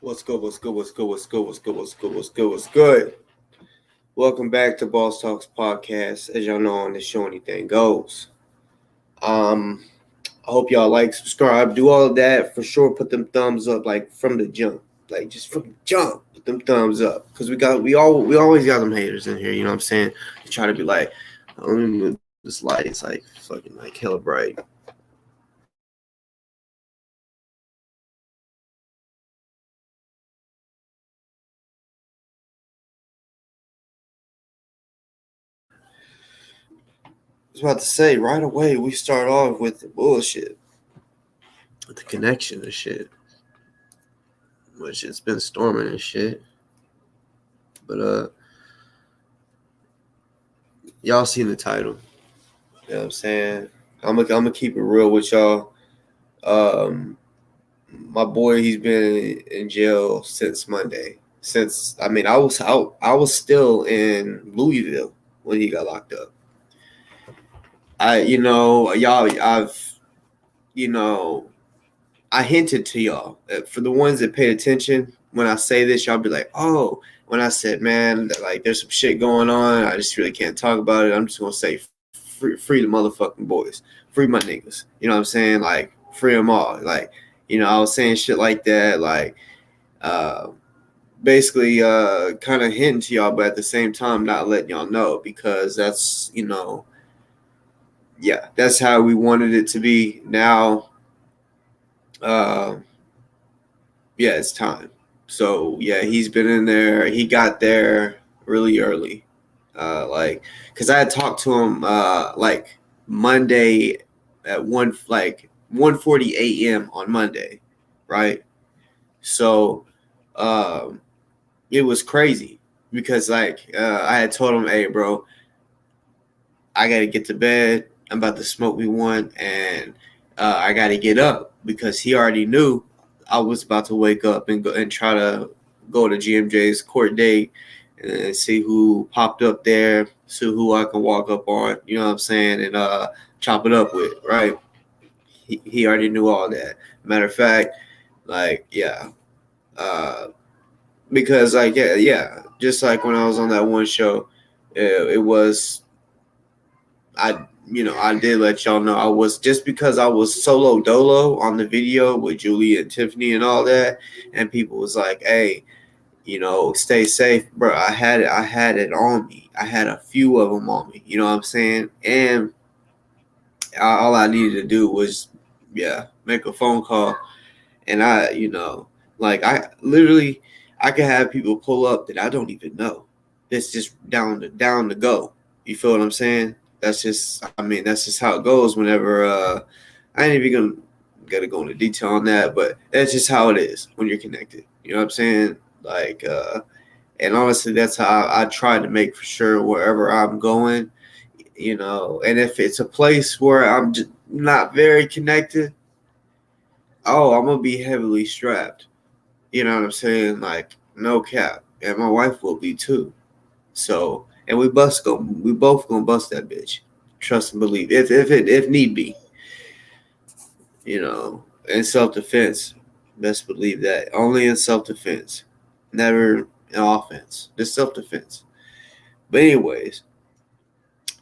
What's good? What's good? What's good? What's good? What's good? What's good? What's good? What's good? Welcome back to Boss Talks Podcast. As y'all know, on this show, anything goes. Um, I hope y'all like, subscribe, do all of that for sure. Put them thumbs up, like from the jump, like just from the jump. Put them thumbs up, because we always got them haters in here. You know what I'm saying? They try to be like, let me move this light. It's like fucking like hella bright. I was about to say right away we start off with the bullshit, with the connection and shit, which it's been storming and shit. But y'all seen the title. You know what I'm saying? I'm gonna keep it real with y'all. Um, my boy, he's been in jail since Monday. Since I was still in Louisville when he got locked up. You know, I hinted to y'all. For the ones that paid attention, when I say this, y'all be like, oh, when I said, man, like there's some shit going on, I just really can't talk about it. I'm just gonna say, free the motherfucking boys, free my niggas. You know what I'm saying? Like, free them all. Like, I was saying shit like that, like, uh, basically, kind of hinting to y'all, but at the same time, not letting y'all know, because that's, yeah, that's how we wanted it to be. Now, uh, yeah, it's time. So yeah, he's been in there. He got there really early, because I had talked to him like Monday at 1:40 a.m. on Monday, right? So um, it was crazy because I had told him, hey, bro, I got to get to bed. I'm about to smoke me one, and I got to get up, because he already knew I was about to wake up and go and try to go to GMJ's court date and see who popped up there, see who I can walk up on. You know what I'm saying? And chop it up with, right? He already knew all that. Matter of fact, like yeah, uh, because like yeah, just like when I was on that one show, it was I did let y'all know I was, just because I was solo dolo on the video with Julie and Tiffany and all that, and people was like, "Hey, stay safe, bro." I had it on me. I had a few of them on me. You know what I'm saying? And all I needed to do was, yeah, make a phone call, and I literally, I could have people pull up that I don't even know. It's just down to go. You feel what I'm saying? That's just how it goes whenever I ain't even gonna go into detail on that, but that's just how it is when you're connected. You know what I'm saying? Like and honestly, that's how I try to make for sure wherever I'm going, and if it's a place where I'm just not very connected, oh, I'm gonna be heavily strapped. You know what I'm saying? Like, no cap. And my wife will be too. So, and we both gonna bust that bitch. Trust and believe. If need be, in self defense. Best believe that. Only in self defense. Never in offense. Just self defense. But anyways,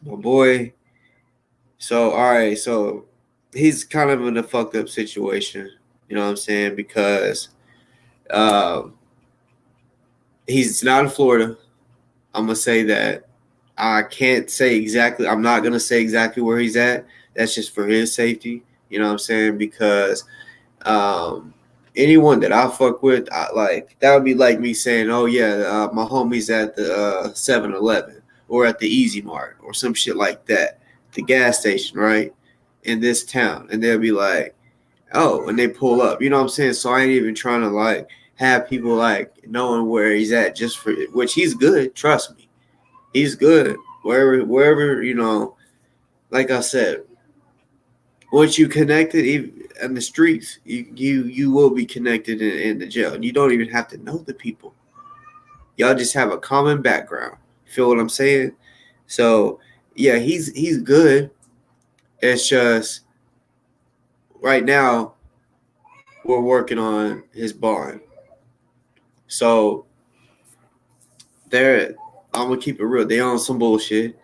my boy. So all right, so he's kind of in a fucked up situation. You know what I'm saying? Because um, he's not in Florida. I'm gonna say that. I can't say exactly. I'm not gonna say exactly where he's at. That's just for his safety. You know what I'm saying? Because um, anyone that I fuck with, that would be like me saying, "Oh yeah, my homie's at the 7-Eleven or at the Easy Mart or some shit like that, the gas station, right, in this town," and they'll be like, "Oh," and they pull up. You know what I'm saying? So I ain't even trying to like have people like knowing where he's at, just for which he's good. Trust me, he's good wherever. Like I said, once you connected in the streets, you will be connected in the jail. You don't even have to know the people. Y'all just have a common background. Feel what I'm saying? So yeah, he's good. It's just right now we're working on his bond. So I'm gonna keep it real. They on some bullshit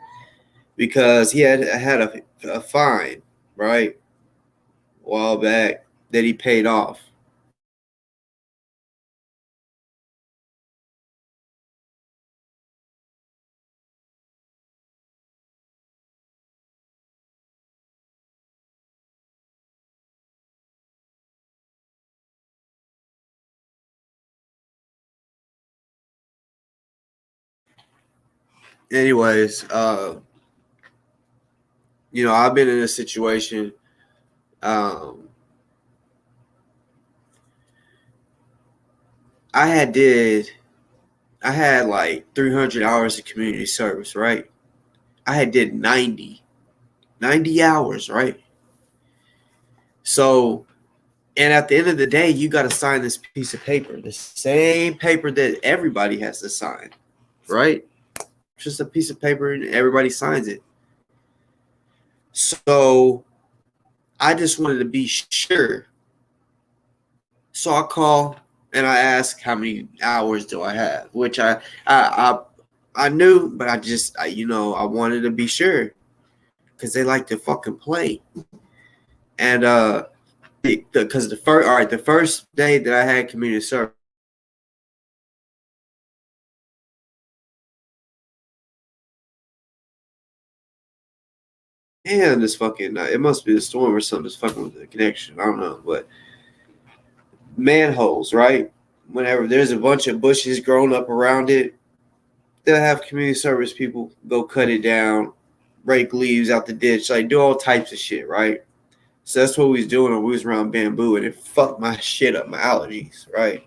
because he had a fine, right, a while back that he paid off. Anyways, I've been in a situation. Um, I had like 300 hours of community service, right? I had did 90 hours, right? So, and at the end of the day, you got to sign this piece of paper, the same paper that everybody has to sign, right? Just a piece of paper and everybody signs it. So I just wanted to be sure. So I call and I ask how many hours do I have, which I knew, but I wanted to be sure because they like to fucking play. And because the first day that I had community service. And this fucking it must be the storm or something that's fucking with the connection. I don't know, but manholes, right? Whenever there's a bunch of bushes growing up around it, they'll have community service people go cut it down, rake leaves out the ditch, like do all types of shit, right? So that's what we was doing when we was around bamboo, and it fucked my shit up, my allergies, right?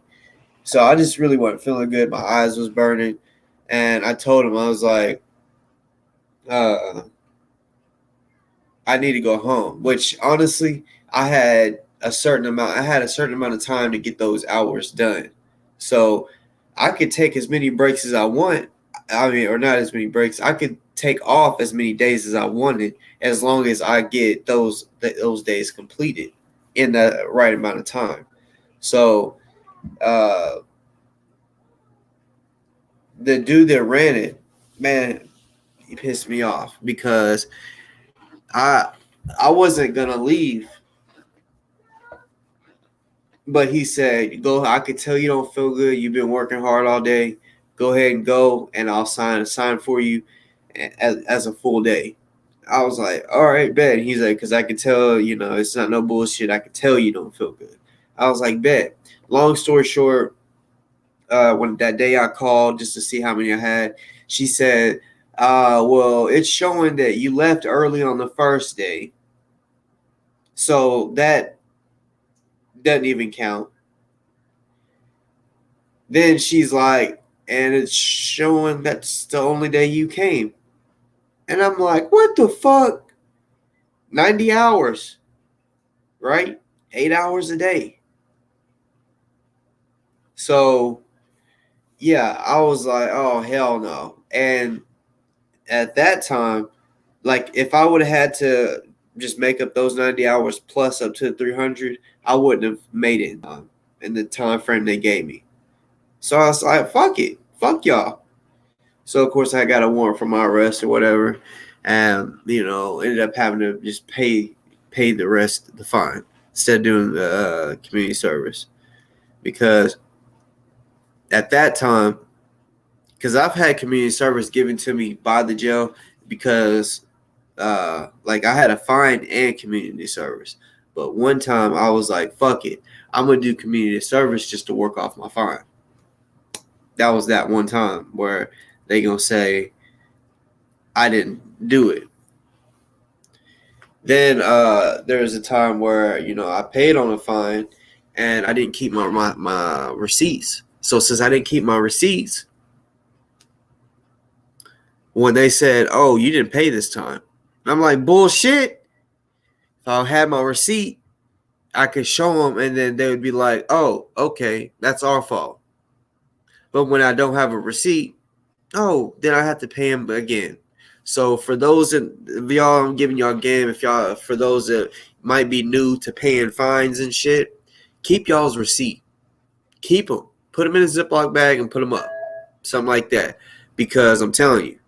So I just really wasn't feeling good. My eyes was burning, and I told him I was like, uh, I need to go home. Which honestly, I had a certain amount of time to get those hours done. So I could take as many breaks as I want. I mean, or not as many breaks. I could take off as many days as I wanted, as long as I get those days completed in the right amount of time. So uh, the dude that ran it, man, he pissed me off because I I wasn't gonna leave. But he said, "Go. I could tell you don't feel good. You've been working hard all day. Go ahead and go, and I'll sign for you as a full day." I was like, "All right, bet." He's like, "Cause I could tell, it's not no bullshit. I could tell you don't feel good." I was like, "Bet." Long story short, when that day I called just to see how many I had, she said, "Well, it's showing that you left early on the first day, so that doesn't even count." Then she's like, and it's showing that's the only day you came. And I'm like, what the fuck? 90 hours, right? 8 hours a day. So, yeah, I was like, oh, hell no. And at that time, like, if I would have had to just make up those 90 hours plus up to 300, I wouldn't have made it in the time frame they gave me. So I was like, fuck it. Fuck y'all. So of course I got a warrant for my arrest or whatever, and ended up having to just pay the rest, the fine, instead of doing the community service, because at that time, because I've had community service given to me by the jail because like I had a fine and community service, but one time I was like, fuck it, I'm gonna do community service just to work off my fine. That was that one time where they gonna say I didn't do it. Then there was a time where I paid on a fine and I didn't keep my receipts. So since I didn't keep my receipts, when they said, "Oh, you didn't pay this time," I'm like, "Bullshit!" If I had my receipt, I could show them, and then they would be like, "Oh, okay, that's our fault." But when I don't have a receipt, oh, then I have to pay them again. So for those that y'all, I'm giving y'all a game. If y'all, for those that might be new to paying fines and shit, keep y'all's receipt. Keep them, Put them in a Ziploc bag and put them up. Something like that. Because I'm telling you,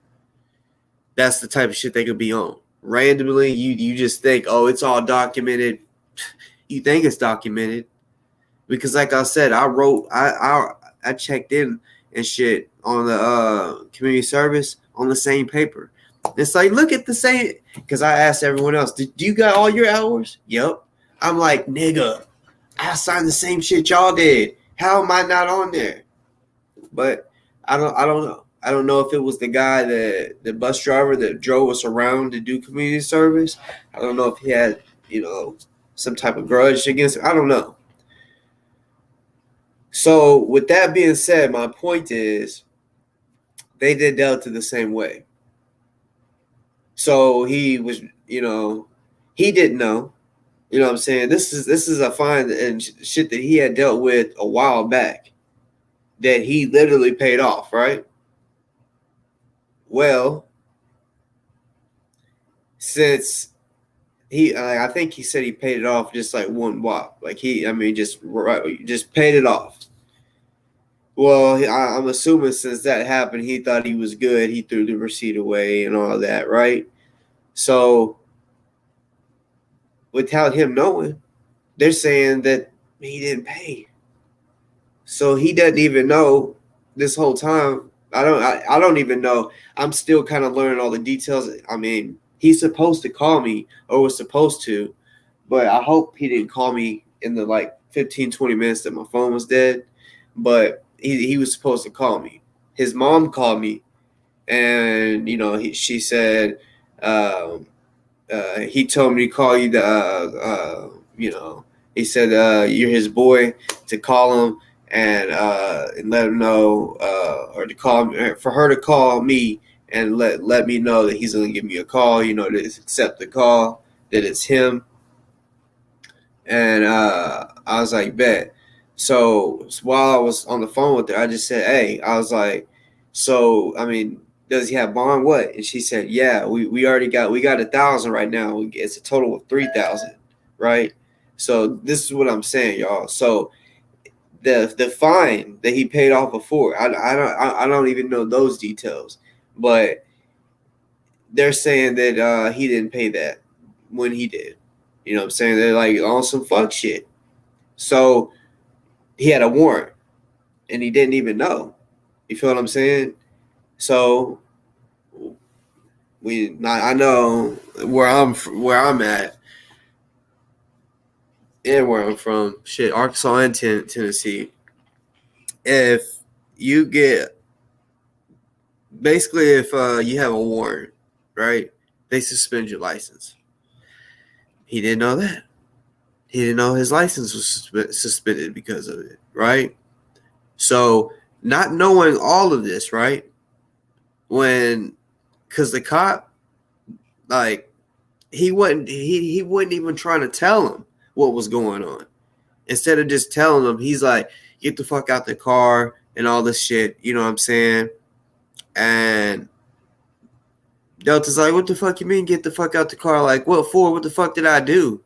that's the type of shit they could be on. Randomly, you just think, oh, it's all documented. You think it's documented. Because like I said, I checked in and shit on the community service on the same paper. It's like, look at the same, because I asked everyone else, do you got all your hours? Yep. I'm like, nigga, I signed the same shit y'all did. How am I not on there? But I don't know. I don't know if it was the guy, the bus driver that drove us around to do community service. I don't know if he had, some type of grudge against it. I don't know. So with that being said, my point is they did Delta the same way. So he was, he didn't know. You know what I'm saying? This is a fine and shit that he had dealt with a while back that he literally paid off, right? Well, since I think he said he paid it off just like one whop. Like just paid it off. Well, I'm assuming since that happened, he thought he was good. He threw the receipt away and all that, right? So without him knowing, they're saying that he didn't pay. So he doesn't even know this whole time. I don't even know. I'm still kind of learning all the details. I mean, he's supposed to call me, or was supposed to, but I hope he didn't call me in the 15, 20 minutes that my phone was dead. But he was supposed to call me. His mom called me, and she said, he told me to call you. He said you're his boy, to call him and let him know, or to call for her to call me and let me know that he's gonna give me a call. To accept the call, that it's him. And I was like, bet. So while I was on the phone with her, I just said, hey, I was like, so I mean, does he have bond? What? And she said, yeah, we got 1,000 right now. It's a total of 3,000, right? So this is what I'm saying, y'all. So the fine that he paid off before, I don't even know those details, but they're saying that he didn't pay that when he did. You know what I'm saying? They're like on some fuck shit. So he had a warrant and he didn't even know. You feel what I'm saying? So I know where I'm at and where I'm from. Shit, Arkansas and Tennessee. If you get, basically, if you have a warrant, right, they suspend your license. He didn't know that. He didn't know his license was suspended because of it, right? So not knowing all of this, right? Because the cop, he wasn't even trying to tell him what was going on. Instead of just telling him, he's like, get the fuck out the car and all this shit. You know what I'm saying? And Delta's like, what the fuck you mean get the fuck out the car? Like, what for? What the fuck did I do?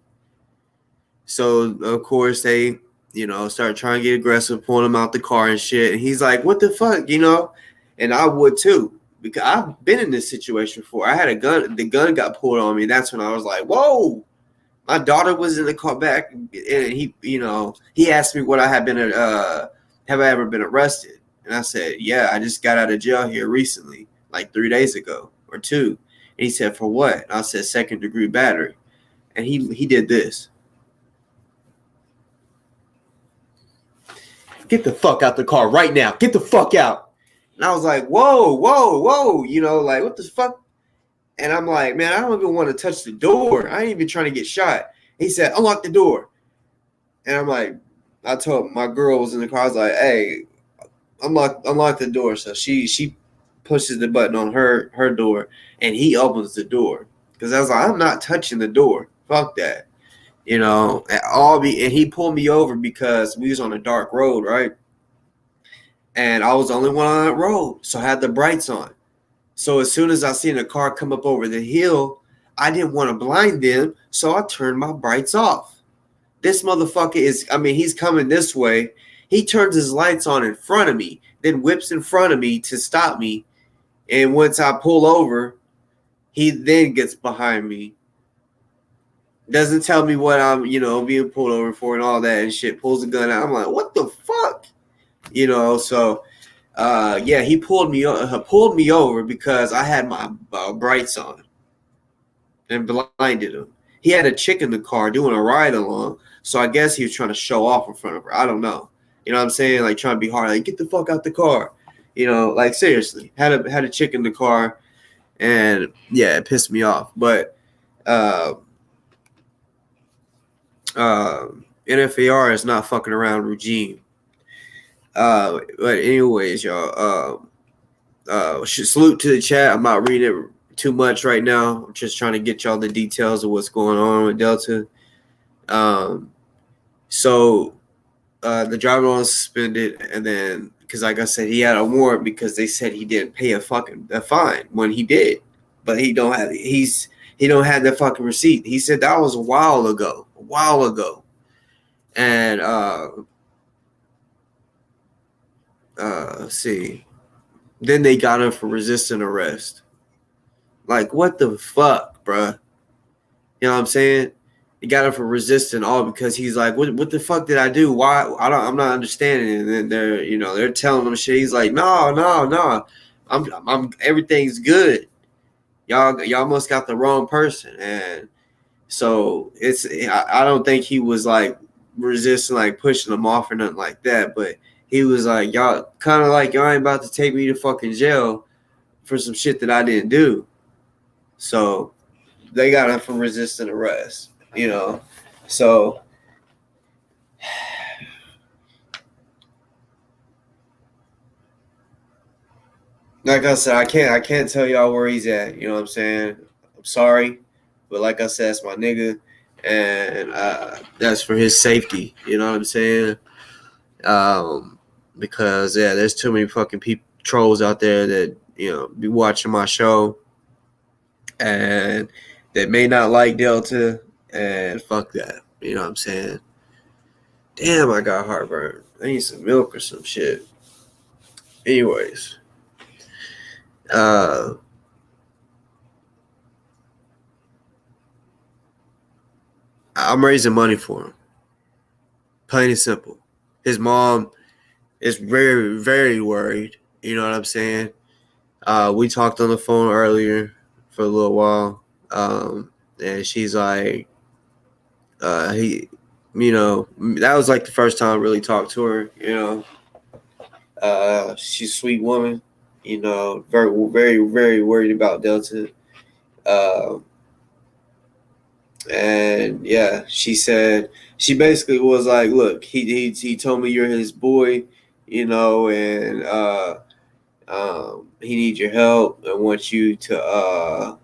So, of course, they, start trying to get aggressive, pulling him out the car and shit. And he's like, what the fuck, And I would too, because I've been in this situation before. I had a gun. The gun got pulled on me. That's when I was like, whoa. My daughter was in the car back, and he asked me what I had been, have I ever been arrested? And I said, yeah, I just got out of jail here recently, like 3 days ago or 2. And he said, for what? And I said, 2nd-degree battery. And he did this. Get the fuck out the car right now. Get the fuck out. And I was like, whoa, what the fuck? And I'm like, man, I don't even want to touch the door. I ain't even trying to get shot. He said, unlock the door. And I'm like, I told my girl was in the car. I was like, hey, unlock the door. So she pushes the button on her door, and he opens the door. Because I was like, I'm not touching the door. Fuck that. And he pulled me over because we was on a dark road, right? And I was the only one on that road, so I had the brights on. So as soon as I seen a car come up over the hill, I didn't want to blind them, so I turned my brights off. This motherfucker he's coming this way. He turns his lights on in front of me, then whips in front of me to stop me. And once I pull over, he then gets behind me. Doesn't tell me what I'm, being pulled over for and all that and shit. Pulls the gun out. I'm like, what the fuck? So he pulled me over because I had my brights on and blinded him. He had a chick in the car doing a ride along, so I guess he was trying to show off in front of her. I don't know. You know what I'm saying? Like trying to be hard, like get the fuck out the car. Like seriously. Had a chick in the car, and yeah, it pissed me off. But NFAR is not fucking around regime. But anyways, y'all. Salute to the chat. I'm not reading it too much right now. I'm just trying to get y'all the details of what's going on with Delta. So the driver was suspended, and then because like I said, he had a warrant because they said he didn't pay a fine when he did, but he don't have the fucking receipt. He said that was a while ago, and let's see. Then they got him for resisting arrest. Like, what the fuck, bruh? You know what I'm saying? They got him for resisting all because he's like, what the fuck did I do? Why? I'm not understanding. And then they're telling him shit. He's like, no. I'm everything's good. Y'all must got the wrong person. And so I don't think he was like resisting, like pushing them off or nothing like that. But he was like, y'all ain't about to take me to fucking jail for some shit that I didn't do. So they got him for resisting arrest, So like I said, I can't tell y'all where he's at. You know what I'm saying? I'm sorry, but like I said, it's my nigga, and that's for his safety. You know what I'm saying? Because there's too many fucking trolls out there that be watching my show, and that may not like Delta, and fuck that. You know what I'm saying? Damn, I got heartburn. I need some milk or some shit. Anyways, I'm raising money for him. Plain and simple. His mom is very, very worried. You know what I'm saying? We talked on the phone earlier for a little while. And she's like, that was like the first time I really talked to her, she's a sweet woman, very, very, very worried about Delta. And yeah, she said, she basically was like, look, he told me you're his boy, and he needs your help and wants you to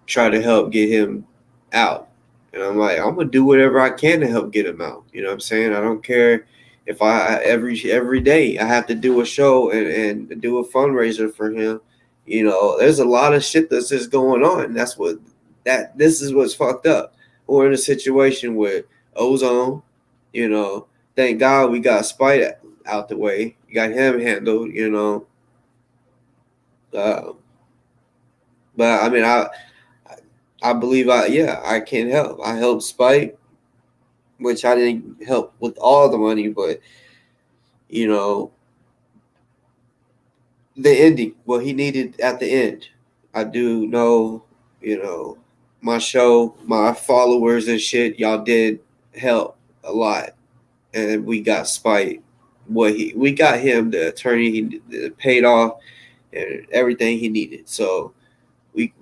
try to help get him out. And I'm like, I'm gonna do whatever I can to help get him out. You know what I'm saying? I don't care if every day I have to do a show and do a fundraiser for him. There's a lot of shit that's just going on. This is what's fucked up. We're in a situation with ozone. Thank God we got Spite out the way. You got him handled. But I mean, I believe I can help. I helped Spite, which I didn't help with all the money, but the ending, what he needed at the end. I do know, my show, my followers and shit, y'all did help a lot. And we got Spite. We got him the attorney he paid off and everything he needed. So we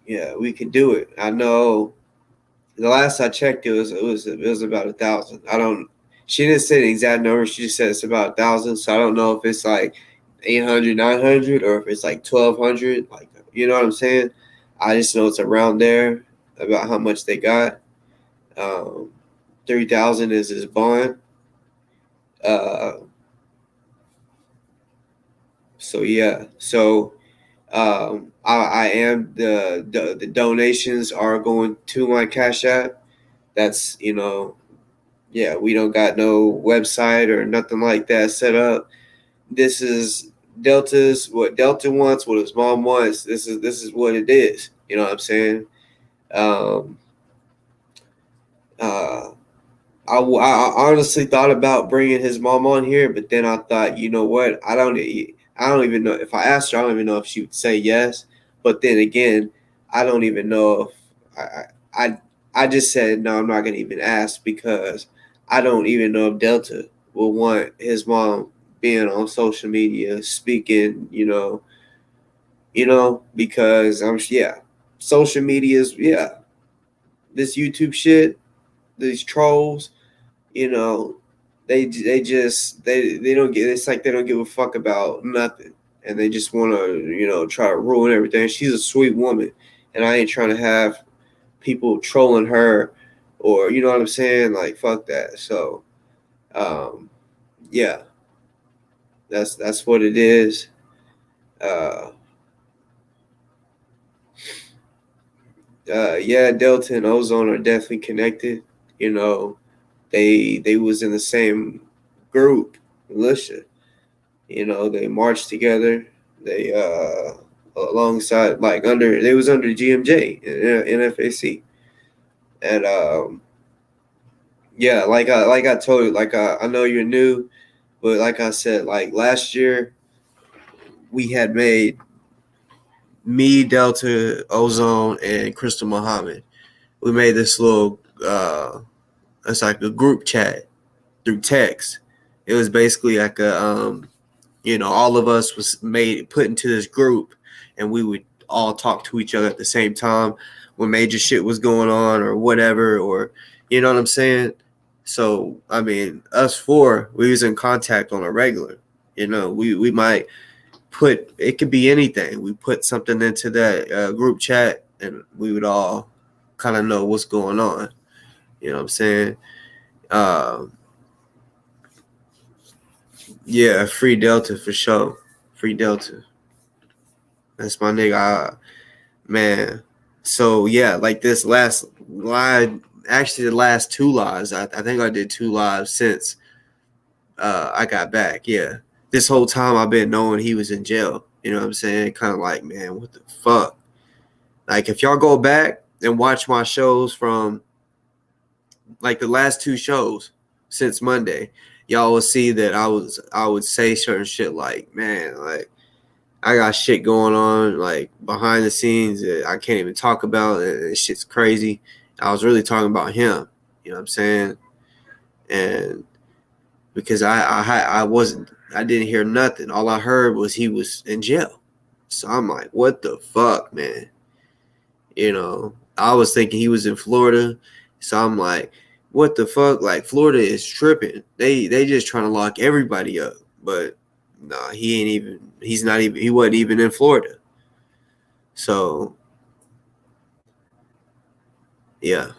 can do it. I know the last I checked, it was about 1,000. She didn't say the exact number. She just said it's about 1,000. So I don't know if it's like 800, 900, or if it's like 1,200. Like, you know what I'm saying? I just know it's around there about how much they got. 3,000 is his bond. So yeah. So I am the donations are going to my Cash App. That's Yeah, we don't got no website or nothing like that set up. This is Delta's what Delta wants, what his mom wants. This is what it is. You know what I'm saying? Um, uh, I honestly thought about bringing his mom on here, but then I thought, you know what? I don't even know if I asked her. I don't even know if she would say yes. But then again, I don't even know if I I just said no. I'm not gonna even ask because I don't even know if Delta will want his mom being on social media speaking. Because social media is this YouTube shit, these trolls you know, they don't get it's like they don't give a fuck about nothing, and they just want to try to ruin everything. She's a sweet woman, and I ain't trying to have people trolling her, or you know what I'm saying, like fuck that. So, um, yeah, that's what it is. Uh, yeah, Delta and Ozone are definitely connected. You know, they was in the same group, militia. They marched together. They alongside like under they was under GMJ and NFAC, and yeah, like I told you, I know you're new, but like I said, like last year we had made me, Delta, Ozone, and Crystal Muhammad. We made this little it's like a group chat through text. It was basically like all of us was made put into this group, and we would all talk to each other at the same time when major shit was going on or whatever, or you know what I'm saying. So I mean, us four, we was in contact on a regular. We might put it could be anything. We put something into that group chat, and we would all kind of know what's going on. You know what I'm saying? Uh, yeah, free Delta for sure. Free Delta. That's my nigga. Man. So yeah, like this last live, actually the last two lives. I think I did two lives since I got back. Yeah. This whole time I've been knowing he was in jail. You know what I'm saying? Kind of like, man, what the fuck? Like if y'all go back and watch my shows from like the last two shows since Monday, y'all will see that I would say certain shit like, man, like I got shit going on like behind the scenes that I can't even talk about. And shit's crazy. I was really talking about him. You know what I'm saying? And because I didn't hear nothing. All I heard was he was in jail. So I'm like, what the fuck, man? I was thinking he was in Florida. So I'm like, what the fuck? Like Florida is tripping. They just trying to lock everybody up. But nah, he wasn't even in Florida. So yeah.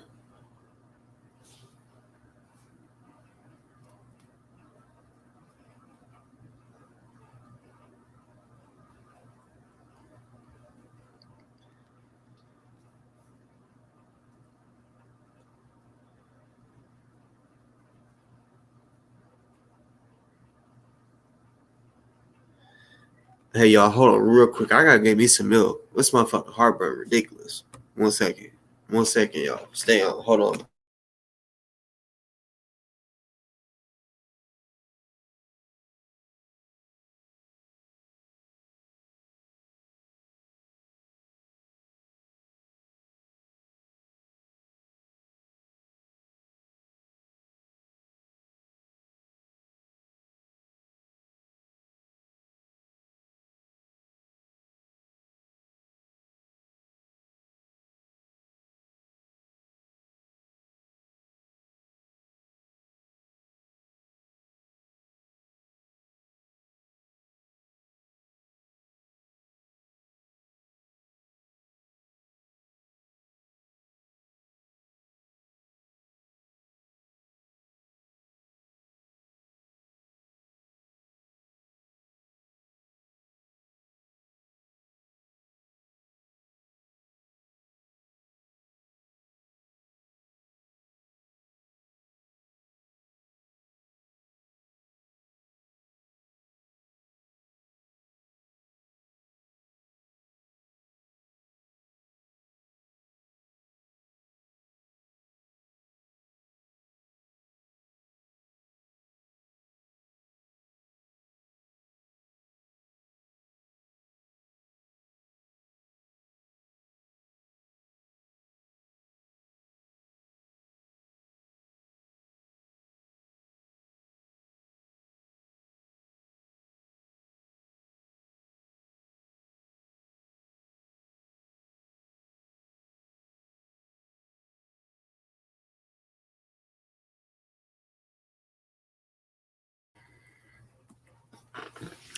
Hey y'all, hold on real quick. I gotta get me some milk. This motherfucking heartburn ridiculous. 1 second. 1 second, y'all. Stay on. Hold on.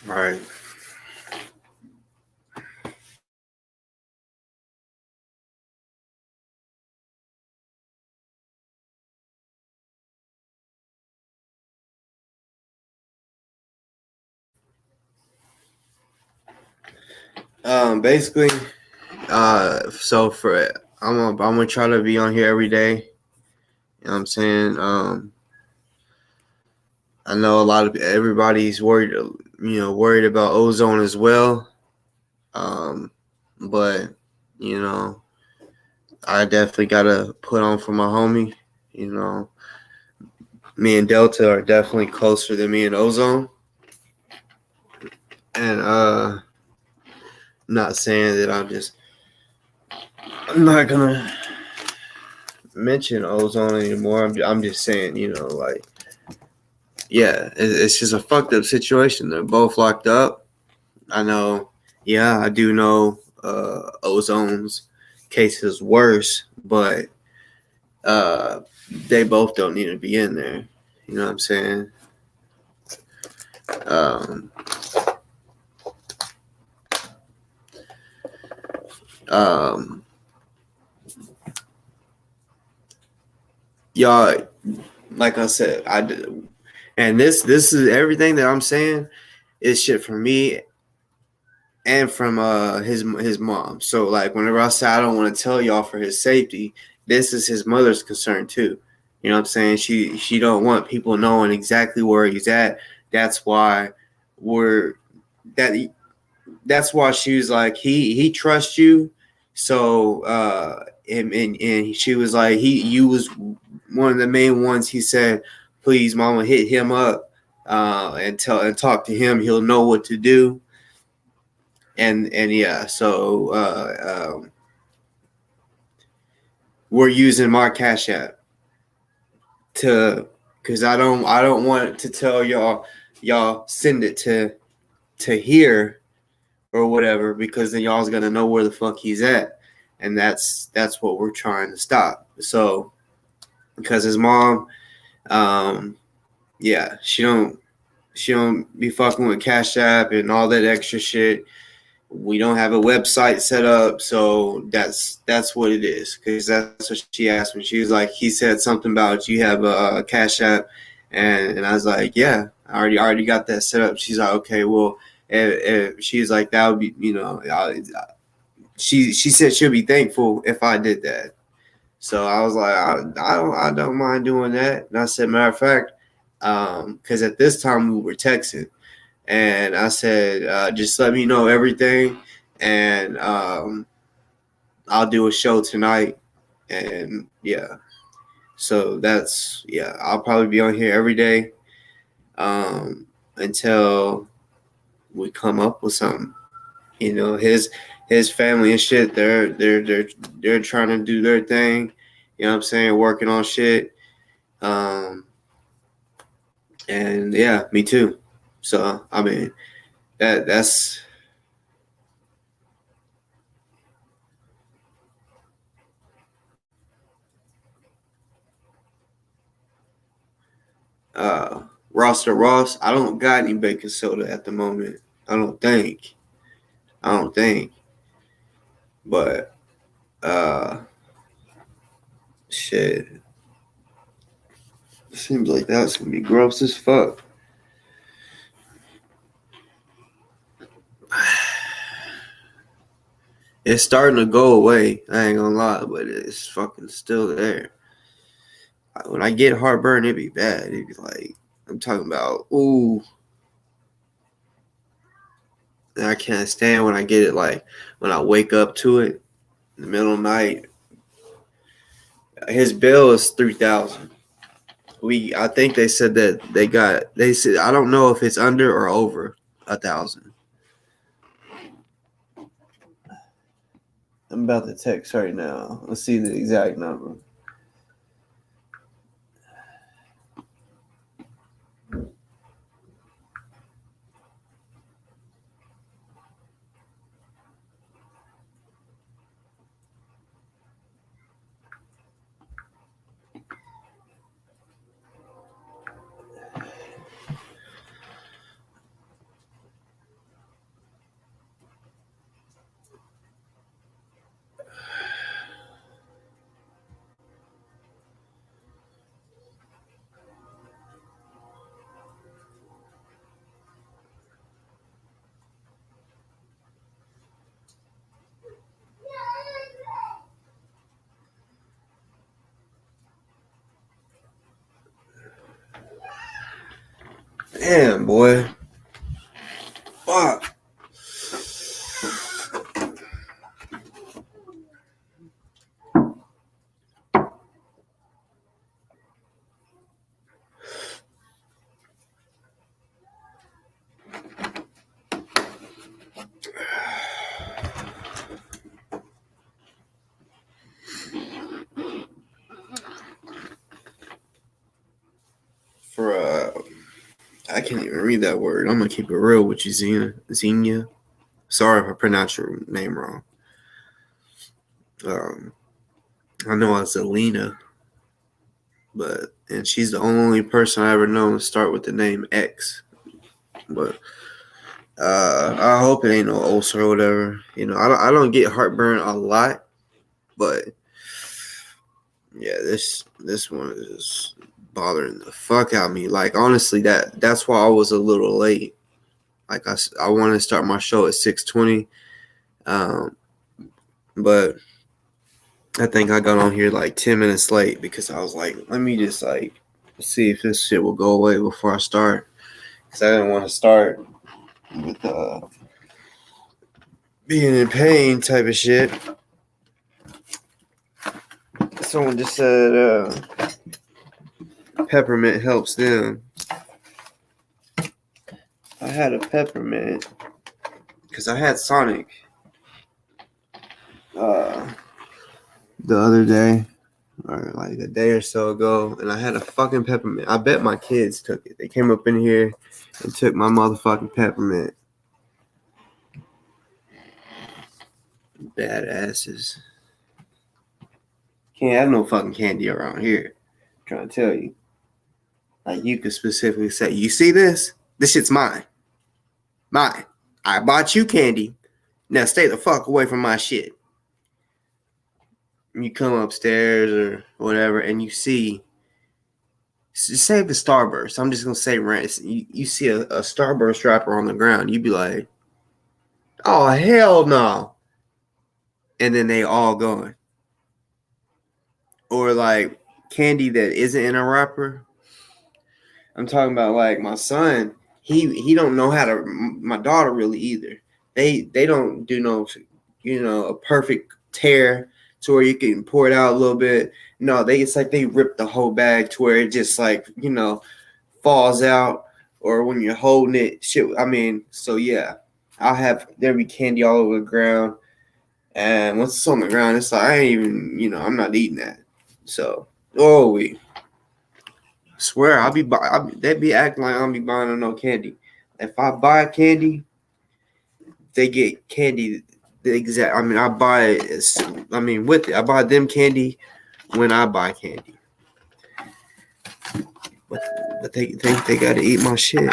Right. Basically, so for I'm gonna try to be on here every day. You know what I'm saying? I know a lot of everybody's worried, worried about ozone as well. But you know, I definitely gotta put on for my homie. You know, me and Delta are definitely closer than me and ozone. And not saying that I'm not gonna mention ozone anymore. I'm just saying, like, yeah, it's just a fucked up situation. They're both locked up. I know, yeah, I do know ozone's case is worse, but they both don't need to be in there. You know what I'm saying? Um, um, y'all, like I said, and this is everything that I'm saying is shit from me and from his mom. So like whenever I say I don't want to tell y'all for his safety, this is his mother's concern too. You know what I'm saying? She don't want people knowing exactly where he's at. That's why we're that that's why she was like he trusts you. So and she was like you was one of the main ones. He said, please, mama, hit him up and talk to him. He'll know what to do. And yeah, so we're using my Cash App to because I don't want to tell y'all send it to here or whatever because then y'all's gonna know where the fuck he's at, and that's what we're trying to stop. So because his mom, um, yeah, she don't be fucking with Cash App and all that extra shit. We don't have a website set up, so that's what it is. Because that's what she asked me. She was like, he said something about you have a Cash App, and I was like, yeah, I already got that set up. She's like, okay, well, if she's like that would be, she said she'll be thankful if I did that. So I was like, I don't mind doing that. And I said, matter of fact, because at this time we were texting. And I said, just let me know everything, and I'll do a show tonight. And yeah, so I'll probably be on here every day until we come up with something. His family and shit, they're trying to do their thing. You know what I'm saying? Working on shit. Um, and yeah, me too. So I mean, that's uh, Ross Ross. I don't got any baking soda at the moment. I don't think. I don't think. But uh, shit. Seems like that's gonna be gross as fuck. It's starting to go away. I ain't gonna lie, but it's fucking still there. When I get heartburn, it'd be bad. It'd be like I'm talking about. Ooh, and I can't stand when I get it. Like when I wake up to it in the middle of the night. His bill is 3,000. I think they said that they said I don't know if it's under or over 1,000. I'm about to text right now. Let's see the exact number. Damn, boy. Fuck. I can't even read that word. I'm gonna keep it real with you, Xenia. Sorry if I pronounced your name wrong. I know it's Alina, and she's the only person I ever known to start with the name X. But I hope it ain't no ulcer or whatever. I don't get heartburn a lot, but yeah, this one is bothering the fuck out of me. Like, honestly, that's why I was a little late. Like, I wanted to start my show at 6:20, but I think I got on here like 10 minutes late because I was like, let me just like see if this shit will go away before I start, because I didn't want to start with being in pain type of shit. Someone just said peppermint helps them. I had a peppermint because I had Sonic the other day, or like a day or so ago, and I had a fucking peppermint. I bet my kids took it. They came up in here and took my motherfucking peppermint. Badasses. Can't have no fucking candy around here. I'm trying to tell you. Like, you could specifically say, you see this? This shit's mine. Mine. I bought you candy. Now stay the fuck away from my shit. You come upstairs or whatever, and you see, say the Starburst. I'm just gonna say rent. You see a Starburst wrapper on the ground. You be like, oh hell no. And then they all gone. Or like candy that isn't in a wrapper. I'm talking about like my son. He don't know how to. My daughter really either. They don't do no, a perfect tear to where you can pour it out a little bit. No, it's like they rip the whole bag to where it just like falls out, or when you're holding it, shit. I mean, so yeah, there be candy all over the ground, and once it's on the ground, it's like I ain't even, I'm not eating that. So, I swear, they be acting like I'll be buying no candy. If I buy candy, they get candy the exact. I mean, I buy it. With it, I buy them candy when I buy candy. But they think they gotta eat my shit.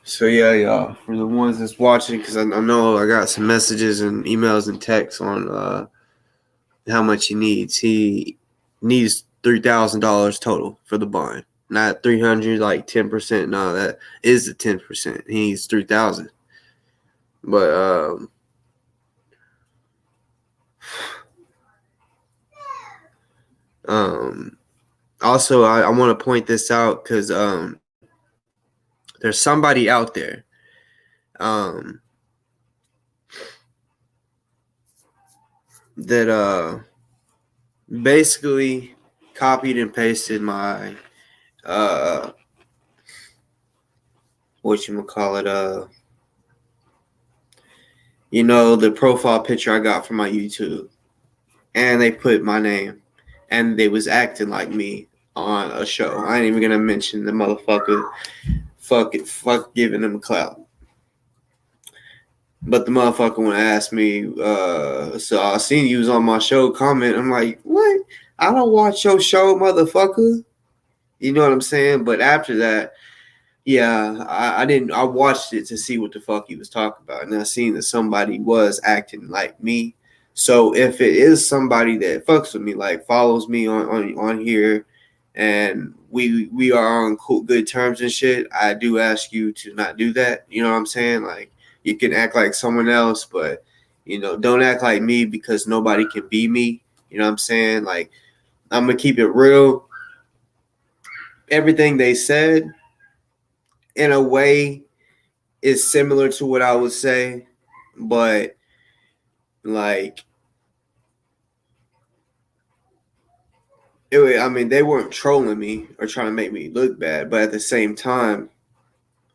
So yeah, y'all, for the ones that's watching, because I know I got some messages and emails and texts on how much he needs. He needs $3,000 total for the bond, not 300, like 10%. No, that is the 10%. He needs 3,000. But also I want to point this out because there's somebody out there that basically copied and pasted my whatchamacallit, the profile picture I got from my YouTube, and they put my name, and they was acting like me on a show. I ain't even gonna mention the motherfucker. Fuck giving them a clout. But the motherfucker want to ask me, so I seen you was on my show, comment. I'm like, what? I don't watch your show, motherfucker. You know what I'm saying? But after that, Yeah, I didn't. I watched it to see what the fuck he was talking about, and I seen that somebody was acting like me. So if it is somebody that fucks with me, like follows me on here, and we are on cool, good terms and shit, I do ask you to not do that. You know what I'm saying? Like you can act like someone else, but don't act like me because nobody can be me. You know what I'm saying? Like I'm gonna keep it real. Everything they said, in a way, is similar to what I would say, but like I mean, they weren't trolling me or trying to make me look bad, but at the same time,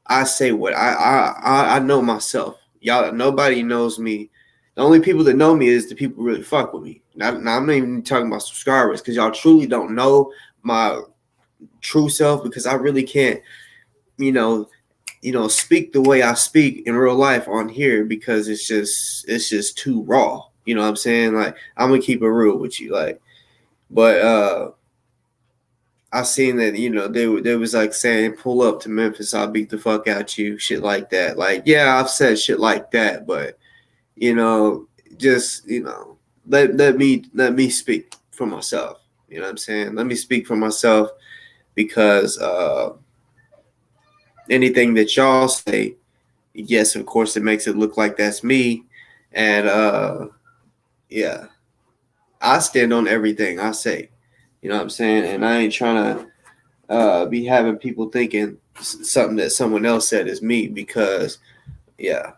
I say what I know myself. Y'all, nobody knows me. The only people that know me is the people who really fuck with me. Now I'm not even talking about subscribers because y'all truly don't know my true self because I really can't, you know, speak the way I speak in real life on here because it's just too raw. You know what I'm saying? Like I'm gonna keep it real with you, like, but I seen that they was like saying pull up to Memphis, I'll beat the fuck out you, shit like that. Like yeah, I've said shit like that, but you know, just let me speak for myself. You know what I'm saying? Let me speak for myself because anything that y'all say, yes, of course, it makes it look like that's me. And yeah, I stand on everything I say. You know what I'm saying? And I ain't trying to be having people thinking something that someone else said is me because, yeah.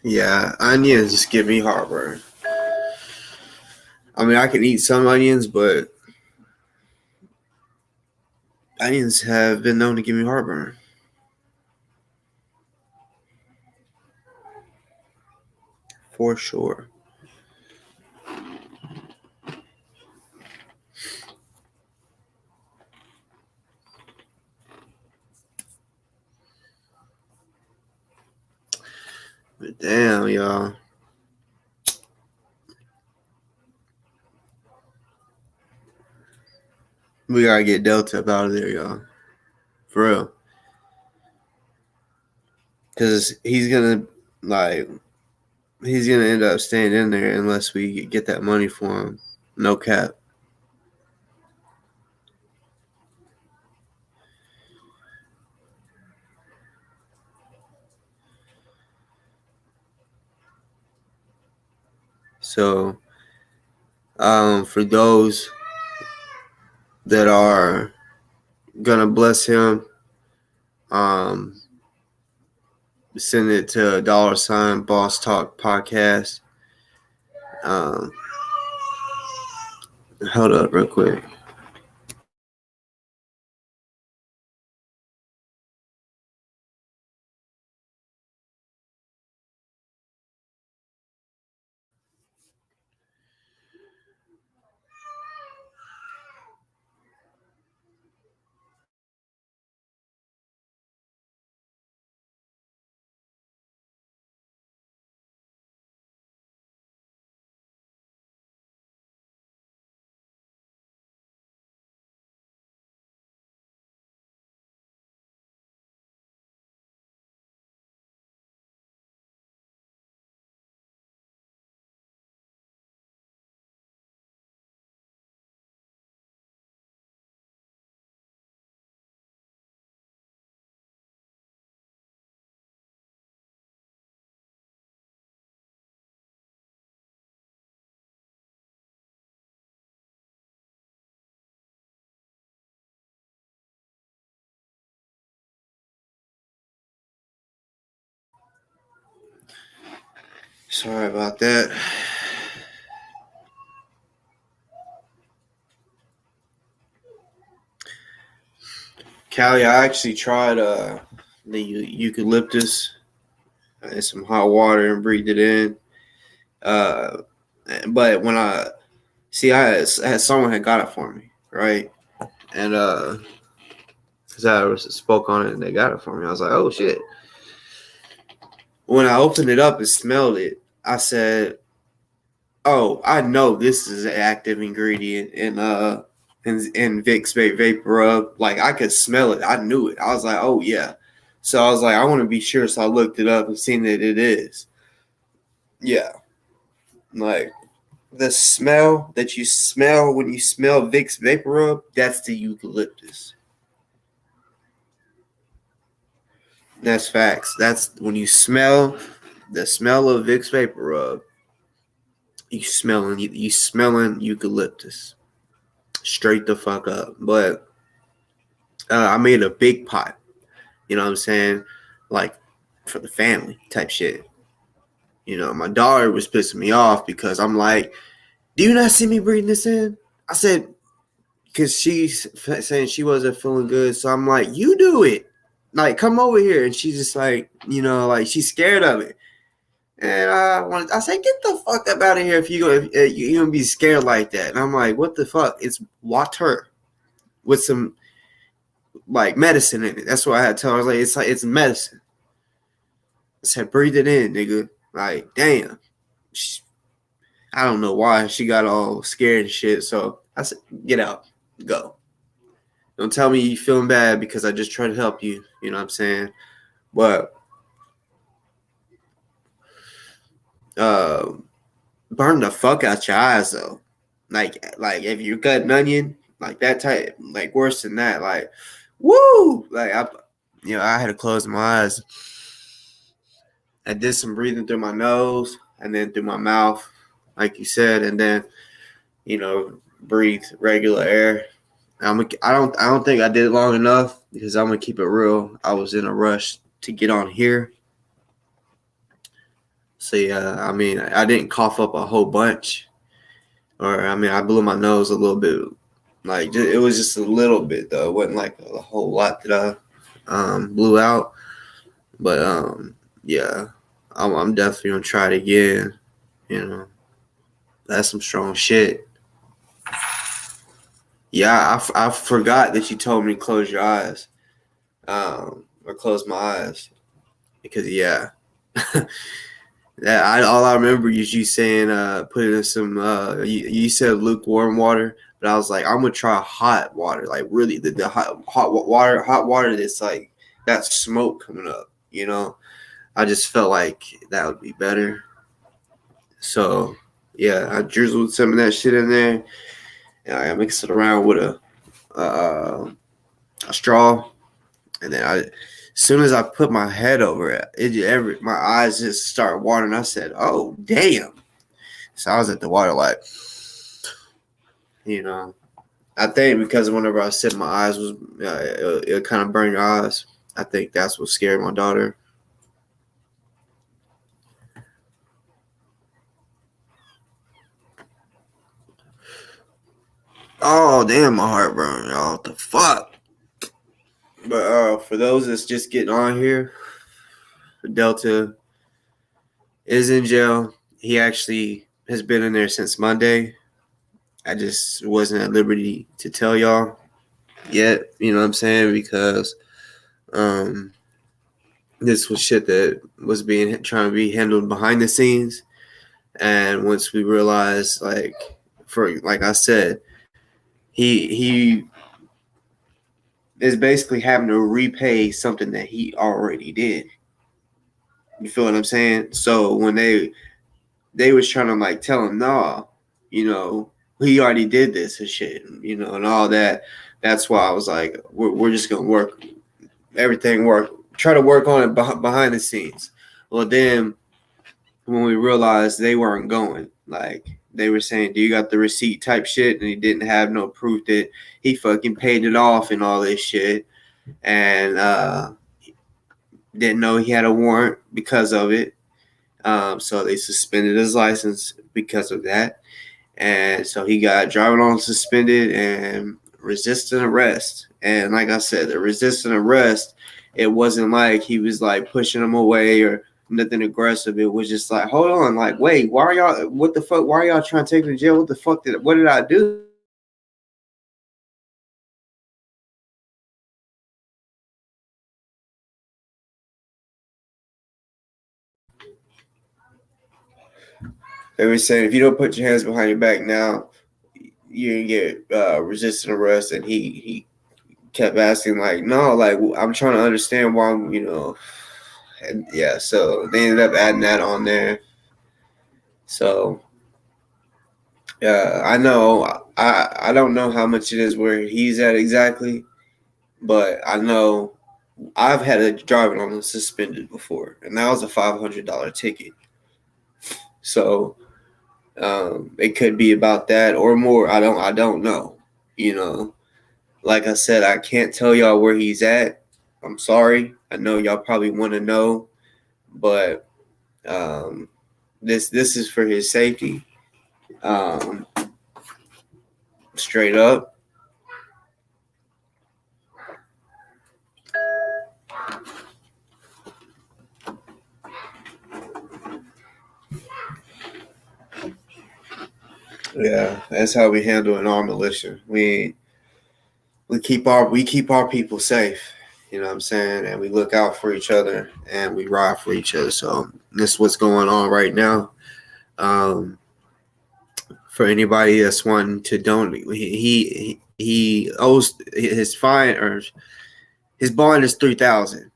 Yeah, onions just give me heartburn. I mean, I can eat some onions, but onions have been known to give me heartburn. For sure. But damn, y'all. We gotta get Delta up out of there, y'all. For real. Because like, he's gonna end up staying in there unless we get that money for him. No cap. So, for those that are gonna bless him, um, send it to $ Boss Talk Podcast. Um, hold up, real quick. Sorry about that. Callie, I actually tried the eucalyptus in some hot water and breathed it in. But when I had someone had got it for me, right? And because I spoke on it and they got it for me, I was like, oh shit. When I opened it up and smelled it, I said, oh, I know this is an active ingredient in Vicks Vapor Rub. Like I could smell it. I knew it. I was like, oh yeah. So I was like, I want to be sure. So I looked it up and seen that it is. Yeah. Like the smell that you smell when you smell Vicks Vapor Rub, that's the eucalyptus. That's facts. That's when you smell the smell of Vicks Vapor Rub, you smelling eucalyptus. Straight the fuck up. But I made a big pot. You know what I'm saying? Like for the family type shit. You know, my daughter was pissing me off because I'm like, do you not see me breathing this in? I said, because she's saying she wasn't feeling good. So I'm like, you do it. Like, come over here. And she's just like, you know, like she's scared of it. And I said, get the fuck up out of here if you're gonna be scared like that. And I'm like, what the fuck? It's water with some like medicine in it. That's what I had to tell her. I was like, it's medicine. I said, breathe it in, nigga. Like, damn. I don't know why she got all scared and shit. So I said, get out, go. Don't tell me you feeling bad because I just tried to help you. You know what I'm saying? But burn the fuck out your eyes though. Like if you cut an onion, like that type, like worse than that, like woo! Like I had to close my eyes. I did some breathing through my nose and then through my mouth, like you said, and then breathe regular air. I don't think I did it long enough because I'm gonna keep it real. I was in a rush to get on here. So yeah, I mean, I didn't cough up a whole bunch, or I mean, I blew my nose a little bit. Like it was just a little bit though. It wasn't like a whole lot that I blew out. But yeah, I'm definitely gonna try it again. You know, that's some strong shit. Yeah, I forgot that you told me to close your eyes, or close my eyes, because yeah, all I remember is you saying put it in some. You said lukewarm water, but I was like, I'm gonna try hot water, like really the hot water that's like that smoke coming up. You know, I just felt like that would be better. So yeah, I drizzled some of that shit in there, and I mixed it around with a straw, and then as soon as I put my head over it, my eyes just started watering. I said, "Oh damn!" So I was at the water like, I think because whenever I said my eyes was, it kind of burned your eyes. I think that's what scared my daughter. Oh damn, my heart burned, y'all. What the fuck? But for those that's just getting on here, Delta is in jail. He actually has been in there since Monday. I just wasn't at liberty to tell y'all yet, you know what I'm saying? Because this was shit that was trying to be handled behind the scenes. And once we realized, like I said, he is basically having to repay something that he already did. You feel what I'm saying? So when they was trying to like tell him, nah, he already did this and shit, and all that. That's why I was like, we're just gonna try to work on it behind the scenes. Well, then when we realized they weren't going, like they were saying, do you got the receipt type shit? And he didn't have no proof that he fucking paid it off and all this shit, and didn't know he had a warrant because of it. So they suspended his license because of that. And so he got driving on suspended and resisting arrest. And like I said, the resisting arrest, it wasn't like he was like pushing him away or nothing aggressive. It was just like, hold on, like, wait, why are y'all, what the fuck, why are y'all trying to take me to jail? What the fuck what did I do? They were saying, if you don't put your hands behind your back now, you can get resisting arrest. And he kept asking, like, no, like, I'm trying to understand why I'm, and yeah, so they ended up adding that on there. So I know I don't know how much it is where he's at exactly, but I know I've had a driving on suspended before, and that was a $500 ticket. So it could be about that or more. I don't know. Like I said, I can't tell y'all where he's at. I'm sorry. I know y'all probably want to know, but this is for his safety. Um, Straight up. Yeah, that's how we handle in our militia. We keep our people safe. You know what I'm saying? And we look out for each other and we ride for each other. So that's what's going on right now. Um, for anybody that's wanting to donate, he owes his fine or his bond is $3,000.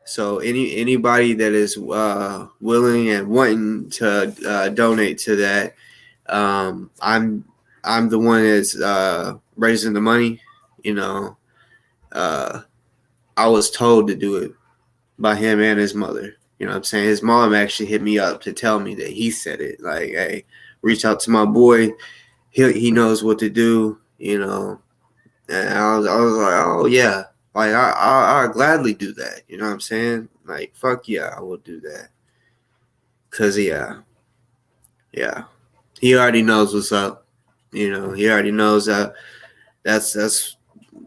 So anybody that is willing and wanting to donate to that, I'm the one that's raising the money. You know, uh, I was told to do it by him and his mother. You know what I'm saying? His mom actually hit me up to tell me that he said it. Like, hey, reach out to my boy. He knows what to do. And I was like, oh yeah, like I gladly do that. You know what I'm saying? Like, fuck yeah, I will do that. Cause yeah, he already knows what's up. He already knows that that's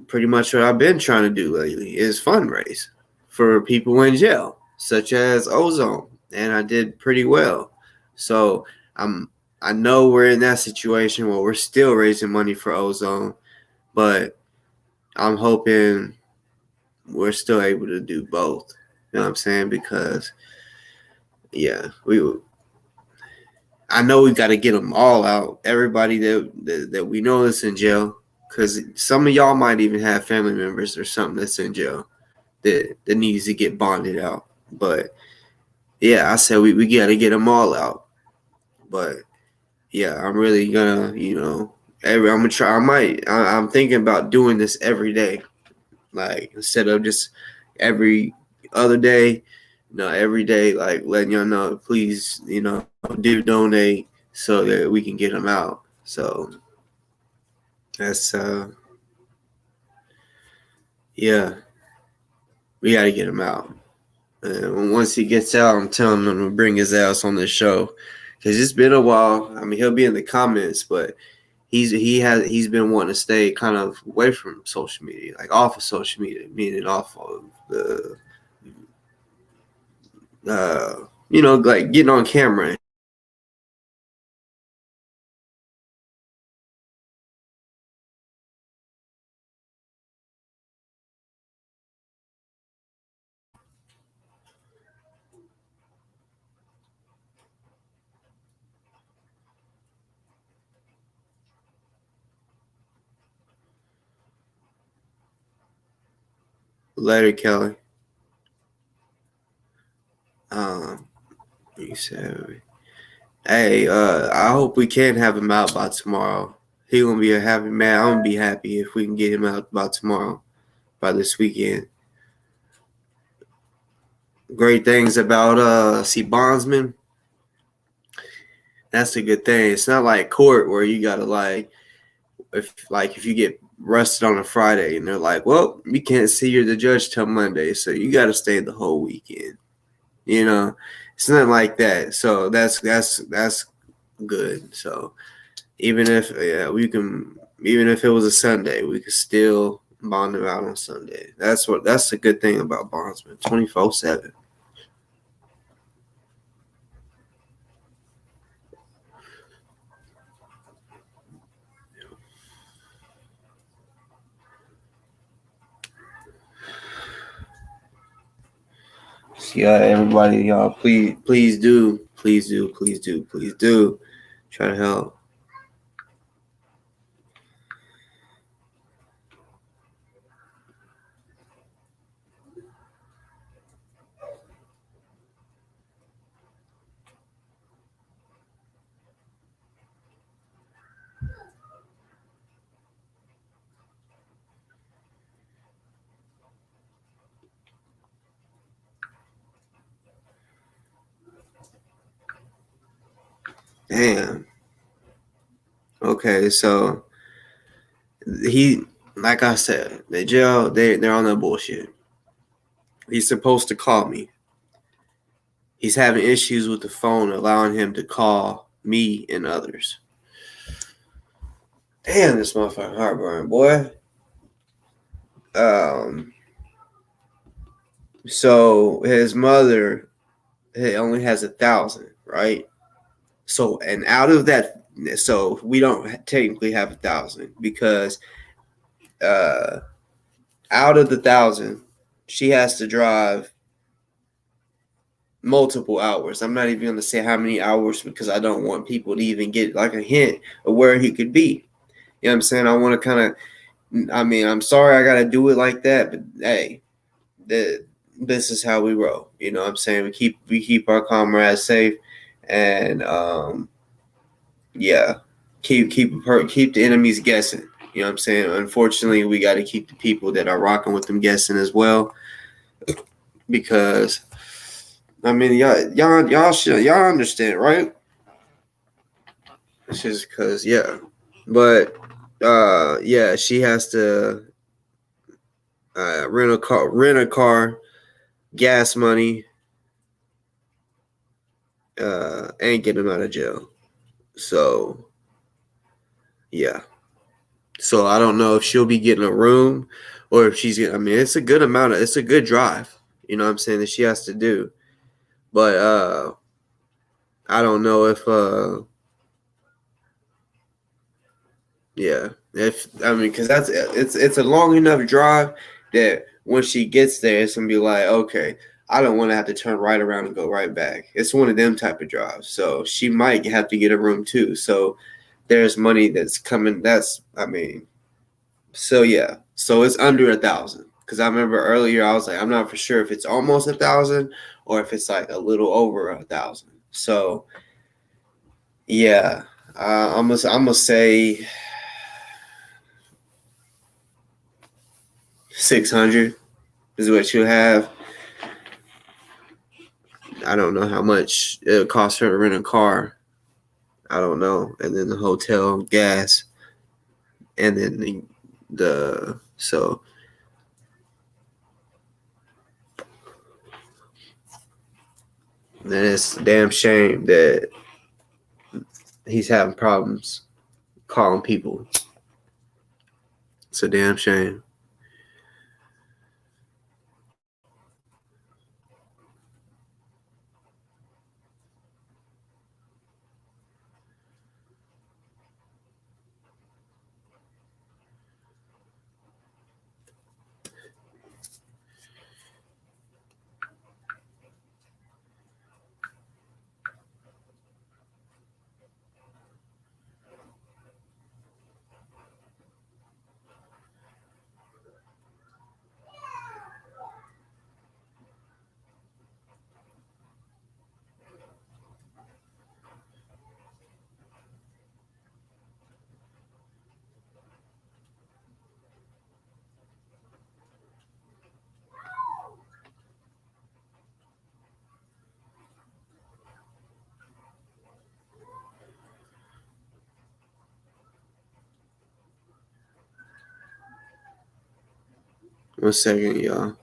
pretty much what I've been trying to do lately is fundraise for people in jail, such as Ozone, and I did pretty well. So I know we're in that situation where we're still raising money for Ozone, but I'm hoping we're still able to do both. You know what I'm saying? Because yeah, I know we got to get them all out. Everybody that we know is in jail, because some of y'all might even have family members or something that's in jail that needs to get bonded out. But yeah, I said we got to get them all out. But yeah, I'm really gonna I'm gonna try. I'm thinking about doing this every day, like instead of just every other day. No, every day, like letting y'all know, please, do donate so that we can get them out. So that's yeah, we got to get him out. And once he gets out, I'm telling him to bring his ass on the show because it's been a while. I mean, he'll be in the comments, but he's been wanting to stay kind of away from social media, like off of social media, meaning off of the like getting on camera. Later, Kelly. Um, you said, hey, I hope we can have him out by tomorrow. He gonna be a happy man. I'm gonna be happy if we can get him out by tomorrow, by this weekend. Great things about see bondsman. That's a good thing. It's not like court where you gotta if you get arrested on a Friday and they're like, well, we can't see you're the judge till Monday, so you gotta stay the whole weekend. It's nothing like that. So that's good. So even if even if it was a Sunday, we could still bond them out on Sunday. That's the good thing about bondsmen, 24/7. Yeah, everybody, y'all, please do try to help. Damn. Okay, so like I said, the jail, they're on that bullshit. He's supposed to call me. He's having issues with the phone, allowing him to call me and others. Damn, this motherfucking heartburn, boy. So his mother only has 1,000, right? So, and out of that, so we don't technically have 1,000 because out of the 1,000, she has to drive multiple hours. I'm not even going to say how many hours because I don't want people to even get like a hint of where he could be. You know what I'm saying? I want to kind of, I'm sorry I got to do it like that, but hey, this is how we roll. You know what I'm saying? We keep our comrades safe, and yeah, keep the enemies guessing. You know what I'm saying? Unfortunately, we got to keep the people that are rocking with them guessing as well, because y'all understand, right? It's just because but yeah, she has to rent a car, gas money, and get him out of jail. So yeah. So I don't know if she'll be getting a room or if she's getting, it's a good it's a good drive, you know what I'm saying, that she has to do. But I don't know if yeah, if because it's a long enough drive that when she gets there, it's gonna be like, okay, I don't want to have to turn right around and go right back. It's one of them type of drives. So she might have to get a room too. So there's money that's coming. So yeah, so it's under 1,000. Because I remember earlier I was like, I'm not for sure if it's almost 1,000 or if it's like a little over 1,000. So yeah, I'm gonna say 600 is what you have. I don't know how much it would cost her to rent a car. I don't know, and then the hotel, gas, and then the so. Then it's a damn shame that he's having problems calling people. It's a damn shame. One second, y'all.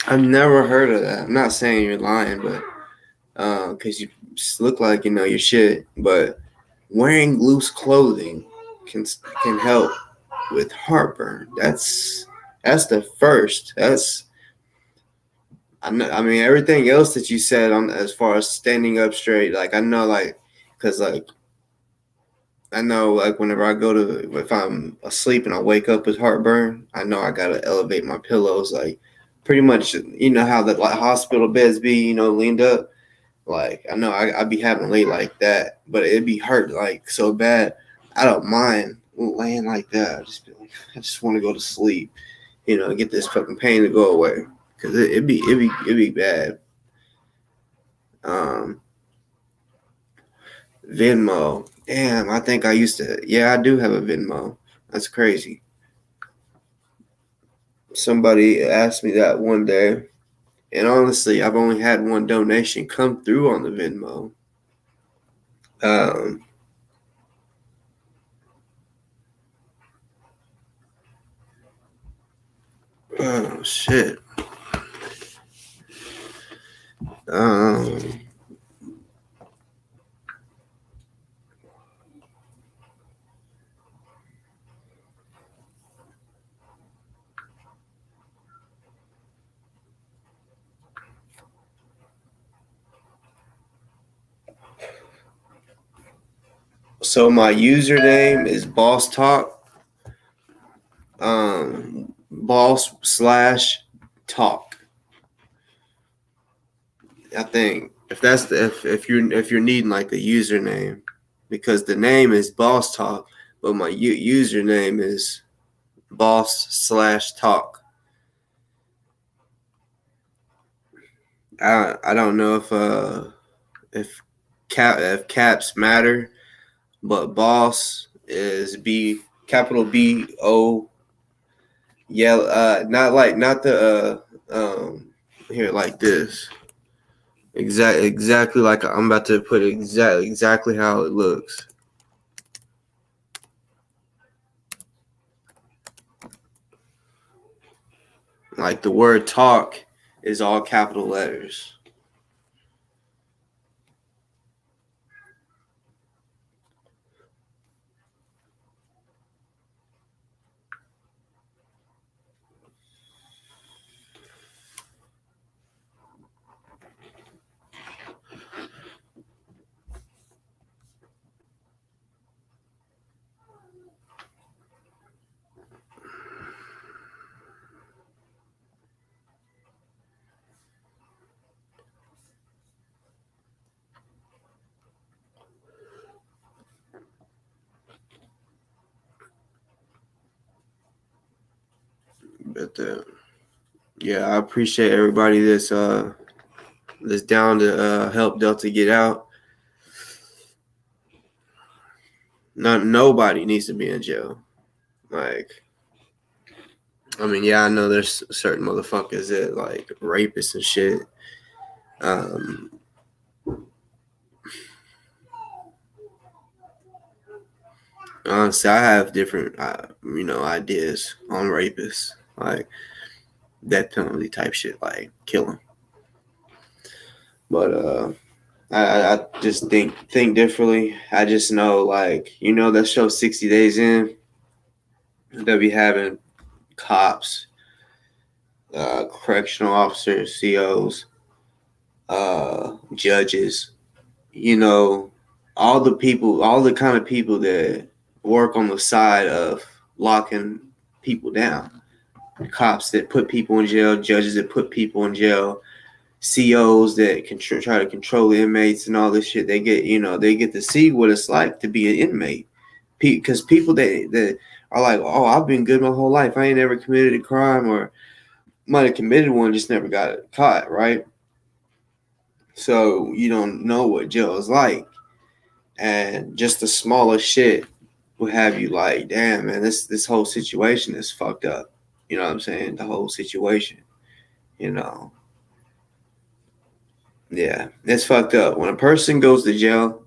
I've never heard of that. I'm not saying you're lying, but because you look like you know your shit. But wearing loose clothing can help with heartburn. That's the first. I mean everything else that you said on as far as standing up straight. Like I know, like because like I know, like whenever I go to if I'm asleep and I wake up with heartburn, I know I gotta elevate my pillows. Like pretty much, you know how the like hospital beds be, you know, leaned up. Like I know I'd be having lay like that, but it'd be hurt like so bad. I don't mind laying like that. I just be like, I just want to go to sleep, you know, get this fucking pain to go away because it'd be bad. Um, Venmo, damn, I think I used to. Yeah, I do have a Venmo. That's crazy. Somebody asked me that one day, and honestly, I've only had one donation come through on the Venmo. Um, oh shit. Um, so my username is Boss Talk. Boss slash talk. I think if that's the if you're needing like the username, because the name is Boss Talk, but my username is Boss slash talk. I don't know if if caps matter, but boss is B capital BO. Yeah, not the here like this. Exactly like I'm about to put it exactly how it looks. Like the word talk is all capital letters. But yeah, I appreciate everybody that's down to help Delta get out. Nobody needs to be in jail. Like, I mean, yeah, I know there's certain motherfuckers that like rapists and shit. Um, Honestly, I have different, ideas on rapists, like death penalty type shit, like kill them. But I just think differently. I just know, like, you know, that show 60 Days In, they'll be having cops, correctional officers, COs, judges, you know, all the kind of people that work on the side of locking people down. Cops that put people in jail, judges that put people in jail, COs that can try to control the inmates and all this shit. They get to see what it's like to be an inmate. Because people that are like, oh, I've been good my whole life. I ain't never committed a crime, or might have committed one, just never got caught, right? So you don't know what jail is like. And just the smallest shit will have you like, damn, man, this whole situation is fucked up. You know what I'm saying? The whole situation, you know. Yeah, it's fucked up. When a person goes to jail,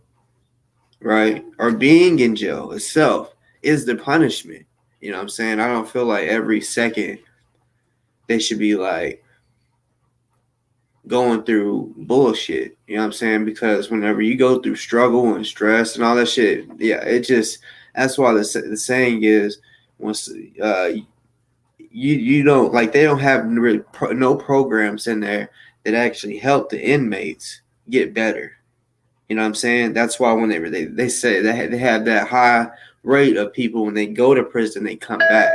right, or being in jail itself is the punishment. You know what I'm saying? I don't feel like every second they should be like, going through bullshit. You know what I'm saying? Because whenever you go through struggle and stress and all that shit, yeah, it just, that's why the saying is, once you don't, like, they don't have really no programs in there that actually help the inmates get better. You know what I'm saying? That's why when they say they have that high rate of people when they go to prison, they come back.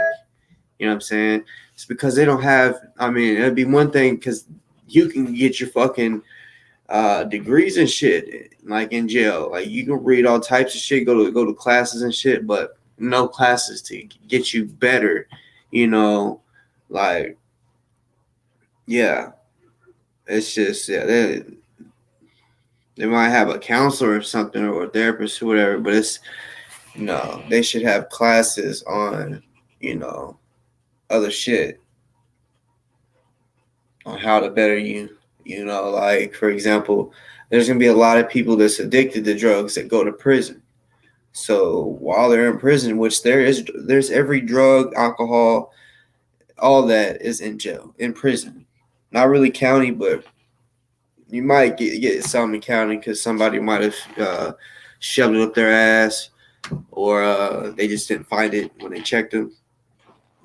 You know what I'm saying? It's because they don't have, I mean, it'd be one thing because you can get your fucking degrees and shit like in jail. Like you can read all types of shit, go to classes and shit, but no classes to get you better. You know, like, yeah, it's just, yeah, they might have a counselor or something or a therapist or whatever, but it's, no, they should have classes on, you know, other shit, on how to better you. You know, like, for example, there's going to be a lot of people that's addicted to drugs that go to prison. So while they're in prison, which there's every drug, alcohol, all that is in jail, in prison. Not really county, but you might get some in county because somebody might have shoved it up their ass, or they just didn't find it when they checked them.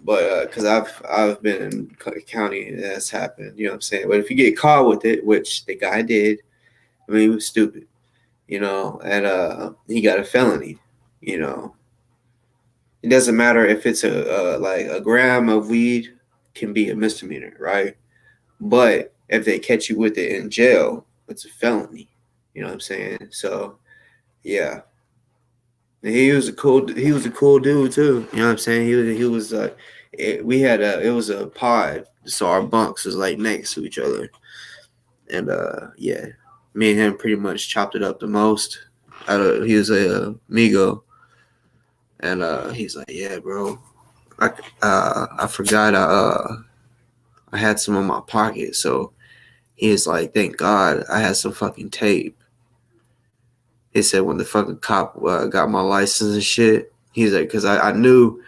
But because I've been in county that's happened, you know what I'm saying. But if you get caught with it, which the guy did, I mean, he was stupid, you know, and he got a felony, you know. It doesn't matter if it's like a gram of weed can be a misdemeanor, right? But if they catch you with it in jail, it's a felony. You know what I'm saying? So yeah, and he was a cool dude too. You know what I'm saying? He was we had it was a pod, so our bunks was like next to each other, and yeah, me and him pretty much chopped it up the most. He was a Migo, and he's like, yeah, bro, I forgot I had some in my pocket, so he's like, thank God I had some fucking tape. He said when the fucking cop got my license and shit, he's like, because I knew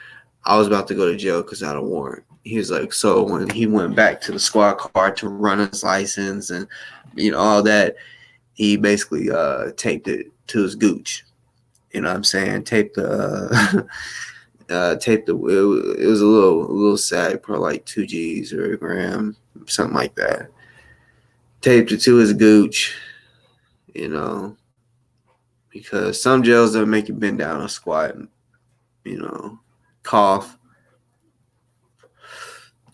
I was about to go to jail because I had a warrant. He was like, so when he went back to the squad car to run his license and, you know, all that, he basically taped it to his gooch. You know what I'm saying? Taped the it was a little sad, probably like 2 G's or a gram, something like that. Taped it to his gooch, you know, because some jails don't make you bend down or squat, you know, cough.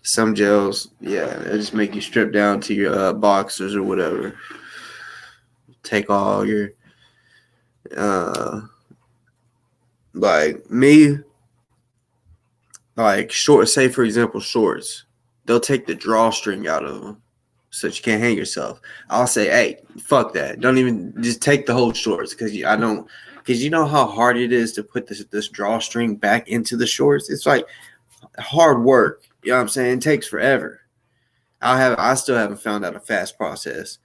Some jails, yeah, they just make you strip down to your boxers or whatever. Take all your, like me, like short. Say for example, shorts. They'll take the drawstring out of them, so that you can't hang yourself. I'll say, hey, fuck that. Don't even just take the whole shorts because I don't. Because you know how hard it is to put this drawstring back into the shorts. It's like hard work. You know what I'm saying? It takes forever. I still haven't found out a fast process.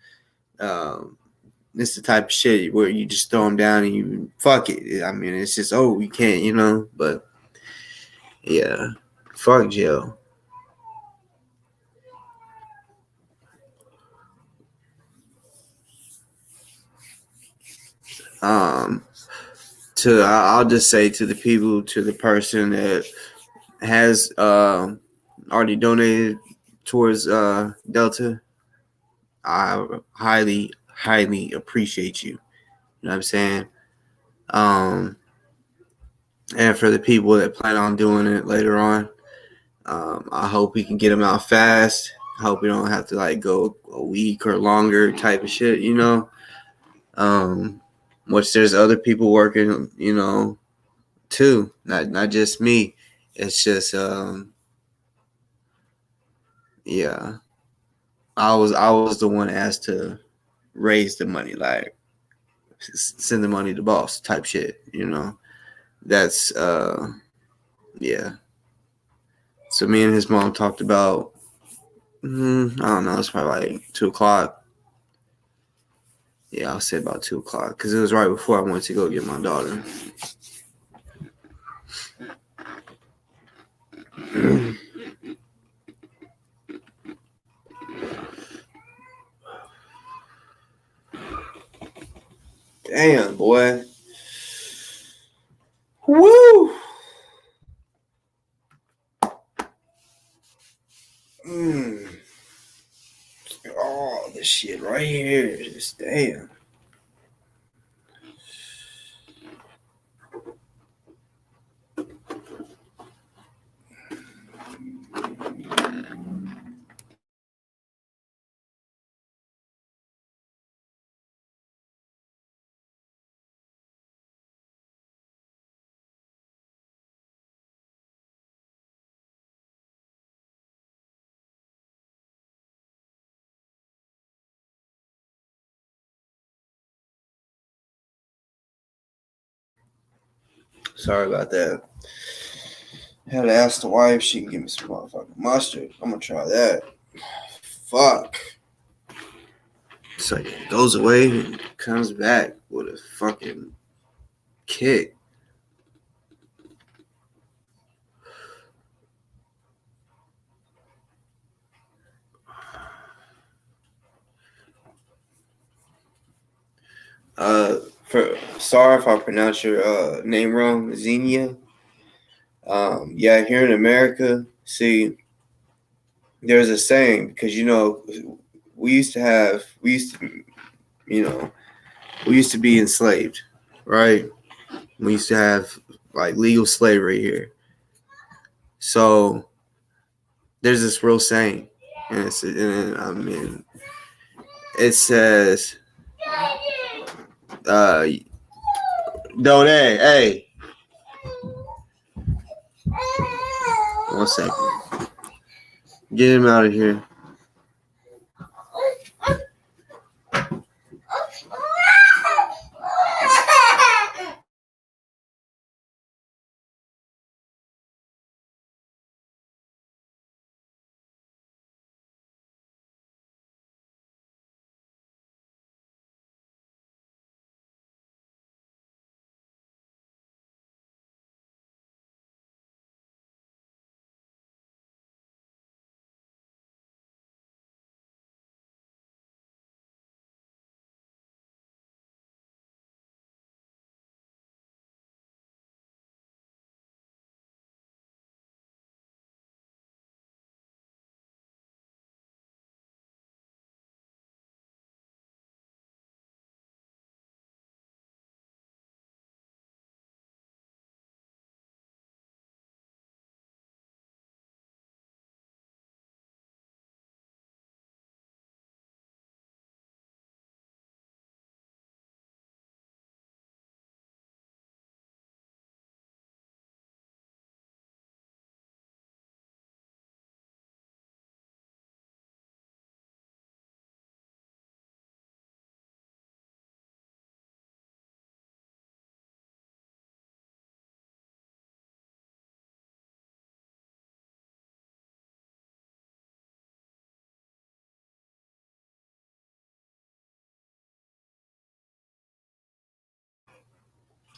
It's the type of shit where you just throw them down and you fuck it. I mean, it's just, oh, you can't, you know. But yeah, fuck jail. I'll just say to the people, to the person that has already donated towards Delta, I highly appreciate you. You know what I'm saying? And for the people that plan on doing it later on, I hope we can get them out fast. I hope we don't have to like go a week or longer type of shit, you know. Which there's other people working, you know, too, not just me. It's just yeah. I was the one asked to raise the money, like send the money to boss type shit, you know. That's yeah. So me and his mom talked about I don't know, it's probably like 2:00. Yeah, I'll say about 2:00 because it was right before I went to go get my daughter. this shit right here. Just damn. Sorry about that. Had to ask the wife if she can give me some motherfucking mustard. I'm gonna try that. Fuck. So it goes away and comes back with a fucking kick. Sorry if I pronounce your name wrong, Xenia. Yeah, here in America, see, there's a saying because we used to be enslaved, right? We used to have like legal slavery here. So there's this real saying, and it says, don't hey, 1 second, get him out of here.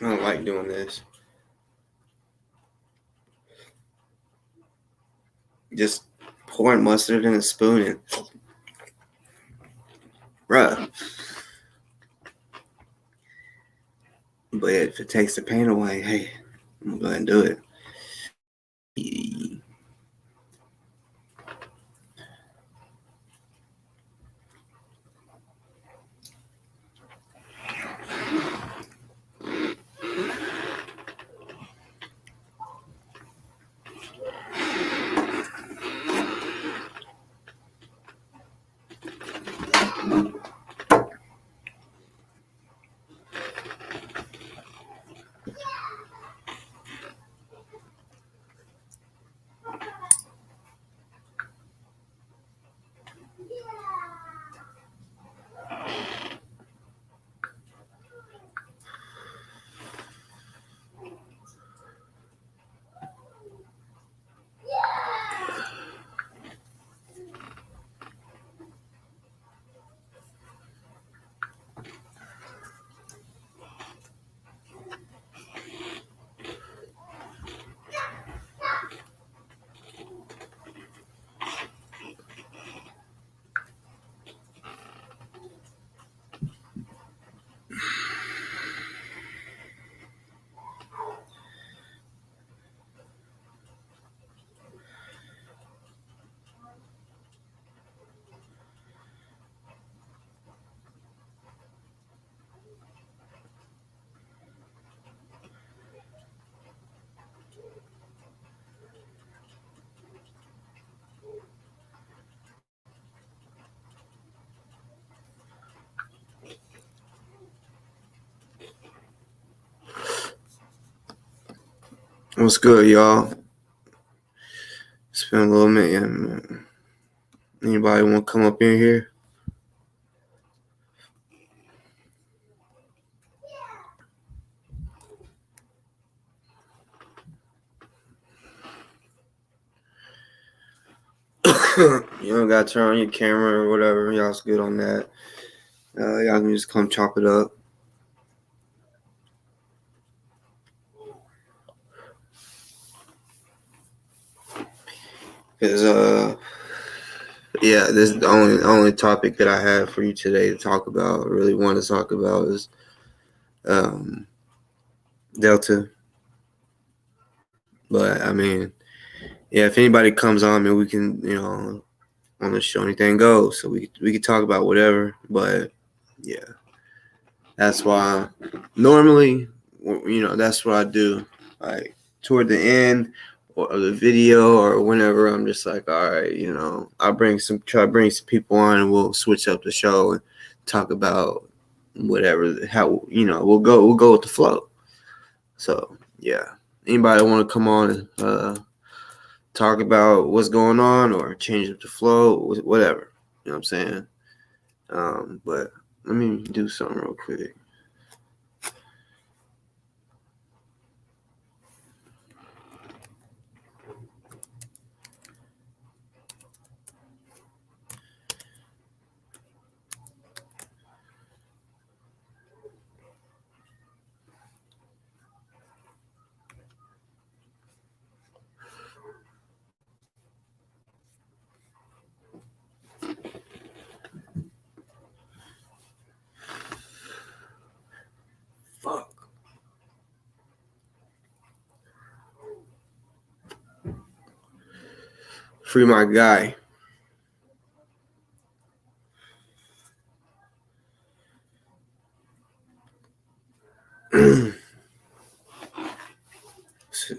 I don't like doing this. Just pouring mustard in a spoon and bruh. But if it takes the pain away, hey, I'm gonna go ahead and do it. What's good, y'all? It's been a little minute. Anybody want to come up in here? You don't got to turn on your camera or whatever. Y'all's good on that. Y'all can just come chop it up. Because, yeah, this is the only topic that I have for you today to talk about. I really want to talk about is Delta. But, I mean, yeah, if anybody comes on, me, we can, on the show, anything goes. So we can talk about whatever. But, yeah. That's why normally, that's what I do. Like toward the end of the video or whenever, I'm just like, all right, I'll try to bring some people on and we'll switch up the show and talk about whatever, how, we'll go with the flow. So yeah, anybody want to come on and talk about what's going on or change up the flow, whatever, you know what I'm saying? But let me do something real quick. Fuck. Free my guy.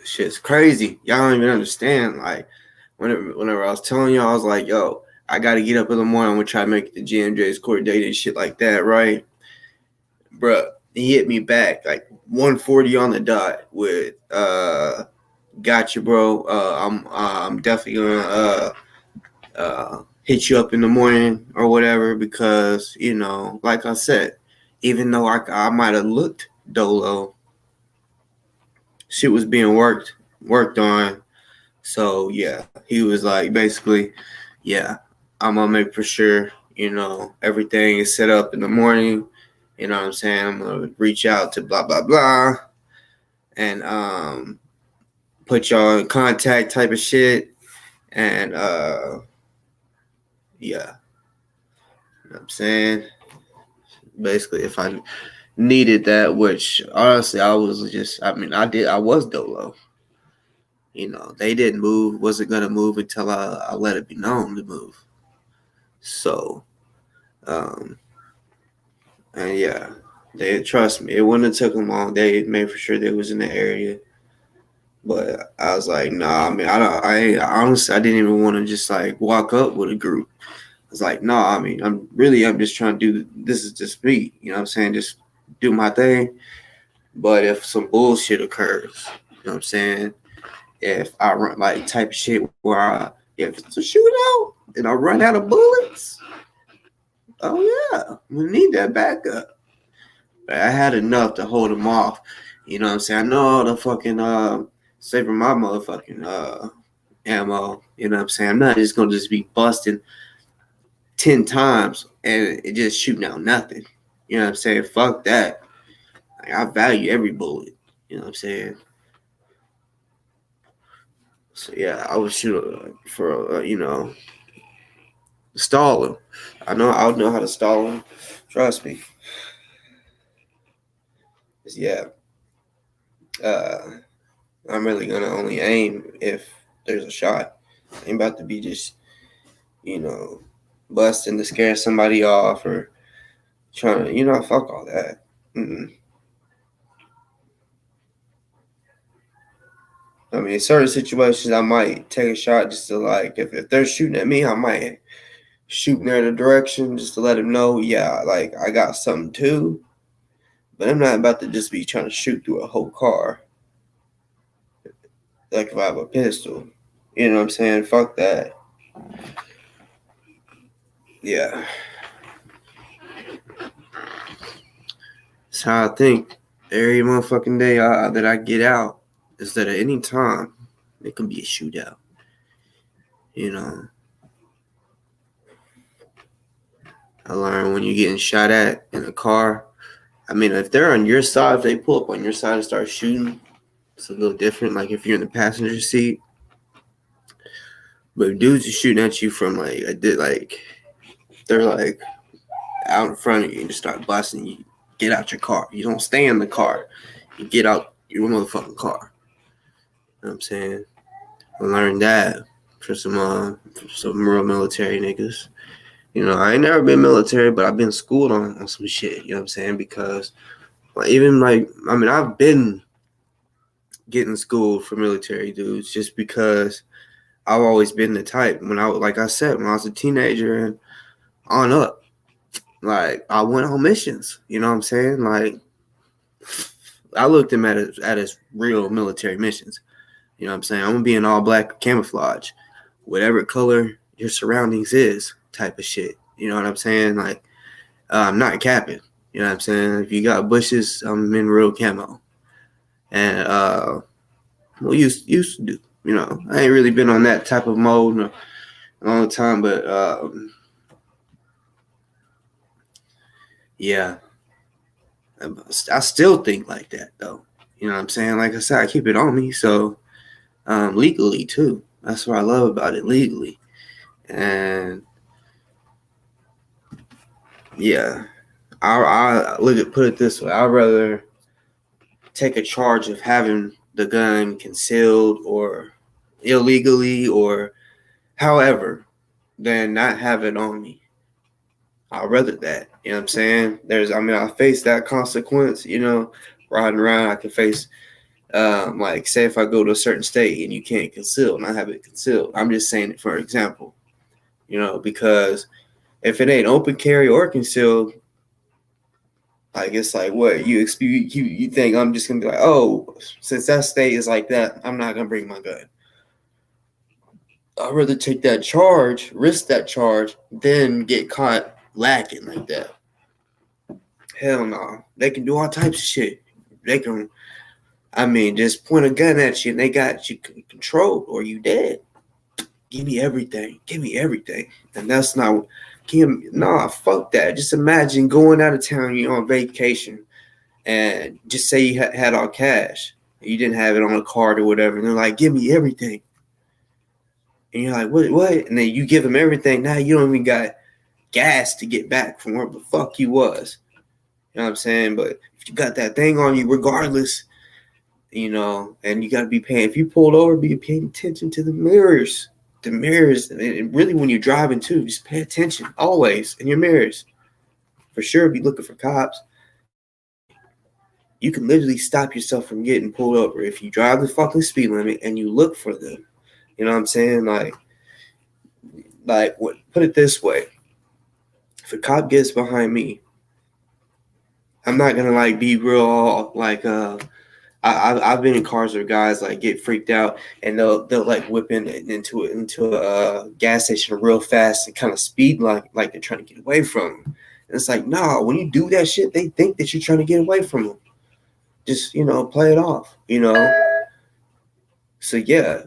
Shit's crazy. Y'all don't even understand. Like, whenever I was telling y'all, I was like, yo, I got to get up in the morning. I'm going to try to make it to GMJ's court date and shit like that, right? Bruh, he hit me back like 1:40 on the dot with, gotcha, bro. I'm definitely going to hit you up in the morning or whatever because, like I said, even though I might have looked dolo, shit was being worked on. So yeah, he was like, basically, yeah, I'm gonna make for sure, everything is set up in the morning. You know what I'm saying? I'm gonna reach out to blah blah blah and put y'all in contact type of shit. And yeah. You know what I'm saying? Basically, if I needed that, which honestly I was dolo. They didn't move, wasn't gonna move until I let it be known to move. So, and yeah, they trust me. It wouldn't have took them long. They made for sure they was in the area. But I was like, nah. I mean, I honestly, I didn't even want to just like walk up with a group. I was like, nah. I mean, I'm just trying to do. This is just me. You know what I'm saying? Just do my thing. But if some bullshit occurs, you know what I'm saying? If I run like type of shit where if it's a shootout and I run out of bullets, oh yeah, we need that backup. But I had enough to hold them off. You know what I'm saying? I know all the fucking saving my motherfucking ammo. You know what I'm saying? I'm not just gonna just be busting 10 times and it just shooting out nothing. You know what I'm saying? Fuck that. Like, I value every bullet. You know what I'm saying? So yeah, I would shoot for stall him. I'll know how to stall him. Trust me. Yeah. I'm really gonna only aim if there's a shot. I ain't about to be just, busting to scare somebody off or trying to, fuck all that. Mm-mm. I mean, in certain situations, I might take a shot just to like, if they're shooting at me, I might shoot in their direction just to let them know, yeah, like I got something too. But I'm not about to just be trying to shoot through a whole car. Like if I have a pistol. You know what I'm saying? Fuck that. Yeah. That's how I think. Every motherfucking day that I get out is that at any time it can be a shootout. You know, I learned when you're getting shot at in a car. I mean, if they're on your side, if they pull up on your side and start shooting, it's a little different. Like if you're in the passenger seat, but if dudes are shooting at you from they're like out in front of you and just start blasting you. Get out your car. You don't stay in the car. You get out your motherfucking car. You know what I'm saying? I learned that from some real military niggas. You know, I ain't never been military, but I've been schooled on some shit. You know what I'm saying? Because I've been getting schooled for military dudes just because I've always been the type. When I was a teenager and on up, like I went on missions. You know what I'm saying? Like I looked them at as real military missions. You know what I'm saying? I'm gonna be in all black camouflage, whatever color your surroundings is, type of shit. You know what I'm saying? Like I'm not capping. You know what I'm saying? If you got bushes, I'm in real camo. And used to do. You know, I ain't really been on that type of mode in a long time, but yeah, I still think like that though. You know what I'm saying? Like I said, I keep it on me, so legally too. That's what I love about it, legally. And yeah, I put it this way: I'd rather take a charge of having the gun concealed or illegally or however than not have it on me. I'd rather that. You know what I'm saying? I face that consequence, you know, riding around. I can face, like, say if I go to a certain state and you can't conceal and I have it concealed. I'm just saying it for example, you know, because if it ain't open carry or concealed, like it's like what you think I'm just gonna be like, oh, since that state is like that, I'm not gonna bring my gun. I'd rather take that charge, risk that charge, than get caught lacking like that. Hell no. They can do all types of shit. They can, just point a gun at you and they got you controlled or you dead. Give me everything. Give me everything. And that's not, fuck that. Just imagine going out of town, you're on vacation, and just say you had all cash. You didn't have it on a card or whatever. And they're like, give me everything. And you're like, what? And then you give them everything. Now you don't even got gas to get back from where the fuck you was. You know what I'm saying? But if you got that thing on you, regardless, you know, and you got to be paying. If you pulled over, be paying attention to the mirrors. The mirrors, and really when you're driving too, just pay attention always in your mirrors. For sure, be looking for cops. You can literally stop yourself from getting pulled over if you drive the fucking speed limit and you look for them. You know what I'm saying? Put it this way. If a cop gets behind me, I'm not gonna be real I've been in cars where guys get freaked out and they'll whip into a gas station real fast and kind of speed like they're trying to get away from them. And it's like, nah, when you do that shit, they think that you're trying to get away from them. Just, play it off, So yeah,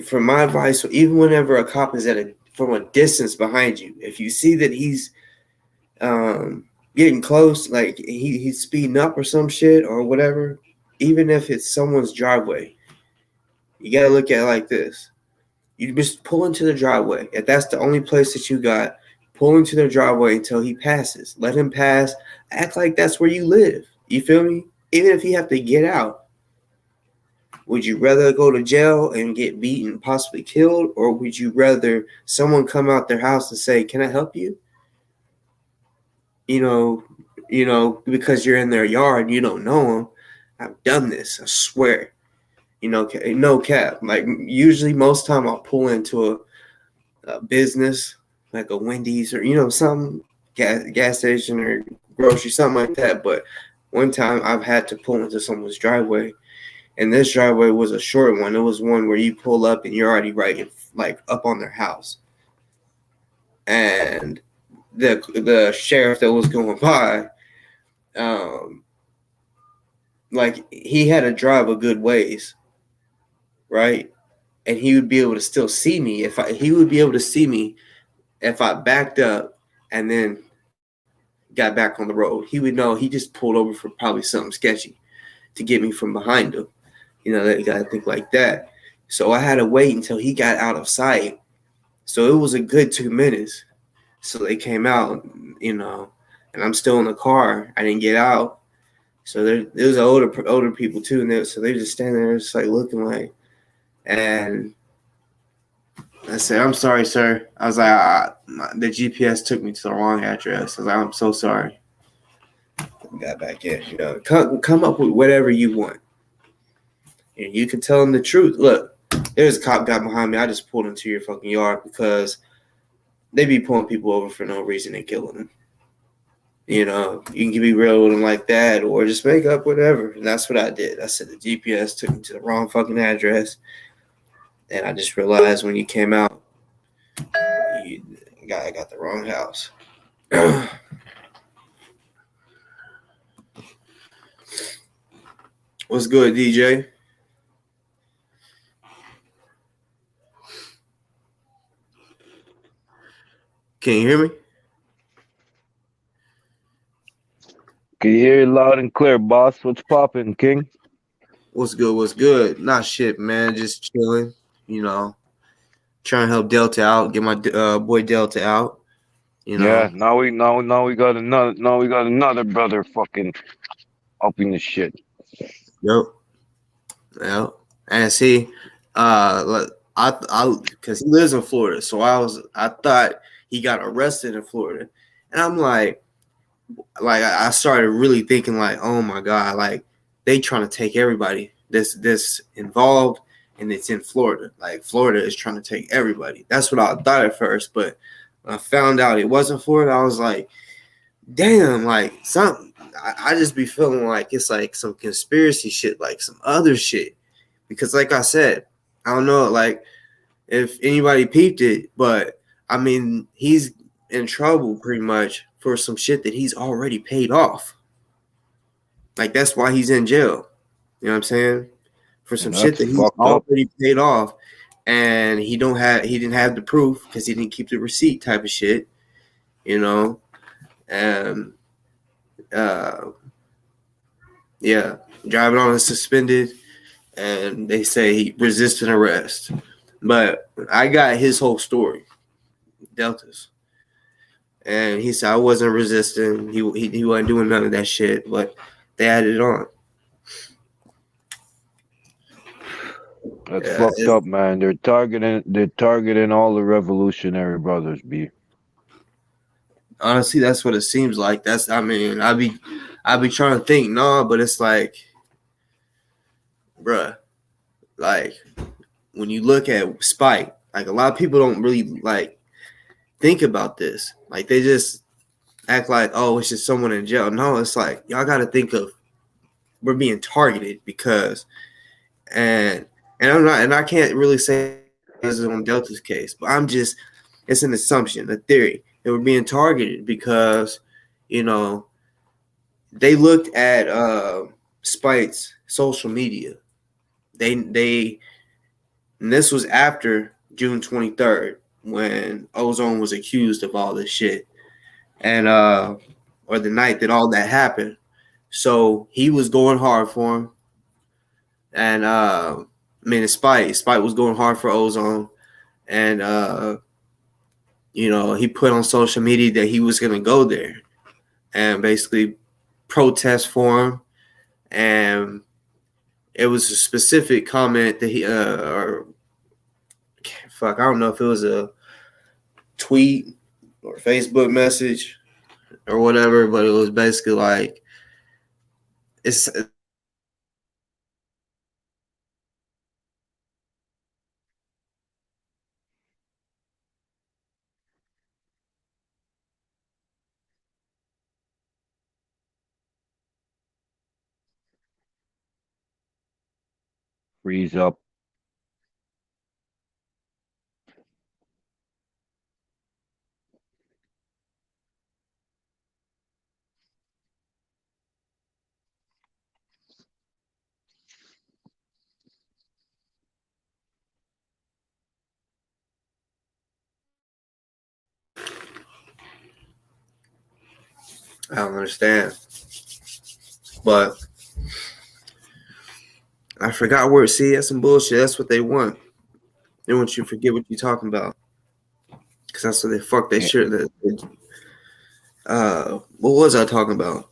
from my advice, so even whenever a cop is from a distance behind you, if you see that he's getting close, like he's speeding up or some shit or whatever, even if it's someone's driveway, you gotta look at it like this. You just pull into the driveway. If that's the only place that you got, pull into the driveway until he passes. Let him pass. Act like that's where you live. You feel me? Even if you have to get out. Would you rather go to jail and get beaten, possibly killed, or would you rather someone come out their house and say, "Can I help you?" Because you're in their yard and you don't know them. I've done this, I swear. No cap. Like usually most time I'll pull into a business like a Wendy's or some gas station or grocery, something like that. But one time I've had to pull into someone's driveway And this driveway was a short one. It was one where you pull up and you're already right, like up on their house. And the sheriff that was going by, like he had to drive a good ways, right? And he would be able to still see me he would be able to see me if I backed up and then got back on the road. He would know he just pulled over for probably something sketchy to get me from behind him. You know, that you gotta think like that. So I had to wait until he got out of sight. So it was a good 2 minutes. So they came out, you know, and I'm still in the car. I didn't get out. So there was older people too, and so they were just standing there, just like looking like. And I said, "I'm sorry, sir." I was like, "The GPS took me to the wrong address." I was like, "I'm so sorry." Got back in. You know, come up with whatever you want, and you can tell them the truth. Look, there's a cop got behind me. I just pulled into your fucking yard because they be pulling people over for no reason and killing them. You know, you can be real with them like that, or just make up whatever. And that's what I did. I said the GPS took me to the wrong fucking address, and I just realized when you came out, I got the wrong house. What's good, DJ? Can you hear me? Can you hear it loud and clear, boss? What's poppin', King? What's good? What's good? Not shit, man. Just chilling. You know, trying to help Delta out, get my boy Delta out. You Yeah, know. now we got another brother fucking upping the shit. Yep. Yep. And see, because he lives in Florida, so I thought he got arrested in Florida, and I'm like I started really thinking like, oh my god, like they trying to take everybody this involved, and it's in Florida. Like Florida is trying to take everybody. That's what I thought at first, but when I found out it wasn't Florida, I was like, damn, like some. I just be feeling like it's like some conspiracy shit, like some other shit. Because like I said, I don't know, like if anybody peeped it, but I mean, he's in trouble pretty much for some shit that he's already paid off. Like that's why he's in jail. You know what I'm saying? For some And shit that's that he's fucked up. already paid off, and he didn't have the proof because he didn't keep the receipt type of shit. You know, and uh, yeah, driving on a suspended, and they say he resisted arrest. But I got his whole story, Delta's. And he said I wasn't resisting. He wasn't doing none of that shit, but they added it on. That's Yeah, fucked up, man. They're targeting all the revolutionary brothers, B. honestly, that's what it seems like. That's I mean, I be trying to think, no, but it's like, bruh, like when you look at Spike, like a lot of people don't really like think about this. Like they just act like, oh, it's just someone in jail. No, it's like y'all got to think of we're being targeted because and I'm not and I can't really say this is on Delta's case, but I'm just it's an assumption, a theory that we're being targeted because you know they looked at Spike's social media. They and this was after June 23rd when Ozone was accused of all this shit and or the night that all that happened. So he was going hard for him, and I mean, Spike was going hard for Ozone, and you know, he put on social media that he was gonna go there and basically protest for him, and it was a specific comment that he or fuck, I don't know if it was a tweet or Facebook message or whatever, but it was basically like it's freeze up. I don't understand. But I forgot where. See, that's some bullshit. That's what they want. They want you to forget what you're talking about. Because that's what they fuck they Yeah. sure that. What was I talking about?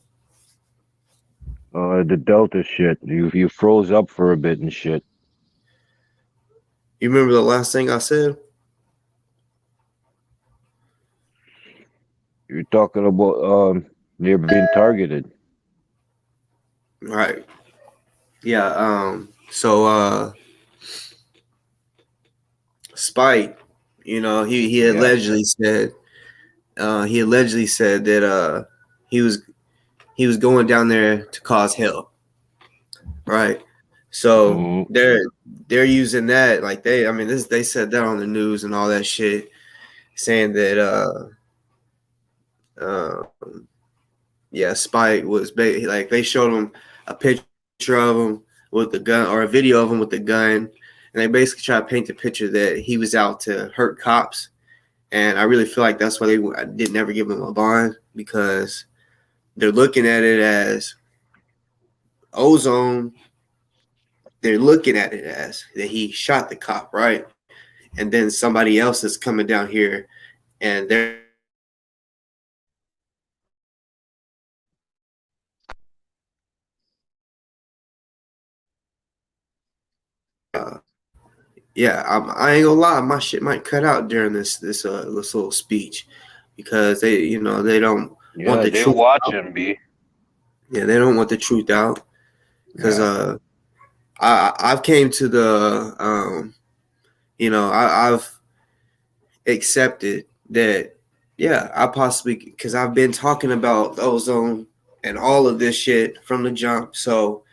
The Delta shit. You froze up for a bit and shit. You remember the last thing I said? You're talking about you're being targeted. Right. Yeah. So Spike, he Yeah. allegedly said that he was going down there to cause hell. Right. So Hmm. they're using that like they said that on the news and all that shit, saying that yeah, Spike was like they showed him a picture of him with the gun or a video of him with the gun, and they basically try to paint the picture that he was out to hurt cops. And I really feel like that's why they didn't ever give him a bond, because they're looking at it as ozone. They're looking at it as that he shot the cop, right? And then somebody else is coming down here, and they're uh, yeah, I ain't gonna lie, my shit might cut out during this little speech, because they don't want Yeah, the they're truth out. watching, B. Yeah, they don't want the truth out, because Yeah. I've came to the I've accepted that, yeah, I possibly, because I've been talking about ozone and all of this shit from the jump. So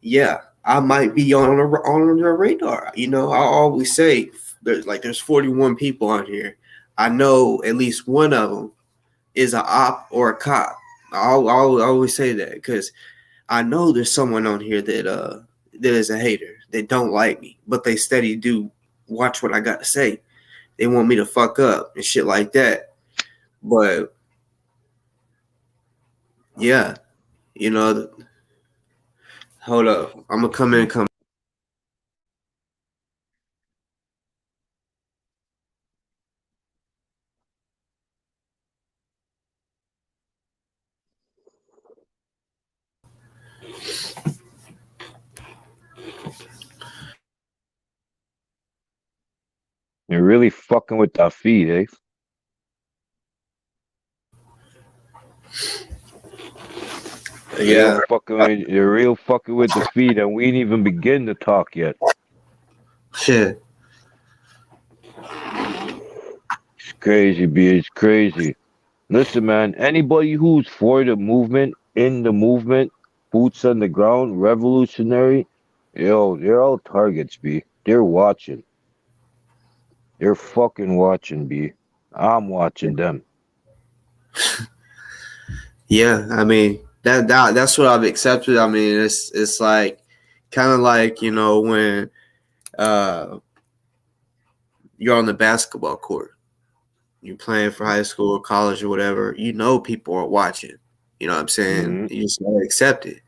yeah, I might be on the radar. I always say there's 41 people on here. I know at least one of them is a op or a cop. I'll always say that, because I know there's someone on here that is a hater, that don't like me, but they steady do watch what I got to say. They want me to fuck up and shit like that. But yeah, you know, hold up. I'm gonna come in and come. You're really fucking with that feed, eh? Yeah, You're real fucking with the feed, and we ain't even begin to talk yet. shit. It's crazy, B. It's crazy. Listen, man. Anybody who's for the movement, in the movement, boots on the ground, revolutionary, yo, they're all targets, B. They're watching. They're fucking watching, B. I'm watching them. Yeah, I mean that's what I've accepted. I mean, it's like kind of like when uh you're on the basketball court, you're playing for high school or college or whatever. People are watching. You know what I'm saying? Hmm. You just gotta accept it.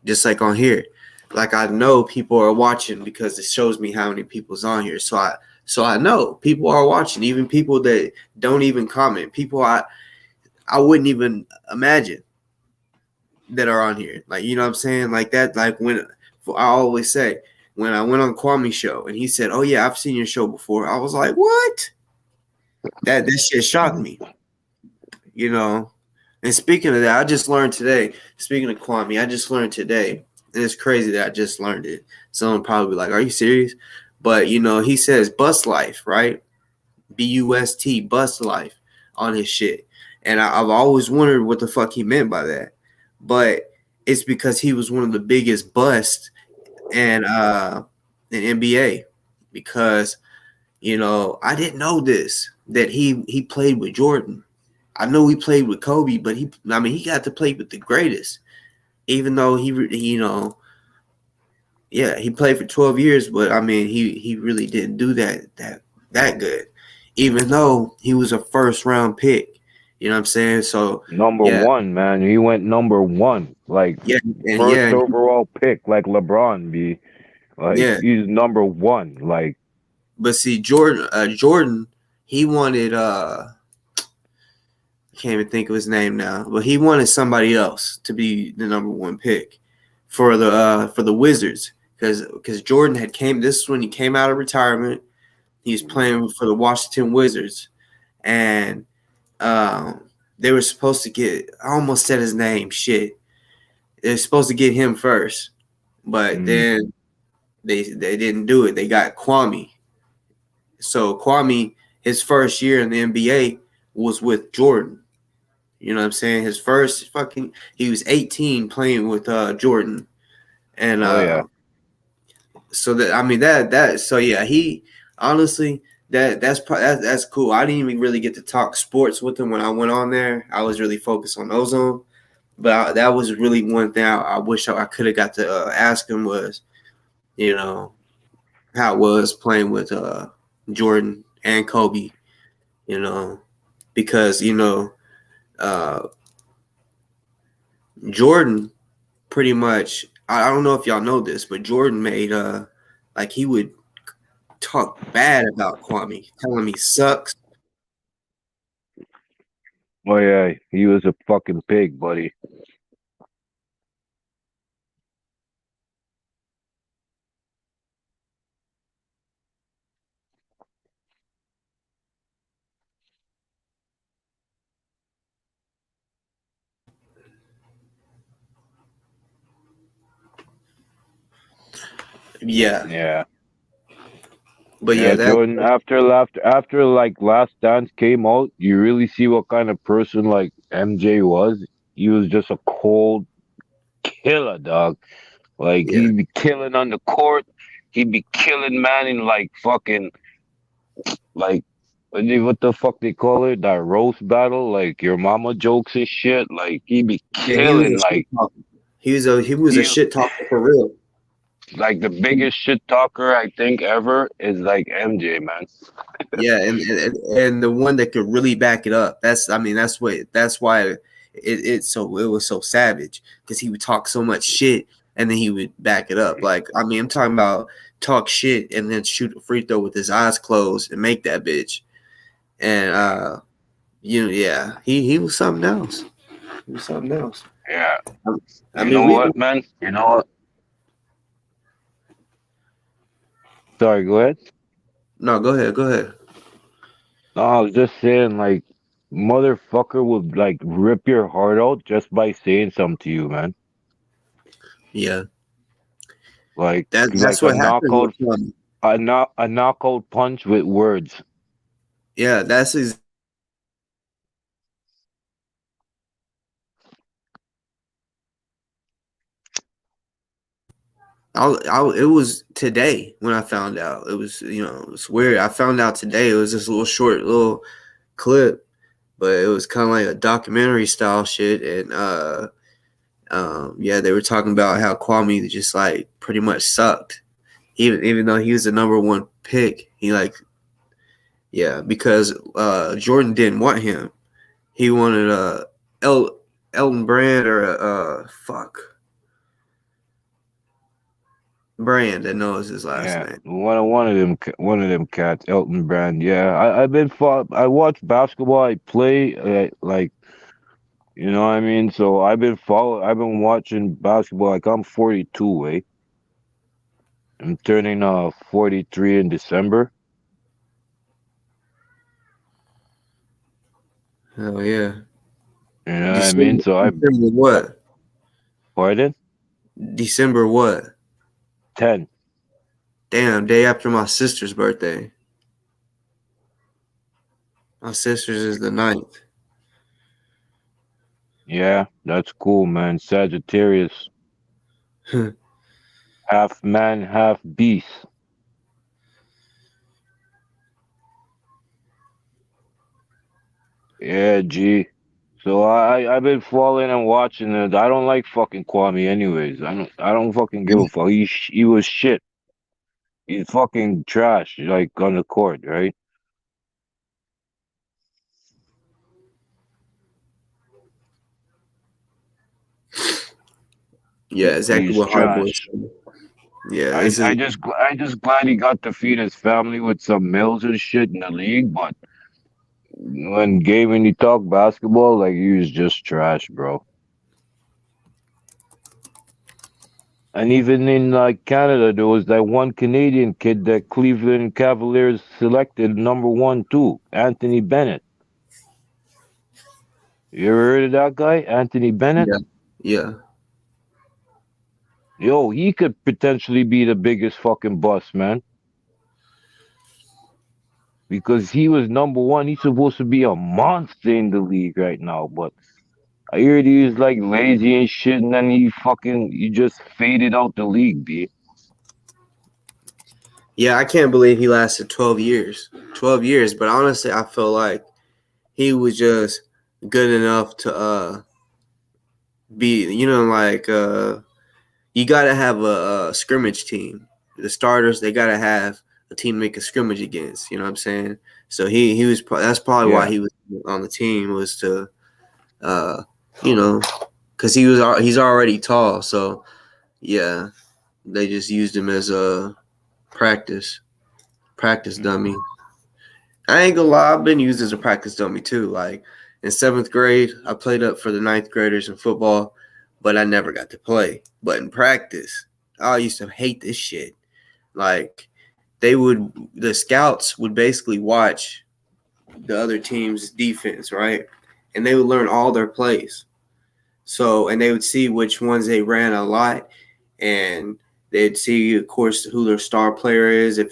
Just like on here, like I know people are watching because it shows me how many people's on here. So I know people are watching, even people that don't even comment. People I wouldn't even imagine that are on here. Like, you know what I'm saying? Like that, like I always say, when I went on Kwame's show and he said, "Oh yeah, I've seen your show before." I was like, "What?" That this shit shocked me, you know. And speaking of that, I just learned today. Speaking of Kwame, I just learned today, and it's crazy that I just learned it. Someone probably be like, "Are you serious?" But he says "bus life," right? BUST, bus life on his shit, and I've always wondered what the fuck he meant by that. But it's because he was one of the biggest busts and in NBA because I didn't know this that he played with Jordan. I know he played with Kobe, but he got to play with the greatest. Even though yeah, he played for 12 years, but he really didn't do that good. Even though he was a first round pick, you know what I'm saying? So Number yeah, one, man. He went number one, like yeah, and first yeah, overall pick, like LeBron be. Like yeah. he's number one. Like But see, Jordan, he wanted I can't even think of his name now, but he wanted somebody else to be the number one pick for the Wizards because Jordan had came. This is when he came out of retirement. He was playing for the Washington Wizards, and they were supposed to get. I almost said his name. Shit, they're supposed to get him first, but mm, then they didn't do it. They got Kwame. So Kwame, his first year in the NBA was with Jordan. You know what I'm saying? His first he was 18 playing with Jordan. And oh yeah, so that that so yeah, he honestly that's cool. I didn't even really get to talk sports with him when I went on there. I was really focused on ozone. But that was really one thing I wish I could have got to ask him was, you know, how it was playing with Jordan and Kobe, you know, because uh, Jordan pretty much. I don't know if y'all know this, but Jordan made like he would talk bad about Kwame, tell him he sucks. oh yeah. He was a fucking pig, buddy. Yeah, Yeah, but yeah, yeah. that Jordan. After like Last Dance came out, you really see what kind of person like MJ was. He was just a cold killer, dog. Like yeah, he'd be killing on the court. He'd be killing man in like fucking like what the fuck they call it? That roast battle, like your mama jokes and shit. Like he be yeah. He was a killing shit like talker. He was a he shit talker for real. like the biggest shit talker I think ever is like MJ, man. Yeah, and the one that could really back it up. That's why it was so savage because he would talk so much shit and then he would back it up. Like I'm talking about talk shit and then shoot a free throw with his eyes closed and make that bitch. And yeah, he was something else. He was something else. Yeah. I You mean, know we what, man? You know what? Sorry, go ahead. no, go ahead, go ahead. No, I was just saying like motherfucker would like rip your heart out just by saying something to you, man. Yeah, Like that's like a what happened with knockout him. a knockout punch with words. Yeah, that's his. It was today when I found out. It was, it's weird. I found out today. It was this little short little clip, but it was kind of like a documentary style shit. And yeah, they were talking about how Kwame just like pretty much sucked, even though he was the number one pick. He like, yeah, because Jordan didn't want him. He wanted El, Elton Brand or fuck Brand. That knows his last Yeah, name. one of them cats, Elton Brand. Yeah, I watch basketball. I play like you know what I mean. So I've been watching basketball. Like I'm 42, eh? I'm turning 43 in December. Hell yeah. You know what I mean. December, So December I what? pardon December what? 10. Damn, day after my sister's birthday. My sister's is the ninth. Yeah, that's cool, man. Sagittarius, half man, half beast. Yeah, G. So I've been following and watching it. I don't like fucking Kwame anyways. I don't fucking give a fuck. He was shit. He's fucking trash, like on the court, right? Yeah, exactly He's what Hard Boy trash. said. Yeah, I this is I just I just glad he got to feed his family with some meals and shit in the league, but when he talked basketball, like he was just trash, bro. And even in like Canada, there was that one Canadian kid that Cleveland Cavaliers selected number one too, Anthony Bennett. You ever heard of that guy, Anthony Bennett? yeah, yeah, Yo, he could potentially be the biggest fucking bust, man. Because he was number one. He's supposed to be a monster in the league right now, but I heard he was like lazy and shit, and then he just faded out the league, b. yeah. I can't believe he lasted 12 years. 12 years, but honestly, I feel like he was just good enough to be. Like you got to have a scrimmage team. The starters, they got to have a team to make a scrimmage against. You know what I'm saying? So he was. That's probably why Yeah. he was on the team, was to uh, you know, because he's already tall. So yeah, they just used him as a practice dummy. I ain't gonna lie, I've been used as a practice dummy too. Like in seventh grade, I played up for the ninth graders in football, but I never got to play. But in practice, I used to hate this shit. Like the scouts would basically watch the other team's defense, right? And they would learn all their plays. So, and they would see which ones they ran a lot, and they'd see, of course, who their star player is. If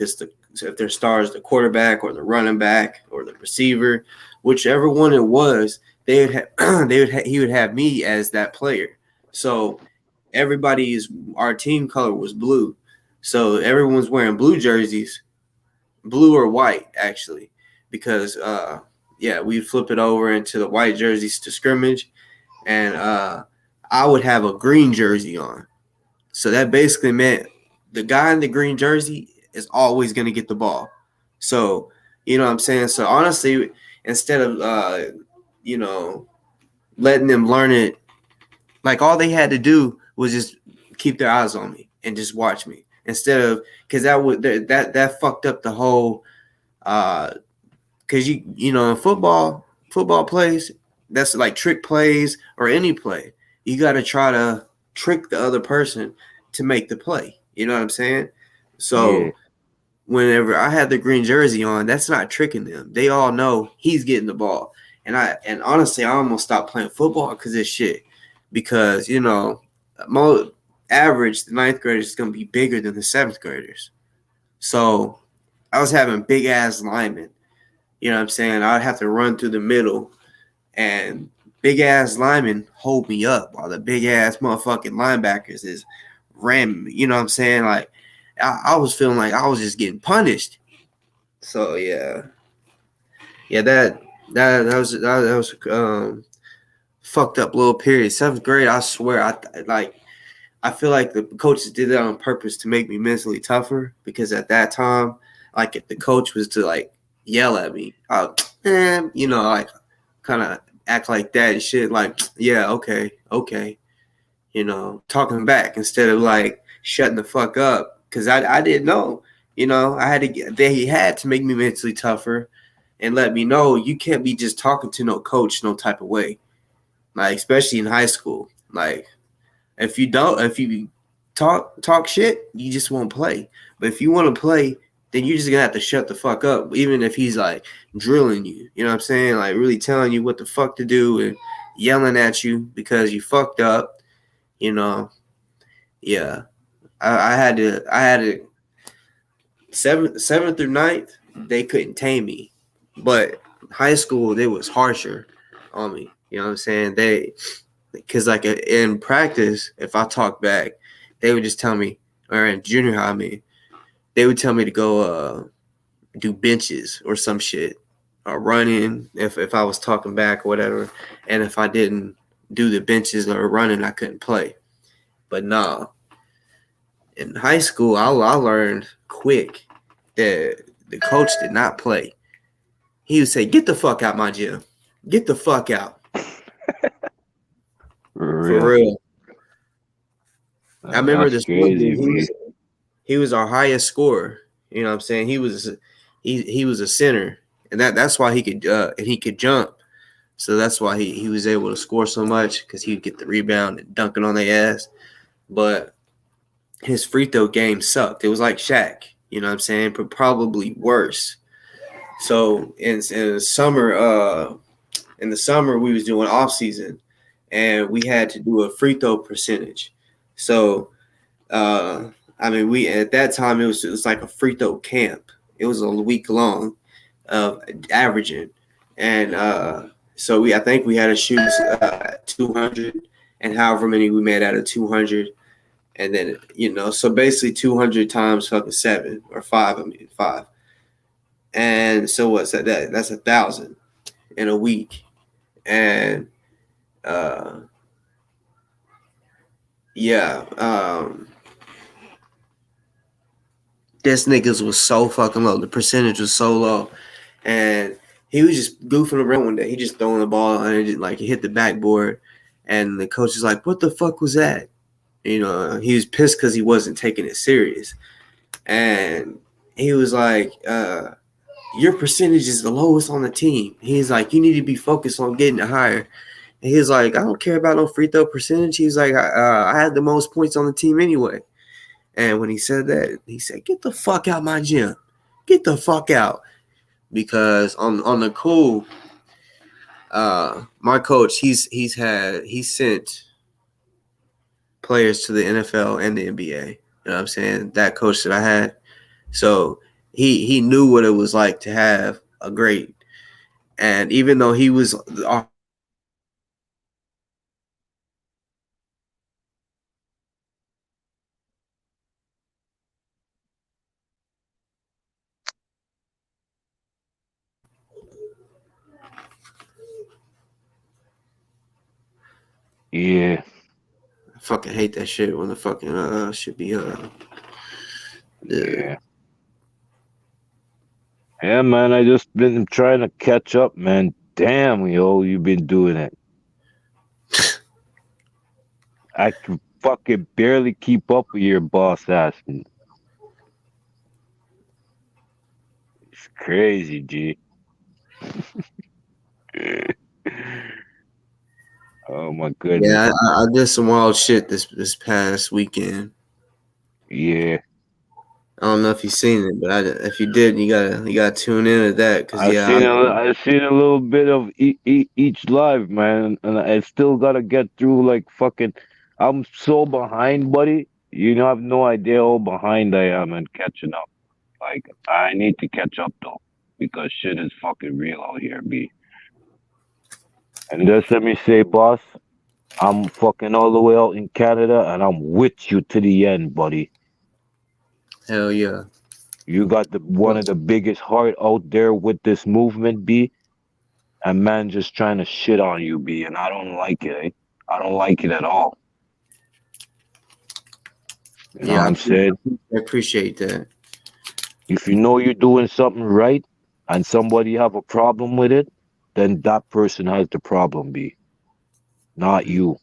their star is the quarterback or the running back or the receiver, whichever one it was, they would have, he would have me as that player. So our team color was blue, so everyone's wearing blue jerseys, blue or white actually, because yeah, we'd flip it over into the white jerseys to scrimmage, and I would have a green jersey on. So that basically meant the guy in the green jersey is always going to get the ball. So, you know what I'm saying? So honestly, instead of you know, letting them learn it, like all they had to do was just keep their eyes on me and just watch me, instead of, because that fucked up the whole because in football plays, that's like trick plays or any play. You got to try to trick the other person to make the play. You know what I'm saying? Yeah. So whenever I had the green jersey on, that's not tricking them. They all know he's getting the ball. And honestly, I almost stopped playing football because of this shit. Because most average, the ninth graders is gonna be bigger than the seventh graders. So I was having big ass linemen. You know what I'm saying? I'd have to run through the middle, and big ass linemen hold me up while the big ass motherfucking linebackers is ramming me. You know what I'm saying? Like I was feeling like I was just getting punished. So yeah, yeah, that was fucked up little period. Seventh grade, I swear, I feel like the coaches did that on purpose to make me mentally tougher, because at that time, like if the coach was to like yell at me, like kind of act like that and shit, like yeah, okay, okay, talking back instead of like shutting the fuck up, because I didn't know, I had to they had to make me mentally tougher and let me know you can't be just talking to no coach no type of way, like especially in high school, like if you talk shit, you just won't play. But if you want to play, then you're just gonna have to shut the fuck up, even if he's like drilling you. You know what I'm saying? Like really telling you what the fuck to do and yelling at you because you fucked up. You know, yeah. I had to seventh through ninth, they couldn't tame me, but high school they was harsher on me. You know what I'm saying? Because like in practice, if I talk back, they would just tell me, or in junior high, they would tell me to go do benches or some shit. or running if I was talking back or whatever, and if I didn't do the benches or running, I couldn't play. But nah, in high school, I learned quick that the coach did not play. He would say, "Get the fuck out my gym. Get the fuck out." For For real. real. I remember That's this one crazy, dude. B. He was our highest scorer. You know what I'm saying? He was a center, and that's why he could jump. So that's why he was able to score so much because he'd get the rebound and dunk it on their ass. But his free throw game sucked. It was like Shaq. You know what I'm saying? But probably worse. So in the summer we was doing off season, and we had to do a free throw percentage. So uh, I mean, we at that time it was like a free throw camp. It was a week long of averaging, and so I think we had to shoot 200, and however many we made out of 200, and then so basically 200 times fucking 7 or 5. I mean 5, and so what's that? That's 1,000 in a week, and uh, yeah, this niggas was so fucking low. The percentage was so low, and he was just goofing around one day. He just throwing the ball and it just, like it hit the backboard, and the coach is like, "What the fuck was that?" He was pissed because he wasn't taking it serious, and he was like, "Your percentage is the lowest on the team." He's like, "You need to be focused on getting it higher." And he's like, "I don't care about no free throw percentage." He's like, I had the most points on the team anyway." And when he said that, he said, "Get the fuck out my gym. Get the fuck out." Because on the cool, my coach, he sent players to the NFL and the NBA. You know what I'm saying? That coach that I had. So he knew what it was like to have a great, and even though he was Yeah, I fucking hate that shit when the fucking should be the yeah. Yeah, man, I just been trying to catch up, man. Damn, yo, you been doing it. I can fucking barely keep up with your boss asking. It's crazy, G. Oh my yeah. goodness. I did some wild shit this past weekend. Yeah, I don't know if you've seen it, but if you did, you gotta tune in to that because yeah, I seen a little bit of each live, man, and I still gotta get through like fucking. I'm so behind, buddy. You know, I have no idea how behind I am and catching up. Like, I need to catch up though, because shit is fucking real out here, B. And just let me say, boss, I'm fucking all the way out in Canada, and I'm with you to the end, buddy. hell yeah. You got the one of the biggest heart out there with this movement, B. And man just trying to shit on you, B, and I don't like it, eh? I don't like it at all. You know what Yeah, I'm saying? I appreciate that. If you know you're doing something right and somebody have a problem with it, then that person has the problem, B, not you.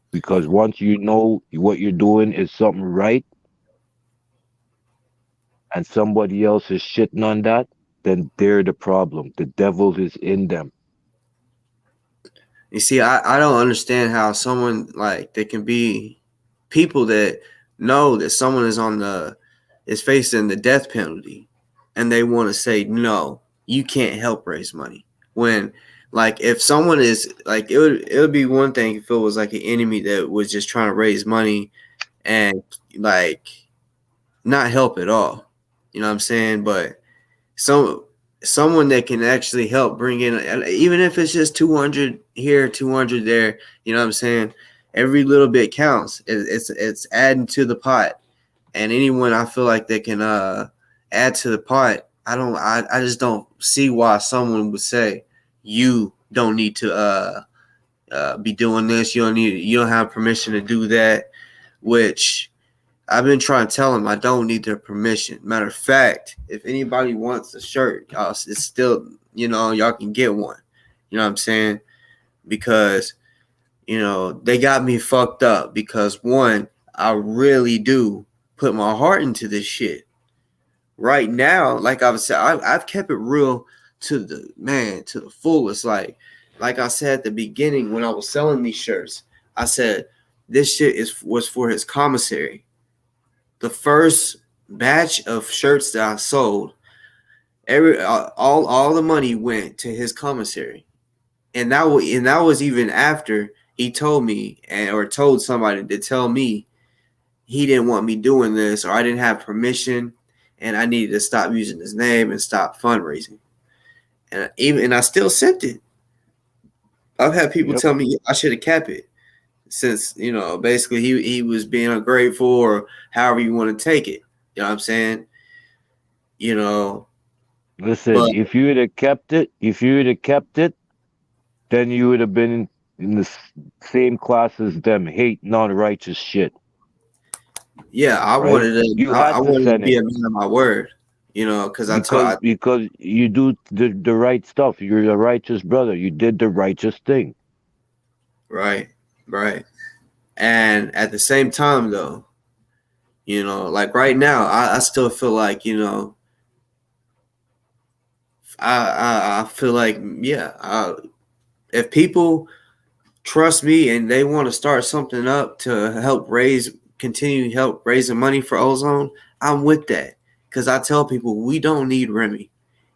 Because once you know what you're doing is something right and somebody else is shitting on that, then they're the problem. The devil is in them. You see, I don't understand how someone like there can be people that know that someone is facing the death penalty, and they want to say no, you can't help raise money. When like if someone is like it would be one thing if it was like an enemy that was just trying to raise money and like not help at all. You know what I'm saying? But some someone that can actually help bring in, even if it's just 200 here, 200 there. You know what I'm saying? Every little bit counts. It's adding to the pot, and anyone I feel like they can add to the pot, I just don't see why someone would say you don't need to be doing this. You don't have permission to do that. Which I've been trying to tell them I don't need their permission. Matter of fact, if anybody wants a shirt, it's still, y'all can get one. You know what I'm saying? Because, they got me fucked up because one, I really do put my heart into this shit. Right now, like I was saying, I've kept it real to the fullest. Like I said at the beginning when I was selling these shirts, I said this shit was for his commissary. The first batch of shirts that I sold, all the money went to his commissary, and that was even after he told me or told somebody to tell me he didn't want me doing this or I didn't have permission, and I needed to stop using his name and stop fundraising. And I still sent it. I've had people Yep. tell me I should have kept it since basically he was being ungrateful or however you want to take it. You know what I'm saying? You know, Listen, but if you would have kept it, then you would have been in the same class as them, hate non-righteous shit, yeah, right? You I had to wanted to send be it a man of my word. Because because you do the right stuff. You're a righteous brother. You did the righteous thing. right, right, and at the same time though, like right now, I still feel like I feel like yeah, if people trust me and they want to start something up to continue help raising money for ozone, I'm with that. Because I tell people we don't need Remy.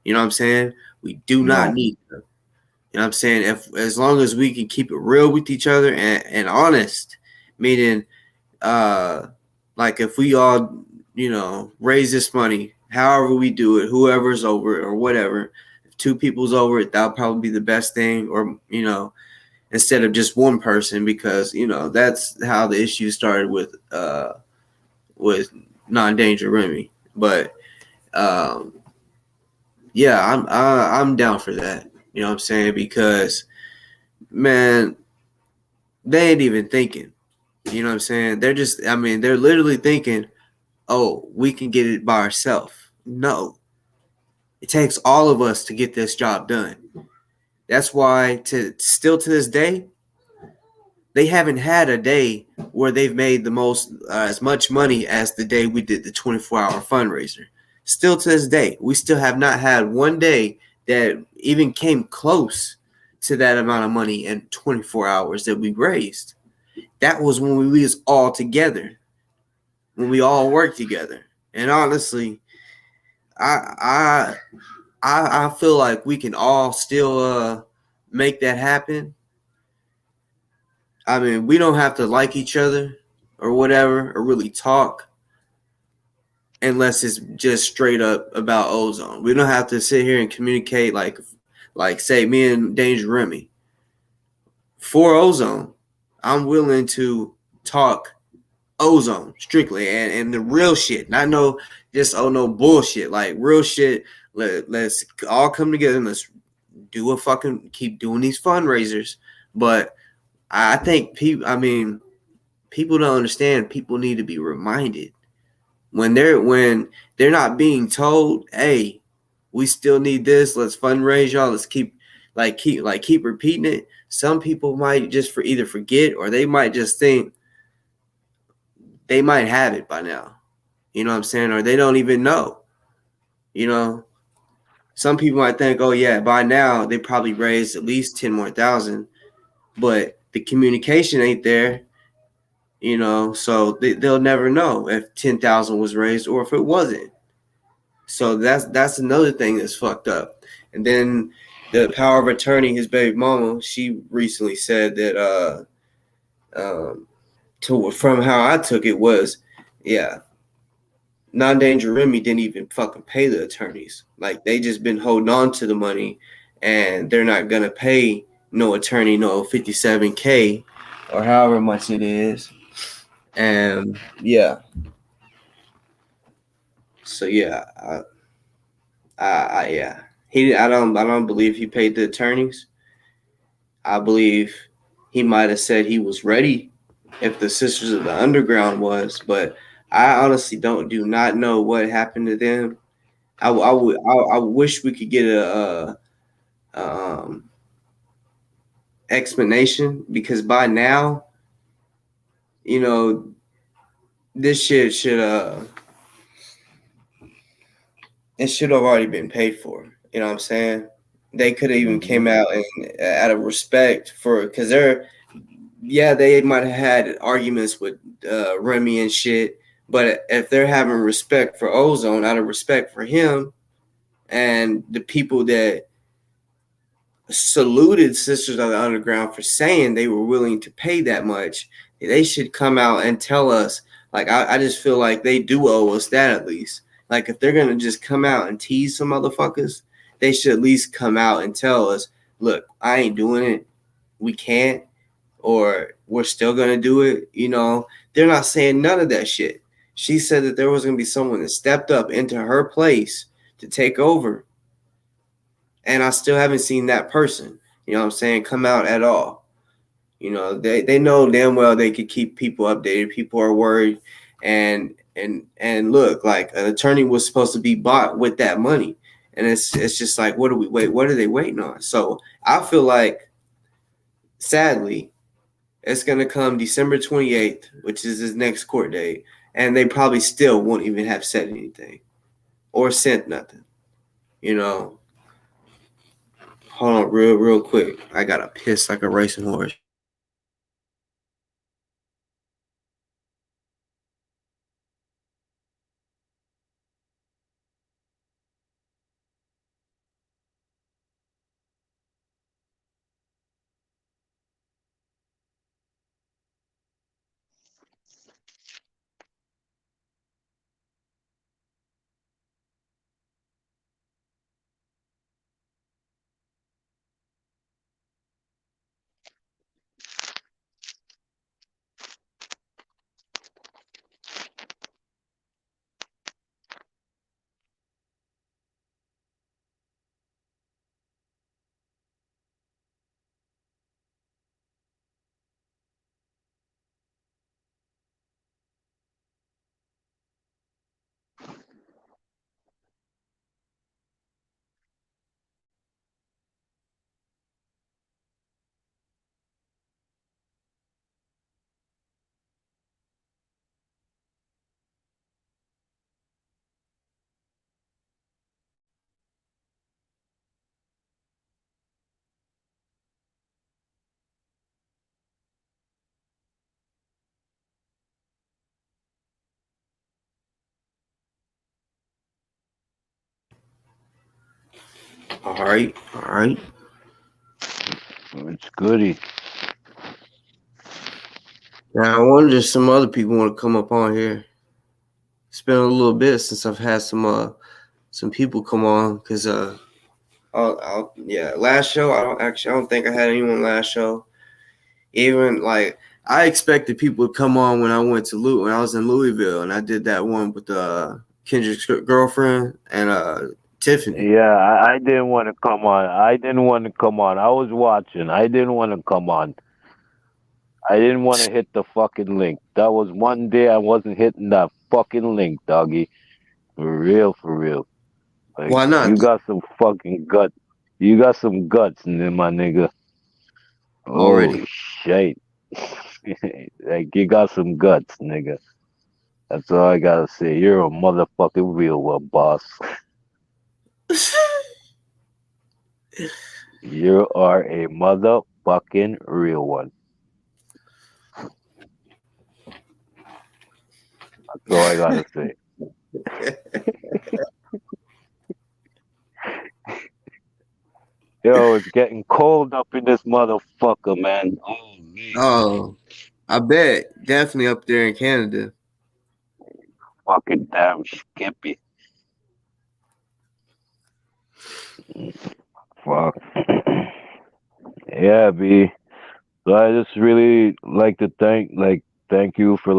You know what I'm saying? We do not No, need them. You know what I'm saying? If as long as we can keep it real with each other and honest, meaning uh like if we all, raise this money, however we do it, whoever's over it or whatever, if two people's over it, that'll probably be the best thing. Or, instead of just one person, because that's how the issue started with non-danger Remy. But um, yeah, I'm down for that. You know what I'm saying? Because man, they ain't even thinking. You know what I'm saying? They're literally thinking, oh, we can get it by ourselves. No, it takes all of us to get this job done. That's why to this day, they haven't had a day where they've made the most as much money as the day we did the 24-hour fundraiser. Still to this day, we still have not had one day that even came close to that amount of money in 24 hours that we raised. That was when we was all together, when we all worked together. And honestly, I I feel like we can all still make that happen. I mean, we don't have to like each other or whatever or really talk unless it's just straight up about ozone. We don't have to sit here and communicate like say me and Danger Remy. For ozone, I'm willing to talk ozone strictly and the real shit. Not no just no bullshit. Like real shit. Let's all come together and let's keep doing these fundraisers. But I think people don't understand. People need to be reminded when they're not being told, hey, we still need this. Let's fundraise, y'all. Let's keep repeating it. Some people might just for either forget or they might just think they might have it by now. You know what I'm saying? Or they don't even know. You know, some people might think, oh yeah, by now they probably raised at least 10 more thousand, but the communication ain't there. So they'll never know if 10,000 was raised or if it wasn't. So that's another thing that's fucked up. And then the power of attorney, his baby mama, she recently said that from how I took it was, yeah, non-danger Remy didn't even fucking pay the attorneys. Like they just been holding on to the money, and they're not gonna pay no attorney no 57K or however much it is. And yeah, so yeah, Yeah, he. I don't believe he paid the attorneys. I believe he might have said he was ready if the Sisters of the Underground was, but I honestly do not know what happened to them. I wish we could get a explanation because by now, you know, this shit should it should have already been paid for. You know what I'm saying? They could have even Hmm. came out and out of respect for because they're yeah they might have had arguments with Remy and shit, but if they're having respect for Ozone out of respect for him and the people that saluted Sisters of the Underground for saying they were willing to pay that much, they should come out and tell us. Like, I just feel like they do owe us that at least. Like, if they're going to just come out and tease some motherfuckers, they should at least come out and tell us, look, I ain't doing it. We can't. Or we're still going to do it. You know, they're not saying none of that shit. She said that there was going to be someone that stepped up into her place to take over, and I still haven't seen that person, you know what I'm saying, come out at all. You know, they know damn well they could keep people updated. People are worried, and look, like an attorney was supposed to be bought with that money, and it's just like, what do we wait? What are they waiting on? So I feel like, sadly, it's gonna come December 28th, which is his next court date, and they probably still won't even have said anything or sent nothing. You know, hold on, real quick. I gotta piss like a racing horse. All right, all right. It's goody. Now I wonder if some other people want to come up on here. It's been a little bit since I've had some people come on because yeah, last show I don't think I had anyone last show. Even like I expected people to come on when I went to when I was in Louisville and I did that one with Kendrick's girlfriend and Tiffany. Yeah, I didn't want to come on. I didn't want to come on. I was watching. I didn't want to come on. I didn't want to hit the fucking link. That was one day I wasn't hitting that fucking link, doggy. For real, for real. Like, Why you not? got some fucking gut. You got some guts in there, my nigga. Oh, Already. shit. Like, you got some guts, nigga. That's all I gotta say. You're a motherfucking real one, boss. You are a motherfucking real one. That's all I gotta say. Yo, it's getting cold up in this motherfucker, man. Oh, man. Oh, I bet definitely up there in Canada. Fucking damn Skippy. Fuck. Yeah, B. So I just really like to thank you for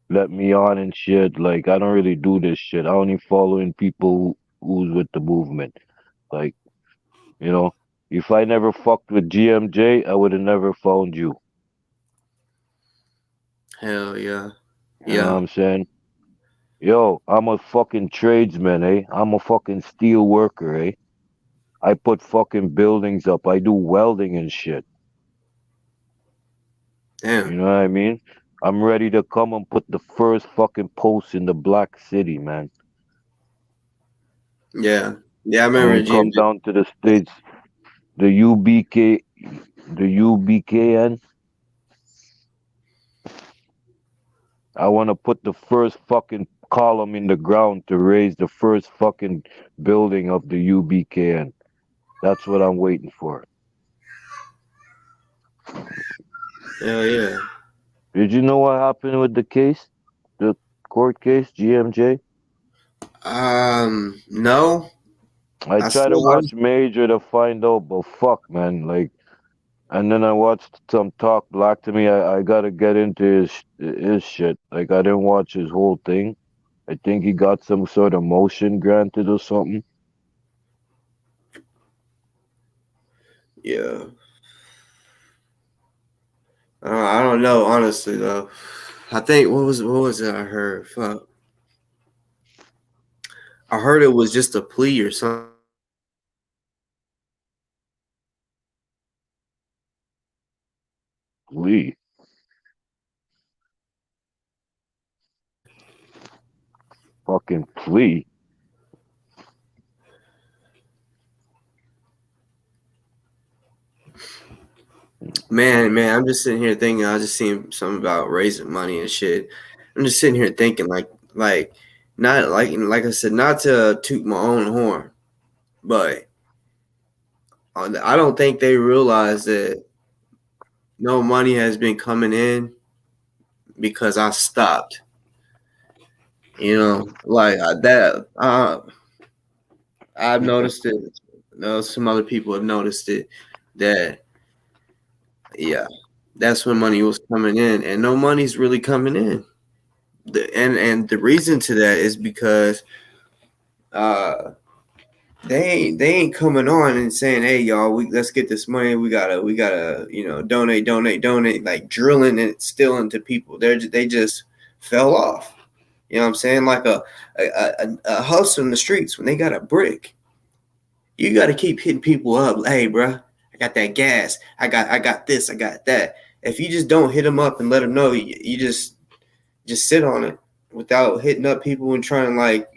let me on and shit. Like, I don't really do this shit. I only following people who's with the movement. Like, you know, if I never fucked with GMJ, I would have never found you. Hell yeah. You know what Yeah. I'm saying? Yo, I'm a fucking tradesman, eh? I'm a fucking steel worker, eh? I put fucking buildings up. I do welding and shit. You Damn. know what I mean? I'm ready to come and put the first fucking post in the Black City, man. Yeah. Yeah, I I'm remember gonna come GMG. down to the States, the UBK, the UBKN. I want to put the first fucking column in the ground to raise the first fucking building of the UBKN. That's what I'm waiting for. Hell yeah. Did you know what happened with the case? The court case, GMJ? No. I I tried to still I watch Major to find out, but fuck, man. Like, and then I watched some Talk Black to Me. I gotta get into his shit. Like, I didn't watch his whole thing. I think he got some sort of motion granted or something. yeah. I don't know, honestly though. I think what was it I heard? Fuck. I heard it was just a plea or something. Lee, fucking plea. Man, I'm just sitting here thinking. I just seen something about raising money and shit. I'm just sitting here thinking, like, not like I said, not to toot my own horn, but I don't think they realize that no money has been coming in because I stopped. You know, like that. I've noticed it. Some other people have noticed it. That yeah, that's when money was coming in, and no money's really coming in. And the reason to that is because uh they ain't coming on and saying, hey y'all, let's get this money. We gotta donate, like drilling it still into people. They just fell off. You know what I'm saying? Like a hustle in the streets when they got a brick. You got to keep hitting people up. Hey, bro, I got that gas. I got this. I got that. If you just don't hit them up and let them know, you just sit on it without hitting up people and trying to like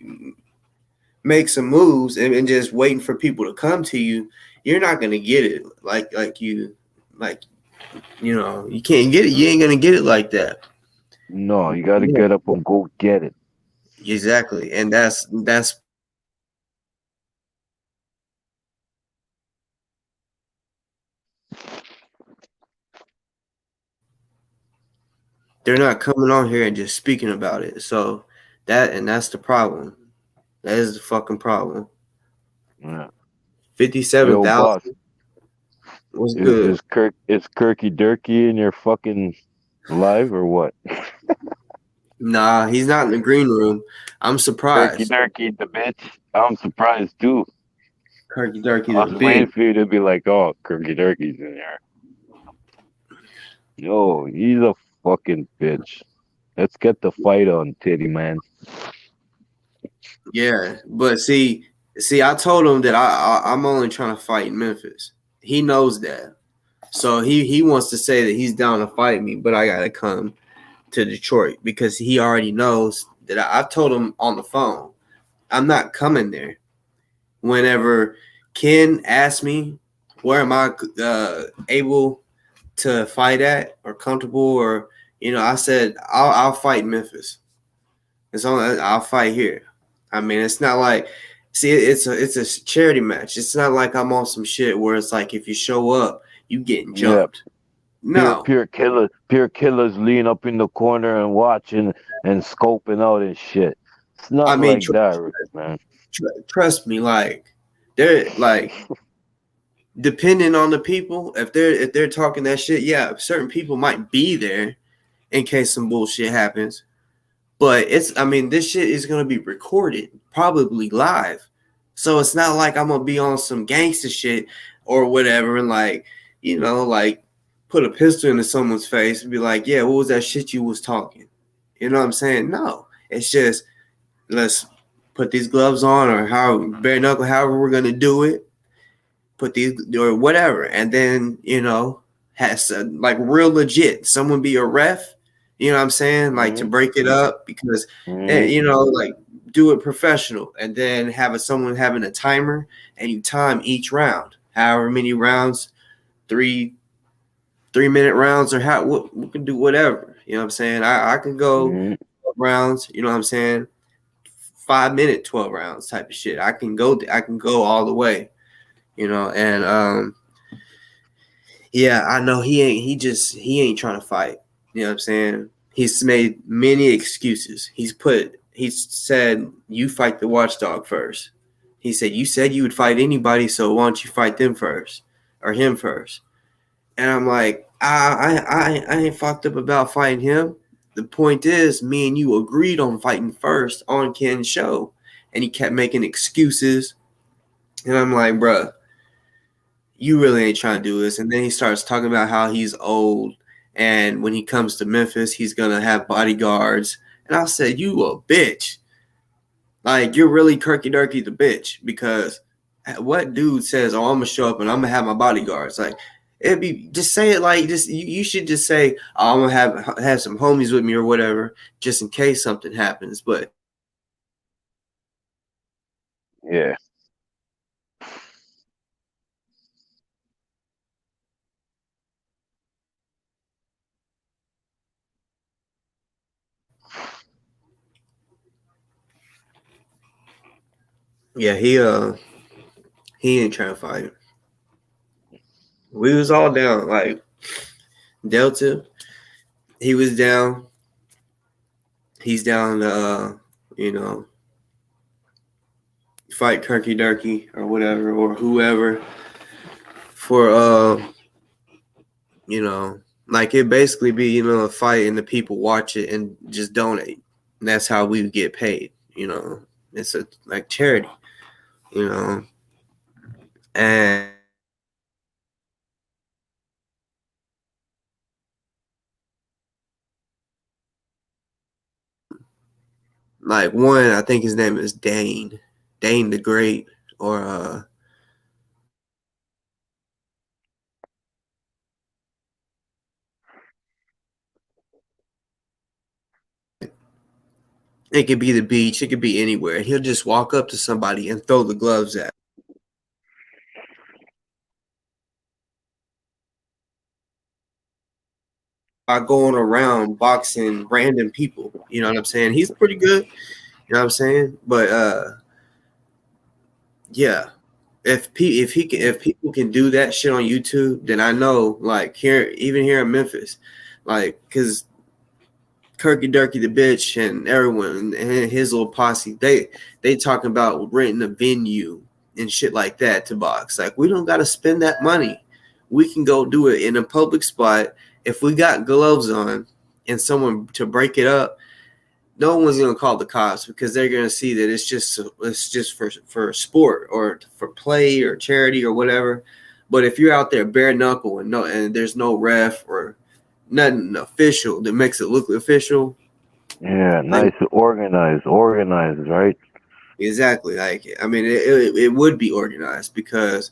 make some moves and just waiting for people to come to you. You're not gonna get it like you can't get it. You ain't gonna get it like that. No, you gotta Yeah. get up and go get it. Exactly, and that's they're not coming on here and just speaking about it. So that's the problem. That is the fucking problem. Yeah. 57,000 Yo, boss, was is, good. is Kirk is Kirky Durkee in your fucking live or what? Nah, he's not in the green room. I'm Kirky surprised. Durkee, the bitch. I'm surprised too. Kirky Durkey I the was waiting bitch. for you to be like, oh, Kirky Durkee's in there. Yo, he's a fucking bitch. Let's get the fight on, titty man. Yeah, but see, I told him that I'm only trying to fight in Memphis. He knows that, so he wants to say that he's down to fight me, but I gotta come to Detroit because he already knows that I've told him on the phone I'm not coming there. Whenever Ken asked me where am I able to fight at or comfortable or I said I'll fight in Memphis. It's only I'll fight here. I mean, it's not like see it's a charity match. It's not like I'm on some shit where it's like if you show up, you getting Yeah, jumped. No. pure killers lean up in the corner and watching and scoping out and shit. It's I nothing mean, like that, man. trust me, like they're like depending on the people, if they're talking that shit, yeah, certain people might be there in case some bullshit happens. But I mean, this shit is gonna be recorded, probably live. So it's not like I'm gonna be on some gangster shit or whatever, and like, like put a pistol into someone's face and be like, yeah, what was that shit you was talking? You know what I'm saying? No, it's just let's put these gloves on, or how bare knuckle, however we're gonna do it. Put these or whatever, and then has like real legit. Someone be a ref. You know what I'm saying? Like to Mhm. break it up because Mhm. like do it professional, and then have someone having a timer, and you time each round, however many rounds, three 3 minute rounds, or how we can do whatever. You know what I'm saying? I can go Mhm. 12 rounds. You know what I'm saying? 5 minute 12 rounds type of shit. I can go all the way. And yeah, I know he ain't trying to fight. You know what I'm saying? He's made many excuses. He's said, you fight the watchdog first. He said, you said you would fight anybody, so why don't you fight them first, or him first? And I'm like, I ain't fucked up about fighting him. The point is, me and you agreed on fighting first on Ken's show, and he kept making excuses. And I'm like, bruh, you really ain't trying to do this. And then he starts talking about how he's old, and when he comes to Memphis, he's gonna have bodyguards. And I said, you a bitch. Like, you're really Kirky Durky the bitch, because what dude says, oh, I'm gonna show up and I'm gonna have my bodyguards? Like, it'd be, just say it like, just you should just say, oh, I'm gonna have some homies with me or whatever, just in case something happens. But Yeah. yeah, he ain't trying to fight. We was all down, like Delta. He was down. He's down to you know fight Kirky Durky or whatever, or whoever, for like it basically be a fight, and the people watch it and just donate, and that's how we get paid. It's a like charity. you know and like one, I think his name is Dane the Great, or it could be the beach, it could be anywhere. He'll just walk up to somebody and throw the gloves at by going around boxing random people. You know what I'm saying? He's pretty good. You know what I'm saying? But yeah, if people can do that shit on YouTube, then I know, like, even here in Memphis, like, because Kirky Durky the bitch and everyone and his little posse, they talking about renting a venue and shit like that to box. Like, we don't got to spend that money. We can go do it in a public spot. If we got gloves on and someone to break it up, no one's gonna call the cops, because they're gonna see that it's just for sport, or for play or charity or whatever. But if you're out there bare knuckle, and there's no ref or nothing official that makes it look official, Yeah. like, Nice, organized, right? exactly, like, I mean, it would be organized, because,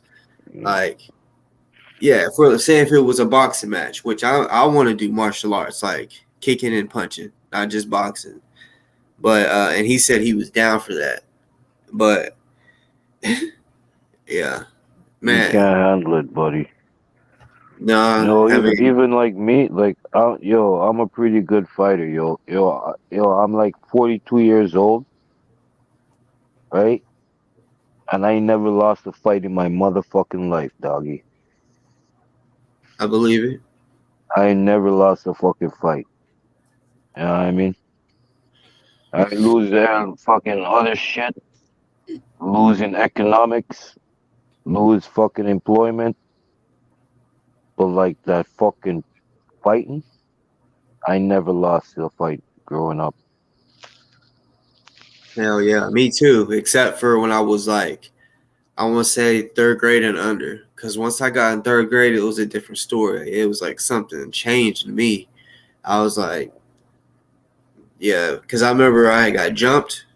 like, yeah, for say if it was a boxing match, which I want to do martial arts, like kicking and punching, not just boxing. But and he said he was down for that. But yeah, You man, can't handle it, buddy. nah. Yo, I even mean, even like me, like yo, I'm a pretty good fighter, yo. I'm like 42 years old, right? And I never lost a fight in my motherfucking life, doggy. I believe it. I never lost a fucking fight. You know what I mean? I lose there fucking other shit, losing economics, lose fucking employment, but like that fucking fighting, I never lost a fight growing up. Hell yeah, me too. Except for when I was like I want to say third grade and under. Because once I got in third grade, it was a different story. It was like something changed in me. I was like, yeah, because I remember I got jumped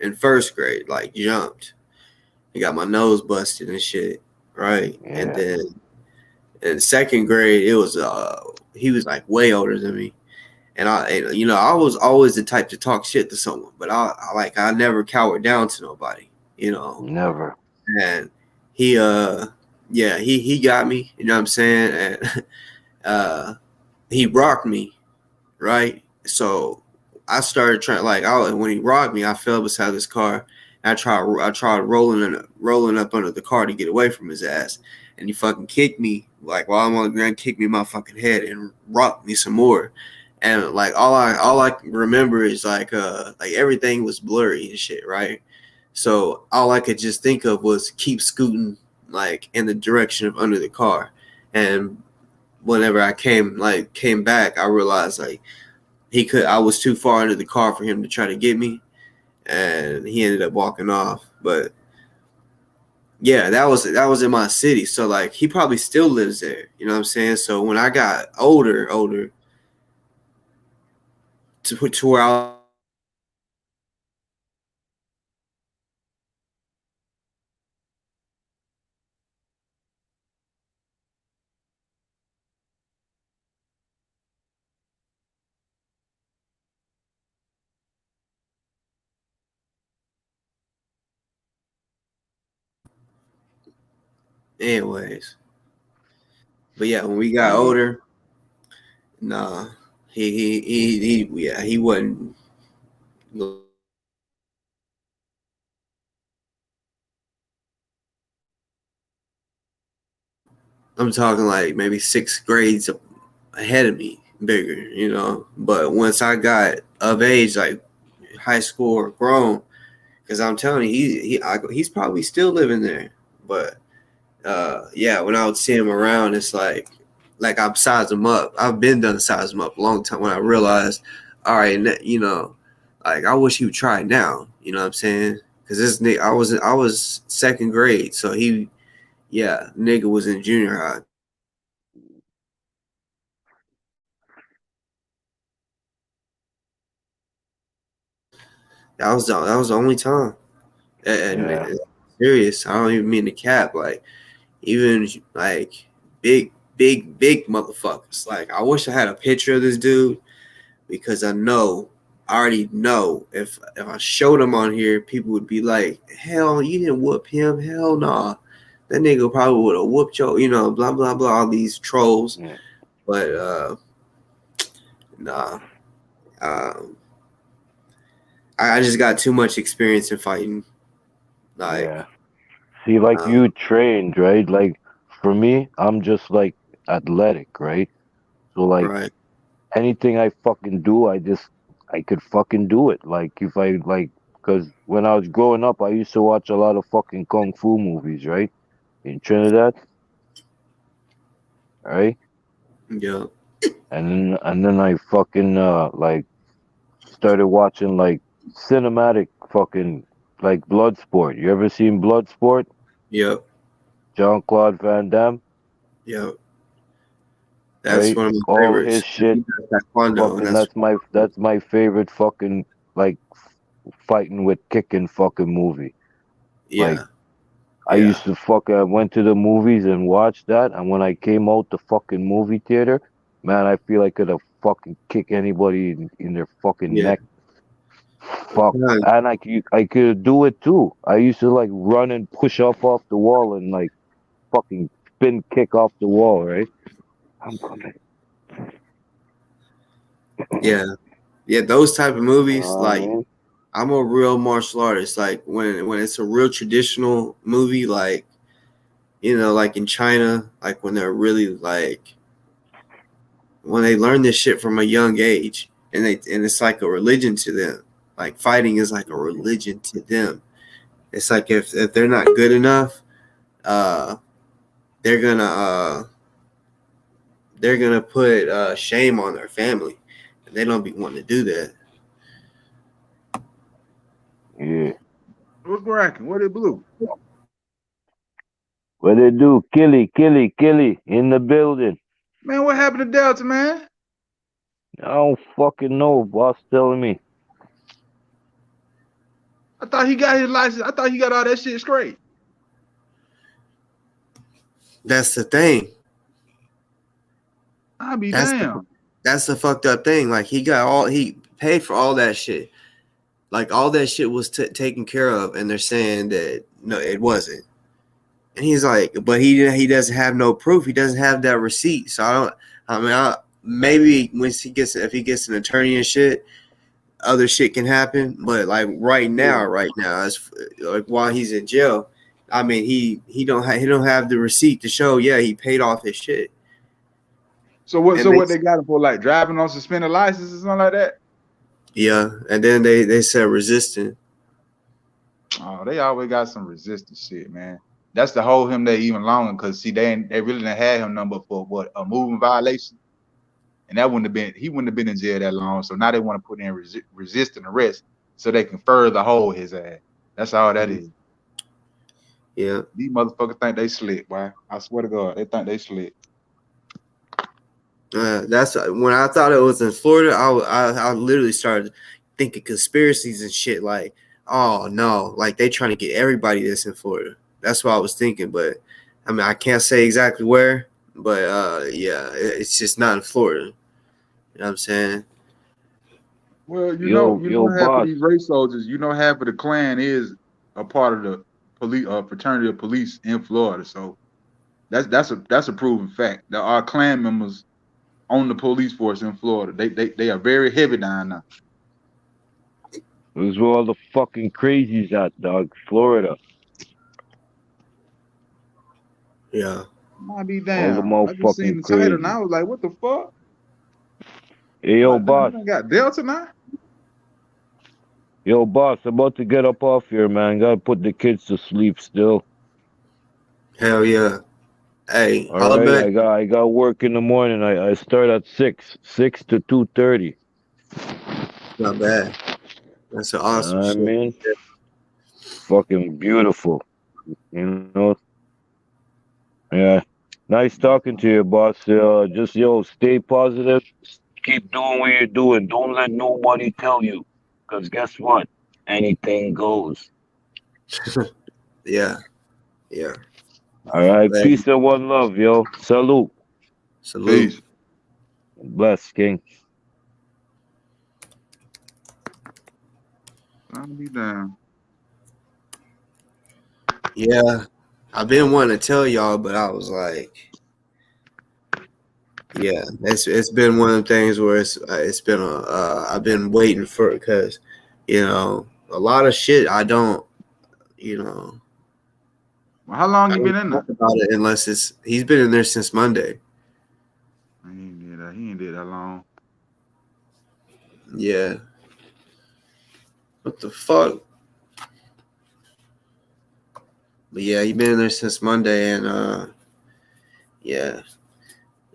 in first grade, like jumped. I got my nose busted and shit, right? And Yeah, then in second grade, it was he was like way older than me, and you know I was always the type to talk shit to someone, but I never cowered down to nobody, you know. never. And he yeah he got me, you know what I'm saying, and uh he rocked me, right? So I started trying like when he rocked me, I fell beside his car. I tried rolling up under the car to get away from his ass, and he fucking kicked me like while I'm on the ground, kicked me in my fucking head and rocked me some more. And like all I can remember is like everything was blurry and shit, right? So all I could just think of was keep scooting like in the direction of under the car. And whenever I came back, I realized like I was too far into the car for him to try to get me, and he ended up walking off. But yeah, that was in my city, so like he probably still lives there, you know what I'm saying? So when I got older to where I was like anyways. But yeah, when we got Yeah, older, nah, he wasn't. I'm talking like maybe 6 grades ahead of me, bigger, you know. But once I got of age, like high school or grown, because I'm telling you, he's probably still living there. But yeah, when I would see him around, it's like I've sized him up. I've been done size him up a long time when I realized, all right, you know, like I wish he would try it now. You know what I'm saying? Because this nigga, I was second grade, so yeah, nigga was in junior high. That was the only time. And yeah, it's serious. I don't even mean to cap. Like even like big motherfuckers. Like I wish I had a picture of this dude because I already know if I showed him on here, people would be like, "Hell, you didn't whoop him. Hell nah." That nigga probably would have whooped you, blah blah blah, all these trolls. yeah, But nah, um, I just got too much experience in fighting. Like, yeah. See, like um, you trained, right? Like for me, I'm just like athletic, right? So like right, anything I fucking do, I could fucking do it. Like if I like, cause when I was growing up, I used to watch a lot of fucking kung fu movies, right? In Trinidad, right? yeah, And then I fucking like started watching like cinematic fucking like Bloodsport. You ever seen Bloodsport? yep, Jean-Claude Van Damme, yep. That's right? one of my All his favorites. shit, He does taekwondo, and fucking. that's That's my favorite fucking like fighting with kicking fucking movie. Like yeah, I yeah, used to I went to the movies and watched that, and when I came out the fucking movie theater, man, I feel I could have fucking kicked anybody in their fucking yeah. neck. I'm Fuck, telling and I could do it too. I used to like run and push up off the wall and like fucking spin kick off the wall, right? I'm coming. yeah, yeah. Those type of movies, I like mean, I'm a real martial artist. Like when it's a real traditional movie, like like in China, like when they're really like when they learn this shit from a young age, and it's like a religion to them. Like fighting is like a religion to them. It's like if they're not good enough, uh, they're gonna uh, they're gonna put shame on their family, and they don't be wanting to do that. yeah. What's cracking? What it blue? What they do? Killy in the building. Man, what happened to Delta, man? I don't fucking know. Boss telling me. I thought he got his license. I thought he got all that shit straight. That's the thing. I'll be That's damn. that's the fucked up thing. Like he paid for all that shit. Like all that shit was taken care of, and they're saying that no, it wasn't. And he's like, but he doesn't have no proof. He doesn't have that receipt. So I don't. I mean, maybe once if he gets an attorney and shit, other shit can happen. But like right now, it's like while he's in jail. I mean, he don't have the receipt to show. Yeah, he paid off his shit. So what? And So what they got him for? Like driving on suspended license or something like that? Yeah, and then they said resisting. Oh, they always got some resistance shit, man. That's to hold him there even longer, because see, they really didn't have him number for what, a moving violation, and he wouldn't have been in jail that long. So now they want to put in resisting arrest so they can further hold his ass. That's all that is. Yeah, These motherfuckers think they slick, boy. I swear to God, they think they slick. that's when I thought it was in Florida. I literally started thinking conspiracies and shit. Like, oh no, like they trying to get everybody that's in Florida. That's what I was thinking. But I mean, I can't say exactly where. But yeah, it's just not in Florida. You know what I'm saying? Well, Yo, half of boss. these race soldiers, half of the Klan is a part of the police fraternity of police in Florida. So that's a proven fact. There are Klan members on the police force in Florida. They are very heavy down now. This is where all the fucking crazies at, dog. Florida. Yeah. Might be All the damn. I just seen motherfucking the title and crazy. I was like, what the fuck? Hey, yo, Like, damn, boss. they done got Delta now? Yo, boss. I'm about to get up off here, man. Gotta put the kids to sleep still. Hell yeah. Hey, All holla right. back. I got work in the morning. I start at 6 to 2:30. Not bad. That's an awesome I shit. mean, fucking beautiful. You know. Yeah. Nice talking to you, boss. Just stay positive. Keep doing what you're doing. Don't let nobody tell you. Cause guess what? Anything goes. Yeah. Yeah. All right. Hey, Peace and one love, yo. Salute. salute. Peace. Bless, King. I'll be down. Yeah. I've been wanting to tell y'all, but I was like, yeah, it's been one of the things where it's been I've been waiting for it because a lot of shit I don't Well, how long I you been don't in talk there? about it unless he's been in there since Monday. He ain't did that long. Yeah. What the fuck? But yeah, he been in there since Monday, and yeah,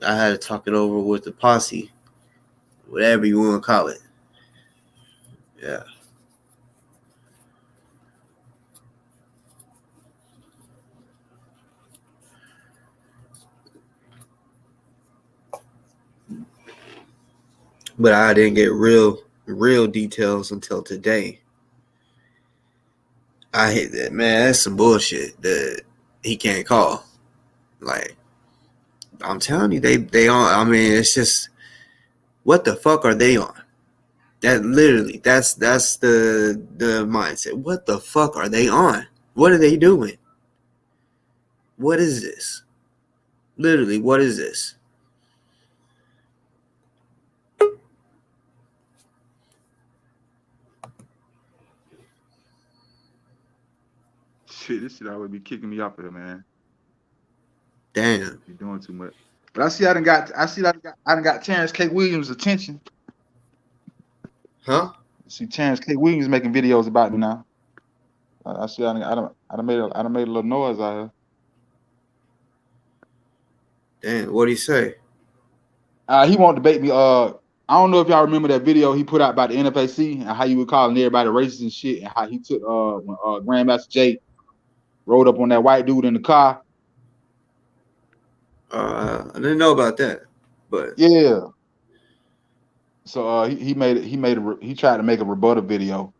I had to talk it over with the posse, whatever you want to call it. Yeah. But I didn't get real details until today. I hate that, man. That's some bullshit that he can't call. Like, I'm telling you, they on. I mean, it's just what the fuck are they on? That's the mindset. What the fuck are they on? What are they doing? What is this? Literally, what is this? Shit, this shit always be kicking me up here, man. Damn. You doing too much. But I done got Terrence K. Williams' attention. Huh? See Terrence K. Williams making videos about me now. I done made a little noise out here. Damn. What do you say? He won't debate me. I don't know if y'all remember that video he put out about the NFAC and how you were calling everybody racist and shit, and how he took when Grandmaster Jay rode up on that white dude in the car I didn't know about that, but Yeah. So he tried to make a rebuttal video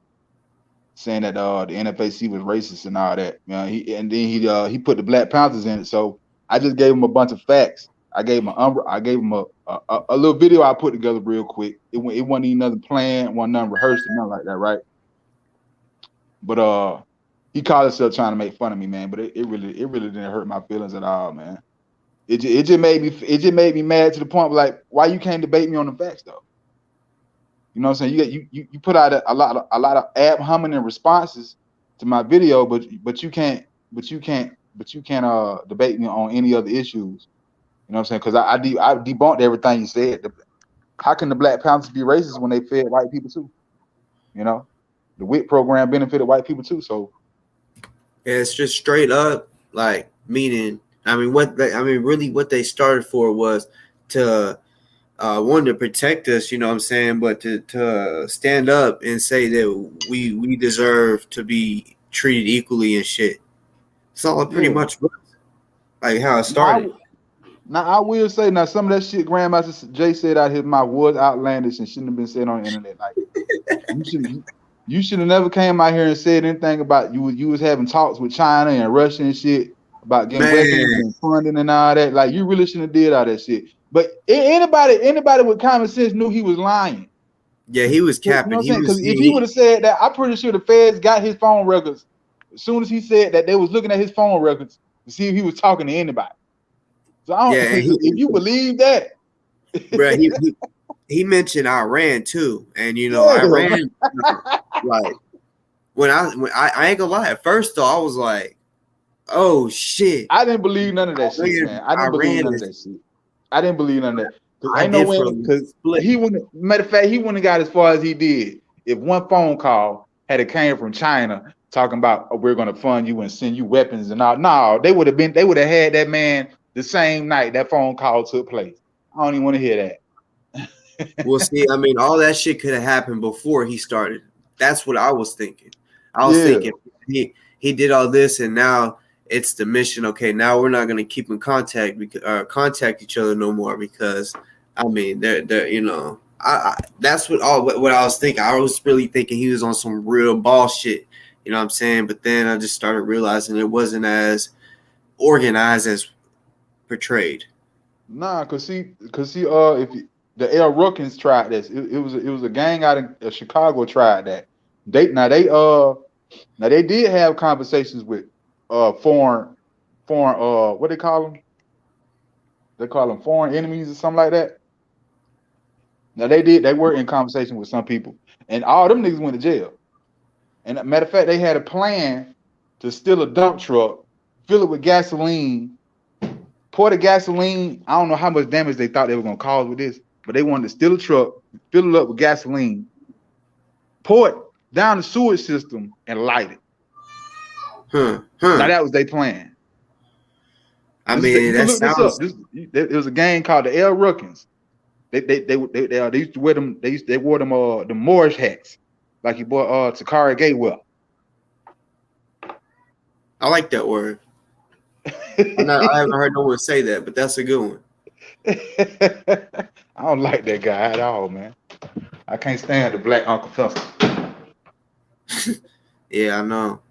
saying that the NFAC was racist and all that. Then he put the Black Panthers in it. So I just gave him a bunch of facts. I gave him a little video I put together real quick. It wasn't even nothing planned, wasn't nothing rehearsed, or nothing like that, right? But he called himself trying to make fun of me, man. But it really didn't hurt my feelings at all, man. It just made me mad to the point of like, why you can't debate me on the facts though? You know what I'm saying? You put out a lot of ad hominem responses to my video, but you can't debate me on any other issues. You know what I'm saying? Because I debunked everything you said. How can the Black Panthers be racist when they fed white people too? You know, the WIC program benefited white people too. So yeah, it's just straight up like meaning. Really, what they started for was to one, to protect us, you know what I'm saying, but to stand up and say that we deserve to be treated equally and shit. It's all pretty much like how it started. Now I will say, now some of that shit Grandmaster Jay said out his mouth was outlandish and shouldn't have been said on the internet. Like you should have never came out here and said anything about you was having talks with China and Russia and shit about getting weapons and funding and all that. Like you really shouldn't have did all that shit. But anybody with common sense knew he was lying. Yeah, he was capping. You know what I'm saying? Because if he would have said that, I'm pretty sure the feds got his phone records as soon as he said that. They was looking at his phone records to see if he was talking to anybody. So if you believe that, bro, he mentioned Iran too, and you know Iran, like when I ain't gonna lie. At first though, I was like, oh shit, I didn't believe none of that shit, man. I didn't believe none of that shit. I didn't believe none of that. I know when, because he wouldn't. Matter of fact, he wouldn't have got as far as he did if one phone call had came from China talking about, oh, we're gonna fund you and send you weapons and all. No, they would have had that man the same night that phone call took place. I don't even want to hear that. Well, see, I mean, all that shit could have happened before he started. That's what I was thinking. I was thinking he did all this, and now it's the mission. Okay, now we're not going to keep in contact contact each other no more because, I mean, they're you know, that's what I was thinking. I was really thinking he was on some real ball shit. You know what I'm saying? But then I just started realizing it wasn't as organized as portrayed. Nah, cause if the L. Rookins tried this, it was a gang out of Chicago tried that. They did have conversations with foreign what they call them? They call them foreign enemies or something like that. Now they were in conversation with some people, and all them niggas went to jail. And matter of fact, they had a plan to steal a dump truck, fill it with gasoline, pour the gasoline. I don't know how much damage they thought they were gonna cause with this, but they wanted to steal a truck, fill it up with gasoline, pour it down the sewage system, and light it. Now that was their plan. I mean, that look sounds. This up. It was a gang called the L. Rookins. They used to wear them. They wore them the Moorish hats, like your boy Takara Gatewell. I like that word. I haven't heard no one say that, but that's a good one. I don't like that guy at all, man. I can't stand the black Uncle Fester. Yeah, I know.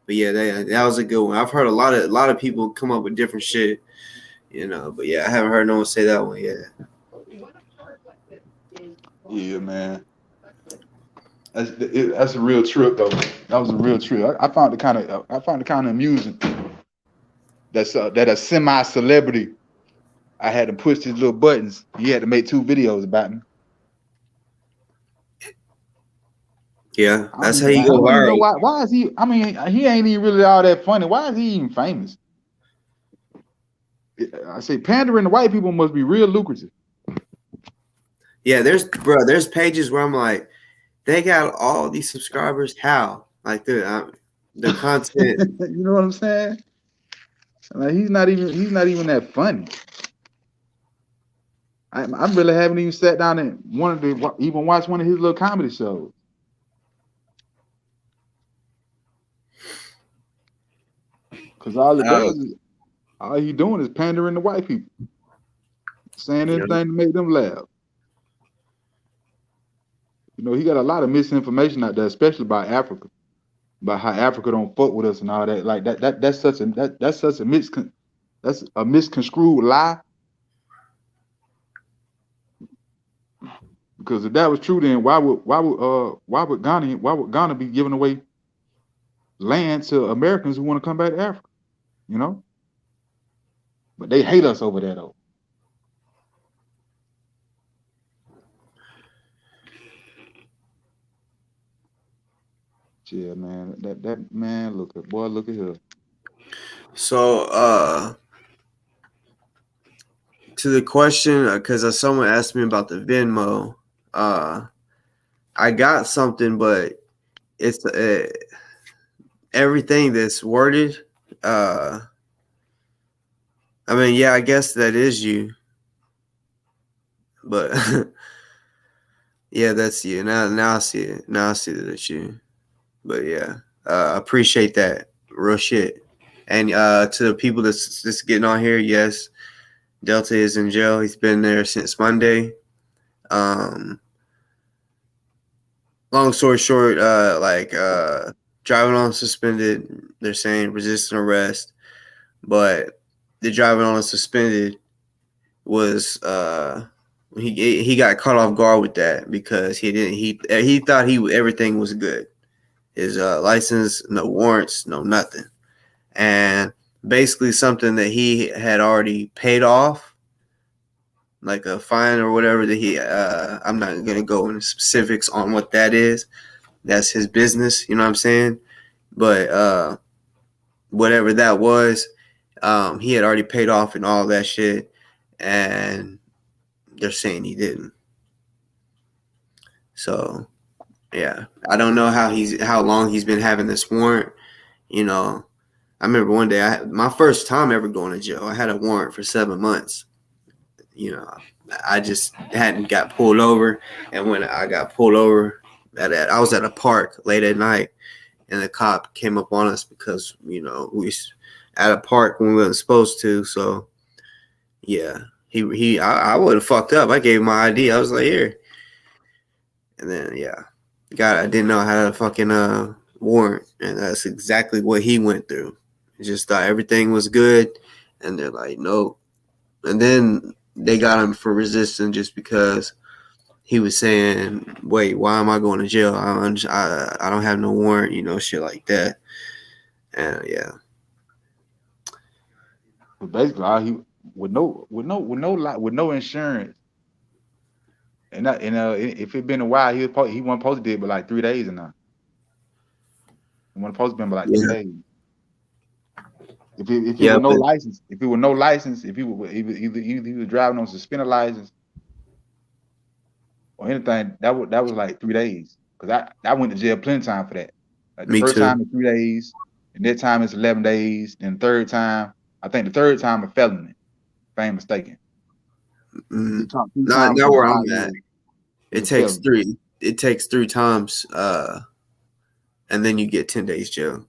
But yeah, that was a good one. I've heard a lot of people come up with different shit, you know. But yeah, I haven't heard no one say that one yet. Yeah, man. That's a real trip though. That was a real trip. I found it kind of amusing. That a semi-celebrity, I had to push his little buttons. He had to make 2 videos about me. Yeah, that's how you go viral. You know why is he? I mean, he ain't even really all that funny. Why is he even famous? I say pandering to white people must be real lucrative. Yeah, there's pages where I'm like, they got all these subscribers. How? Like the content. You know what I'm saying? Like he's not even that funny. I really haven't even sat down and even watch one of his little comedy shows. Cause all it does is All he doing is pandering to white people, saying You know? anything to make them laugh. You know, he got a lot of misinformation out there, especially about Africa, about how Africa don't fuck with us and all that. Like that's such a misconstrued lie. Because if that was true, then why would Ghana be giving away land to Americans who want to come back to Africa? You know, but they hate us over there though. Yeah, man. That man, look at here. So, to the question, because someone asked me about the Venmo, I got something, but it's everything that's worded. I mean, yeah, I guess that is you, but yeah, that's you. Now I see it. Now I see that it's you. But yeah, appreciate that. Real shit. And to the people that's just getting on here, yes, Delta is in jail. He's been there since Monday. Long story short, driving on suspended. They're saying resisting arrest, but the driving on suspended was he got caught off guard with that because he thought everything was good. His license, no warrants, no nothing, and basically something that he had already paid off, like a fine or whatever that he. I'm not gonna go into specifics on what that is. That's his business, you know what I'm saying? But whatever that was, he had already paid off and all that shit, and they're saying he didn't. So yeah, I don't know how long he's been having this warrant. You know, I remember one day my first time ever going to jail. I had a warrant for 7 months. You know, I just hadn't got pulled over, and when I got pulled over, I was at a park late at night, and the cop came up on us because we at a park when we weren't supposed to. So yeah, I would have fucked up. I gave him my ID. I was like, here. And then, yeah, I didn't know how to fucking warrant. And that's exactly what he went through. He just thought everything was good. And they're like, nope. And then they got him for resisting just because he was saying, wait, why am I going to jail? I don't have no warrant, shit like that. And yeah. But basically, all he with no insurance. And if it been a while, he wasn't supposed to do it, but like 3 days and now. He wasn't supposed to be but like 3 days. If it were no license, if he was driving on suspended license or anything, that was like 3 days. Because I went to jail plenty of time for that. Like the first time is 3 days, and that time is 11 days, and the third time, I think the third time a felony, if I ain't mistaken. Not where I'm at. It takes three. It takes 3 times, and then you get 10 days jail.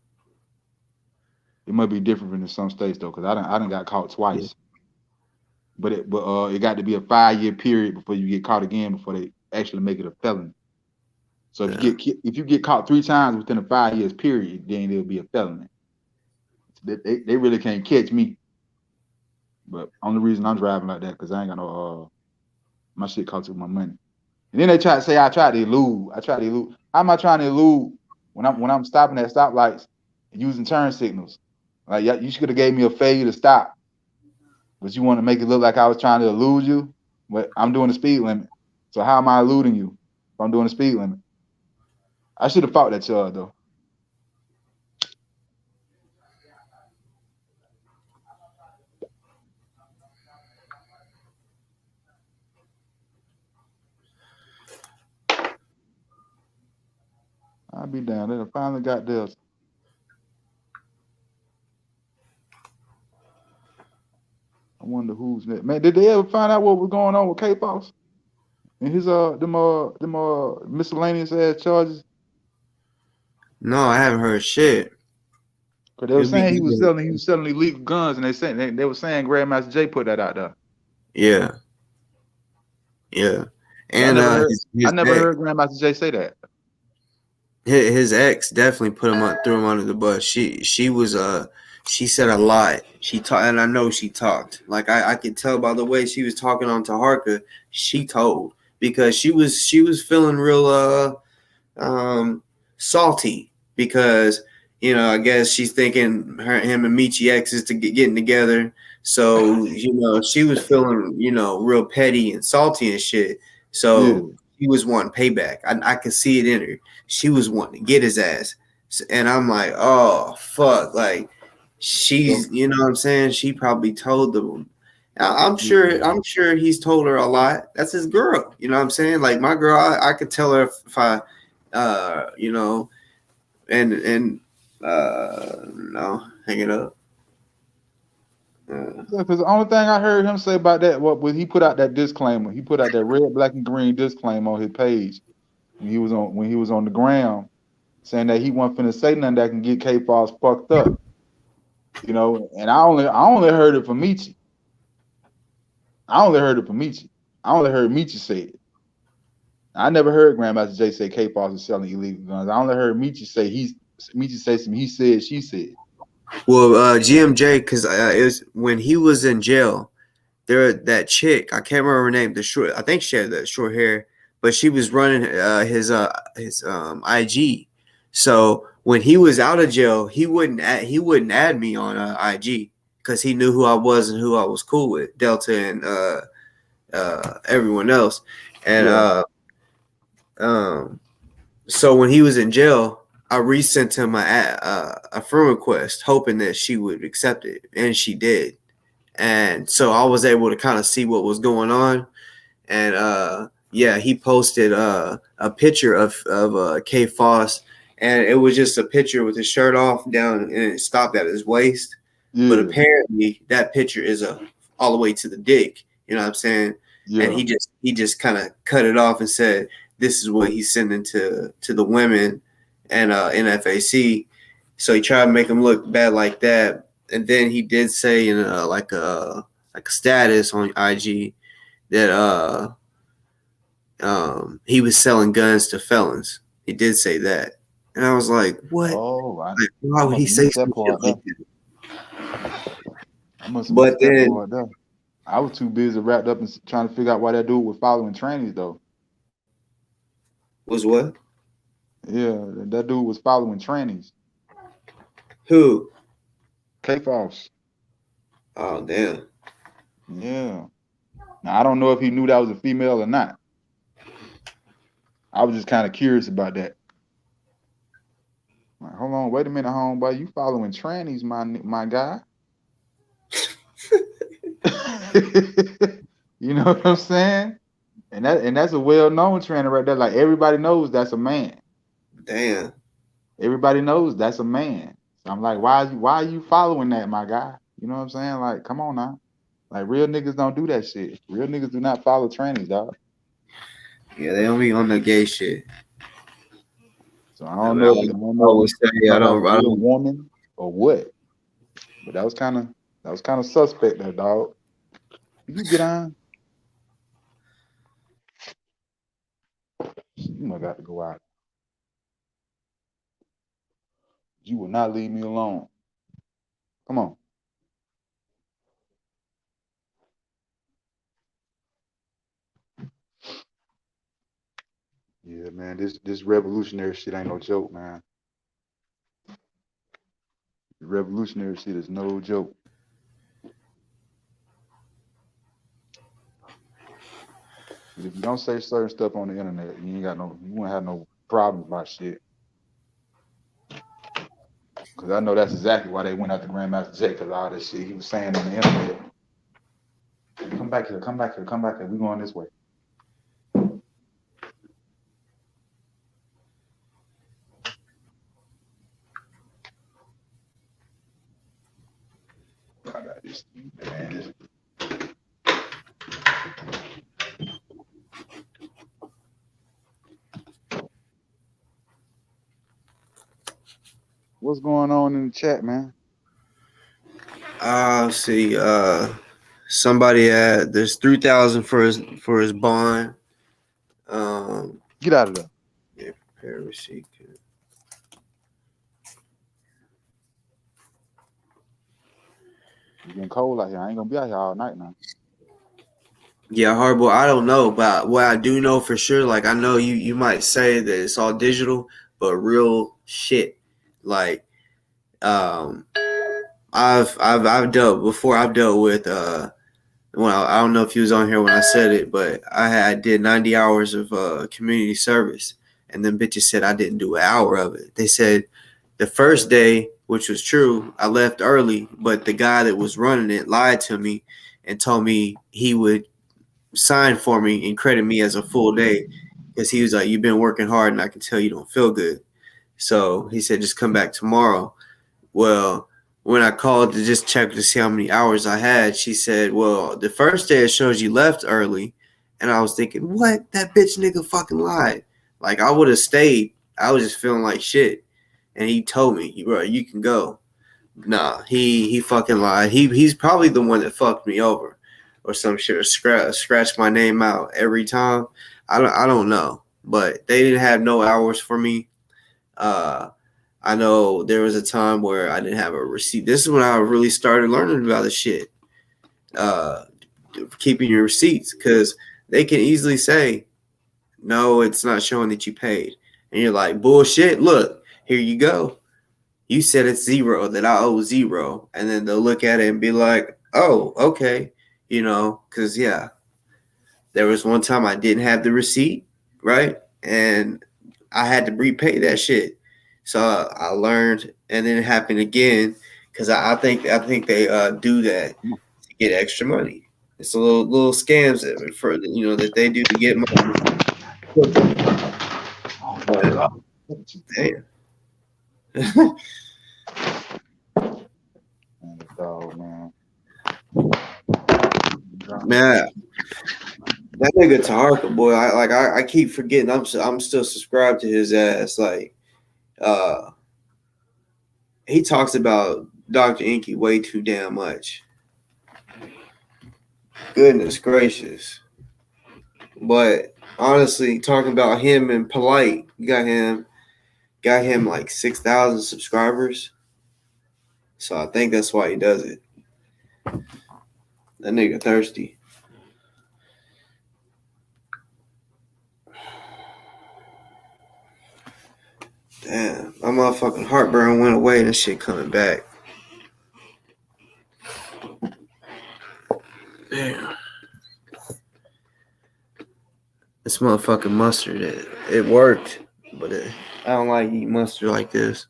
It might be different in some states though, because I done got caught twice. Yeah. But it got to be a 5-year period before you get caught again before they actually make it a felony. So if you get caught 3 times within a 5 years period, then it'll be a felony. They really can't catch me. But only reason I'm driving like that because I ain't got no my shit costs with my money. And then they try to say I tried to elude. How am I trying to elude when I'm stopping at stoplights and using turn signals? Like you should have gave me a failure to stop, but you want to make it look like I was trying to elude you. But I'm doing the speed limit. So how am I eluding you if I'm doing the speed limit? I should have fought that charge though. I'll be down there. I finally got this. I wonder who's next. Man, did they ever find out what was going on with K-Boss and his them miscellaneous ass charges? No, I haven't heard shit. Cause they were saying he was selling illegal guns, and they were saying Grandmaster Jay put that out there. Yeah, yeah. But And I never heard Grandmaster Jay say that. His ex definitely put him threw him under the bus. She was she said a lot. She talked, and I know she talked. Like I could tell by the way she was talking on Taharka. She told because she was feeling real salty because I guess she's thinking him and Michi X is getting together. So she was feeling real petty and salty and shit. So she was wanting payback. I could see it in her. She was wanting to get his ass, and I'm like, oh fuck, like she's what I'm saying. She probably told them. I'm sure he's told her a lot. That's his girl. You know what I'm saying? Like my girl, I could tell her if I and no, hang it up. Because the only thing I heard him say about that, when he put out that disclaimer, he put out that red, black, and green disclaimer on his page when he was on the ground, saying that he wasn't finna say nothing that can get K-Foss fucked up. And I only heard it from Michi. I only heard Michi say it. I never heard Grandmaster Jay say K-Foss is selling illegal guns. I only heard Michi say something. He said, she said. Well, GMJ, because it was when he was in jail. That chick, I can't remember her name. I think she had the short hair, but she was running his IG. So when he was out of jail, he wouldn't add me on IG because he knew who I was and who I was cool with, Delta and everyone else. And so when he was in jail, I resent him a friend request, hoping that she would accept it, and she did. And so I was able to kind of see what was going on. And he posted a picture of K Foss, and it was just a picture with his shirt off down, and it stopped at his waist. Yeah. But apparently that picture is all the way to the dick. You know what I'm saying? Yeah. And he just kind of cut it off and said, "This is what he's sending to the women and NFAC." So he tried to make him look bad like that. And then he did say in like a status on IG that he was selling guns to felons. He did say that, and I was like, "What? Oh, like, why would he say something like that?" But then I was too busy wrapped up in trying to figure out why that dude was following trannies though. Was what? Yeah, that dude was following trannies. Who? K-Foss. Oh, damn. Yeah. Now, I don't know if he knew that was a female or not. I was just kind of curious about that. Like, hold on, wait a minute, homeboy. You following trannies, my guy? You know what I'm saying? And that's a well-known tranny right there. Like everybody knows that's a man. Damn. Everybody knows that's a man. So I'm like, why are you following that, my guy? You know what I'm saying? Like, come on now. Like real niggas don't do that shit. Real niggas do not follow trannies, dog. Yeah, they don't be on the gay shit. So I don't know if I don't woman or what. But that was kind of suspect there, dog. You get on. You might got to go out. You will not leave me alone. Come on. Yeah, man, this revolutionary shit ain't no joke, man. The revolutionary shit is no joke. But if you don't say certain stuff on the internet, you won't have no problems about shit. Because I know that's exactly why they went after Grandmaster Jay, because all this shit he was saying on the internet. Come back here. We going this way. I got this thing, man. What's going on in the chat, man? See, somebody there's 3,000 for his bond. Get out of there. Yeah, prepare receipt. It's getting cold out here. I ain't gonna be out here all night now. Yeah, Horrible. I don't know, but what I do know for sure, like I know you might say that it's all digital, but real shit. Like, I've dealt before. I've dealt with well, I don't know if he was on here when I said it, but I did 90 hours of community service, and then bitches said I didn't do an hour of it. They said the first day, which was true, I left early, but the guy that was running it lied to me and told me he would sign for me and credit me as a full day because he was like, "You've been working hard, and I can tell you don't feel good." So he said, "Just come back tomorrow." Well, when I called to just check to see how many hours I had, she said, "Well, the first day it shows you left early." And I was thinking, what? That bitch nigga fucking lied. Like, I would have stayed. I was just feeling like shit. And he told me, "Bro, you can go." Nah, he fucking lied. He's probably the one that fucked me over or some shit, or scratch my name out every time. I don't know. But they didn't have no hours for me. I know there was a time where I didn't have a receipt. This is when I really started learning about the shit. Uh, Keeping your receipts, because they can easily say, "No, it's not showing that you paid," and you're like, "Bullshit! Look, here you go. You said it's zero, that I owe zero," and then they'll look at it and be like, "Oh, okay," because yeah, there was one time I didn't have the receipt, right, and I had to repay that shit. So I learned, and then it happened again because I think they do that to get extra money. It's a little scams that they do to get money. Oh my But god. damn, Man, the dog, man. man, that nigga Tarka, boy, I keep forgetting. I'm still subscribed to his ass. Like, he talks about Dr. Inky way too damn much. Goodness gracious. But honestly, talking about him and Polite, got him like 6,000 subscribers. So I think that's why he does it. That nigga thirsty. Damn, my motherfucking heartburn went away and that shit coming back. Damn. This motherfucking mustard, it worked, but I don't like eating mustard like this.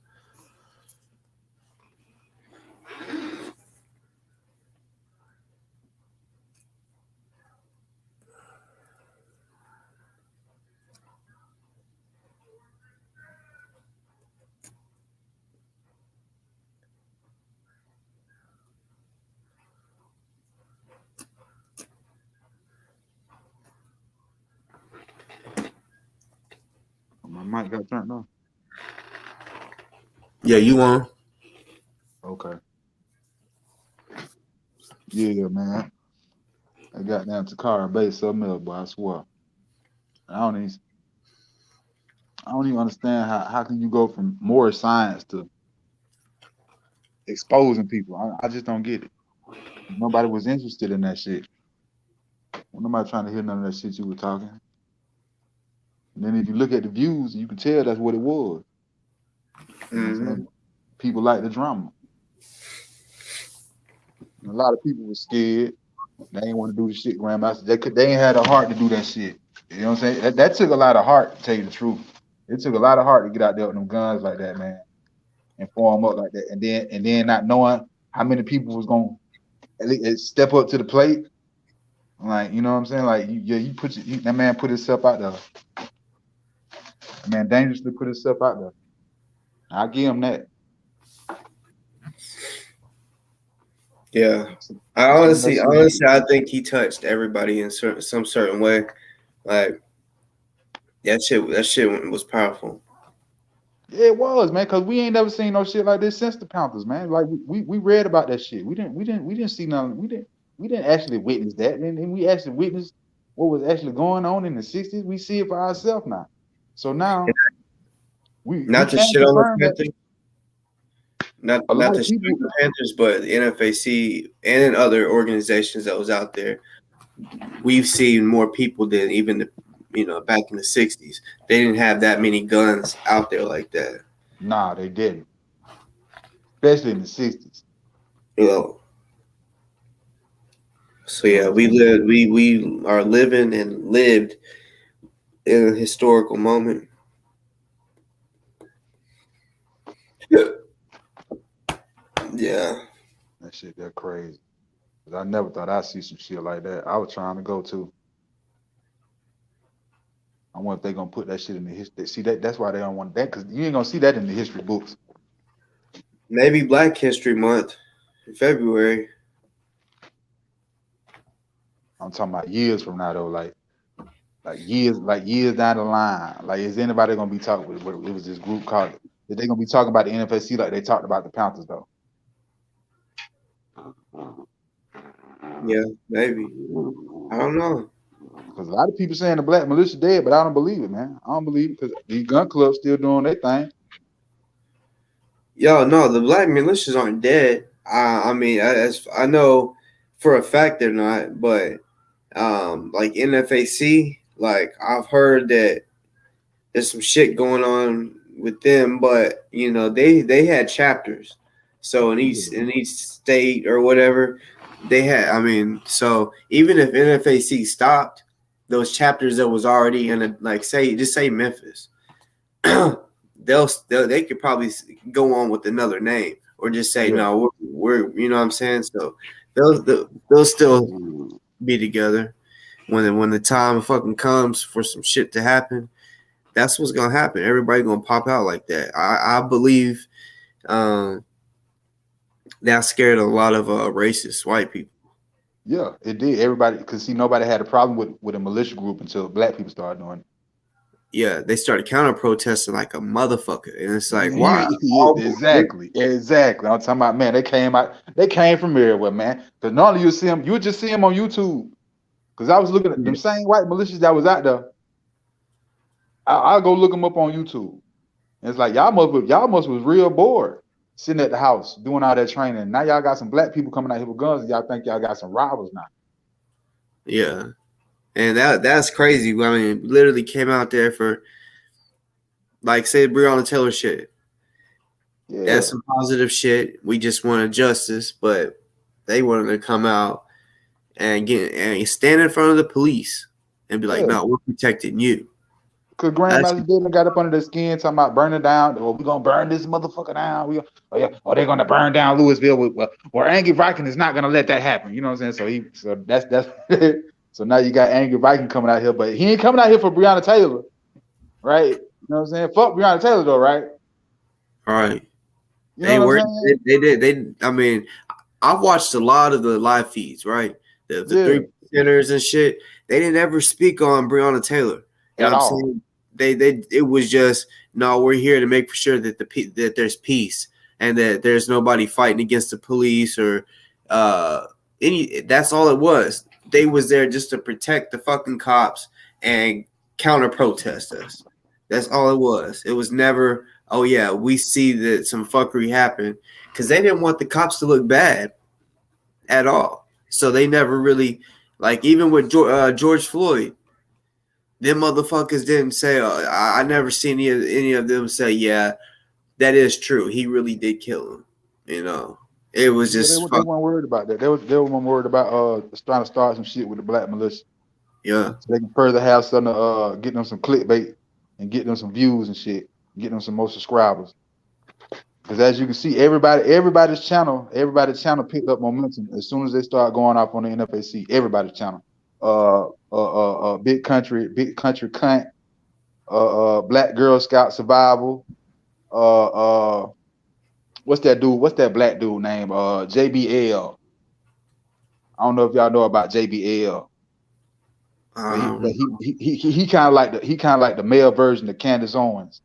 My mic got turned on. Yeah, you want? Okay. Yeah, man. I got down to Takara Bay, something else, but I swear. I don't even understand how can you go from more science to exposing people. I just don't get it. Nobody was interested in that shit. Nobody trying to hear none of that shit you were talking. And then if you look at the views, you can tell that's what it was. You know what I'm saying? People like the drama. And a lot of people were scared. They ain't want to do the shit Grandmaster. They ain't had a heart to do that shit. You know what I'm saying? That took a lot of heart, to tell you the truth. It took a lot of heart to get out there with them guns like that, man, and form up like that, and then not knowing how many people was gonna step up to the plate. Like, you know what I'm saying? Like, that man put himself out there. That man dangerously put himself out there. I give him that. Yeah. I honestly, I think he touched everybody in some certain way. Like, that shit was powerful. Yeah, it was, man, because we ain't never seen no shit like this since the Panthers, man. Like we read about that shit. We didn't see nothing. We didn't actually witness that, and we actually witnessed what was actually going on in the 60s. We see it for ourselves now. So now we Not to can't shit on the confirm that. Panthers, not A lot not of to shit people, on the Panthers, but the NFAC and other organizations that was out there, we've seen more people than even back in the '60s. They didn't have that many guns out there like that. nah, they didn't, especially in the 60s. You know, so You know what yeah, I'm we saying? live, we are living and lived in a historical moment. Yeah. That shit, that crazy. 'Cause I never thought I'd see some shit like that. I was trying to go to. I wonder if they gonna put that shit in the history. See that's why they don't want that, because you ain't gonna see that in the history books. Maybe Black History Month in February. I'm talking about years from now though, like years down the line. Like, is anybody gonna be talking with what it was this group called? Is they gonna be talking about the NFSC like they talked about the Panthers though? Yeah, maybe. I don't know. Because a lot of people saying the black militia dead, but I don't believe it, man. I don't believe it because these gun clubs still doing their thing. Yo, no, the Black militias aren't dead. I mean, as I know for a fact they're not, but like NFAC, like I've heard that there's some shit going on with them, but they had chapters. So in each state or whatever, they had. I mean, so even if NFAC stopped, those chapters that was already in a, like, say Memphis, they could probably go on with another name or just say no, we're you know what I'm saying. So they'll still be together when the time fucking comes for some shit to happen. That's what's gonna happen. Everybody gonna pop out like that. I believe that scared a lot of racist white people. Yeah, it did. Everybody, because see, nobody had a problem with a militia group until black people started doing it. Yeah, they started counter protesting like a motherfucker, and it's like, why? Yeah, exactly. I'm talking about, man, they came from everywhere, man. Because normally you would just see them on YouTube. Because I was looking at them same white militias that was out there. I'll go look them up on YouTube. And it's like y'all must was real bored sitting at the house doing all that training. Now y'all got some black people coming out here with guns, and y'all think y'all got some rivals now. Yeah, and that's crazy. I mean, literally came out there for, like, say, Breonna Taylor shit. Yeah. That's some positive shit. We just wanted justice, but they wanted to come out and stand in front of the police and be like, "No, we're protecting you." Because Grandmaster Dillon got up under their skin talking about burning down. Oh, we're going to burn this motherfucker down. They're going to burn down Louisville. Well, Angry Viking is not going to let that happen. You know what I'm saying? So that's so now you got Angry Viking coming out here, but he ain't coming out here for Breonna Taylor, right? You know what I'm saying? Fuck Breonna Taylor though, right? All right. You know what I'm saying? They did. I mean, I've watched a lot of the live feeds, right? The 3%ers and shit. They didn't ever speak on Breonna Taylor. You know what I'm saying? It was just, no, we're here to make for sure that that there's peace and that there's nobody fighting against the police or that's all it was. They was there just to protect the fucking cops and counter protest us. That's all it was. It was never, oh yeah, we see that some fuckery happened, because they didn't want the cops to look bad at all. So they never really, like, even with George Floyd, them motherfuckers didn't say, I never seen any of them say, yeah, that is true. He really did kill him. It was just they weren't worried about that. They were more worried about trying to start some shit with the black militia. Yeah. So they can further have something to get them some clickbait and get them some views and shit, get them some more subscribers. Because as you can see, everybody's channel picked up momentum as soon as they start going off on the NFAC. Everybody's channel. Big country cunt. Black Girl Scout Survival. What's that dude? What's that black dude name? JBL. I don't know if y'all know about JBL. But he kind of like the male version of Candace Owens.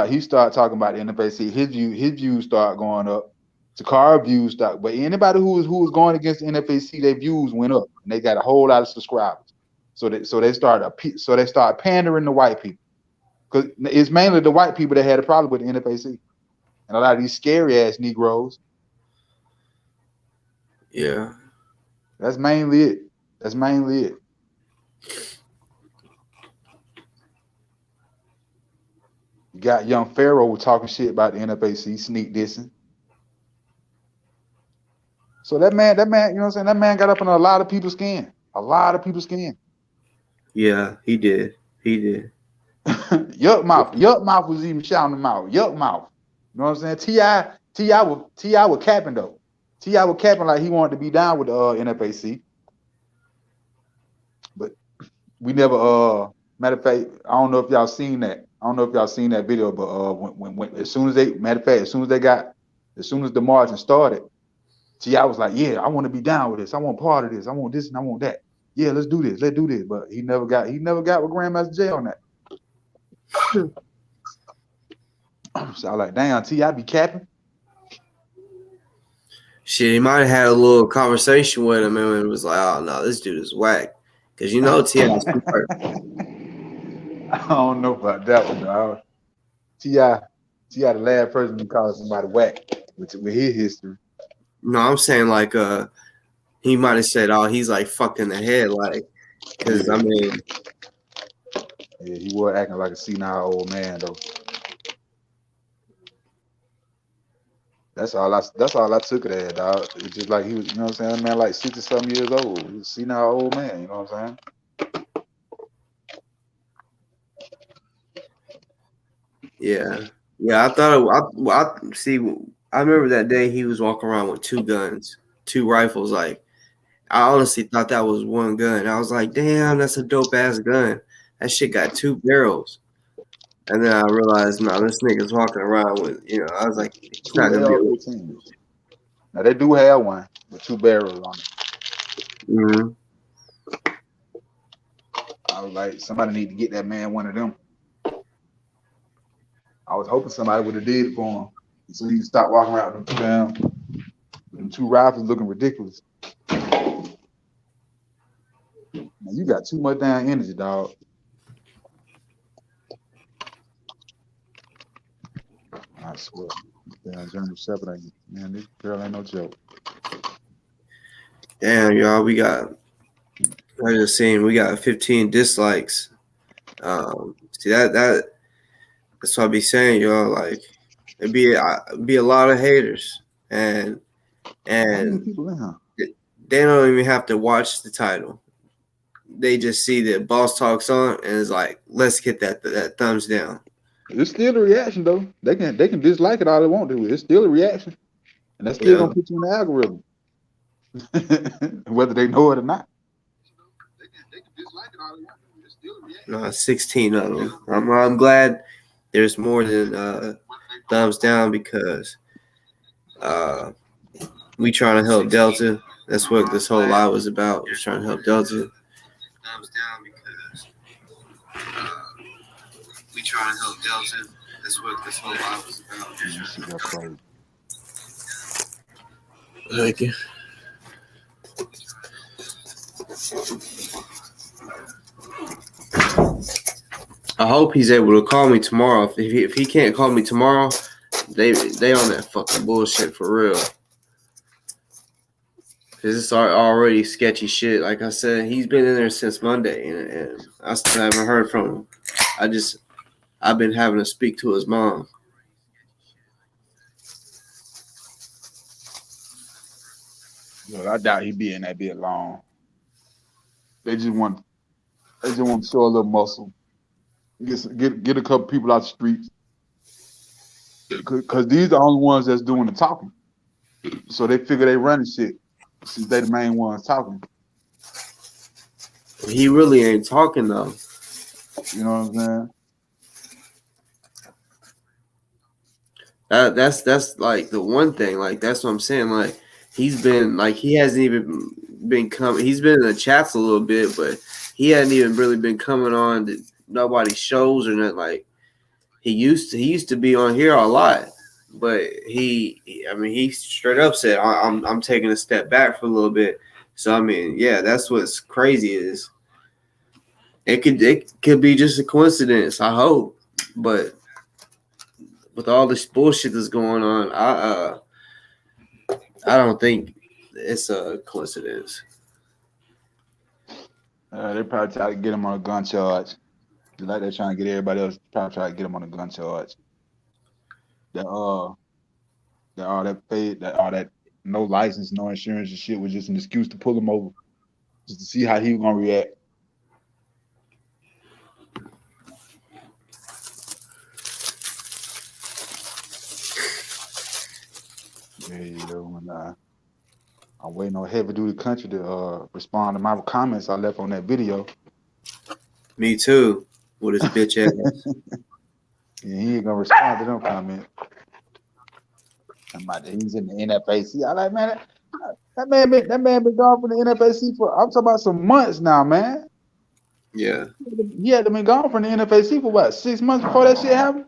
he start talking about the NFAC. His views start going up. Takara views start, but anybody who was going against the NFAC, their views went up, and they got a whole lot of subscribers. So they start pandering to white people, because it's mainly the white people that had a problem with the NFAC, and a lot of these scary ass Negroes. Yeah, that's mainly it. You got young Pharaoh talking shit about the NFAC, sneak dissing. So that man, you know what I'm saying? That man got up in a lot of people's skin. Yeah, he did. Yuck mouth was even shouting him out. Yuck mouth. You know what I'm saying? T.I. was capping though. T.I. was capping like he wanted to be down with the NFAC. But we never matter of fact, I don't know if y'all seen that. Video, but when as soon as the marching started, T.I. was like, yeah, I want to be down with this. I want part of this. I want this and I want that. Yeah, let's do this. But he never got with Grandmaster Jay on that. So I was like, damn, T.I. be capping. Shit, he might have had a little conversation with him and was like, oh no, this dude is whack. Because you know T.I.'s smart. I don't know about that one, dog. T.I. the last person to call somebody whack with his history. No, I'm saying like he might have said, oh, he's like fucked in the head, like, because I mean, yeah, he was acting like a senile old man though. That's all I took it as, dog. It's just like he was, you know what I'm saying, man, like 60-something years old. He was a senile old man, you know what I'm saying? Yeah, I thought I see. I remember that day he was walking around with 2 guns, 2 rifles. Like, I honestly thought that was one gun. I was like, damn, that's a dope ass gun. That shit got 2 barrels. And then I realized, no, this nigga's walking around with, I was like, it's 2 not gonna be. AR-15s. Now they do have one with 2 barrels on it. Mm-hmm. I was like, somebody need to get that man one of them. I was hoping somebody would have did it for him, so he could stop walking around with them 2 rifles looking ridiculous. Now you got too much damn energy, dog. I swear. Damn, German Shepherd, man, this girl ain't no joke. Damn, y'all, I just seen we got 15 dislikes. See that's what I be saying, y'all. Like, it'd be a lot of haters, and People in here? they don't even have to watch the title. They just see that Boss Talk's on, and it's like, let's get that thumbs down. It's still a reaction though. They can dislike it all they want to. It's still a reaction, and that's still gonna put you in the algorithm, whether they know it or not. They can dislike it all they want to. It's still a reaction. 16 of them. I'm glad there's more than thumbs down, because we trying to help Delta. That's what this whole live was about. Was trying to help Delta. Thumbs down because we trying to help Delta. That's what this whole live was about. Thank you. I hope he's able to call me tomorrow. If he can't call me tomorrow, they on that fucking bullshit for real. Cause it's already sketchy shit. Like I said, he's been in there since Monday, and I still haven't heard from him. I've been having to speak to his mom. Well, I doubt he'd be in that bit long. They just want to show a little muscle. Get a couple people out the streets, because these are the only ones that's doing the talking. So they figure they running shit since they the main ones talking. He really ain't talking though. You know what I'm saying? That's like the one thing. Like, that's what I'm saying. Like, he's been like, he hasn't even been coming. He's been in the chats a little bit, but he hadn't even really been coming on to nobody's shows or nothing. Like, He used to be on here a lot, but he straight up said I'm taking a step back for a little bit. So I mean, yeah, that's what's crazy is it could be just a coincidence. I hope, but with all this bullshit that's going on, I don't think it's a coincidence. They probably try to get him on a gun charge. Just like they're trying to get everybody else. Probably try to get him on a gun charge. That that no license, no insurance and shit was just an excuse to pull him over, just to see how he was gonna react. Yeah, and I'm waiting on heavy duty country to respond to my comments I left on that video. Me too, with his bitch ass. Yeah, he ain't gonna respond to them comments. He's in the NFAC. I like, man, that man been gone from the NFAC for, I'm talking about some months now, man. Yeah. He had to been gone from the NFAC for what, 6 months before that shit happened?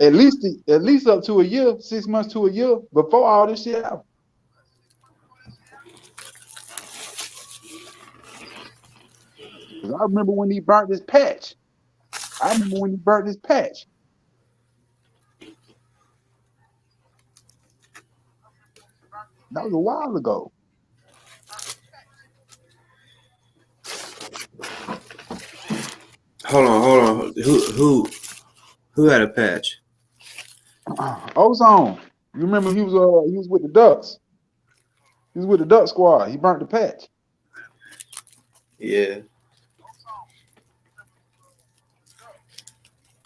At least up to a year, 6 months to a year before all this shit happened. Because I remember when he burnt his patch. That was a while ago. Hold on. Who had a patch? Ozone. You remember he was with the Ducks. He was with the Duck Squad. He burnt the patch. Yeah.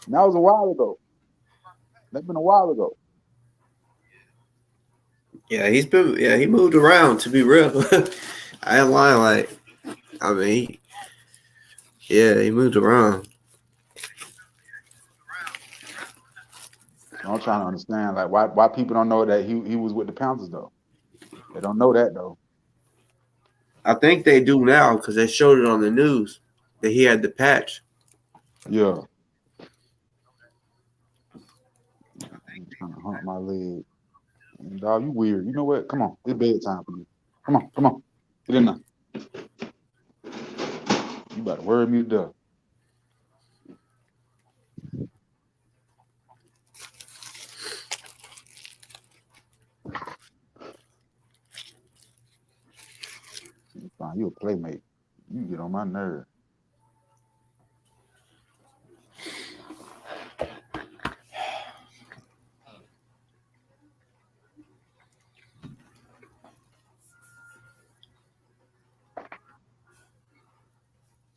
And that was a while ago. That's been a while ago. Yeah, he moved around, to be real. I ain't lying, he moved around. I'm trying to understand, like, why people don't know that he was with the Panthers, though. They don't know that, though. I think they do now because they showed it on the news that he had the patch. Yeah. I'm trying to hunt my leg. Dog, you weird. You know what? Come on. It's bedtime for you. Come on. Get in there. You about to worry me to death. Fine, you a playmate. You get on my nerve.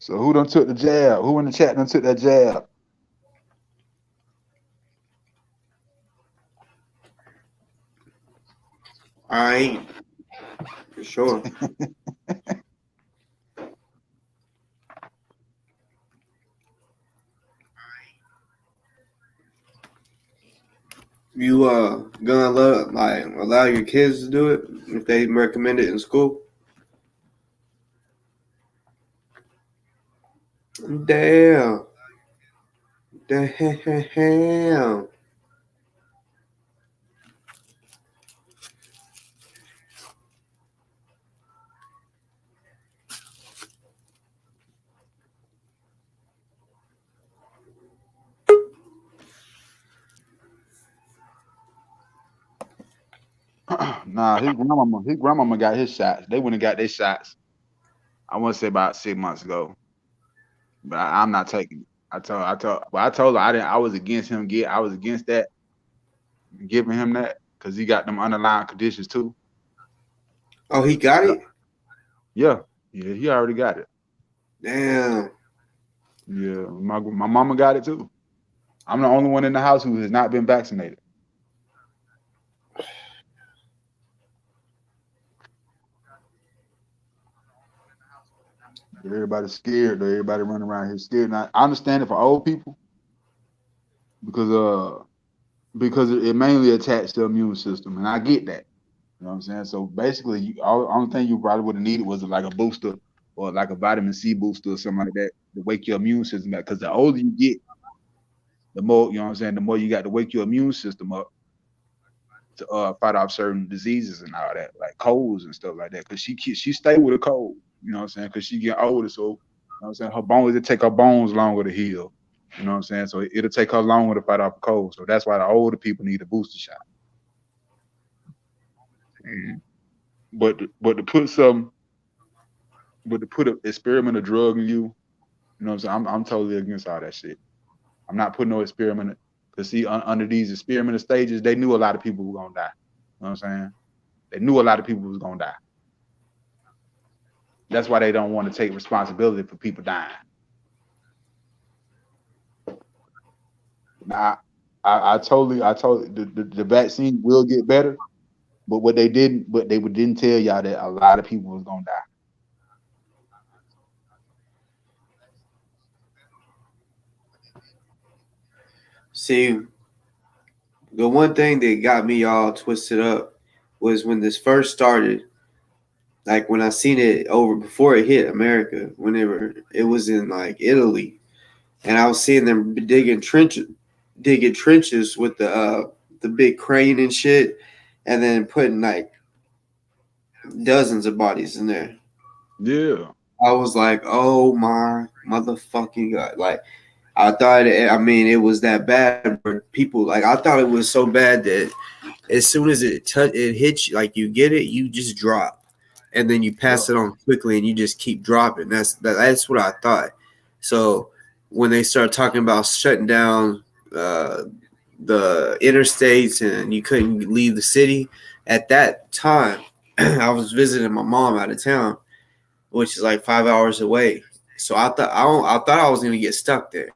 So who done took the jab? Who in the chat done took that jab? I ain't. For sure. You gonna allow your kids to do it if they recommend it in school? Damn. Nah, his grandmama got his shots. They wouldn't have got their shots. I want to say about 6 months ago. But I'm not taking it. I told her I was against him. I was against that, giving him that, because he got them underlying conditions too. Oh, he got it? Yeah, he already got it. Damn. Yeah, my mama got it too. I'm the only one in the house who has not been vaccinated. Everybody's scared. Everybody running around here scared. Now, I understand it for old people because it mainly attacks the immune system, and I get that. You know what I'm saying? So basically, only thing you probably would have needed was like a booster or like a vitamin C booster or something like that to wake your immune system back. Because the older you get, the more, you know what I'm saying, the more you got to wake your immune system up to fight off certain diseases and all that, like colds and stuff like that. Cause she stay with a cold, you know what I'm saying? Cause she get older, so you know what I'm saying, her bones, it take her bones longer to heal. You know what I'm saying? So it'll take her longer to fight off a cold. So that's why the older people need a booster shot. Mhm. But to put some, but to put an experimental drug in you, you know what I'm saying? I'm totally against all that shit. I'm not putting no experiment. Cause see, under these experimental stages, they knew a lot of people were gonna die. You know what I'm saying? They knew a lot of people was gonna die. That's why they don't want to take responsibility for people dying. Now, I told the vaccine will get better, but what they didn't tell y'all that a lot of people was gonna die. See, the one thing that got me all twisted up was when this first started. Like when I seen it over before it hit America, whenever it was in like Italy, and I was seeing them digging trenches with the big crane and shit, and then putting like dozens of bodies in there. Yeah, I was like, oh my motherfucking god! Like I thought, I mean, it was that bad. Where people like, I thought it was so bad that as soon as it hits you, like you get it, you just drop, and then you yeah, pass it on quickly, and you just keep dropping. That's what I thought. So when they start talking about shutting down uh, the interstates and you couldn't leave the city, at that time, I was visiting my mom out of town, which is like 5 hours away. So I thought I was gonna get stuck there.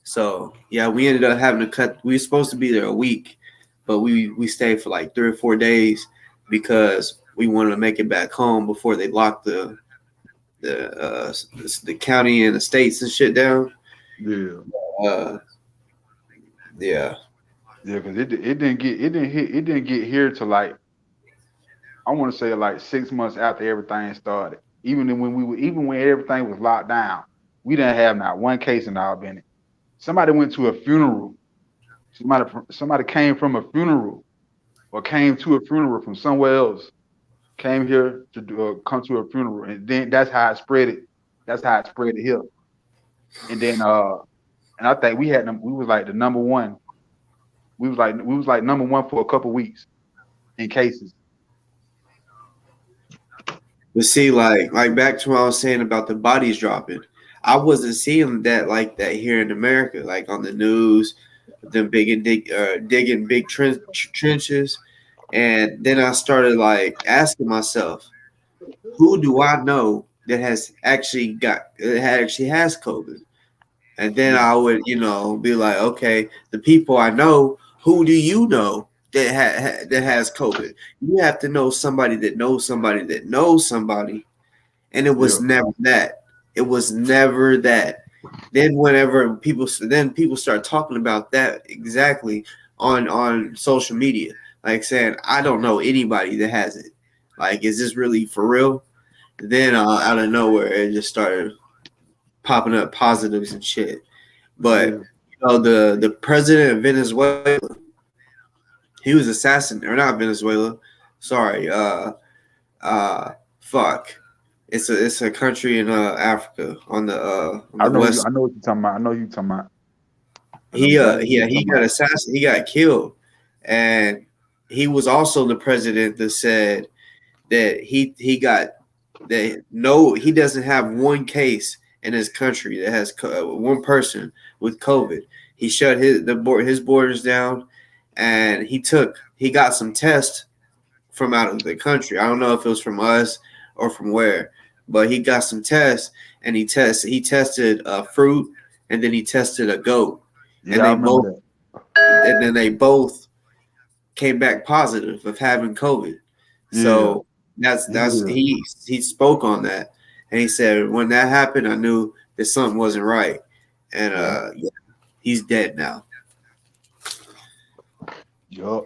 So yeah, we ended up having to cut. We were supposed to be there a week, but we stayed for like 3 or 4 days because we wanted to make it back home before they locked the county and the states and shit down. yeah, Uh, yeah. yeah. Because it didn't get here to like, I want to say like 6 months after everything started. Even when everything was locked down, we didn't have not one case in Albany. Somebody went to a funeral. Somebody came from a funeral or came to a funeral from somewhere else. Came here to come to a funeral, and then that's how it spread it. That's how it spread it here. And then and I think we was like the number one. We was like number one for a couple weeks in cases. But see, like back to what I was saying about the bodies dropping. I wasn't seeing that like that here in America, like on the news, them digging big trenches, and then I started like asking myself, who do I know that actually has COVID? And then Yeah, I would, be like, okay, the people I know, who do you know that has COVID? You have to know somebody that knows somebody that knows somebody, and it yeah, was never that. It was never that. Then people start talking about that exactly on social media, like saying, I don't know anybody that has it. Like, is this really for real? Then out of nowhere, it just started popping up positives and shit. But yeah, the president of Venezuela, he was assassinated, or not Venezuela. Sorry, fuck. It's a country in Africa on the west. I know what you're talking about. I know you talking about. I know He exactly what yeah, you're he talking got about. assassinated. He got killed, and he was also the president that said that he doesn't have one case in his country that has one person with COVID. He shut his borders down, and he got some tests from out of the country. I don't know if it was from us or from where, but he got some tests, and he tested a fruit, and then he tested a goat, and Yeah, I remember that. they both came back positive of having COVID. Yeah, So that's yeah, he spoke on that, and he said when that happened, I knew that something wasn't right, and yeah, yeah, he's dead now. yeah.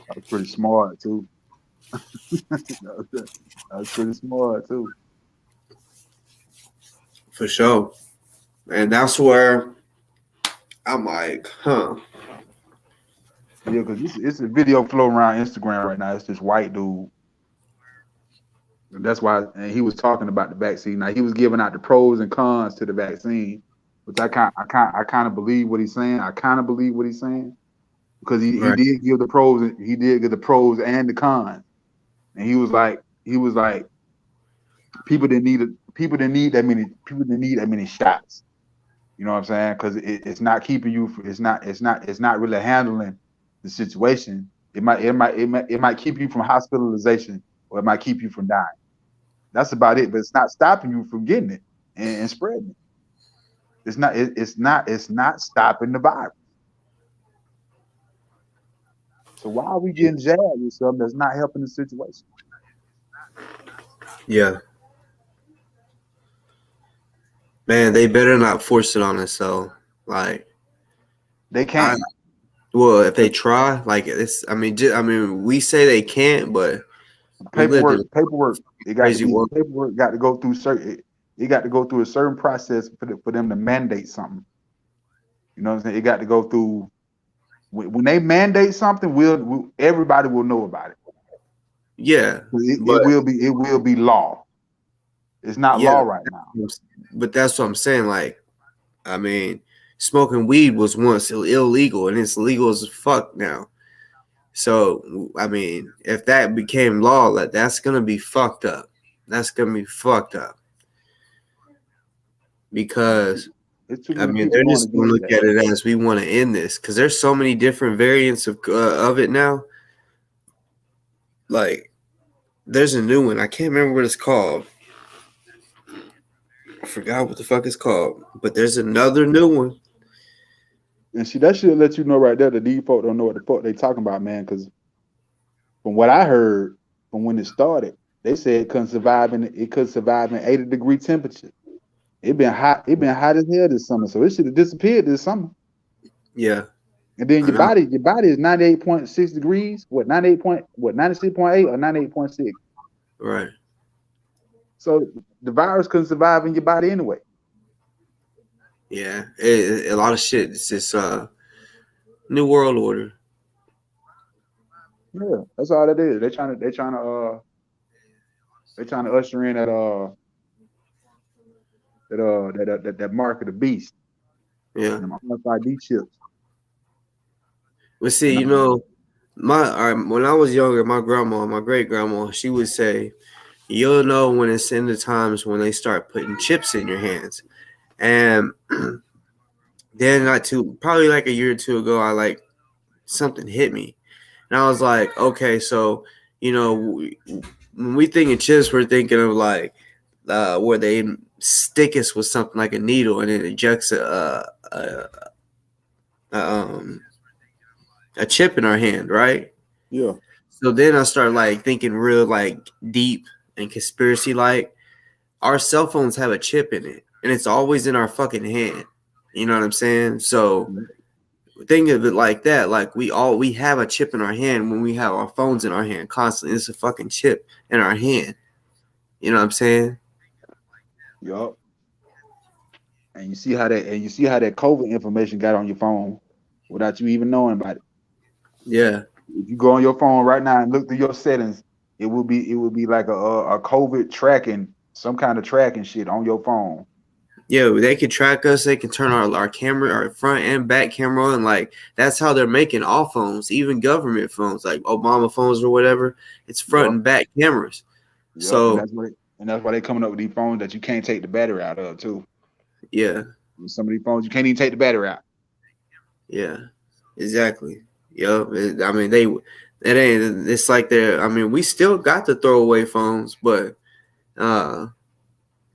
That was pretty smart too. that, was, that was pretty smart too. For sure. And that's where I'm like, huh. Yeah, because it's a video floating around Instagram right now. It's this white dude. And that's why, and he was talking about the vaccine. Now he was giving out the pros and cons to the vaccine, which I kind of believe what he's saying. I kind of believe what he's saying because he Right. did give the pros. He did give the pros and the cons. And he was like, people didn't need that many shots. You know what I'm saying? Because it's not keeping you. It's not really handling the situation. It might keep you from hospitalization, or it might keep you from dying. That's about it. But it's not stopping you from getting it and spreading it. It's not stopping the virus. So why are we getting jabbed with something that's not helping the situation? Yeah. Man, they better not force it on us though. Like They can't. well, if they try, like it's. I mean, we say they can't, but we lived in Paperwork. crazy world. Paperwork got to go through certain. It got to go through a certain process for them to mandate something. You know what I'm saying? It got to go through. When they mandate something, everybody will know about it. Yeah, It will be law. It's not law right now. But that's what I'm saying. Like, I mean, smoking weed was once illegal, and it's legal as fuck now. So, I mean, if that became law, that's gonna be fucked up. That's gonna be fucked up because It's too I many mean, people they're going just gonna against look that. at it as we want to end this because there's so many different variants of it now. Like, there's a new one. I can't remember what it's called. I forgot what the fuck it's called, but there's another new one. And see, that should let you know right there. The default don't know what the fuck they talking about, man. Because from what I heard from when it started, they said it could survive in 80-degree temperature. It been hot. It been hot as hell this summer, so it should have disappeared this summer. Yeah, And then I your know. body is 98.6 degrees. 96.8 or 98.6. Right. So the virus couldn't survive in your body anyway. Yeah, a lot of shit. It's this new world order. Yeah, that's all that is. They're trying to usher in that mark of the beast. Yeah. And them RFID chips. But see, And when I was younger, my great grandma, she would say, "You'll know when it's in the times when they start putting chips in your hands." And then probably like a year or two ago, something hit me, and I was like, okay, so when we think of chips, we're thinking of like where they stick us with something like a needle and it injects um, a chip in our hand, right? yeah. So then I started like thinking real like deep and conspiracy like. Our cell phones have a chip in it, and it's always in our fucking hand. You know what I'm saying? So think of it like that. Like we have a chip in our hand when we have our phones in our hand constantly. It's a fucking chip in our hand. You know what I'm saying? Yup. And you see how that COVID information got on your phone without you even knowing about it. Yeah. If you go on your phone right now and look through your settings, it will be like a COVID tracking, some kind of tracking shit on your phone. Yeah, they can track us. They can turn our camera, our front and back camera on. Like that's how they're making all phones, even government phones, like Obama phones or whatever. It's front and back cameras. Yep. So and that's why they're coming up with these phones that you can't take the battery out of too. yeah. Some of these phones you can't even take the battery out. Yeah, exactly. Yep. I mean, it ain't. It's like they're. I mean, we still got the throwaway phones, but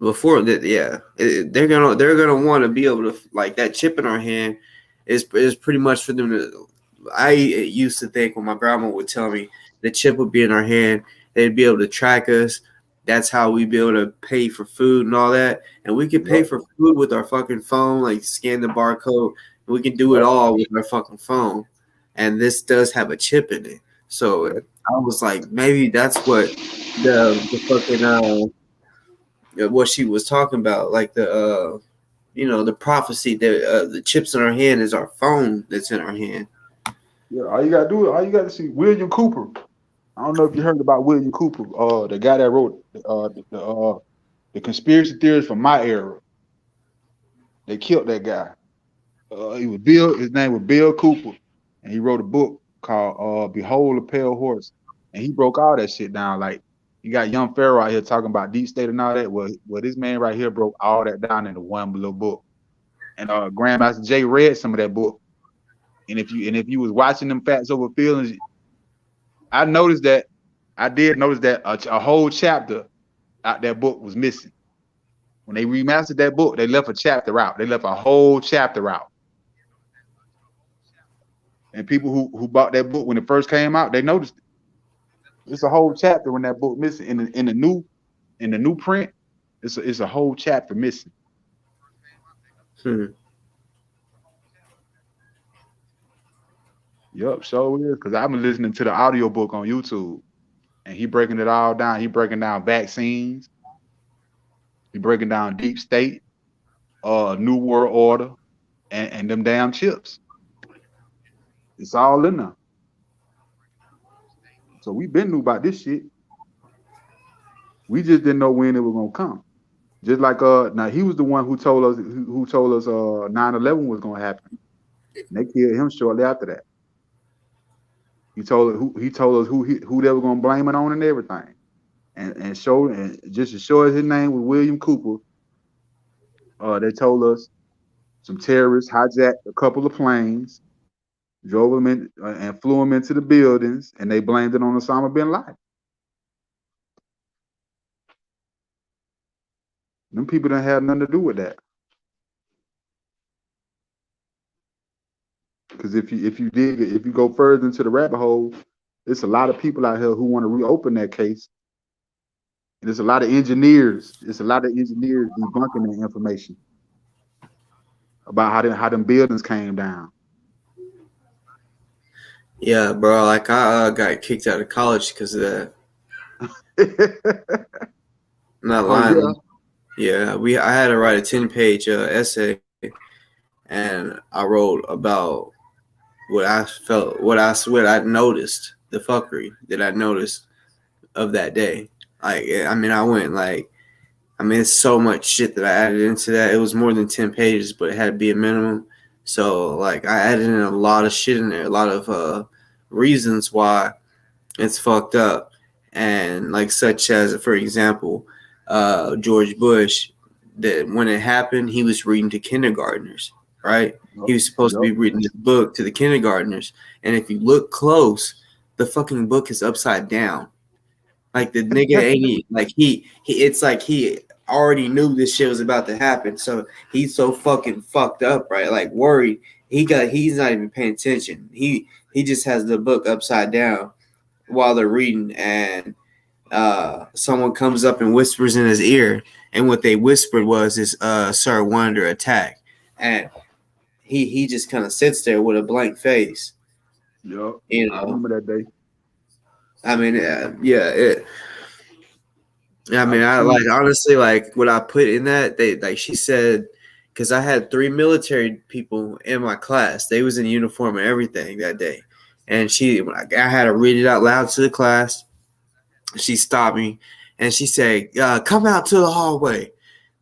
before that, yeah, they're gonna want to be able to like that chip in our hand is pretty much for them to. I used to think when my grandma would tell me the chip would be in our hand, they'd be able to track us. That's how we'd be able to pay for food and all that, and we could pay for food with our fucking phone, like scan the barcode. We can do it all with our fucking phone, and this does have a chip in it. So I was like, maybe that's what the fucking what she was talking about, like the the prophecy that the chips in our hand is our phone that's in our hand. Yeah, all you gotta see William Cooper. I don't know if you heard about William Cooper, the guy that wrote the conspiracy theories from my era. They killed that guy. He was Bill. His name was Bill Cooper, and he wrote a book called "Behold a Pale Horse," and he broke all that shit down. Like you got Young Pharaoh out here talking about deep state and all that. Well, this man right here broke all that down into one little book. And Grandmaster Jay read some of that book. And if you was watching them Facts Over Feelings, I noticed that I did notice that a whole chapter out that book was missing. When they remastered that book, they left a chapter out. They left a whole chapter out. And people who bought that book when it first came out, they noticed it. It's a whole chapter when that book missing in the new print. It's a whole chapter missing. Yep, so it is because I've been listening to the audiobook on YouTube, and he breaking it all down. He breaking down vaccines. He breaking down deep state, new world order, and them damn chips. It's all in there. So we been knew about this shit. We just didn't know when it was gonna come. Just like now he was the one who told us 9/11 was gonna happen. And they killed him shortly after that. He told us who they were gonna blame it on and everything. And just as sure as his name was William Cooper, they told us some terrorists hijacked a couple of planes, drove them in and flew them into the buildings, and they blamed it on Osama bin Laden. Them people didn't have nothing to do with that. Because if you go further into the rabbit hole, there's a lot of people out here who want to reopen that case. And there's a lot of engineers. There's a lot of engineers debunking the information about how them buildings came down. Yeah, bro. Like I got kicked out of college because of that. I'm not lying. Yeah, I had to write a 10-page essay, and I wrote about what I noticed, the fuckery that I noticed of that day. Like, I mean, it's so much shit that I added into that. It was more than 10 pages, but it had to be a minimum. So, like, I added in a lot of shit in there, a lot of reasons why it's fucked up. And, like, such as, for example, George Bush, that when it happened, he was reading to kindergartners, right? He was supposed to be reading this book to the kindergartners. And if you look close, the fucking book is upside down. Like the nigga ain't like it's like he already knew this shit was about to happen. So he's so fucking fucked up, right? Like worried. He's not even paying attention. He just has the book upside down while they're reading, and someone comes up and whispers in his ear, and what they whispered was sir, we're under attack. And he just kind of sits there with a blank face. Yep. I remember that day. I mean, I like honestly, like what I put in that, they like she said, because I had 3 military people in my class. They was in uniform and everything that day, and I had to read it out loud to the class. She stopped me and she said, "Come out to the hallway."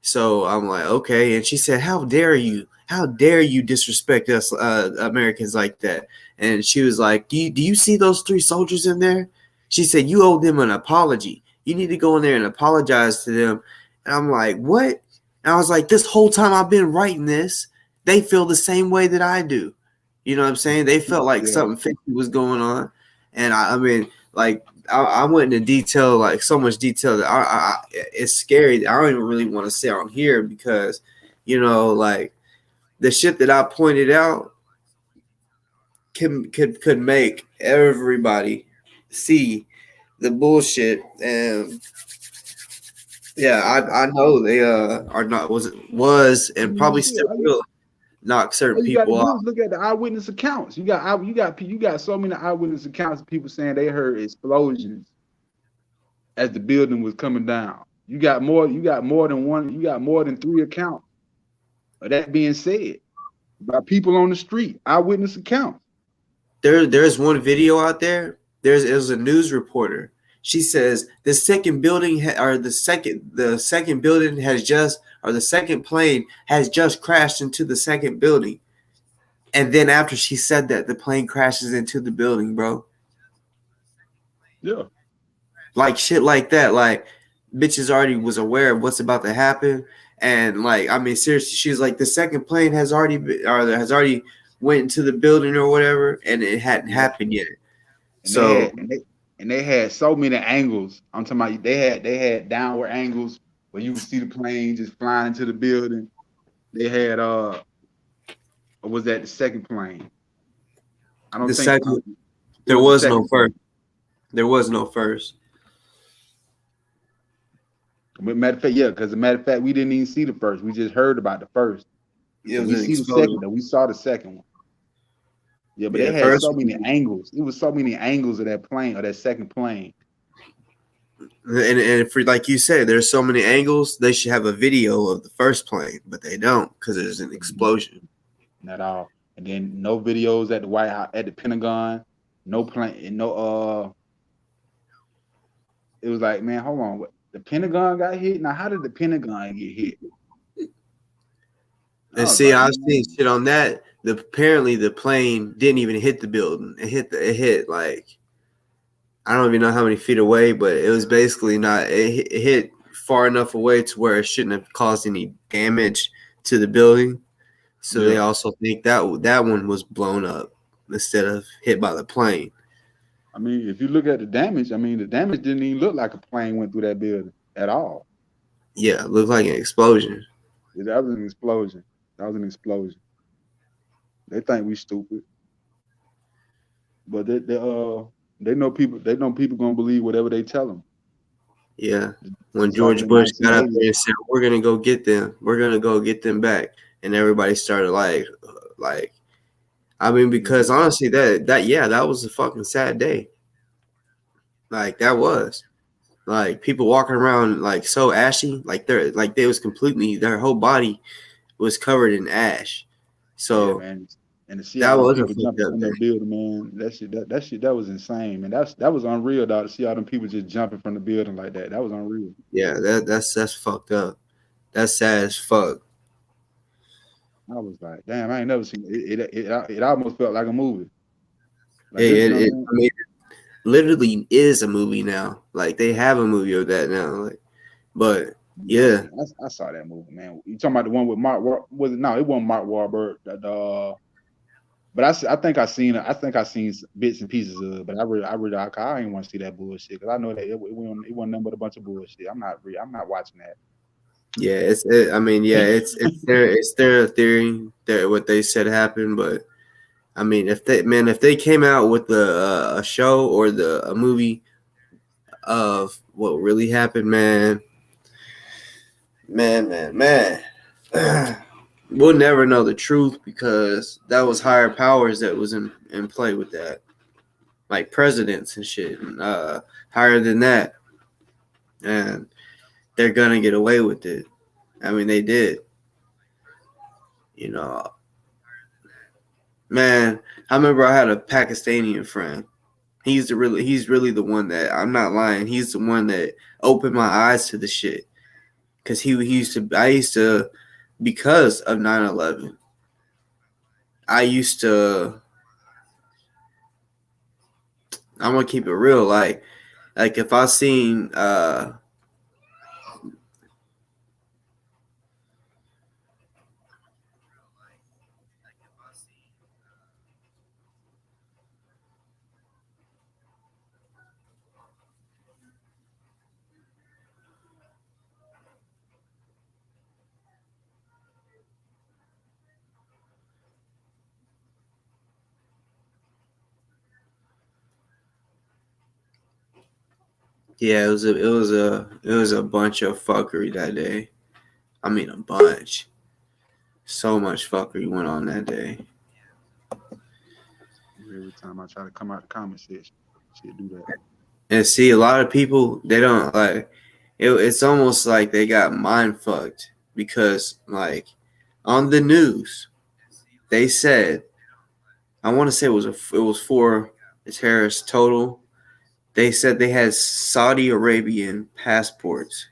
So I'm like, okay, and she said, "How dare you? How dare you disrespect us Americans like that?" And she was like, do you see those 3 soldiers in there? She said, "You owe them an apology. You need to go in there and apologize to them." And I'm like, what? And I was like, this whole time I've been writing this, they feel the same way that I do. You know what I'm saying? They felt like something fishy was going on. And I mean, like, I went into detail, like so much detail that it's scary. I don't even really want to say on here because, like the shit that I pointed out could make everybody see the bullshit. And yeah, I know they are not was and probably still will knock certain people off. Look at the eyewitness accounts. You got so many eyewitness accounts of people saying they heard explosions as the building was coming down. You got more than one. You got more than 3 accounts. But that being said, by people on the street, eyewitness accounts. There's one video out there. It was a news reporter. She says the second building the second building has just, or the second plane has just crashed into the second building. And then after she said that, the plane crashes into the building, bro. Yeah. Like shit like that. Like bitches already was aware of what's about to happen. And like, I mean, seriously, she's like, the second plane has already went into the building or whatever, and it hadn't happened yet. And So they had so many angles. I'm talking about they had downward angles where you would see the plane just flying into the building. They had or was that the second plane? I don't the think second, there was was the no second first. There was no first. But matter of fact, yeah, because as a matter of fact, we didn't even see the first. We just heard about the first. It was We an see the explosion. second, though. We saw the second one. Yeah, but Yeah, they had first so many angles. It was so many angles of that plane or that second plane. And for, like you said, there's so many angles. They should have a video of the first plane, but they don't because there's an explosion. Not all. And then no videos at the White House, at the Pentagon. No plane. No. It was like, man, hold on. What, the Pentagon got hit? Now, how did the Pentagon get hit? And see, I've seen shit on that. Apparently the plane didn't even hit the building. It hit like, I don't even know how many feet away, but it was basically not. It hit far enough away to where it shouldn't have caused any damage to the building. So they also think that one was blown up instead of hit by the plane. I mean, if you look at the damage, I mean, the damage didn't even look like a plane went through that building at all. Yeah, it looked like an explosion. Yeah, that was an explosion. They think we stupid, but they know people. They know people gonna believe whatever they tell them. Yeah, when George Bush got up there and said, "We're gonna go get them. We're gonna go get them back," and everybody started like, I mean, because honestly, that was a fucking sad day. Like that was. Like people walking around like so ashy, they was completely, their whole body was covered in ash. So man. And to see that all them was people jumping from that building, man, that was insane, man. That was unreal, dog. To see all them people just jumping from the building like that was unreal. Yeah, that's fucked up. That's sad as fuck. I was like, damn, I ain't never seen it. It almost felt like a movie. Like I mean, it literally is a movie now. Like they have a movie of that now. Like, but yeah, I saw that movie, man. You talking about the one with Mark? Was it? No, it wasn't Mark Wahlberg. But I think I seen bits and pieces of it. But I ain't want to see that bullshit because I know that it wasn't nothing but a bunch of bullshit. I'm not watching that. Yeah, it's their theory that what they said happened, but I mean, if they came out with a show or a movie of what really happened, man, we'll never know the truth because that was higher powers that was in play with that, like presidents and shit, higher than that, and they're gonna get away with it. I mean, they did. You know, man, I remember I had a Pakistani friend. He's really the one that, I'm not lying. He's the one that opened my eyes to the shit. Cause I used to, because of 9/11, I'm gonna keep it real. Like if I seen, yeah, it was a bunch of fuckery that day. I mean, a bunch. So much fuckery went on that day. Every time I try to come out the comment section, shit do that. And see, a lot of people, they don't like, it's almost like they got mind fucked because like on the news they said, I want to say it was 4 terrorists total. They said they had Saudi Arabian passports.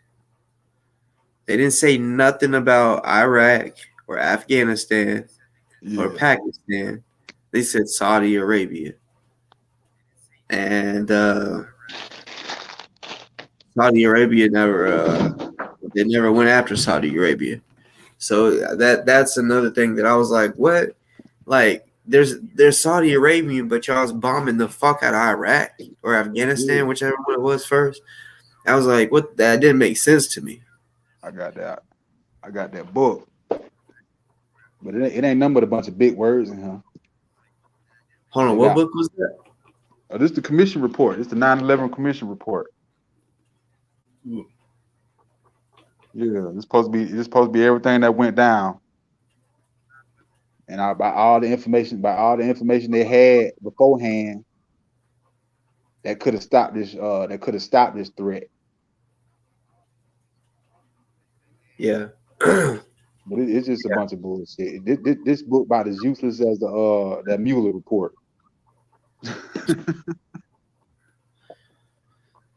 They didn't say nothing about Iraq or Afghanistan or Yeah, Pakistan. They said Saudi Arabia. And Saudi Arabia they never went after Saudi Arabia. So that's another thing that I was like, what? Like there's Saudi Arabian, but y'all's bombing the fuck out of Iraq or yeah. Afghanistan, whichever one it was first. I was like, what? That didn't make sense to me. I got that. I got that book, but it ain't nothing but a bunch of big words in here. Hold on, They what got book was that? this is the commission report. It's the 9/11 commission report. Yeah, it's supposed to be everything that went down, and by all the information they had beforehand that could have stopped this threat. Yeah. But it's just a bunch of bullshit. This book about as useless as that Mueller report.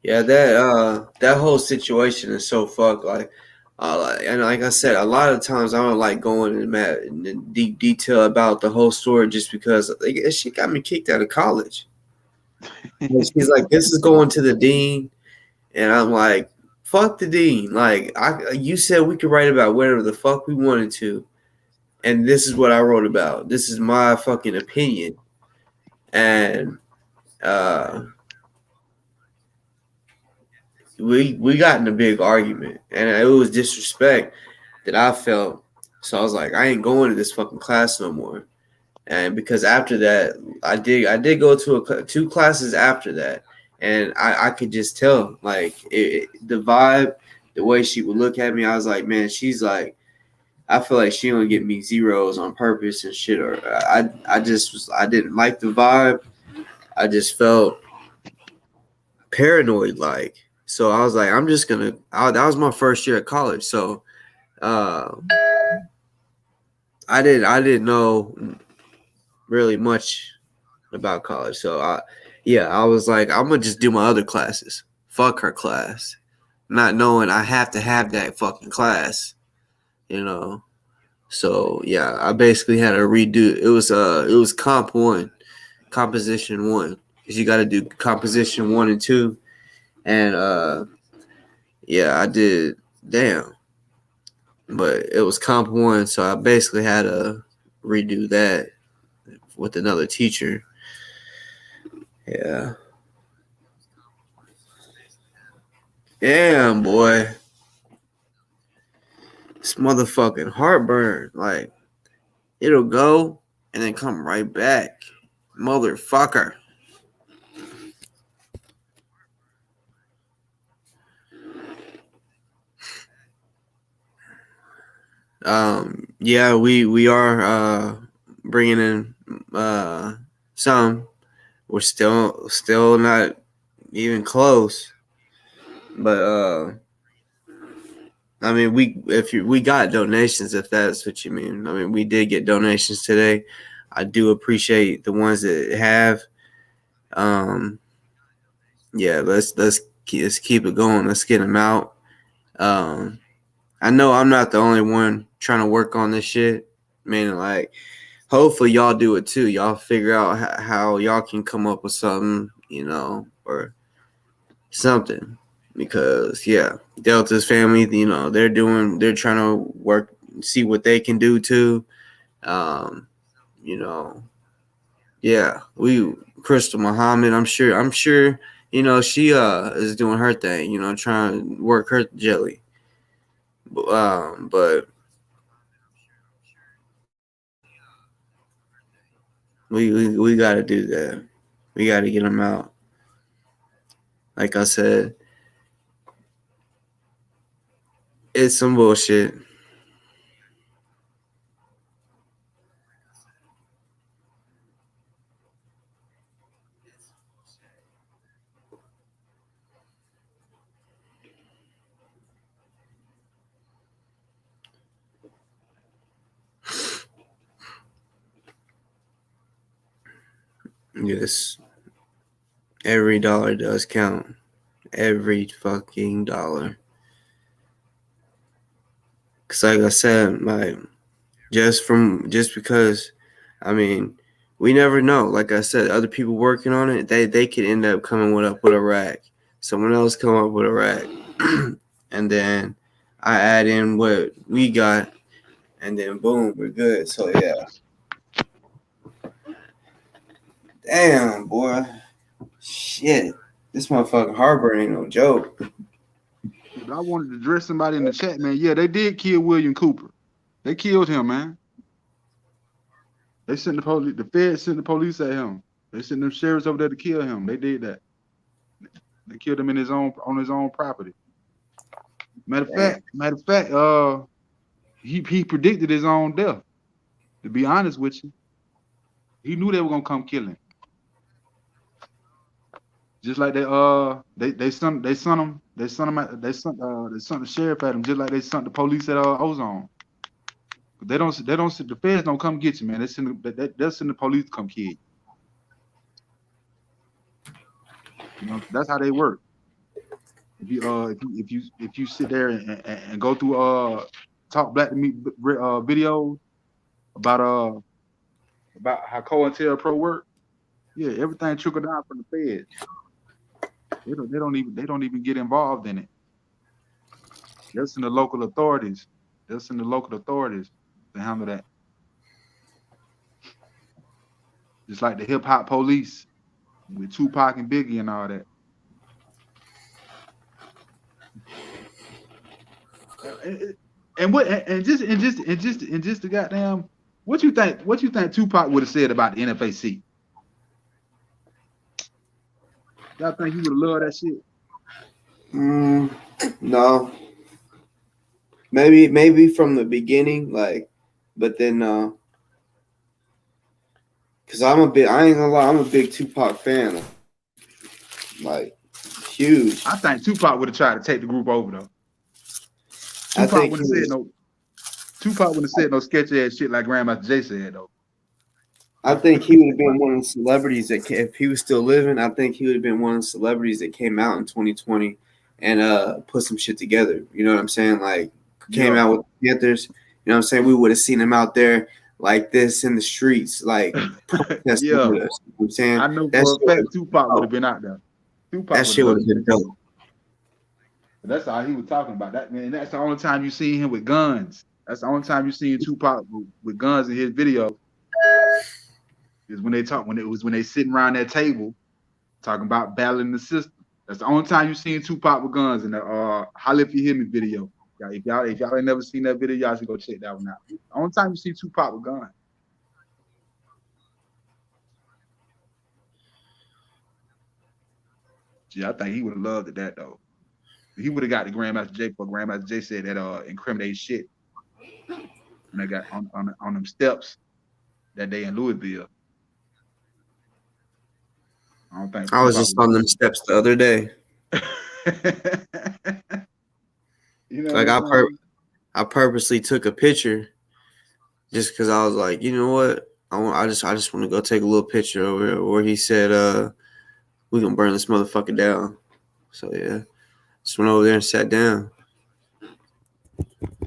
Yeah, that whole situation is so fucked. And like I said, a lot of times I don't like going in deep detail about the whole story just because like, she got me kicked out of college. And she's like, "This is going to the dean," and I'm like, "Fuck the dean!" Like, you said we could write about whatever the fuck we wanted to, and this is what I wrote about. This is my fucking opinion, and uh, we got in a big argument, and it was disrespect that I felt. So I was like, I ain't going to this fucking class no more. And because after that, I did go to 2 classes after that, and I could just tell like the vibe, the way she would look at me. I was like, man, she's like, I feel like she don't get me zeros on purpose and shit. Or I didn't like the vibe. I just felt paranoid like. So I was like, I'm just gonna. That was my first year at college, so uh, I didn't know really much about college. So I was like, I'm gonna just do my other classes. Fuck her class, not knowing I have to have that fucking class, you know. So yeah, I basically had to redo. It was composition 1, because you got to do composition 1 and 2, and yeah, I did. Damn, but it was comp 1, so I basically had to redo that with another teacher. Yeah. Damn, boy. This motherfucking heartburn. Like, it'll go and then come right back. Motherfucker. Yeah, we are bringing in some. We're still not even close. But I mean, we got donations, if that's what you mean. I mean, we did get donations today. I do appreciate the ones that have. Um, yeah, let's keep it going. Let's get them out. Um, I know I'm not the only one trying to work on this shit. Meaning, like, hopefully y'all do it too. Y'all figure out how y'all can come up with something, or something. Because yeah, Delta's family, they're trying to work, see what they can do too. Um, you know, yeah, Crystal Muhammad, I'm sure, she is doing her thing, trying to work her jelly. But we got to do that. We got to get them out. Like I said, it's some bullshit. Yes. Every dollar does count. Every fucking dollar. Cause like I said, just because, I mean, we never know. Like I said, other people working on it, they could end up coming with a rack. Someone else come up with a rack, and then I add in what we got, and then boom, we're good. So yeah. Damn, boy. Shit. This motherfucking heartburn ain't no joke. I wanted to address somebody in the chat, man. Yeah, they did kill William Cooper. They killed him, man. They sent the police. The feds sent the police at him. They sent them sheriffs over there to kill him. They did that. They killed him on his own property. Matter of fact, he predicted his own death. To be honest with you, he knew they were gonna come kill him. Just like they sent the sheriff at him, just like they sent the police at Ozone. The feds don't come get you, man. They'll send the police to come kill you. You know, that's how they work. If you sit there and go through Talk Black to Me videos about how COINTELPRO work, yeah, everything trickle down from the feds. They don't even get involved in it. They'll send the local authorities. They'll send the local authorities to handle that. Just like the hip hop police with Tupac and Biggie and all that. And just the goddamn, what you think Tupac would have said about the NFAC? Y'all think he would have loved that shit? No. Maybe from the beginning, like, but then cause I ain't gonna lie, I'm a big Tupac fan. Like, huge. I think Tupac would have tried to take the group over though. Tupac wouldn't have said no sketchy ass shit like Grandmaster Jay said though. I think he would have been one of the celebrities that if he was still living, I think he would have been one of the celebrities that came out in 2020 and put some shit together. You know what I'm saying? Like, came out with the Panthers. You know what I'm saying? We would have seen him out there like this in the streets, like protesting with us. You know what I'm saying? I know for a fact Tupac would have been out there. That shit would have been dope. That's all he was talking about. That man, that's the only time you see him with guns. That's the only time you see Tupac with guns in his video. Is when they sitting around that table talking about battling the system. That's the only time you seen Tupac with guns in the Holla If You Hear Me video. Yeah, if y'all ain't never seen that video, y'all should go check that one out. The only time you see Tupac with guns. Yeah, I think he would have loved that though. He would have got the Grandmaster Jay for Grandmaster Jay said that incriminating shit. And they got on them steps that day in Louisville. I was just on them steps the other day. You know, like I purposely took a picture just because I was like, you know what? I just want to go take a little picture over where he said, "We gonna burn this motherfucker down." So yeah, just went over there and sat down.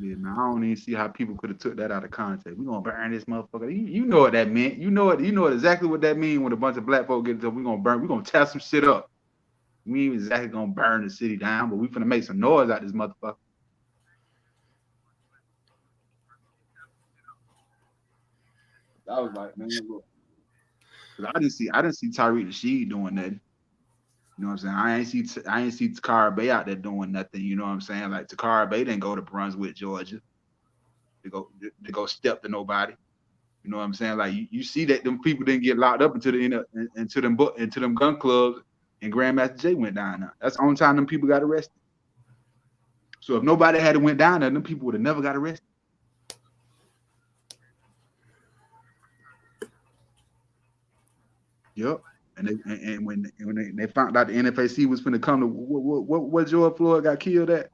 Yeah, man, I don't even see how people could have took that out of context. We gonna burn this motherfucker. You know what that meant. You know exactly what that means when a bunch of black folk get to we gonna tear some shit up. We ain't exactly gonna burn the city down, but we finna make some noise out this motherfucker. I was like, man, look. I didn't see Tariq Nasheed doing nothing. You know what I'm saying? I ain't see Takara Bay out there doing nothing. You know what I'm saying? Like Takara Bay didn't go to Brunswick, Georgia. To go step to nobody. You know what I'm saying? Like you see that them people didn't get locked up into them gun clubs, and Grandmaster Jay went down there. That's the only time them people got arrested. So if nobody had went down there, them people would have never got arrested. Yep. And when they found out the NFAC was finna come to what George Floyd got killed at?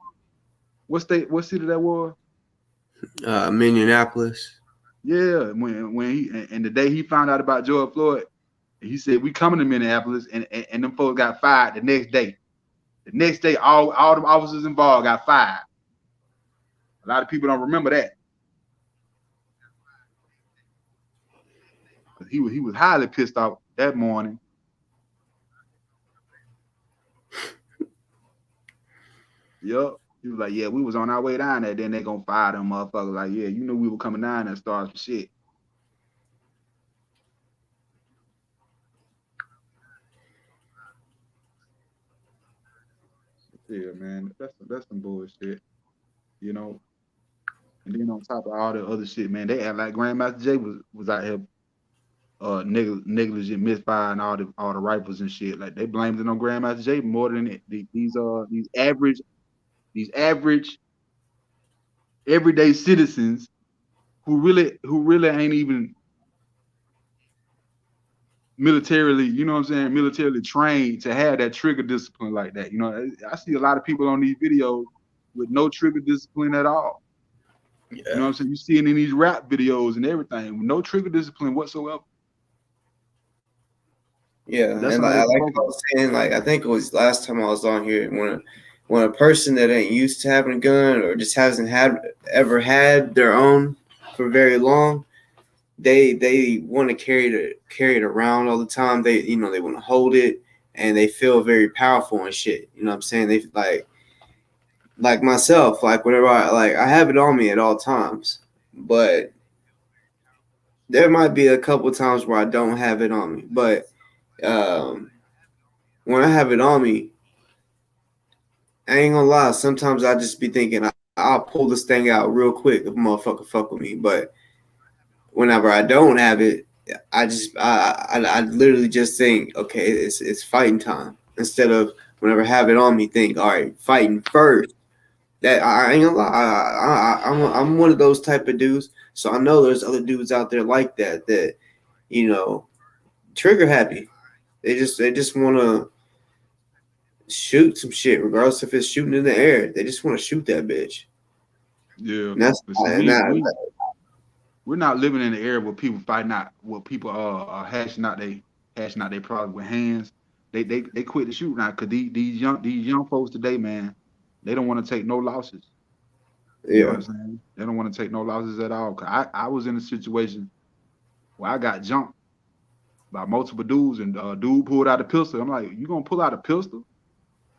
What city that was? Minneapolis. Yeah, when he and the day he found out about George Floyd, He said we coming to Minneapolis, and them folks got fired the next day. The next day, all the officers involved got fired. A lot of people don't remember that. He was highly pissed off that morning. Yup. He was like, yeah, we was on our way down there. Then they gonna fire them motherfuckers. Like, yeah, you knew we were coming down there and start some shit. Yeah, man, that's some bullshit, you know. And then on top of all the other shit, man, they act like Grandmaster Jay was out here negligent misfire and all the rifles and shit. Like they blamed it on Grandmaster Jay more than these average everyday citizens who really ain't even militarily, you know what I'm saying, militarily trained to have that trigger discipline like that. You know, I see a lot of people on these videos with no trigger discipline at all. Yeah. You know what I'm saying? You see it in these rap videos and everything, with no trigger discipline whatsoever. Yeah, and like I was saying, like I think it was last time I was on here, when a person that ain't used to having a gun or just hasn't ever had their own for very long, they want to carry it around all the time. They they want to hold it, and they feel very powerful and shit. You know what I'm saying? They like myself, like whenever I have it on me at all times, but there might be a couple times where I don't have it on me, but when I have it on me, I ain't gonna lie. Sometimes I just be thinking I'll pull this thing out real quick if a motherfucker fuck with me. But whenever I don't have it, I literally just think, okay, it's fighting time. Instead of whenever I have it on me, think, all right, fighting first. That I ain't gonna lie. I'm one of those type of dudes. So I know there's other dudes out there like that trigger happy. They just want to shoot some shit, regardless if it's shooting in the air. They just want to shoot that bitch. Yeah, and that's we're not living in the era where people fighting out, where people are hashing out their problems with hands. They quit the shoot now because these young folks today, man, they don't want to take no losses. You know what I'm saying? They don't want to take no losses at all. Cause I was in a situation where I got jumped by multiple dudes, and dude pulled out a pistol. I'm like, you gonna pull out a pistol?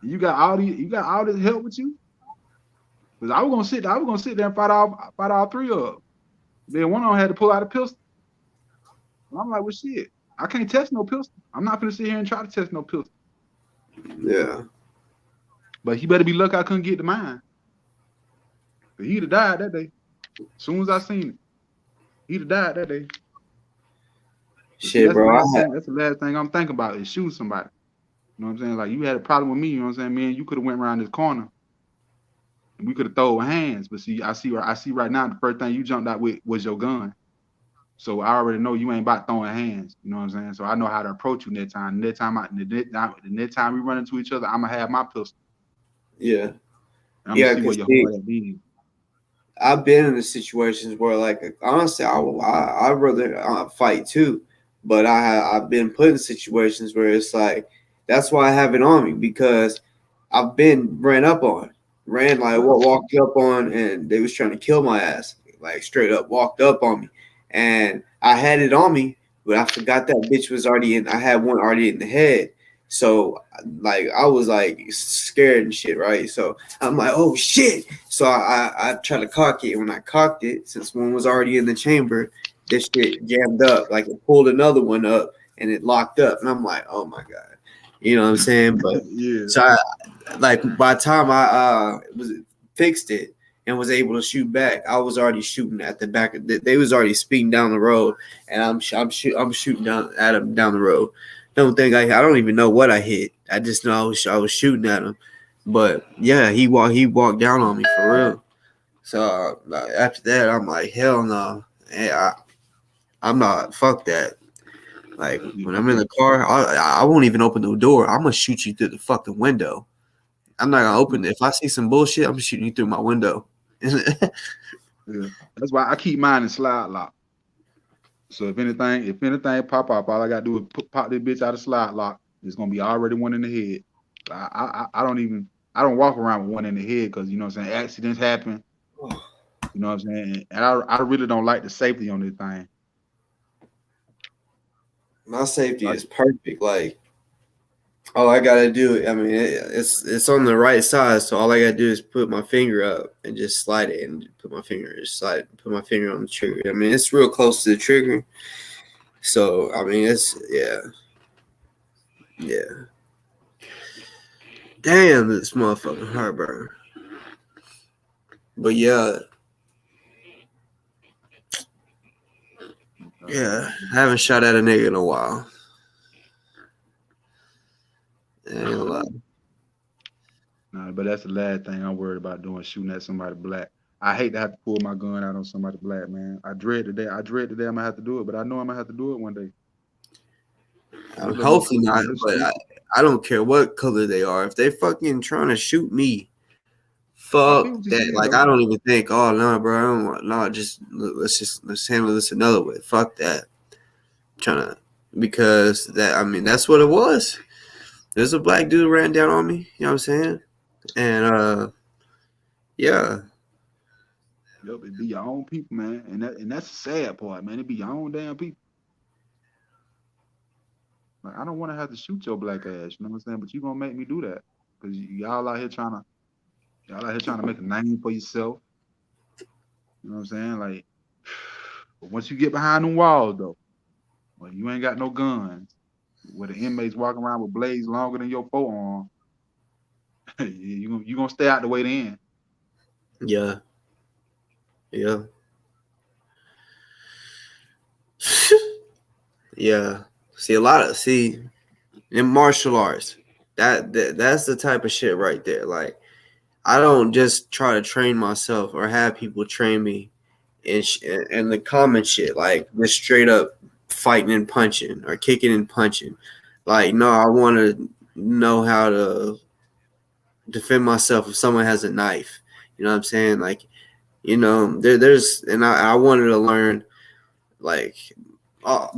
You got all this help with you? Because I was gonna sit there and fight all three of them. Then one of them had to pull out a pistol. And I'm like, well, shit, I can't test no pistol. I'm not gonna sit here and try to test no pistol. Yeah. But he better be lucky I couldn't get to mine. But he'd have died that day. As soon as I seen it, he'd have died that day. Shit, bro. That's the last thing I'm thinking about is shooting somebody. You know what I'm saying? Like, you had a problem with me, you know what I'm saying? Man, you could have went around this corner and we could have thrown hands. But see, I see right now the first thing you jumped out with was your gun. So I already know you ain't about throwing hands. You know what I'm saying? So I know how to approach you next time. The next time we run into each other, I'm gonna have my pistol. Yeah. I'm gonna see where your heart at be. I've been in the situations where, like, honestly, I'd rather fight too. But I've been put in situations where it's like, that's why I have it on me, because I've been walked up on, and they was trying to kill my ass, like straight up walked up on me, and I had it on me, but I forgot that bitch was already in. I had one already in the head, so like I was like scared and shit, right? So I'm like, oh shit! So I tried to cock it. When I cocked it, since one was already in the chamber, this shit jammed up. Like it pulled another one up and it locked up, and I'm like, oh my god. You know what I'm saying? But yeah. So by the time I fixed it and was able to shoot back, I was already shooting at the back. They was already speeding down the road, and I'm shooting down at them down the road. I don't even know what I hit. I just know I was shooting at him. But yeah, he walked down on me for real. So after that, I'm like, hell no. Hey, I'm not. Fuck that. Like, when I'm in the car, I won't even open the door. I'm going to shoot you through the fucking window. I'm not going to open it. If I see some bullshit, I'm shooting you through my window. Yeah. That's why I keep mine in slide lock. So if anything pop up, all I gotta do is pop this bitch out of slide lock. It's gonna be already one in the head. I don't walk around with one in the head because you know what I'm saying, accidents happen. You know what I'm saying? And I really don't like the safety on this thing. My safety is perfect. Like, all I gotta do, I mean, it's on the right side, so all I gotta do is put my finger up and just slide it, and put my finger on the trigger. I mean, it's real close to the trigger, so I mean, yeah. Damn, this motherfucking heartburn. But yeah, I haven't shot at a nigga in a while. Nah, but that's the last thing I'm worried about doing, shooting at somebody black. I hate to have to pull my gun out on somebody black, man. I dread the day I'm gonna have to do it, but I know I'm gonna have to do it one day. Hopefully not, but I don't care what color they are. If they fucking trying to shoot me, fuck that. Like, I don't even think, oh no, bro, I don't want, no, let's handle this another way. Fuck that. Because that's what it was. There's a black dude ran down on me, you know what I'm saying? And yeah. Yep, it be your own people, man. And that's the sad part, man. It be your own damn people. Like, I don't want to have to shoot your black ass, you know what I'm saying? But you gonna make me do that. Because y'all out here trying to make a name for yourself. You know what I'm saying? Like, but once you get behind them walls though, well, you ain't got no guns. Where the inmates walking around with blades longer than your forearm, you gonna stay out the way then. Yeah. Yeah. See, in martial arts, that's the type of shit right there. Like, I don't just try to train myself or have people train me and the common shit, like just straight up fighting and punching or kicking and punching. Like, no, I want to know how to defend myself if someone has a knife. You know what I'm saying? Like, you know, and I wanted to learn, like,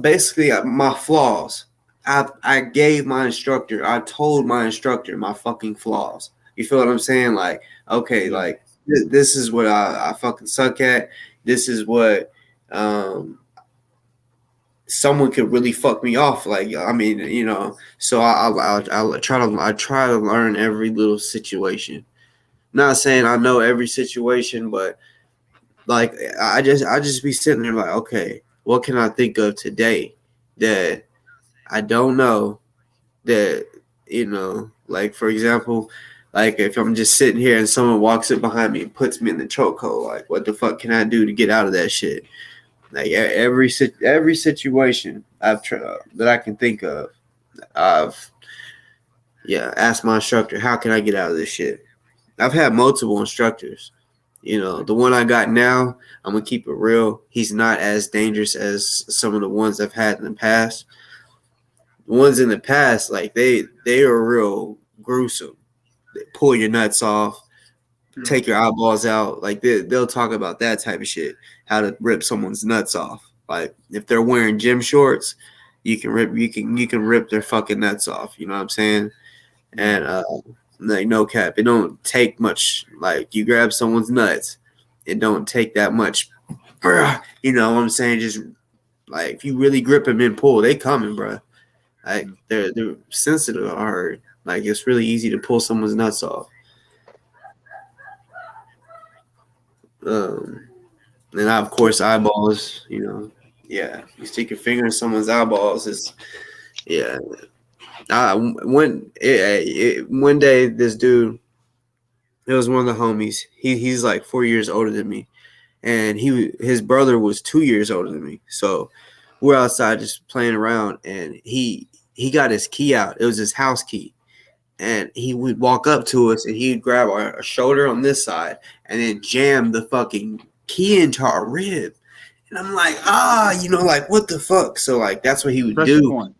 basically my flaws. I gave my instructor, I told my instructor my fucking flaws. You feel what I'm saying? Like, okay, like, this is what I fucking suck at. This is what someone could really fuck me off. Like, I mean, you know, so I try to learn every little situation. Not saying I know every situation, but like, I just be sitting there like, okay, what can I think of today that I don't know, that, you know, like, for example, like if I'm just sitting here and someone walks up behind me and puts me in the chokehold, like, what the fuck can I do to get out of that shit? Like, every situation I've tried that I can think of, I've asked my instructor, how can I get out of this shit? I've had multiple instructors. You know, the one I got now, I'm gonna keep it real. He's not as dangerous as some of the ones I've had in the past. The ones in the past, like, they are real gruesome. They pull your nuts off, take your eyeballs out. Like, they'll talk about that type of shit, how to rip someone's nuts off. Like, if they're wearing gym shorts, you can rip their fucking nuts off. You know what I'm saying? And like, no cap, it don't take much. Like, you grab someone's nuts, it don't take that much. You know what I'm saying? Just like, if you really grip them and pull, they coming, bro. Like, they're sensitive. I heard. Like, it's really easy to pull someone's nuts off. And of course, eyeballs. You know, you stick your finger in someone's eyeballs. It's one day, this dude, it was one of the homies. He's like 4 years older than me, and his brother was 2 years older than me. So we're outside just playing around, and he got his key out. It was his house key, and he would walk up to us, and he'd grab our shoulder on this side, and then jam the fucking key into our rib. And I'm like, you know, like, what the fuck? So, like, that's what he would do.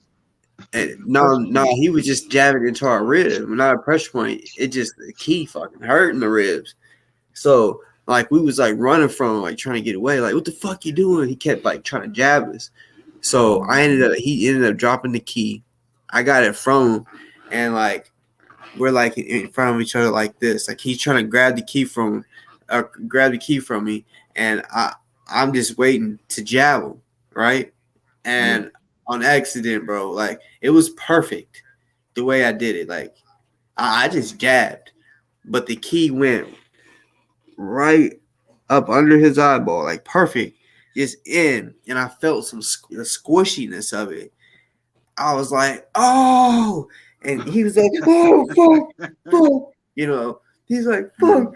And no, he would just jab it into our rib. Not a pressure point. It just, the key fucking hurting the ribs. So Like we was like running from him, like trying to get away. Like, what the fuck you doing? He kept like trying to jab us. So he ended up dropping the key. I got it from him, and like we're like in front of each other like this. Like he's trying to grab the key from me, and I'm just waiting to jab him, right? And on accident, bro, like it was perfect the way I did it. Like I just jabbed, but the key went right up under his eyeball, like perfect, just in, and I felt the squishiness of it. I was like, oh, and he was like, oh, fuck, you know. He's like, fuck,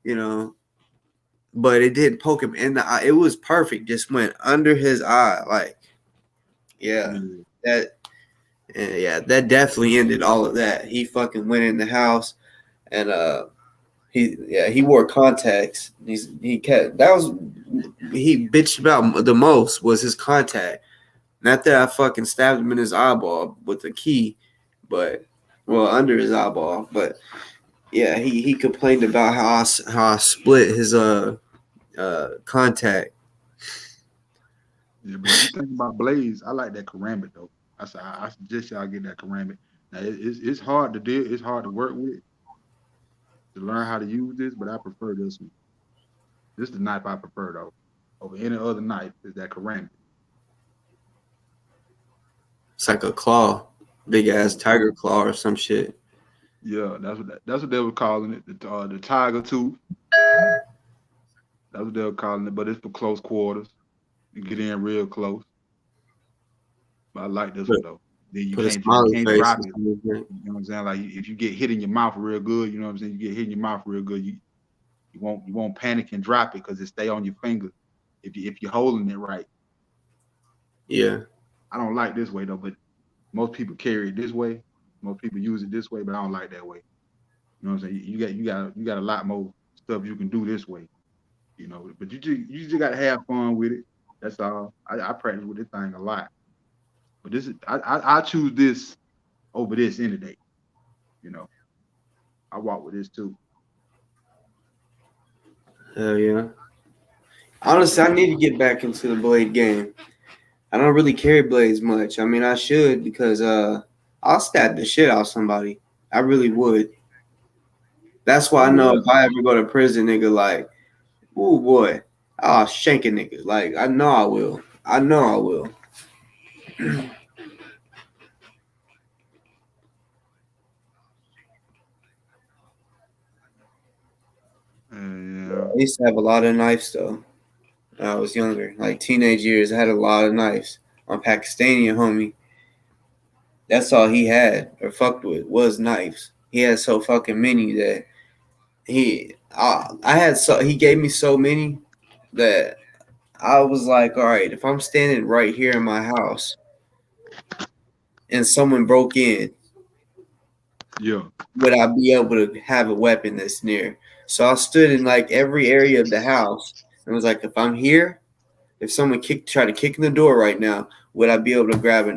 you know. But it didn't poke him in the eye. It was perfect. Just went under his eye, like, yeah, that, yeah, that definitely ended all of that. He fucking went in the house, and he wore contacts. He bitched about the most was his contact. Not that I fucking stabbed him in his eyeball with the key, but under his eyeball. But yeah, he complained about how I split his contact. Yeah, but if you think about Blaze, I like that Karambit though. I suggest y'all get that Karambit. Now it's hard to deal, it's hard to work with to learn how to use this, but I prefer this one. This is the knife I prefer though. Over any other knife is that Karambit. It's like a claw, big ass tiger claw or some shit. Yeah, that's what they were calling it, the tiger tooth. That's what they were calling it, but it's for close quarters. You get in real close. But I like this one though. Then Put a you smiley can't face. drop it. You know what I'm saying? Like if you get hit in your mouth real good, you know what I'm saying? You get hit in your mouth real good, you won't panic and drop it because it stay on your finger if you're holding it right. Yeah. I don't like this way though, but most people carry it this way. Most people use it this way, but I don't like that way. You know what I'm saying? You got a lot more stuff you can do this way. You know, but you just gotta have fun with it. That's all. I practice with this thing a lot. But this is I choose this over this any day. You know, I walk with this too. Hell yeah. Honestly, I need to get back into the blade game. I don't really carry blades much. I mean, I should because I'll stab the shit out of somebody. I really would. That's why I know if I ever go to prison, nigga, like, oh boy, I'll shank a nigga. Like, I know I will. I know I will. Yeah. I used to have a lot of knives though. When I was younger, like teenage years, I had a lot of knives. My Pakistani homie, that's all he had or fucked with was knives. He had so fucking many that he gave me so many that I was like, all right, if I'm standing right here in my house and someone broke in, Yeah. would I be able to have a weapon that's near? So I stood in like every area of the house and was like, if I'm here, if someone try to kick in the door right now, would I be able to grab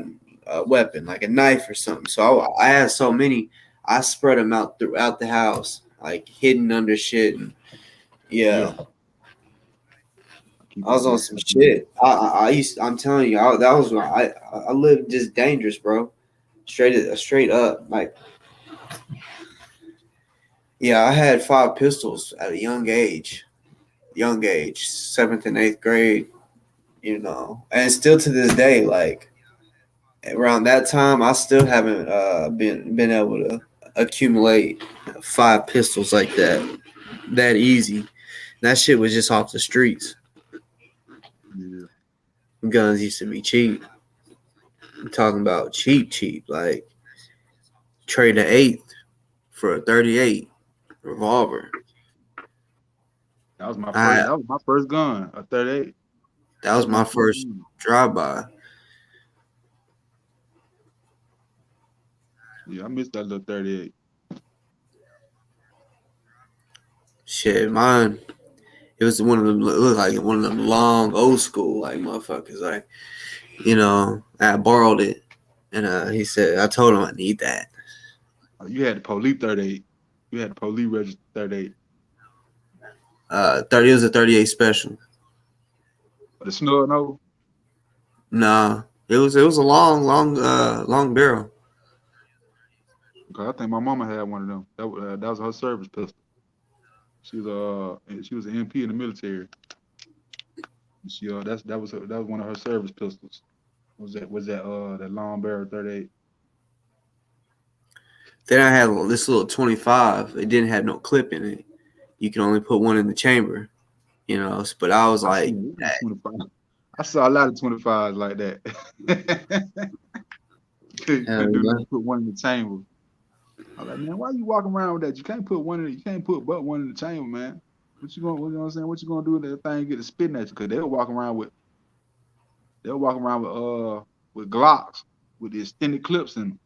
a weapon like a knife or something? So I had so many, I spread them out throughout the house, like hidden under shit. And yeah. I was on some shit. I'm telling you, that was when I lived just dangerous, bro. Straight up, like yeah. I had 5 pistols at a young age, 7th and 8th grade. You know, and still to this day, like around that time, I still haven't been able to accumulate 5 pistols like that easy. That shit was just off the streets. Yeah. Guns used to be cheap. I'm talking about cheap, like trade an 8th for a 38 revolver. That was my first gun, a 38. That was my first drive-by. Yeah, I missed that little 38. Shit, mine. It was one of them. Looked like one of them long old school like motherfuckers. Like, you know, I borrowed it, and he said I told him I need that. You had the police 38. You had the police register 38. 30. It was a 38 special. The snub no. Nah, it was a long barrel. Okay, I think my mama had one of them. That was her service pistol. She was an MP in the military. She that was one of her service pistols. That long barrel 38. Then I had this little 25. It didn't have no clip in it. You can only put one in the chamber, you know. But I was like, 25. I saw a lot of 25s like that. Couldn't do nothing. Put one in the chamber. I was like, man, why you walking around with that? You can't put but one in the chamber, man. What you know what I'm saying? What you gonna do when that thing get to spitting at you? Cause they'll walk around with Glocks with the extended clips in them.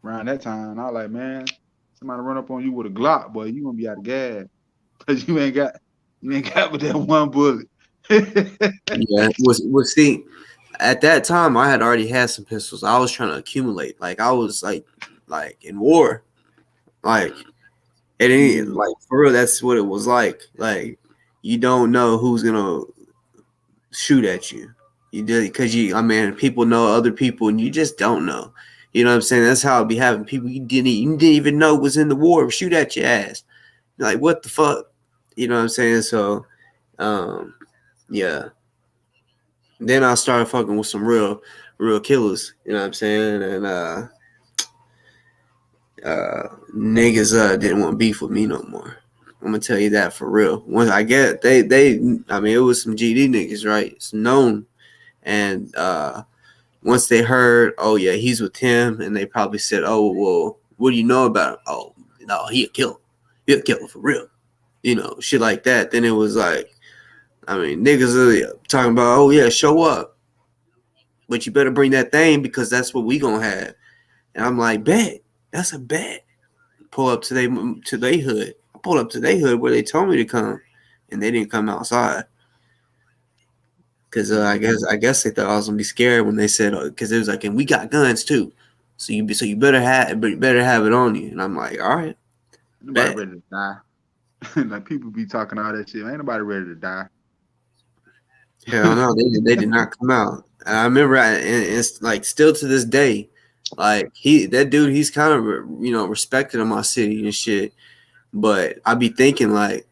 Around that time, and I was like, man, somebody run up on you with a Glock, boy, you gonna be out of gas. Cause you ain't got but that one bullet. yeah, was see, at that time I had already had some pistols. I was trying to accumulate. Like I was like in war. Like it ain't like for real, that's what it was like. Like you don't know who's gonna shoot at you. You did because I mean people know other people and you just don't know. You know what I'm saying? That's how it be having people you didn't even know was in the war shoot at your ass. Like what the fuck? You know what I'm saying? So yeah. Then I started fucking with some real killers, you know what I'm saying? And niggas didn't want beef with me no more. I'm gonna tell you that for real. Once I get I mean it was some GD niggas, right? It's known. And once they heard, oh yeah, he's with him, and they probably said, oh well, what do you know about him? Oh no, he a killer. He a killer for real. You know, shit like that. Then it was like, I mean, niggas are talking about, oh yeah, show up. But you better bring that thing because that's what we gonna have. And I'm like, bet. That's a bet. Pull up to they hood. I pulled up to their hood where they told me to come, and they didn't come outside. Cause I guess they thought I was gonna be scared when they said, because it was like, and we got guns too, so you better have it on you. And I'm like, all right, nobody ready to die. Like people be talking all that shit. Ain't nobody ready to die. Hell no, they did not come out. And I remember, and it's like still to this day, like that dude, he's kind of respected in my city and shit. But I be thinking like,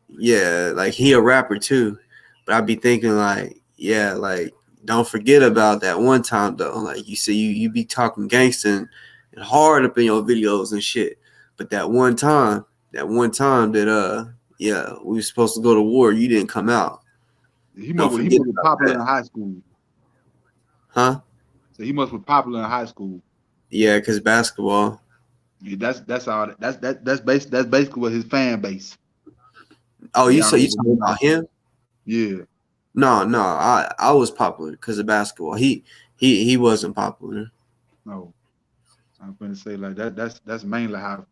yeah, like he a rapper too. But I be thinking like, yeah, like don't forget about that one time though. Like you see, you be talking gangsta and hard up in your videos and shit. But that one time that yeah, we were supposed to go to war, you didn't come out. He must be popular in high school. Huh? So he must be popular in high school. Yeah, because basketball. Yeah, that's all. That's basically what his fan base. Oh, you talking about him? Yeah. No, I was popular because of basketball. He wasn't popular. No, I'm gonna say like that. That's mainly how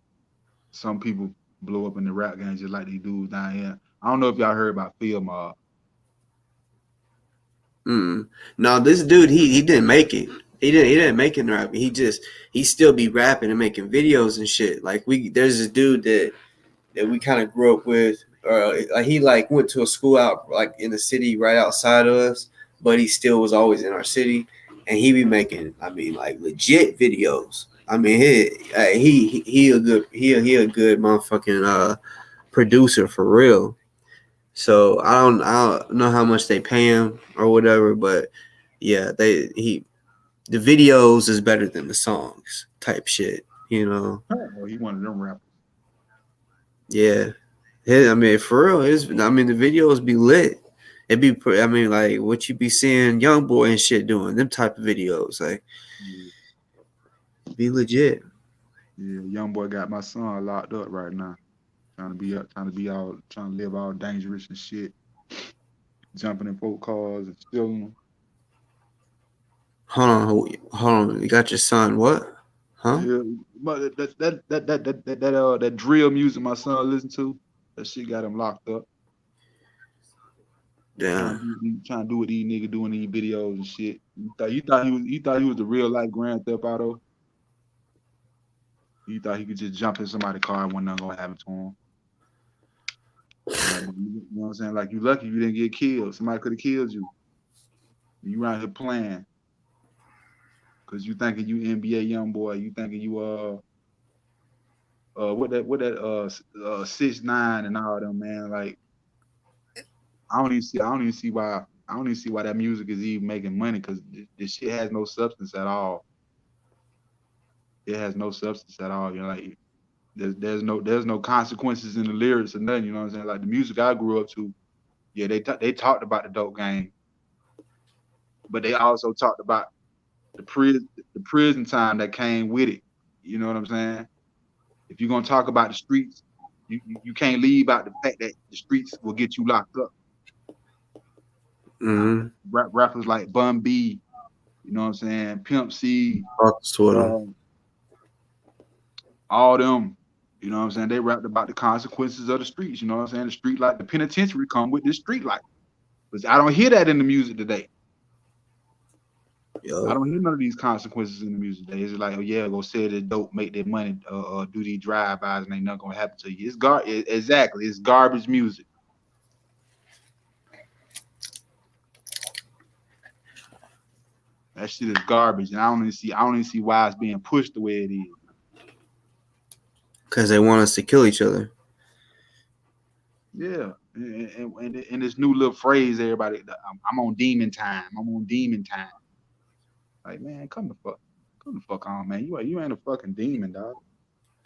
some people blow up in the rap game, just like these dudes down here. I don't know if y'all heard about Phil Mob. No, this dude he didn't make it. He didn't make it in rap. He still be rapping and making videos and shit. Like there's this dude that we kind of grew up with. He like went to a school out like in the city right outside of us, but he still was always in our city, and he be making, I mean, like legit videos. I mean, he a good motherfucking producer for real. So I don't know how much they pay him or whatever, but yeah, the videos is better than the songs type shit, you know. Oh, he one of them rappers. Yeah. I mean, for real, the videos be lit. It be, I mean, like what you be seeing Young Boy and shit doing, them type of videos, like be legit. Yeah, Young Boy got my son locked up right now, trying to live all dangerous and shit, jumping in folk cars and stealing them. Hold on. You got your son? What? Huh? Yeah, but that drill music my son listen to, that shit got him locked up. Yeah. Trying to do what these niggas doing these videos and shit. You thought he was the real life Grand Theft Auto. You thought he could just jump in somebody's car and wasn't nothing gonna happen to him. Like, you know what I'm saying? Like, you lucky you didn't get killed. Somebody could have killed you. You around here playing. Cause you thinking you NBA young boy. You thinking you what that 6ix9ine and all them, man. Like, I don't even see why that music is even making money, because this shit has no substance at all. It has no substance at all. You know, like, there's no consequences in the lyrics or nothing. You know what I'm saying? Like, the music I grew up to, yeah, they talked about the dope game, but they also talked about the prison time that came with it. You know what I'm saying? If you're gonna talk about the streets, you can't leave out the fact that the streets will get you locked up. Mm-hmm. Rappers like Bun B, you know what I'm saying, Pimp C, all them, you know what I'm saying, they rapped about the consequences of the streets. You know what I'm saying? The street light, the penitentiary come with this street light. But I don't hear that in the music today. Yo. I don't hear none of these consequences in the music today. It's like, oh yeah, go sell this dope, make that money, do these drive-bys, and ain't nothing gonna happen to you. Exactly, it's garbage music. That shit is garbage, and I don't even see why it's being pushed the way it is. Because they want us to kill each other. Yeah, and this new little phrase, everybody, I'm on demon time. I'm on demon time. Like, man, come the fuck on, man. You ain't a fucking demon, dog.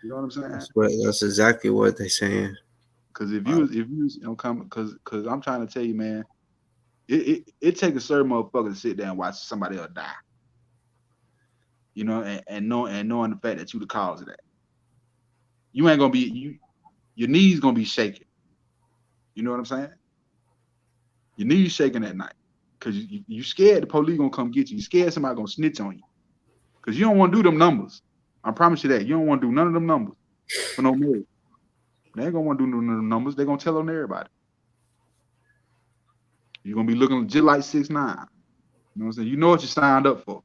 You know what I'm saying? That's exactly what they're saying. Because if you come, because I'm trying to tell you, man, it take a certain motherfucker to sit there and watch somebody else die. You know, and knowing the fact that you the cause of that. You ain't gonna be your knees gonna be shaking. You know what I'm saying? Your knees shaking at night. Cause you scared the police gonna come get you. You scared somebody gonna snitch on you. Cause you don't want to do them numbers. I promise you that. You don't want to do none of them numbers for no marriage. They ain't gonna want to do none of them numbers. They're gonna tell on everybody. You're gonna be looking just like 6ix9ine. You know what I'm saying? You know what you signed up for.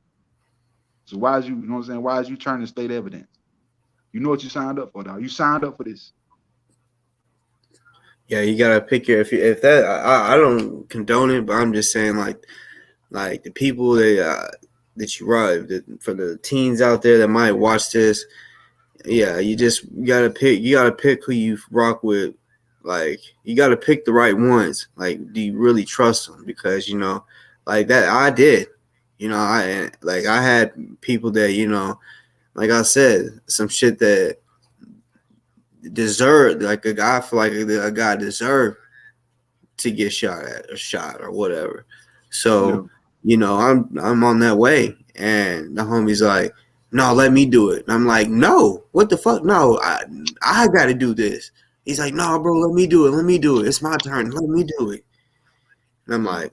So why is you know what I'm saying? Why is you turning state evidence? You know what you signed up for, dog. You signed up for this. Yeah, you gotta pick your if that I don't condone it, but I'm just saying like the people that you ride for the teens out there that might watch this. Yeah, you gotta pick who you rock with. Like, you gotta pick the right ones. Like, do you really trust them? Because, you know, like that I did. You know, I had people that, you know, like I said, some shit that deserved, like a guy, for like a guy deserved to get shot or whatever. So, you know, I'm on that way, and the homie's like, no, let me do it. And I'm like, no, what the fuck? No, I got to do this. He's like, no, bro, let me do it. It's my turn. Let me do it. And I'm like,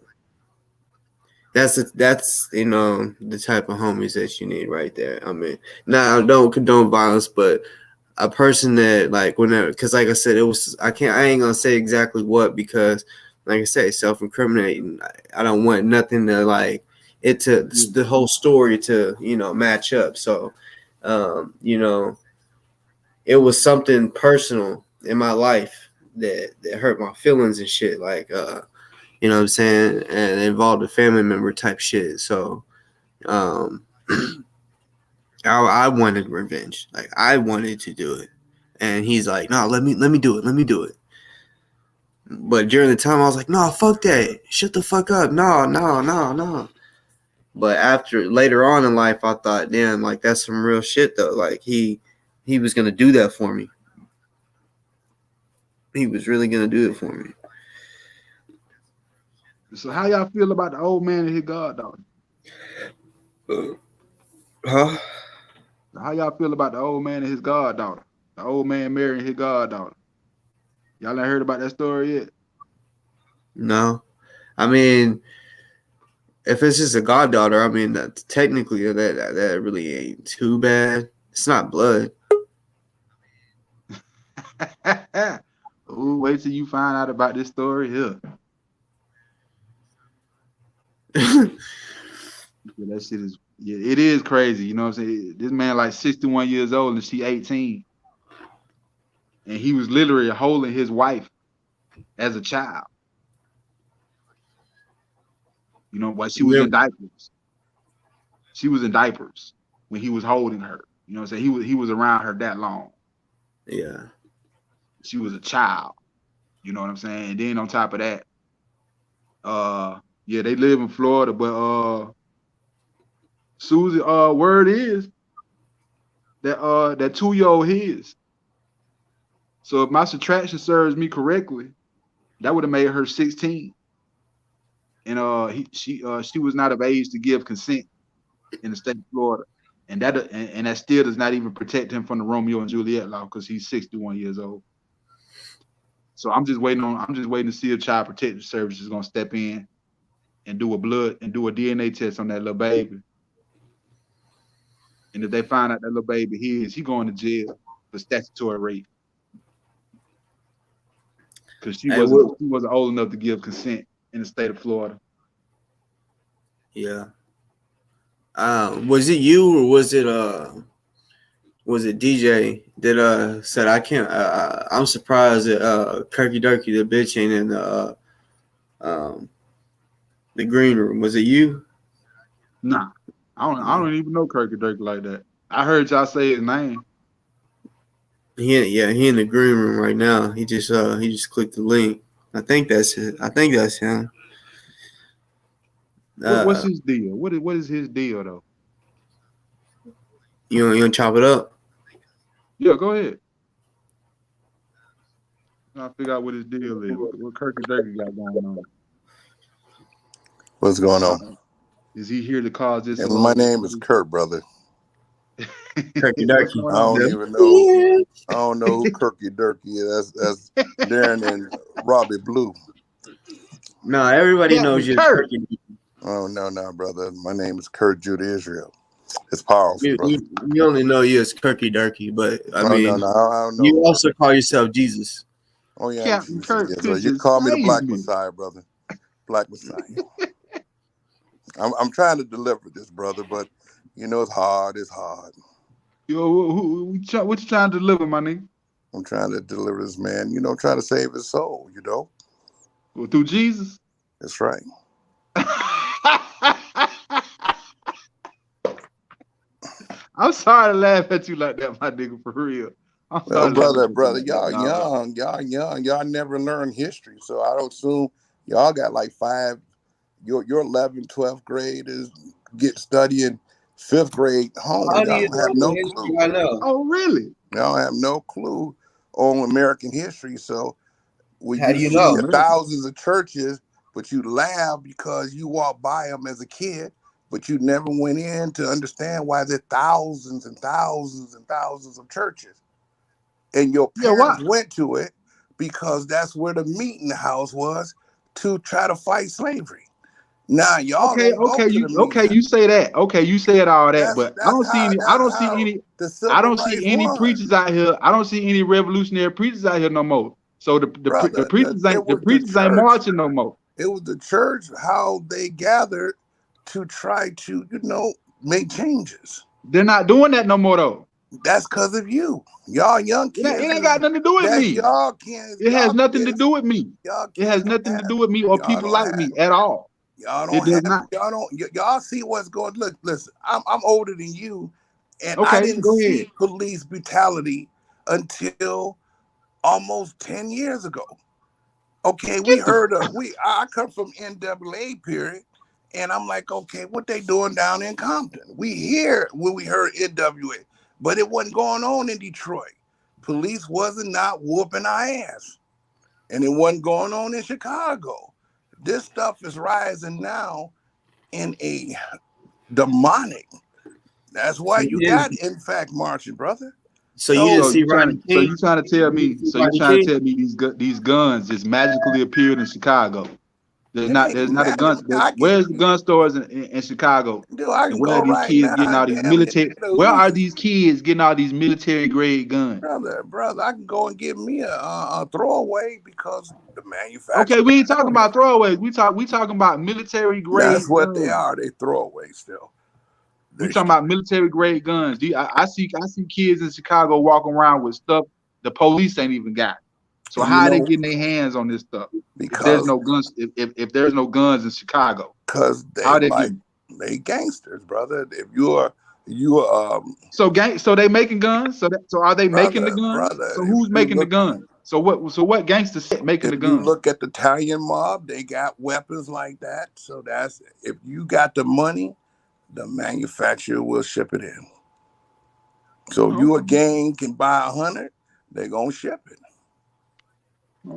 that's you know, the type of homies that you need right there. I mean, now I don't condone violence, but a person that, like, whenever, because like I said, I ain't gonna say exactly what, because like I say, self-incriminating. I don't want nothing to, like, it to the whole story to, you know, match up. So, you know, it was something personal in my life that hurt my feelings and shit. Like, you know what I'm saying? And it involved a family member type shit. So, I wanted revenge. Like, I wanted to do it. And he's like, no, let me do it. But during the time, I was like, no, fuck that. Shut the fuck up. No. But later on in life, I thought, damn, like, that's some real shit, though. Like, he was going to do that for me. He was really going to do it for me. So how y'all feel about the old man and his goddaughter? Huh? How y'all feel about the old man and his goddaughter? The old man marrying his goddaughter. Y'all ain't heard about that story yet? No. I mean, if it's just a goddaughter, I mean, technically that really ain't too bad. It's not blood. Ooh, wait till you find out about this story here. That shit is, it is crazy. You know what I'm saying? This man like 61 years old and she 18. And he was literally holding his wife as a child. You know, while she was Yeah. in diapers. She was in diapers when he was holding her. You know what I'm saying? He was around her that long. Yeah. She was a child. You know what I'm saying? And then on top of that, yeah, they live in Florida, but Susie, word is that that 2-year-old his. So if my subtraction serves me correctly, that would have made her 16. And she was not of age to give consent in the state of Florida. And that still does not even protect him from the Romeo and Juliet law because he's 61 years old. So I'm just waiting to see if Child Protective Service is gonna step in and do a DNA test on that little baby. And if they find out that little baby he going to jail for statutory rape. Because she Hey, wasn't old enough to give consent in the state of Florida. yeah. Was it you or was it DJ that said I can't I'm surprised that Kirky Durkee the bitch ain't in the green room. Was it you? Nah. I don't even know Kirky Dirk like that. I heard y'all say his name. He in the green room right now. He just clicked the link. I think that's it. I think that's him. What's his deal? What is his deal though? You want to chop it up? Yeah, go ahead. I'll figure out what his deal is. What Kirky Dirk got going on. What's going on? Is he here to cause this? And my name is Kurt, brother. Kirky What's Durkee. going I on? don't even know. I don't know who Kirky Durkee is. That's Darren and Robbie Blue. No, everybody knows you're Kurt. Kirky. Oh no, brother. My name is Kurt Judah Israel. It's powerful, brother. You only know you as Kirky Durkee, but I mean, I don't know. you also call yourself Jesus. Oh yeah, Captain Kurt so you can call me the Black me. Messiah, brother. Black Messiah. I'm trying to deliver this, brother, but you know it's hard. It's hard. Yo, what you trying to deliver, my nigga? I'm trying to deliver this man. You know, trying to save his soul. You know. Well, through Jesus. That's right. I'm sorry to laugh at you like that, my nigga, for real. Well, brother, y'all young. Y'all never learn history, so I don't assume y'all got like your 11th, 12th graders get studying 5th grade home. How do Y'all you don't have no clue. I know. Oh, really? Y'all have no clue on American history. So when How do you see know? thousands of churches, but you laugh because you walked by them as a kid, but you never went in to understand why there are thousands and thousands and thousands of churches. And your parents went to it because that's where the meeting house was to try to fight slavery. Now y'all don't go to the meeting house. You say that. Okay, you said all that, but I don't see any preachers out here. I don't see any revolutionary preachers out here no more. So the preachers ain't marching no more. It was the church how they gathered to try to, make changes. They're not doing that no more though. That's because of you. Y'all young kids. It ain't got nothing to do with me. Y'all kids. It has nothing to do with me. It has nothing to do with me or people like me at all. Y'all y'all see what's going. Look, listen. I'm older than you, and I didn't see police brutality until almost 10 years ago. Okay, I come from NAA period, and I'm like, okay, what they doing down in Compton? We hear when we heard NWA, but it wasn't going on in Detroit. Police wasn't not whooping our ass, and it wasn't going on in Chicago. This stuff is rising now in a demonic. That's why you got in fact marching, brother. So you trying to tell me these guns just magically appeared in Chicago? There's not a gun. Where's the gun stores in Chicago? Dude, I can go right now. Where are these kids getting all these military grade guns? Brother, I can go and get me a throwaway because the manufacturer. Okay, we ain't talking about throwaways. We talking about military grade. That's what they are. They throwaways still. We talking about military grade guns. I see kids in Chicago walking around with stuff the police ain't even got. So how are they getting their hands on this stuff? If there's no guns, if there's no guns in Chicago, because they gangsters, brother. If so they making guns. So are they making the guns? Brother, so who's making the guns? So what gangsters making the guns? If you look at the Italian mob, they got weapons like that. So that's if you got the money, the manufacturer will ship it in. So you a gang can buy 100, they're gonna ship it.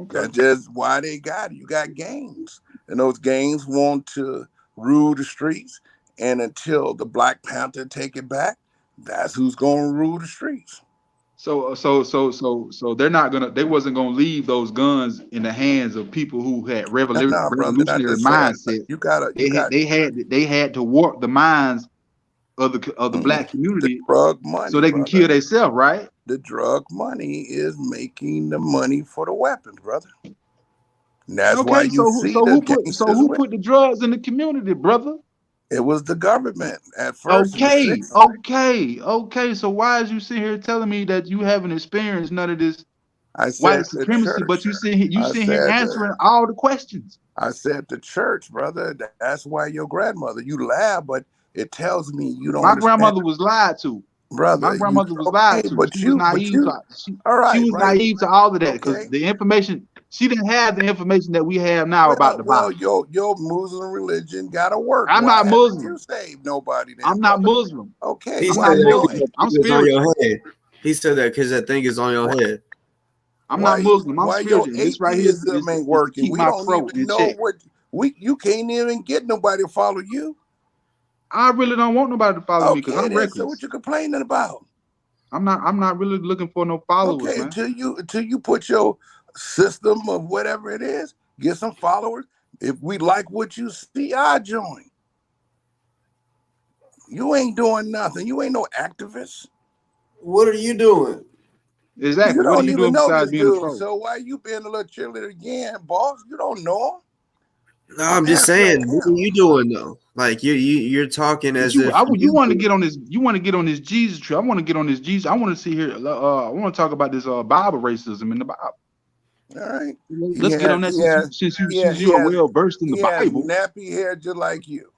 That's just why they got it. You got gangs, and those gangs want to rule the streets. And until the Black Panther take it back, that's who's gonna rule the streets. So they wasn't gonna leave those guns in the hands of people who had revolutionary mindset. They had to warp the minds of the Black community, the drug money, so they can kill themselves, right? The drug money is making the money for the weapons, brother. And that's why who put the drugs in the community, brother? It was the government at first. Okay. So why is you sitting here telling me that you haven't experienced none of this white supremacy, but you sit here answering all the questions? I said the church, brother. That's why your grandmother. You laugh, but it tells me you don't. My grandmother was lied to, brother. My grandmother was lied to. But she was naive. She was naive to all of that because the information. She didn't have the information that we have now about the Bible. Your Muslim religion gotta work. I'm not Muslim. You saved nobody. Then, I'm not Muslim. Okay, I'm spiritual. He said that because that thing is on your head. I'm not Muslim. I'm spiritual. This right here ain't working. We don't even know what you can't even get nobody to follow you. I really don't want nobody to follow me because I'm reckless. So what you complaining about? I'm not really looking for no followers. Okay, man. until you put your system of whatever it is, get some followers. If we like what you see, I join. You ain't doing nothing. You ain't no activist. What are you doing? Exactly. What are you doing besides being a troll? So why you being a little cheerleader again, boss? You don't know him. No, I'm just saying. What are you doing though? Like you're talking as if you want to get on this. You want to get on this Jesus tree. I want to get on this Jesus. I want to see here. I want to talk about this Bible racism in the Bible. All right. Let's get on that since you are well versed in the Bible. Nappy hair just like you.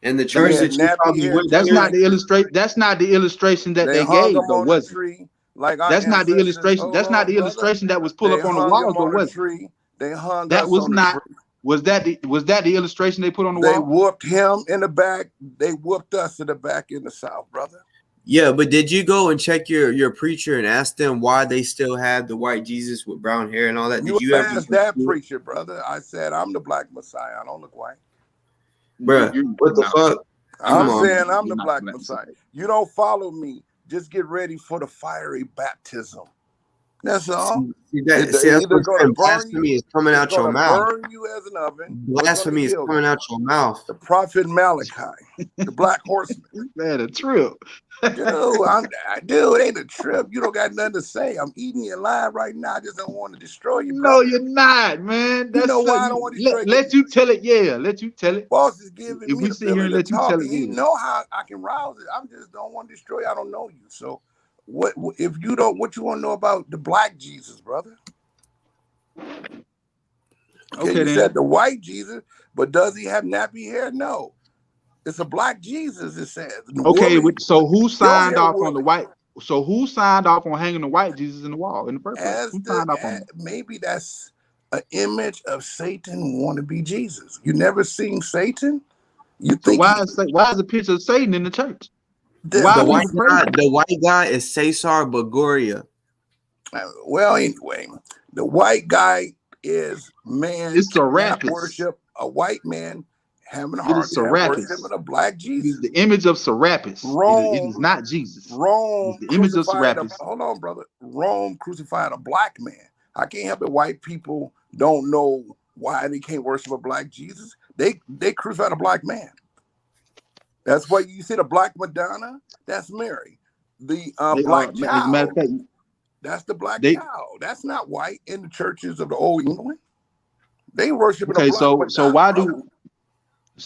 And the church that you probably went. That's not the illustration. That's not the illustration that they gave, though, was it? That's not the illustration. That's not the illustration that was pulled up on the wall, though, was it? They hung. That was not. Was that the illustration they put on the wall? They whooped him in the back. They whooped us in the back in the South, brother. Yeah, but did you go and check your preacher and ask them why they still have the white Jesus with brown hair and all that? Did you ask that preacher, brother? I said, I'm the black Messiah. I don't look white. Bro, what the fuck? I'm saying I'm the black Messiah. You don't follow me. Just get ready for the fiery baptism. That's all. Blasphemy is coming out your mouth. Burn you as an oven. Blasphemy is coming out your mouth. The prophet Malachi, the black horseman. Man, a trip. Dude, ain't a trip. You don't got nothing to say. I'm eating you alive right now. I just don't want to destroy you. No, you're not, man. You know why I don't want to destroy you? Let you tell it. Yeah, let you tell it. Boss is giving if me we the sit here and let you tell it. You know how I can rouse it. I just don't want to destroy you. I don't know you. So what if you don't? What you want to know about the black Jesus, brother? Okay, you said the white Jesus, but does he have nappy hair? No. It's a black Jesus, it says. Okay, so who signed off on the white? So who signed off on hanging the white Jesus in the wall in the first place? Who signed off on it? Maybe that's an image of Satan want to be Jesus. You never seen Satan? You think why is a picture of Satan in the church? The white guy is Cesar Borgia. Well, anyway, the white guy is man. It's Serapis. Worship a white man. Having a heart worshiping a black Jesus. He's the image of Serapis. Rome, it is not Jesus. Rome, the image of Serapis. Hold on, brother. Rome crucified a black man. I can't help it. White people don't know why they can't worship a black Jesus. They crucified a black man. That's why you see the black Madonna. That's Mary. The black child. That's the black child. That's not white in the churches of the old England. They worship. Okay, so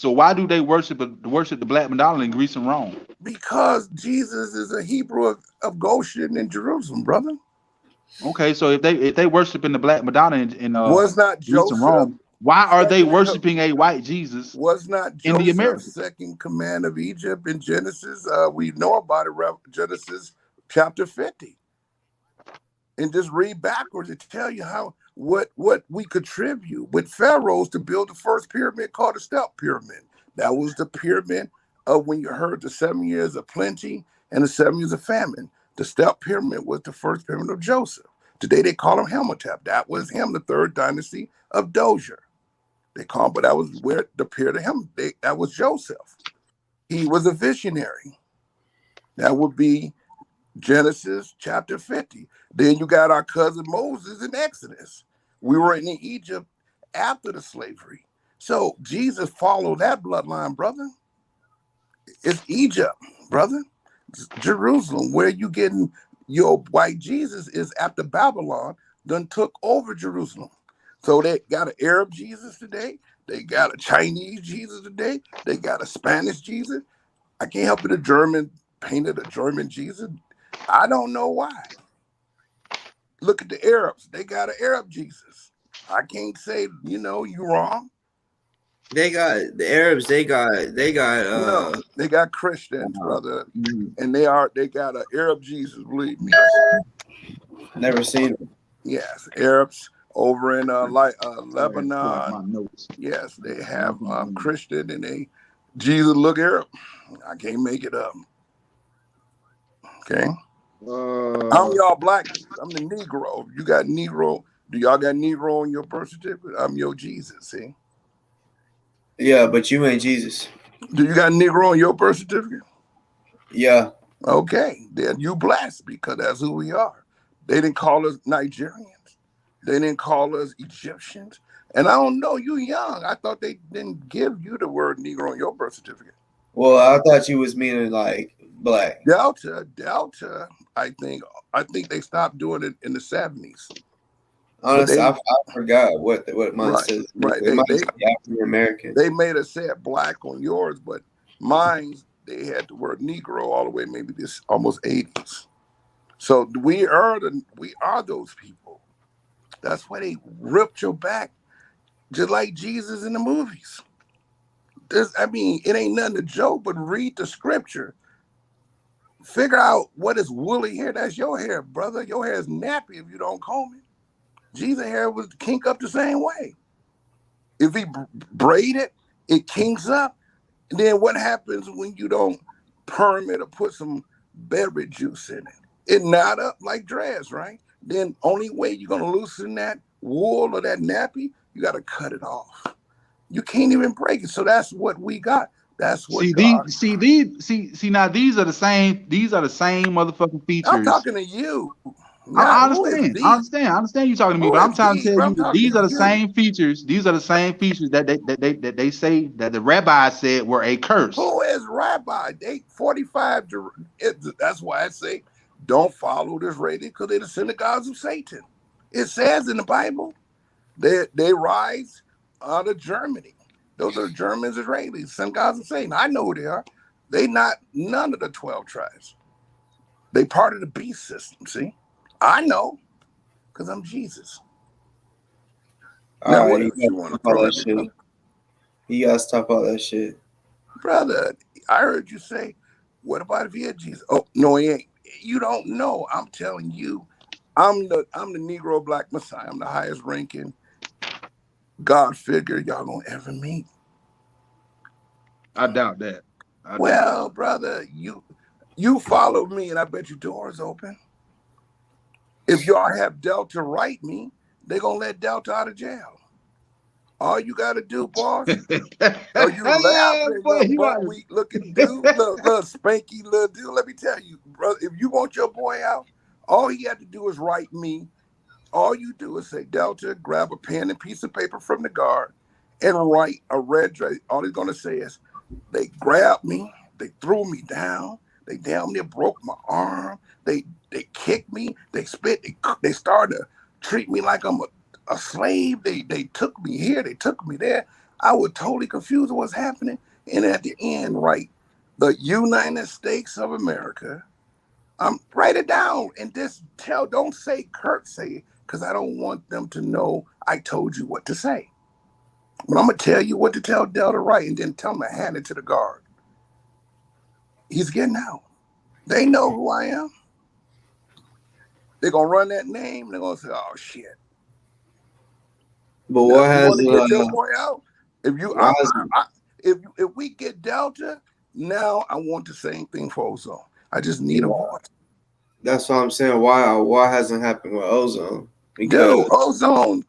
why do they worship the black Madonna in Greece and Rome? Because Jesus is a Hebrew of Goshen in Jerusalem, brother. Okay, so if they worship in the Black Madonna in Was not Greece and Joseph Rome, why are they second in worshiping a white Jesus was not in the Joseph Americas? second command of Egypt in Genesis? We know about it, Genesis chapter 50. And just read backwards and tell you how what we contribute with pharaohs to build the first pyramid called the Step Pyramid. That was the pyramid of when you heard the 7 years of plenty and the 7 years of famine. The Step Pyramid was the first pyramid of Joseph. Today they call him Hammurabi. That was him, the third dynasty of Dozier. They call him, but that was where the period of him. That was Joseph. He was a visionary. That would be Genesis chapter 50. Then you got our cousin Moses in Exodus. We were in Egypt after the slavery. So Jesus followed that bloodline, brother. It's Egypt, brother. It's Jerusalem. Where you getting your white Jesus is after Babylon done took over Jerusalem. So they got an Arab Jesus today. They got a Chinese Jesus today. They got a Spanish Jesus. I can't help it. A German painted a German Jesus. I don't know why. Look at the Arabs. They got an Arab Jesus. I can't say, you wrong. They got the Arabs. They got they got Christians, brother, and they got an Arab Jesus. Believe me. Never seen them. Yes, Arabs over in Lebanon. Yes, they have Christian, and Jesus look Arab. I can't make it up. Okay. I'm y'all black Jesus. I'm the Negro. You got Negro. Do y'all got Negro on your birth certificate? I'm your Jesus, see? Yeah, but you ain't Jesus. Do you got Negro on your birth certificate? Yeah. Okay, then you blessed because that's who we are. They didn't call us Nigerians. They didn't call us Egyptians. And I don't know, you young. I thought they didn't give you the word Negro on your birth certificate. Well, I thought you was meaning like black. Delta. I think they stopped doing it in the 70s. Honestly, I forgot what mine says. Right. It might be African American. They made us say black on yours, but mine, they had the word Negro all the way maybe this almost 80s. So we are those people. That's why they ripped your back, just like Jesus in the movies. It ain't nothing to joke, but read the scripture. Figure out what is woolly hair. That's your hair, brother. Your hair is nappy if you don't comb it. Jesus' hair was kink up the same way. If he braid it, it kinks up. And then what happens when you don't perm it or put some berry juice in it? It knot up like dress, right? Then only way you're gonna loosen that wool or that nappy, you gotta cut it off. You can't even break it. So that's what we got. That's what now these are the same motherfucking features. I'm talking to you. I understand you talking to me, but I'm trying to tell you that these are the same features. These are the same features that they say that the rabbi said were a curse. Who is rabbi? They 45. That's why I say don't follow this rating because they're the synagogues of Satan. It says in the Bible they rise out of Germany. Those are Germans, Israelis, synagogues of Satan. I know who they are. They not none of the 12 tribes. They part of the beast system. See, I know because I'm Jesus. Now, what else you want to throw at me? You guys talk about that shit, brother. I heard you say, "What about if he had Jesus?" Oh no, he ain't. You don't know. I'm telling you, I'm the Negro Black Messiah. I'm the highest ranking God figure y'all gonna ever meet. I doubt that. Brother, you follow me, and I bet your door's open. If y'all have Delta write me, they gonna let Delta out of jail. All you gotta do, boss. Oh, you laughing, little butt weak looking dude, little spanky little dude. Let me tell you, brother, if you want your boy out, all he had to do is write me. All you do is say, Delta, grab a pen and piece of paper from the guard and write a red dress. All he's gonna say is, they grabbed me, they threw me down, they damn near broke my arm, they kicked me, they spit, they started to treat me like I'm a slave. They took me here, they took me there. I was totally confused with what's happening. And at the end, right, the United States of America Write it down and just don't say Kurt say it, because I don't want them to know I told you what to say. But I'm going to tell you what to tell Delta Wright, and then tell him to hand it to the guard. He's getting out. They know who I am. They're going to run that name. They're going to say, oh, shit. But what has you want to get your boy out? If we get Delta, now I want the same thing for Ozone. I just need a voice. That's what I'm saying. Why hasn't happened with Ozone? Because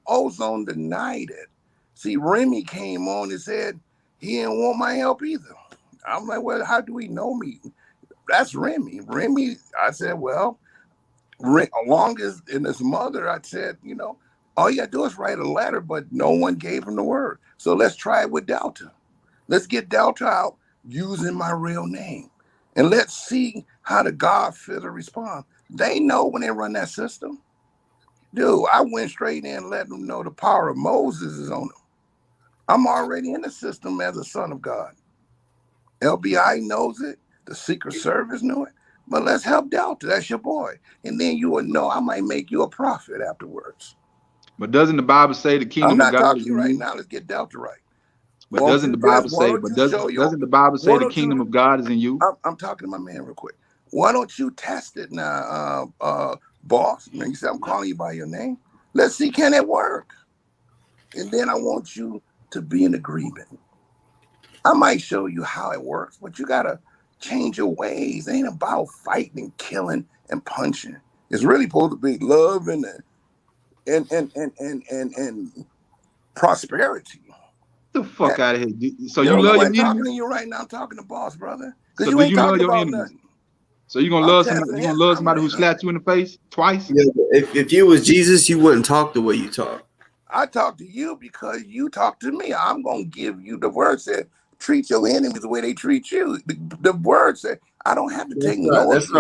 Ozone denied it. See, Remy came on and said he didn't want my help either. I'm like, well, how do we know me? That's Remy. Remy, I said, well, along as in his mother, I said, all you gotta do is write a letter, but no one gave him the word. So let's try it with Delta. Let's get Delta out using my real name. And let's see how the God-fearer respond. They know when they run that system. Dude, I went straight in and let them know the power of Moses is on them. I'm already in the system as a son of God. LBI knows it. The Secret Service knew it. But let's help Delta. That's your boy. And then you will know I might make you a prophet afterwards. But doesn't the Bible say the kingdom of God? I'm not talking to you right now. Let's get Delta right. But doesn't the Bible say? But doesn't the Bible say the kingdom of God is in you? I'm talking to my man real quick. Why don't you test it now, boss? You said I'm calling you by your name. Let's see, can it work? And then I want you to be in agreement. I might show you how it works, but you gotta change your ways. It ain't about fighting and killing and punching. It's really supposed to be love and prosperity. Get the fuck out of here. So you love your enemy? I'm talking to you right now. I'm talking to boss, brother. Because you ain't talking about nothing. So you're gonna love somebody? You gonna love somebody who slapped you in the face twice? Yeah, if you was Jesus, you wouldn't talk the way you talk. I talk to you because you talk to me. I'm gonna give you the word said, treat your enemies the way they treat you. The word said, I don't have to take no. That's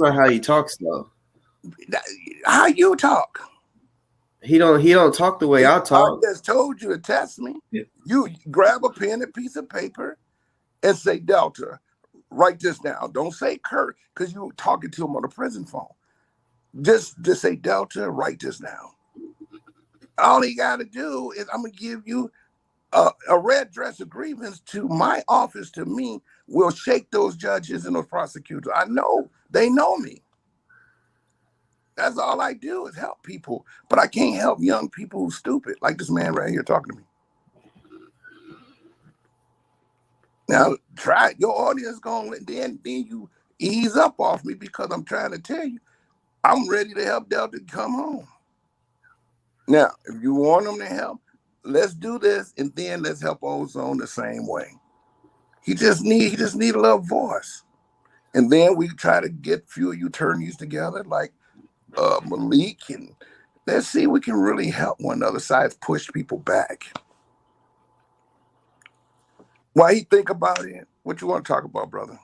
not how he talks though. How you talk? He don't talk the way I talk. I just told you to test me. Yeah. You grab a pen and piece of paper and say, Delta, write this down. Don't say Kurt, because you're talking to him on the prison phone. Just say, Delta, write this down. All he got to do is I'm going to give you a red dress of grievance to my office, to me. Will shake those judges and those prosecutors. I know. They know me. That's all I do is help people. But I can't help young people who's stupid, like this man right here talking to me. Now, try it. Your audience going, then you ease up off me, because I'm trying to tell you, I'm ready to help Delta come home. Now, if you want them to help, let's do this, and then let's help Ozone the same way. He just need a little voice. And then we try to get a few of you attorneys together, like Malik, and let's see if we can really help one another, sides push people back. While you think about it, what you want to talk about, brother?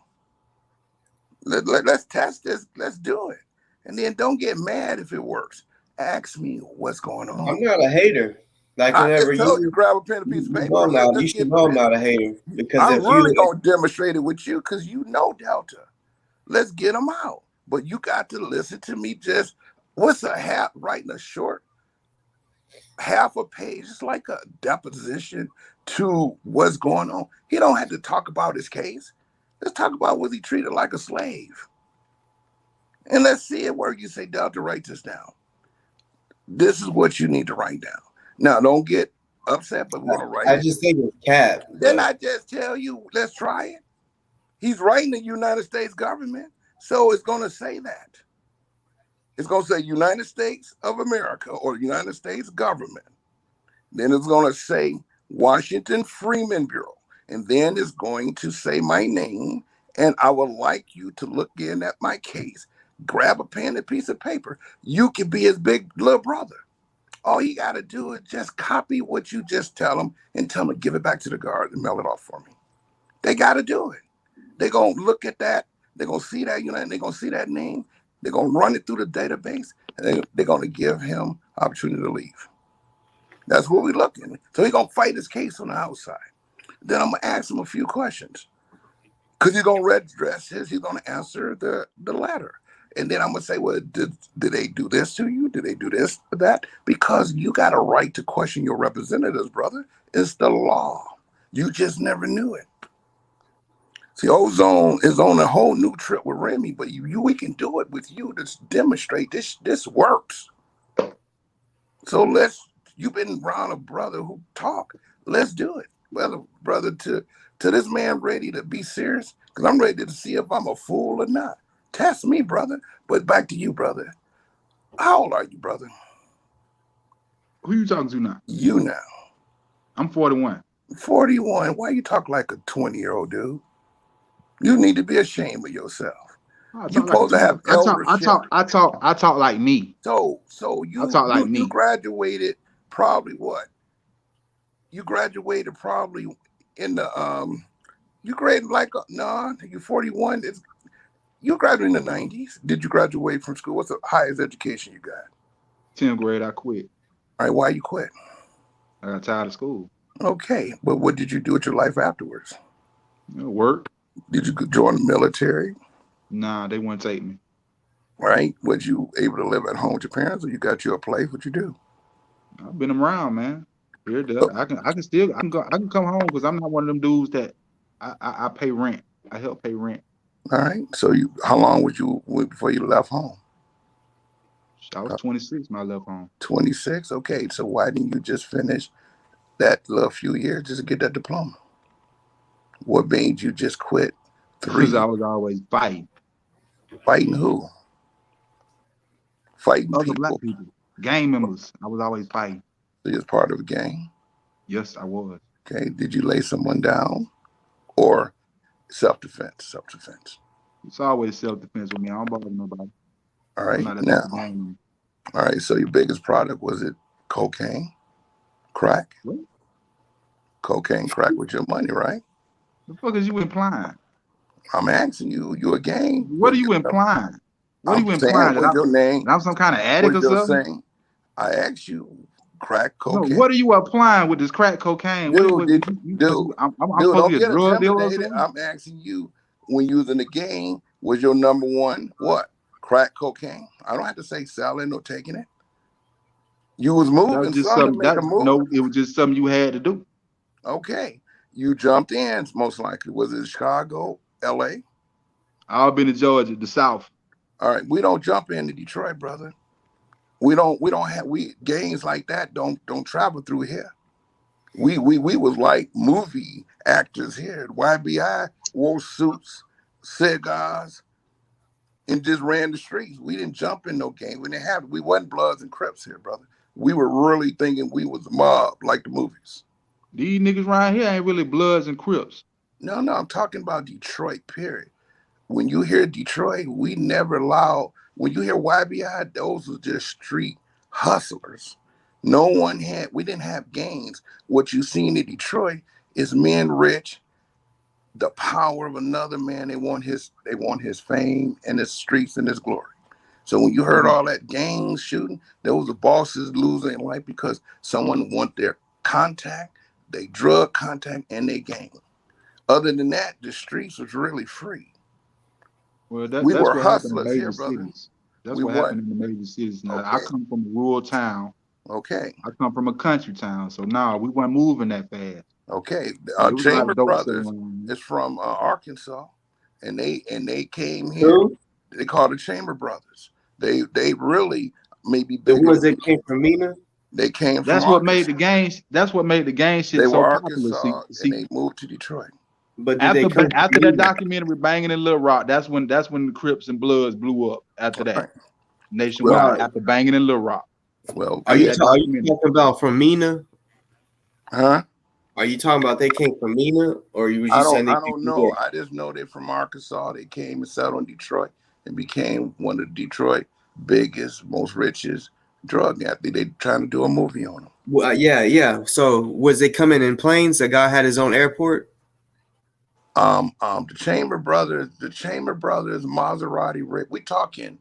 Let's test this. Let's do it. And then don't get mad if it works. Ask me what's going on. I'm not a hater. Like I just told you, grab a pen and piece of paper. You should know I'm not a hater. Because I'm really going to demonstrate it with you, because you know Delta. Let's get them out. But you got to listen to me. Just writing a short half a page. It's like a deposition to what's going on. He don't have to talk about his case. Let's talk about, was he treated like a slave? And let's see it where you say, Delta, write this down. This is what you need to write down. Now, don't get upset, but we're going to write it. I just think it's cap. Then I just tell you, let's try it. He's writing the United States government, so it's going to say that. It's going to say United States of America or United States government. Then it's going to say Washington Freeman Bureau. And then it's going to say my name. And I would like you to look in at my case. Grab a pen and a piece of paper. You can be his big little brother. All you got to do is just copy what you just tell them and tell them to give it back to the guard and mail it off for me. They got to do it. They're going to look at that. They're going to see that, they're going to see that name. They're going to run it through the database, and they're going to give him opportunity to leave. That's what we're looking at. So he's going to fight his case on the outside. Then I'm going to ask him a few questions. Because he's going to red dress he's going to answer the letter. And then I'm going to say, well, did they do this to you? Did they do this or that? Because you got a right to question your representatives, brother. It's the law. You just never knew it. See, Ozone is on a whole new trip with Remy, but we can do it with you to demonstrate this works. So you've been around a brother who talk. Let's do it. Well, brother, to this man ready to be serious, because I'm ready to see if I'm a fool or not. Test me, brother. But back to you, brother. How old are you, brother? Who you talking to now? You now. I'm 41. 41. Why you talk like a 20-year-old dude? You need to be ashamed of yourself. You supposed to have eldership. I talk like me. So you graduated probably what? You graduated probably in the you graded like you're 41. You graduated in the 90s. Did you graduate from school? What's the highest education you got? 10th grade, I quit. All right, why you quit? I got tired of school. Okay, but what did you do with your life afterwards? Work. Did you join the military? Nah, they wouldn't take me. Right? Was you able to live at home with your parents, or you got you a place? What you do? I've been around, man. Here, there. I can come home because I'm not one of them dudes that I pay rent. I help pay rent. All right. So how long would you before you left home? I was 26 when I left home. 26. Okay. So why didn't you just finish that little few years just to get that diploma? What made you just quit? Because I was always fighting. Fighting who? Fighting other people. Black people, gang members. I was always fighting. So you was part of a gang? Yes, I was. Okay. Did you lay someone down or self-defense? Self-defense. It's always self-defense with me. I don't bother nobody. All right. All right. So your biggest product, was it cocaine? Crack? What? Cocaine, crack with your money, right? The fuck is you implying? I'm asking you. You a gang? What are you implying? What are you implying? That your name? I'm some kind of addict or something? Saying? I asked you, crack cocaine. No, what are you applying with this crack cocaine? Dude, I'm don't get get a drug dealer. I'm asking you, when you was in the game, was your number one what? Crack cocaine? I don't have to say selling or taking it. You was moving. No, it was just something you had to do. Okay. You jumped in, most likely. Was it Chicago, LA? I've been to Georgia, the South. All right. We don't jump into Detroit, brother. Gangs like that don't travel through here. We was like movie actors here. YBI wore suits, cigars, and just ran the streets. We didn't jump in no gang. We wasn't Bloods and Crips here, brother. We were really thinking we was a mob like the movies. These niggas right here ain't really Bloods and Crips. No, I'm talking about Detroit, period. When you hear Detroit, we never allow, when you hear YBI, those were just street hustlers. We didn't have gangs. What you seen in Detroit is men rich, the power of another man. They want his fame and his streets and his glory. So when you heard all that gang shooting, those are bosses losing life because someone want their contact, they drug contact, and they gang. Other than that, the streets was really free. Well, that's were what hustlers here, brother. Cities. That's what happened in the major cities. Now, I come from a rural town. Okay. I come from a country town. So now we weren't moving that fast. Okay. Chamber Brothers is from Arkansas, and they came here. Who? They called the Chamber Brothers. They really maybe bigger. The ones that came from Mina? They came from That's what made the gangs. That's what made the gang shit so popular. See, and they moved to Detroit. But after that documentary Banging in Little Rock, that's when the Crips and Bloods blew up. After that, nationwide. After Banging in Little Rock. Well, are you talking about from Mina? Huh? Are you talking about they came from Mina, or you were just saying they I don't know. I just know they're from Arkansas. They came and settled in Detroit and became one of Detroit's biggest, most richest drug athletes. They trying to do a movie on them. Well, yeah. So was they coming in planes? The guy had his own airport. The Chamber Brothers, Maserati, Rick. We talking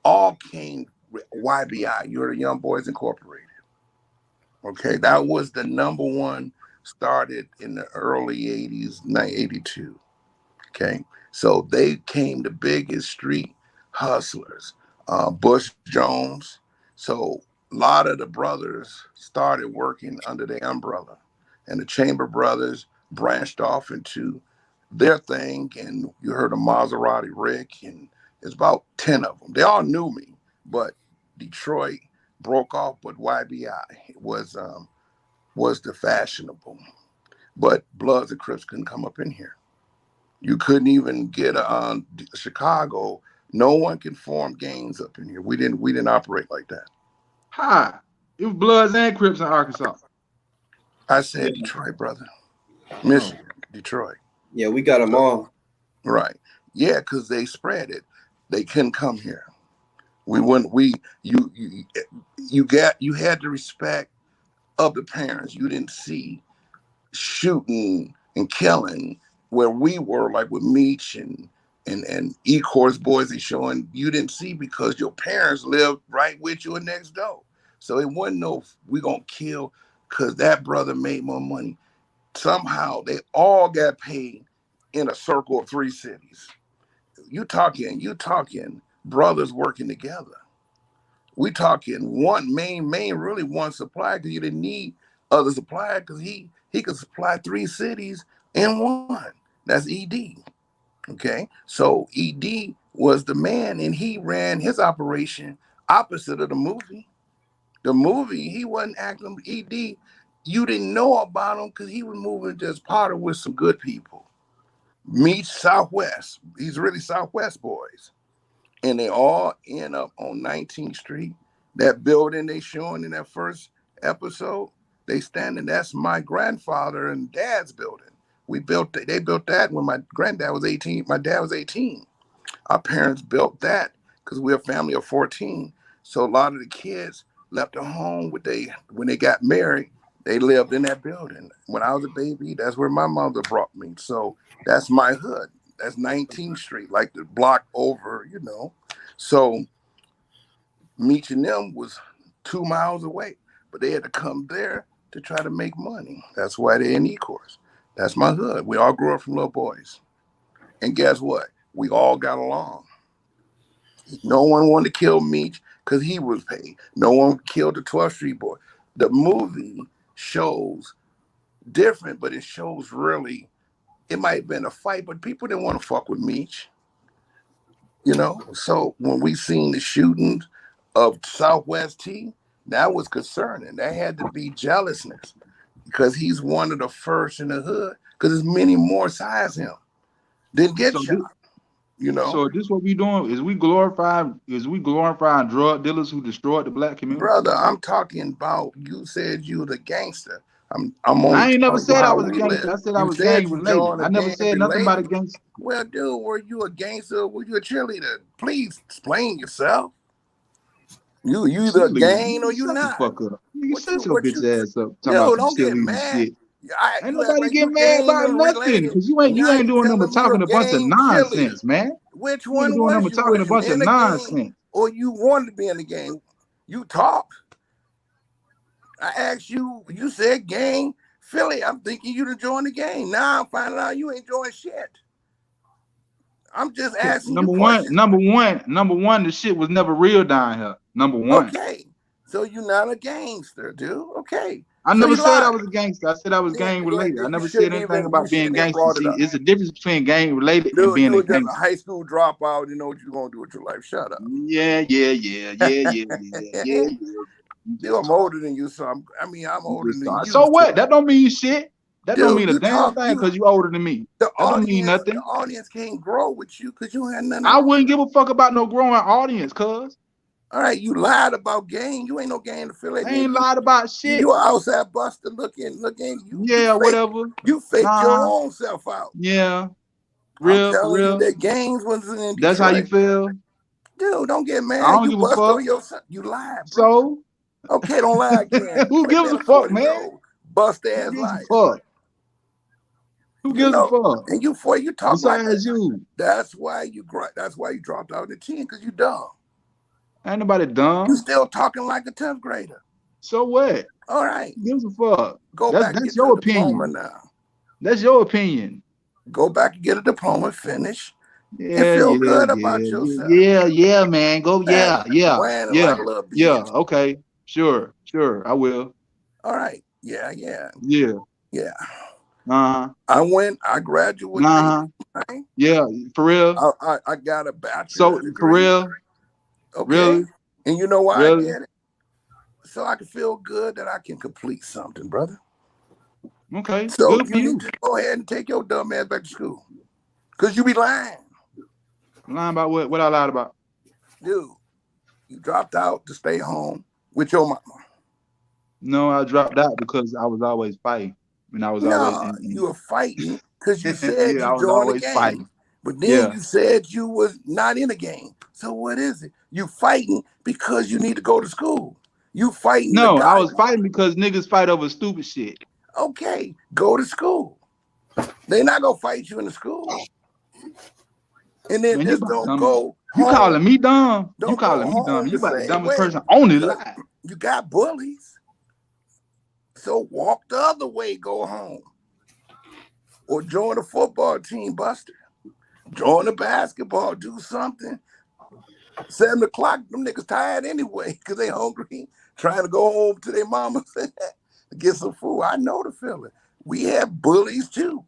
all came YBI. You're the Young Boys Incorporated. Okay, that was the number one. Started in the early 80s, 1982. Okay, so they came the biggest street hustlers, Bush Jones. So a lot of the brothers started working under the umbrella, and the Chamber brothers branched off into their thing. And you heard of Maserati Rick, and there's about 10 of them. They all knew me, but Detroit broke off. But YBI was the fashionable. But Bloods and Crips couldn't come up in here. You couldn't even get Chicago. No one can form gangs up in here. We didn't operate like that. Hi, it was Bloods and Crips in Arkansas. I said Detroit, brother. Michigan, Detroit. Yeah, we got them all. Right. Yeah, because they spread it. They couldn't come here. We wouldn't. You had the respect of the parents. You didn't see shooting and killing where we were, like with Meech and E-Course boys and showing. You didn't see because your parents lived right with you and next door. So it wasn't no we gonna kill because that brother made more money. Somehow they all got paid in a circle of 3 cities. You talking brothers working together. We talking one main really one supplier because you didn't need other supplier because he could supply 3 cities in one. That's ED. Okay, so ED was the man, and he ran his operation opposite of the movie. The movie, he wasn't acting. ED, you didn't know about him because he was moving just partner with some good people. Meet Southwest. He's really Southwest boys. And they all end up on 19th Street. That building they showing in that first episode, they standing, that's my grandfather and dad's building. They built that when my granddad was 18, my dad was 18. Our parents built that because we're a family of 14. So a lot of the kids left their home when they got married, they lived in that building. When I was a baby, that's where my mother brought me. So that's my hood. That's 19th Street, like the block over, So Meech and them was 2 miles away, but they had to come there to try to make money. That's why they're in E-Course. That's my hood. We all grew up from little boys. And guess what? We all got along. No one wanted to kill Meech because he was paid. No one killed the 12th Street boy. The movie shows different, but it shows really, it might have been a fight, but people didn't want to fuck with Meech. So when we seen the shootings of Southwest T, that was concerning. That had to be jealousness because he's one of the first in the hood because there's many more besides him didn't get shot. So this what we doing? Is we glorifying drug dealers who destroyed the black community? Brother, I'm talking about, you said you was a gangster. I ain't never said I was a gangster. I said I was gang related. I never said nothing about a gangster. Well, dude, were you a gangster? Were you a cheerleader? Please explain yourself. You either a gang or you not. Fuck up. You shut your bitch ass up. Dude, don't get mad. Ain't nobody get mad about nothing because you ain't doing nothing but talking a bunch of nonsense, man. Which one was you? Talking a bunch of nonsense. Or you wanted to be in the gang? You talk. I asked you. You said gang, Philly. I'm thinking you to join the gang. Now I'm finding out you ain't joining shit. I'm just asking. Number one. The shit was never real down here. Number one. Okay, so you're not a gangster, dude. Okay. I never said I was a gangster. I said I was gang related. I never said anything about being gangster. See, it's a difference between gang related and being a gangster. Just a high school dropout. You know what you're gonna do with your life. Shut up. Yeah. Dude, I'm older than you, so I'm older than you. So what? That don't mean shit. That don't mean a damn thing because you older than me. That don't mean nothing. The audience can't grow with you because you had nothing. I wouldn't give a fuck about no growing audience, cuz. All right, you lied about gang. You ain't no gang to feel like. I ain't lied about shit. You are outside buster looking. Whatever. You faked your own self out. Yeah. Real. You that gangs was in Detroit. That's how you feel? Dude, don't get mad. I don't give a fuck. You lied, bro. So? Okay, don't lie again. Who gives a fuck, man? Bust ass liar. Who gives a fuck? And you talk besides like you. That's why you dropped out of the team because you dumb. Ain't nobody dumb. You still talking like a 10th grader. So what? All right. Who gives a fuck? That's your opinion now. That's your opinion. Go back and get a diploma, finish. Yeah, feel yeah, good yeah, about yourself. yeah, man. Go, Man, yeah, whining like a little bitch. Okay, sure, I will. All right. Yeah. I graduated. Right? Yeah, for real. I got a bachelor's So for degree. real, Okay. really, And you know why I really. did it? So I can feel good that I can complete something, brother. Okay, So good for you you. need to go ahead and take your dumb ass back to school. Because you be lying. Lying about what? What I lied about? Dude, you dropped out to stay home with your mama. No, I dropped out because I was always fighting. And I was always No, you were fighting because you said yeah, I you was joined the always game. fighting. But then Yeah. you said you was not in a game. So what is it? You fighting because you need to go to school. You fighting the No, I guy. was fighting because niggas fight over stupid shit. Okay, go to school. They're not gonna fight you in the school. And then Man, just don't go you home. calling me dumb. Don't You calling go me dumb. home You the about the same dumbest way. person on the line. You got bullies. So walk the other way, go home. Or join a football team, Buster. Join a basketball, do something. 7 o'clock, them niggas tired anyway because they hungry, trying to go home to their mamas to get some food. I know the feeling. We have bullies too.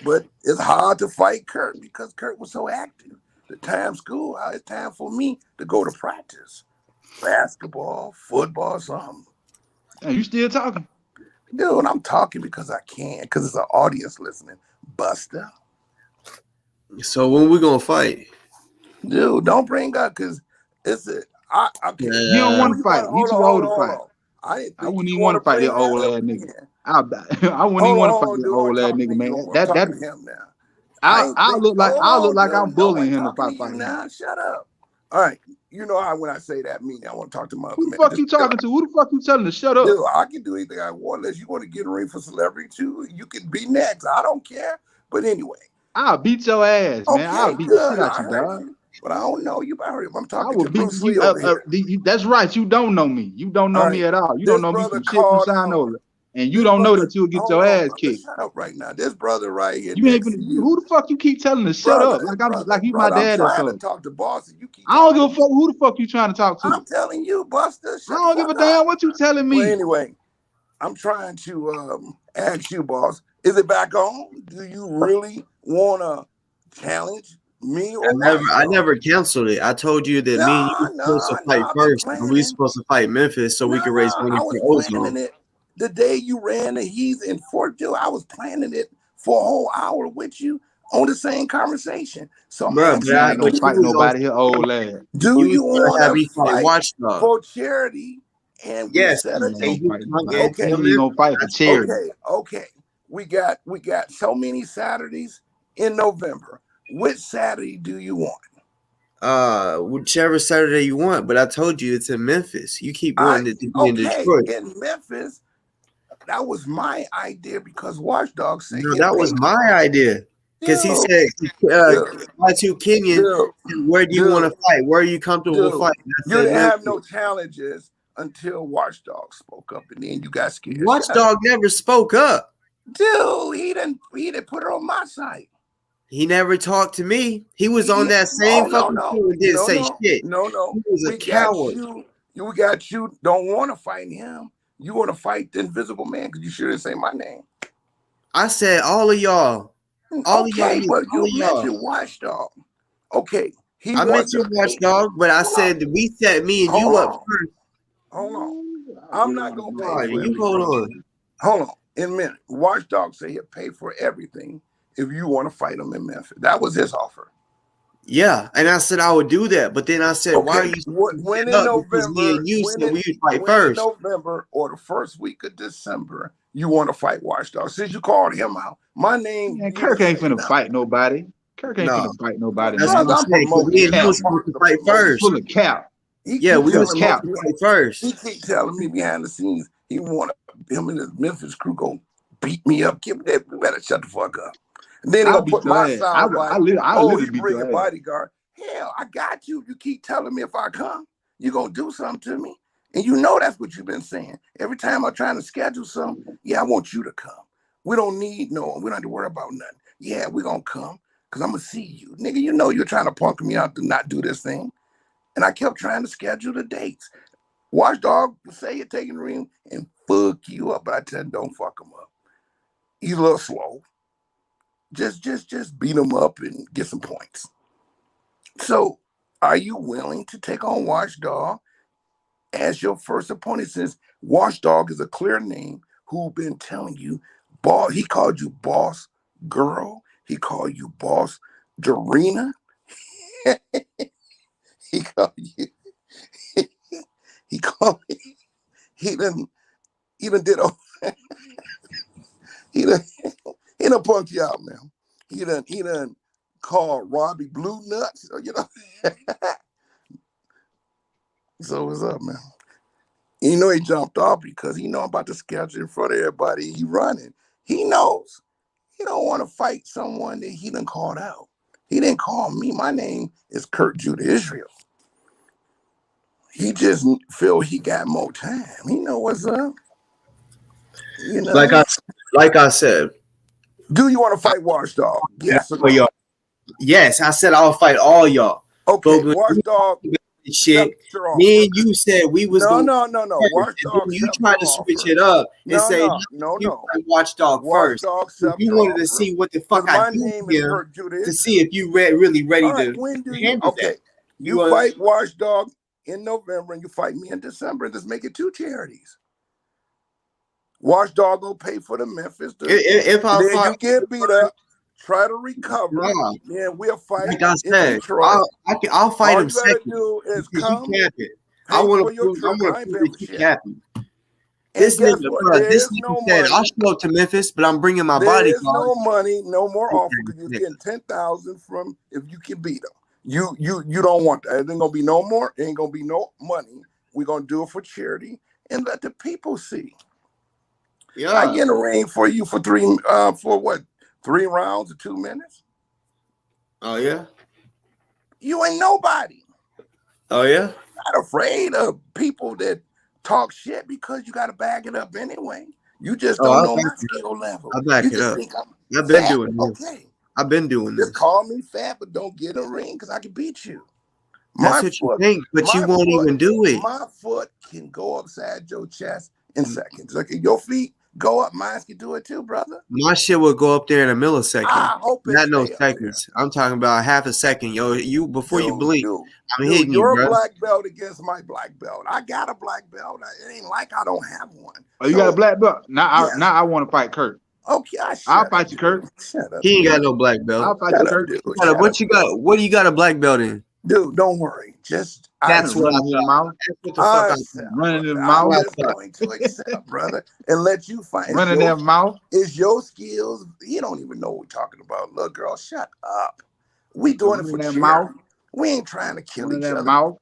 But it's hard to fight Kurt because Kurt was so active. The time school, it's time for me to go to practice. Basketball, football, something. Are you still talking? Dude, I'm talking because I can, because it's an audience listening. Buster. So when we gonna fight? Dude, don't bring up because it's okay. You don't want to fight. You too old to fight. I didn't I think wouldn't you even want to fight that bring that old up ass nigga. again. I wouldn't even want to fight that old ass nigga, man. I'm talking to him now. I look like I'm bullying him if I talking to fight you him. now. Shut up. All right. You know how when I say that meaning, I want to talk to my other Who man. the fuck you talking to? Who the fuck you telling to shut up? Dude, I can do anything I want unless you want to get a ring for celebrity too. You can be next. I don't care. But anyway. I'll beat your ass, man. I'll beat the shit out you, dog. But I don't know you about him. I'm talking I will to beat Bruce Lee over here. That's right. You don't know me. You don't know me at all. You don't know me from shit from Shinola. And you don't know that you'll get your ass kicked. Shut up right now. This brother right here. You ain't even, who the fuck you keep telling to shut up? Like you my dad or something. I'm trying to talk to Boss and you keep I don't give a fuck who the fuck you trying to talk to. I'm telling you, Buster. I don't give a damn what you telling me. Well, anyway, I'm trying to ask you, Boss. Is it back on? Do you really want to challenge me or I never canceled it. I told you that me and you were supposed to fight first, and we were supposed to fight Memphis so we could raise money for Ozone. It the day you ran the He's in Fort Hill. I was planning it for a whole hour with you on the same conversation. So bro, but I ain't gonna fight nobody here, old lad. Do you want to fight Watchdog for charity? And yes, set a date. Okay, you gonna fight for charity. Okay. We got so many Saturdays in November. Which Saturday do you want? Whichever Saturday you want, but I told you it's in Memphis. You keep wanting to be in Detroit. In Memphis, that was my idea because Watchdog said that was my idea. Because he said, Y2 Kenyon, where do you want to fight? Where are you comfortable fighting? You didn't have no challenges until Watchdog spoke up, and then you got scared. Watchdog never spoke up. Dude, he didn't put it on my side. He never talked to me. He was on that same fucking show and didn't say shit. No. He was a coward. We got you. Don't want to fight him. You want to fight the Invisible Man because you shouldn't say my name. I said all of y'all. All of y'all. But you mentioned Watchdog. Okay. I mentioned Watchdog, but I said we set me and you up first. Hold on. I'm not going to pay for you hold on. Hold on. In a minute. Watchdog said he'll pay for everything if you want to fight him in Memphis. That was his offer. Yeah, and I said I would do that, but then I said, why are you? When in November? Me and you said we would fight first. In November or the first week of December, you want to fight Watchdog. Since you called him out, my name. Man, Kirk ain't finna fight nobody. Kirk ain't finna fight nobody. That's what I'm saying. We were supposed to fight first. Full of cap. Yeah, we were supposed to fight first. He keep telling me behind the scenes he wanted him and his Memphis crew go beat me up. We better shut the fuck up. And then he'll put my sound like, he bring a bodyguard. Hell, I got you. You keep telling me if I come, you're going to do something to me. And you know that's what you've been saying. Every time I'm trying to schedule something, I want you to come. We don't have to worry about nothing. Yeah, we're going to come. because I'm going to see you. Nigga, you know you're trying to punk me out to not do this thing. And I kept trying to schedule the dates. Watchdog will say you're taking the ring and fuck you up, but I tell him don't fuck him up. He's a little slow. Just beat him up and get some points. So, are you willing to take on Watchdog as your first opponent? Since Watchdog is a clear name who been telling you, boss. He called you boss girl. He called you boss Dorina. He called you. He called me. He done did a. he done punked you out, man. He done called Robbie Blue Nuts, you know. So what's up, man? You know he jumped off because he know I'm about to schedule in front of everybody. He running. He knows he don't want to fight someone that he done called out. He didn't call me. My name is Kurt Judah Israel. He just feel he got more time. He know what's up. You know. Like I said. Do you want to fight Watchdog? Yes or no? Y'all. Yes, I said I'll fight all y'all. Okay, Watchdog. Shit. Me and you said we was no. Watchdog. You tried to switch it up and say no. Watchdog first. You wanted to see what the fuck I do here to see if you really ready to handle that. You fight Watchdog in November and you fight me in December. Let's make it 2 charities. Watchdog will pay for the Memphis. If I then you get beat up, try to recover. Yeah, we'll fight. Like I said, I'll fight him second. All you gotta do is come. I want to prove that you capping. This nigga said, I'll show up to Memphis, but I'm bringing my bodyguard. There's no money, no more offer, because you're getting 10,000 from if you can beat them. You don't want that. It ain't gonna be no more. It ain't gonna be no money. We're gonna do it for charity and let the people see. Yeah, I get in the ring for you for 3 rounds or 2 minutes. Oh yeah. You ain't nobody. Oh yeah. Not afraid of people that talk shit because you got to back it up anyway. You just don't know my skill level. I back it up. I've been doing this. Okay. I've been doing this. Just call me fat, but don't get in the ring because I can beat you. That's what you think, but you won't even do it. My foot can go upside your chest in seconds. Like your feet go up, mine can do it too, brother. My shit will go up there in a millisecond. I hope not no seconds. I'm talking about half a second, yo. You before you blink, I'm hitting you, bro. You're a black belt against my black belt. I got a black belt. It ain't like I don't have one. Oh, you got a black belt? Now I want to fight Kurt. Okay, I'll fight you, Kurt. He ain't got no black belt. I'll fight you, Kurt. What you got? What do you got a black belt in? Dude, don't worry. Just that's what I'm running in the mouth. I'm just going to accept, brother, and let you find running their mouth. It's your skills. You don't even know what we're talking about. Look, girl, shut up. We doing it for charity. We ain't trying to kill each other. Mouth.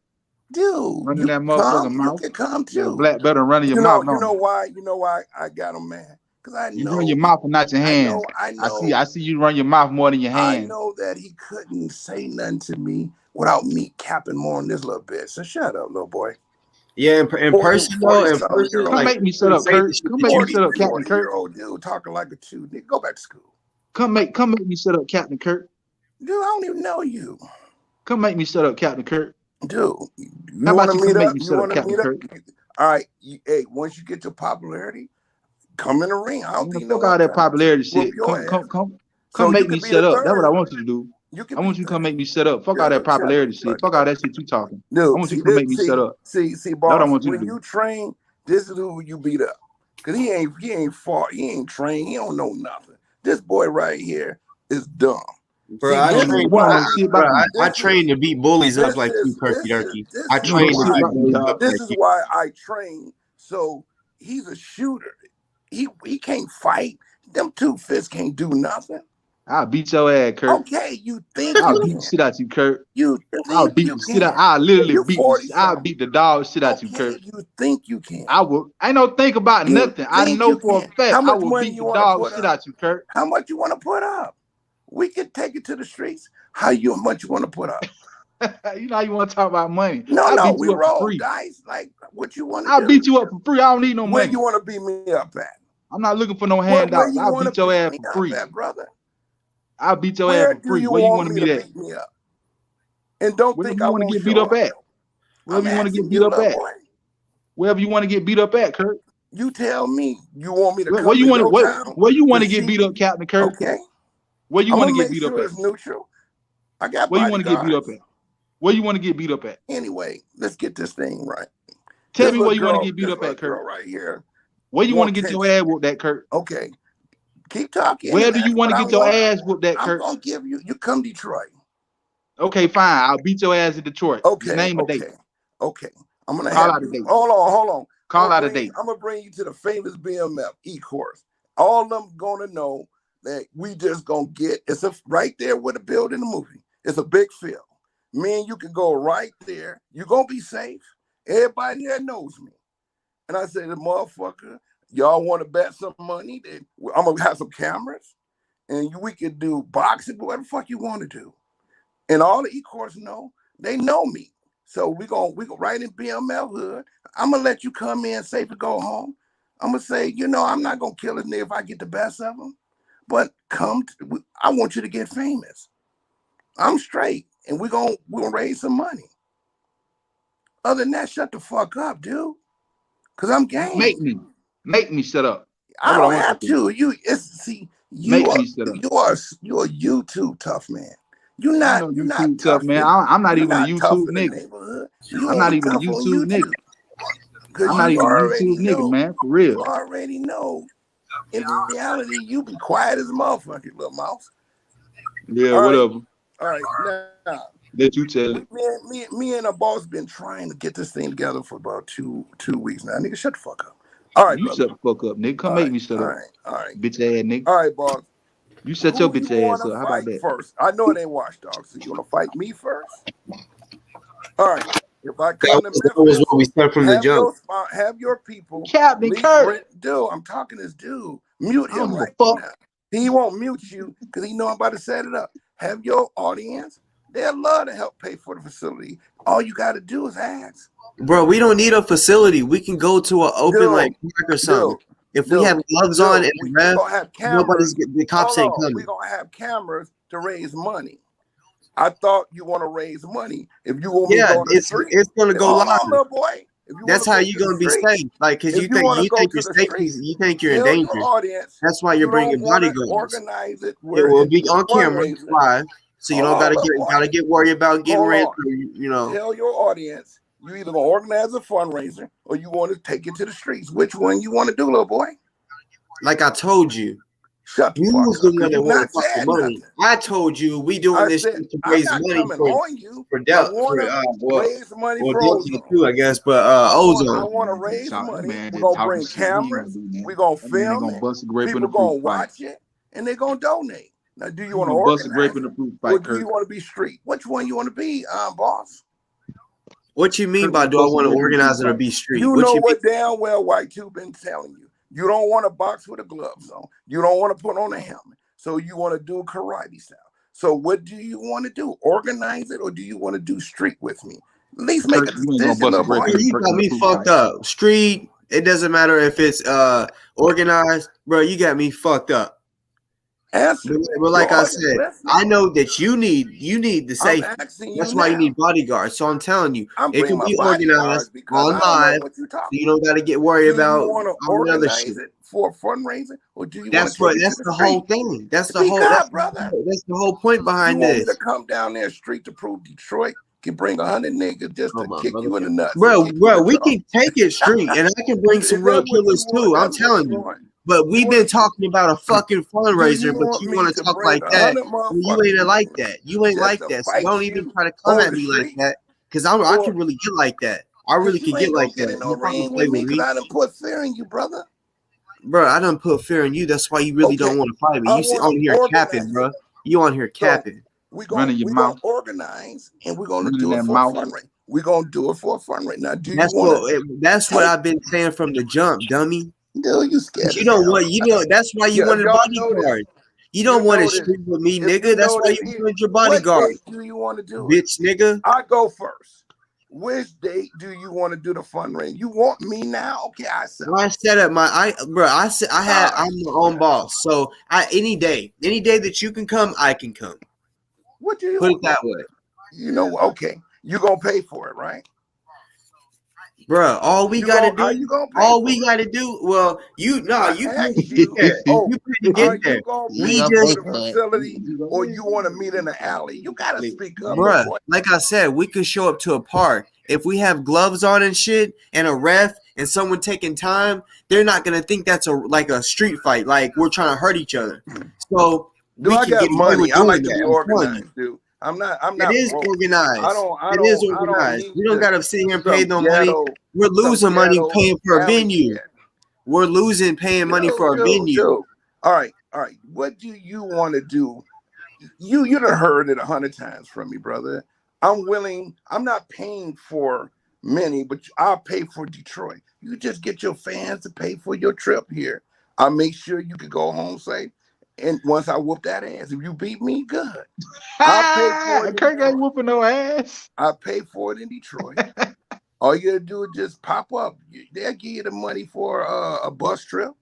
Dude, running that motherfucking mouth. You can come too. Black belt and running your mouth. You know why? You know why I got him, man? Because I know you run your mouth and not your hands. I know. I see you run your mouth more than your hands. I know that he couldn't say nothing to me without me capping more on this little bit. So shut up, little boy. Yeah, in person though. Come make me shut up, Kurt. Come make me shut up, Captain Kurt. Dude, talking like a 2. Nigga, go back to school. Come make me shut up, Captain Kurt. Dude, I don't even know you. Come make me shut up, Captain Kurt. Dude, you want to meet up? You want to meet up? All right, hey, once you get to popularity, come in the ring. I don't think fuck all that popularity shit. Come make me shut up. That's what I want you to do. I want you to come make me shut up. Fuck all that popularity shit. Fuck all that shit you talking. Dude, I want you to come make me shut up. See, boss, when you train, this is who you beat up. Cause he ain't fought, he ain't trained, he don't know nothing. This boy right here is dumb. Bro, I train to beat bullies up like you, Turkey Turkey. I train to beat bullies up. This is why I train. So he's a shooter. He can't fight. Them 2 fists can't do nothing. I'll beat your ass, Kurt. Okay, you think I'll beat the shit out you, Kurt. I'll beat the shit out. I'll literally I'll beat the dog shit out you, Kurt. You think you can? I will. I don't think about nothing. I know for a fact I will beat the dog shit out you, Kurt. How much you want to put up? We can take it to the streets. How much you want to put up? You know how you want to talk about money. No, we roll dice. Like what you want to do. I'll beat you up for free. I don't need no money. Where you want to beat me up at? I'm not looking for no handouts. I'll beat your ass for free. Brother. I'll beat your Where ass for do free. you Where you want want to me be to at? beat me up? And don't Wherever think you I want to won't get beat show up at. up. Wherever I'm you want to get asking beat you, up little at. boy. Wherever you want to get beat up at, Kurt. You tell me. You want me to Where come you to want to your town? where you want to get See? beat up, Captain Kurt? Okay. Where you I'm want to gonna get make beat up sure at? it's neutral. I got Where you want to get beat up bodyguards. at? Where you want to get beat up at? Anyway, let's get this thing right. Tell me where you want to get beat up at, Kurt. Girl right here. Where you want to get your ass whooped at, Kurt? Okay. Keep talking. Where do you want to get your ass whooped at, Kurt? I'm gonna give you. You come Detroit. Okay, fine. I'll beat your ass in Detroit. Okay. Just name a date. Okay. I'm gonna call have out a date. Hold on. Call out a date. I'm gonna bring you to the famous BMF e-course. All of them gonna know that we just gonna get. It's right there with the building, the movie. It's a big field. Me and you can go right there. You're gonna be safe. Everybody there knows me. And I said, the motherfucker, y'all want to bet some money? Then I'm gonna have some cameras, and we can do boxing, whatever the fuck you want to do. And all the e-course know, they know me. So we go right in BML hood. I'm gonna let you come in safe and go home. I'm gonna say, I'm not gonna kill a nigga if I get the best of him, but I want you to get famous. I'm straight, and we're gonna raise some money. Other than that, shut the fuck up, dude. Cause I'm game. Make me shut up. I don't have to. You're a YouTube tough man. You're not tough, man. I'm not even a YouTube nigga. I'm not even a YouTube nigga. I'm not even a YouTube nigga, man. For real. You already know. In reality, you be quiet as a motherfucker, little mouse. Yeah, whatever. All right, now. Let you tell it. Me and a boss been trying to get this thing together for about two weeks now. Nigga, shut the fuck up. All right, you brother. Shut the fuck up, nigga. Come make me shut up. All right. Bitch ass nigga. All right, boss. You shut your bitch ass up. How about that? First, I know it ain't Watchdog, so you want to fight me first? All right. If I come to Memphis, that was what we said from the jump. Have your people. Captain Kurt. Dude, I'm talking to this dude. Mute him right now. He won't mute you because he know I'm about to set it up. Have your audience. They'll love to help pay for the facility. All you got to do is ask. Bro, we don't need a facility. We can go to an open park or something. If we have gloves on and ref, the cops ain't coming. We're going to have cameras to raise money. I thought you want to raise money. If you want me to go to the street, it's going to go live. Little boy. That's how you're going to be safe. Like, because you think you're safe, you think you're in danger. That's why you're bringing bodyguards. Organize it. It will be on camera live. So you don't gotta get worried about getting ran through, Tell your audience you either gonna organize a fundraiser or you want to take it to the streets. Which one you want to do, little boy? Like I told you. Shut the you fuck was up. The one that wanted to fuck the money. Nothing. I told you we doing this to raise money for Delta. Raise money for Ozone too, I guess, but Ozone. I want to raise money. We're gonna bring cameras. We're gonna film it. People gonna watch it, and they're gonna donate. Now, do you want to organize or do you want to be street? Which one you want to be, boss? What you mean by do I want to organize it or be street? You know what damn well White Tube been telling you. You don't want to box with the gloves on. You don't want to put on a helmet. So you want to do karate style. So what do you want to do? Organize it or do you want to do street with me? At least make a decision, little boy. You got me fucked up. Street, it doesn't matter if it's organized. Bro, you got me fucked up. Answer. But like I said, I know that you need the safety. That's why you need bodyguards. So I'm telling you, it can be organized on live. You don't got to get worried about all the other shit. It for fundraising, or do you? That's what. That's the whole thing. That's the whole. That's the whole point behind this. You want me to come down there street to prove Detroit can bring 100 niggas just to kick you in the nuts, bro. We can take it street, and I can bring some real killers too. I'm telling you. But we've been talking about a fucking fundraiser, but you want to talk like that. You ain't like that. You ain't like that. So don't even try to come at me like that, because I can really get like that. I really can get like that. You fucking play with me. I done put fear in you, brother. Bro, I done put fear in you. That's why you really don't want to fight me. You sit on here capping, bro. You on here capping. We're going to organize, and we're going to do it for a fundraiser. We're going to do it for a fundraiser. Now, do you want That's what I've been saying from the jump, dummy. Dude, you scared. You know what? That's why you wanted bodyguard. You don't want to street with me, nigga. That's why you wanted your bodyguard. What do you want to do? Bitch, nigga. I go first. which date do you want to do the fundraising? You want me now? Okay, I said. Well, I set up I'm my own boss. So any day that you can come, I can come. What do you put it that way? You know, okay, you gonna pay for it, right? Bruh, all we gotta do. Well, you asked you. You couldn't get there. We just the facility, or you want to meet in the alley? You gotta speak up, bruh. Like I said, we could show up to a park if we have gloves on and shit, and a ref and someone taking time. They're not gonna think that's like a street fight, like we're trying to hurt each other. So we can get money. I like to be organized, dude. I'm not. It is organized. It is organized. We don't gotta sit here and pay no money. We're losing money paying for a venue. We're losing paying money for a venue. All right. What do you want to do? You done heard it 100 times from me, brother. I'm willing. I'm not paying for many, but I'll pay for Detroit. You just get your fans to pay for your trip here. I'll make sure you can go home safe. And once I whoop that ass, if you beat me, good. I'll pay for it. Kirk ain't whooping no ass. I'll pay for it in Detroit. All you gotta do is just pop up. They'll give you the money for a bus trip.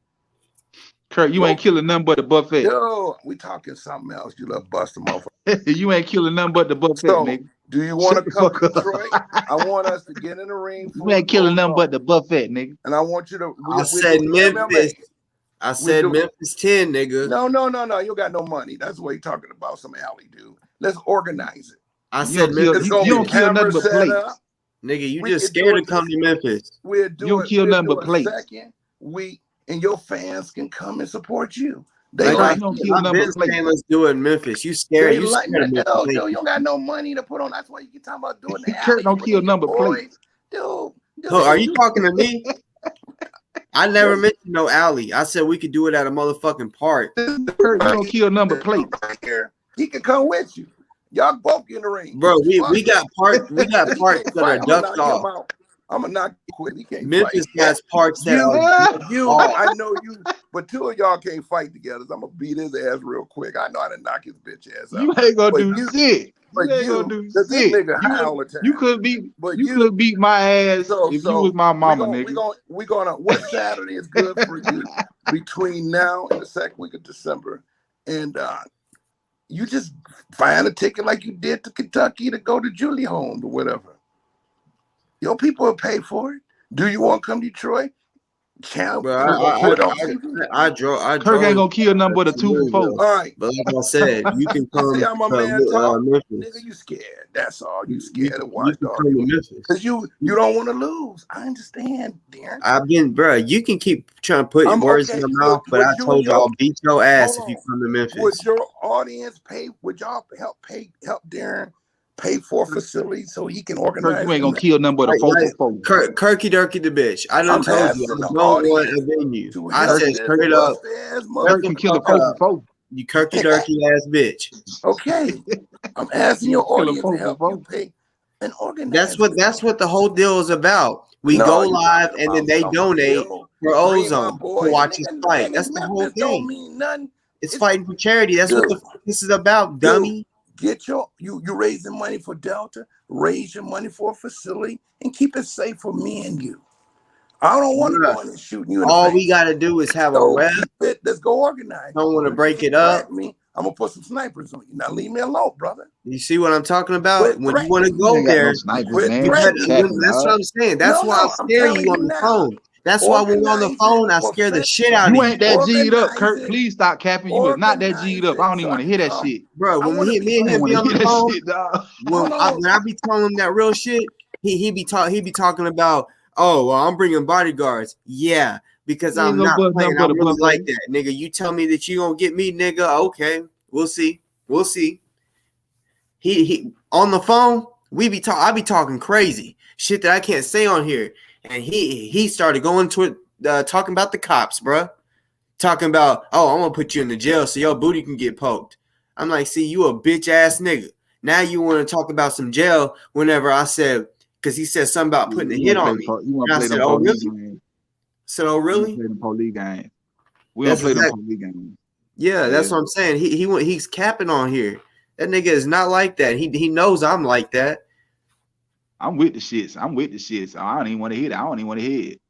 Kirk, you ain't killing nothing but the buffet. Yo, we talking something else. You love busting motherfucker. You ain't killing nothing but the buffet, nigga. Do you want to come to Detroit? I want us to get in the ring. You ain't killing nothing but the buffet, nigga. And I want you to. I said Memphis. I said Memphis 10, nigga. No. You got no money. That's what you're talking about. Some alley, dude. Let's organize it. I said Memphis. You don't kill nothing but plates. Nigga, you just scared to come to Memphis. You don't kill nothing but plates. Second week, and your fans can come and support you. Let's do it in Memphis. You scared? You don't got no money to put on. That's why you keep talking about doing that. Kirk don't kill number plates. Dude, are you talking to me? I never mentioned no alley. I said we could do it at a motherfucking park. Kirk don't kill number plates. He can come with you. Y'all both in the ring, bro. We got parks. We got parks that are ducked off. I'm gonna knock you quick. He can't Memphis fight. has parks that I know you, but two of y'all can't fight together. So I'm gonna beat his ass real quick. I know how to knock his bitch ass out. You ain't gonna do shit. But this nigga high all the time. You could beat my ass if you was my mama, nigga. We gonna what Saturday is good for you between now and the second week of December, and you just find a ticket like you did to Kentucky to go to Julie Holmes or whatever. Your people will pay for it. Do you want to come to Detroit? I draw. Kirk ain't gonna kill nothing but a 2 for 4. All right, but like I said, you can come. See how my man talk? Nigga, you scared. That's all. You scared of watch dog. Because you don't want to lose. I understand, Darren. I've been, bro. You can keep trying to put words in your mouth, but I told you I'll beat your ass if you come to Memphis. Would your audience pay? Would y'all help Darren pay for facilities so he can organize? Kirk, you ain't gonna kill nothing but a 4 for 4. Kirky Durky the bitch. I done told you I don't want a venue. I said straight up. Kirk can kill a 4 for 4. You Kirky Durky ass bitch. Okay, I'm asking your audience to help you pay and organize. That's what the whole deal is about. We go live and then they donate for Ozone to watch us fight. That's the whole thing. It's fighting for charity. That's what this is about, dummy. Get you raising money for Delta, raise your money for a facility, and keep it safe for me and you. I don't want to go in and shoot you in the face. We got to do is have a rep. Let's go organize. Don't want to break it up. I'm going to put some snipers on you. Now leave me alone, brother. You see what I'm talking about? When you want to go there, that's what I'm saying. That's why I scare you on the phone. That's why when we're on the phone, I scare the shit out of you. You ain't that G'd up, Kirk. Please stop capping. You is not that G'd up. I don't even want to hear that shit. Bro, when me and him be on the phone, when I be telling him that real shit, he be talking about, oh, well, I'm bringing bodyguards. Yeah, because I'm not playing. I'm really like that, nigga. You tell me that you gonna get me, nigga. Okay, we'll see. He on the phone. I be talking crazy shit that I can't say on here. And he started going to talking about the cops, bro. Talking about, oh, I'm gonna put you in the jail so your booty can get poked. I'm like, see, you a bitch ass nigga. Now you want to talk about some jail whenever I said, because he said something about putting a hit on me. I said, oh, really? Said, oh, really? We don't play the police game. We don't play the police game. Yeah, that's what I'm saying. He's capping on here. That nigga is not like that. He knows I'm like that. I'm with the shits. I don't even want to hear that. I don't even want to hear it.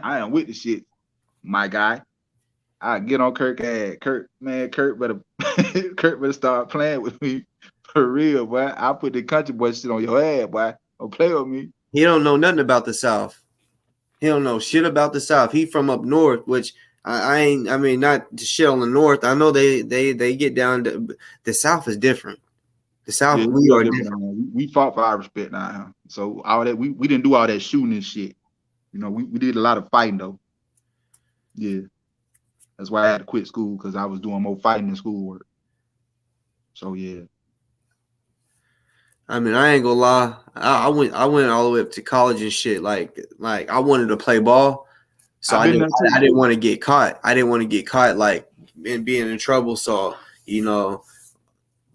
I am with the shit, my guy. I get on Kirk ass. Kurt better Kurt better start playing with me for real, boy. I put the country boy shit on your ass, boy. Don't play with me. He don't know nothing about the South. He don't know shit about the South. He from up north, which I ain't. I mean, not to shit on the North. I know they get down to the South is different. The South, Yeah, we are different. We fought for our respect now. So all that we didn't do all that shooting and shit. You know, we did a lot of fighting though. Yeah. That's why I had to quit school, because I was doing more fighting than schoolwork. So yeah. I mean, I ain't gonna lie. I went all the way up to college and shit. Like I wanted to play ball, so I didn't want to get caught. I didn't want to get caught like and being in trouble. So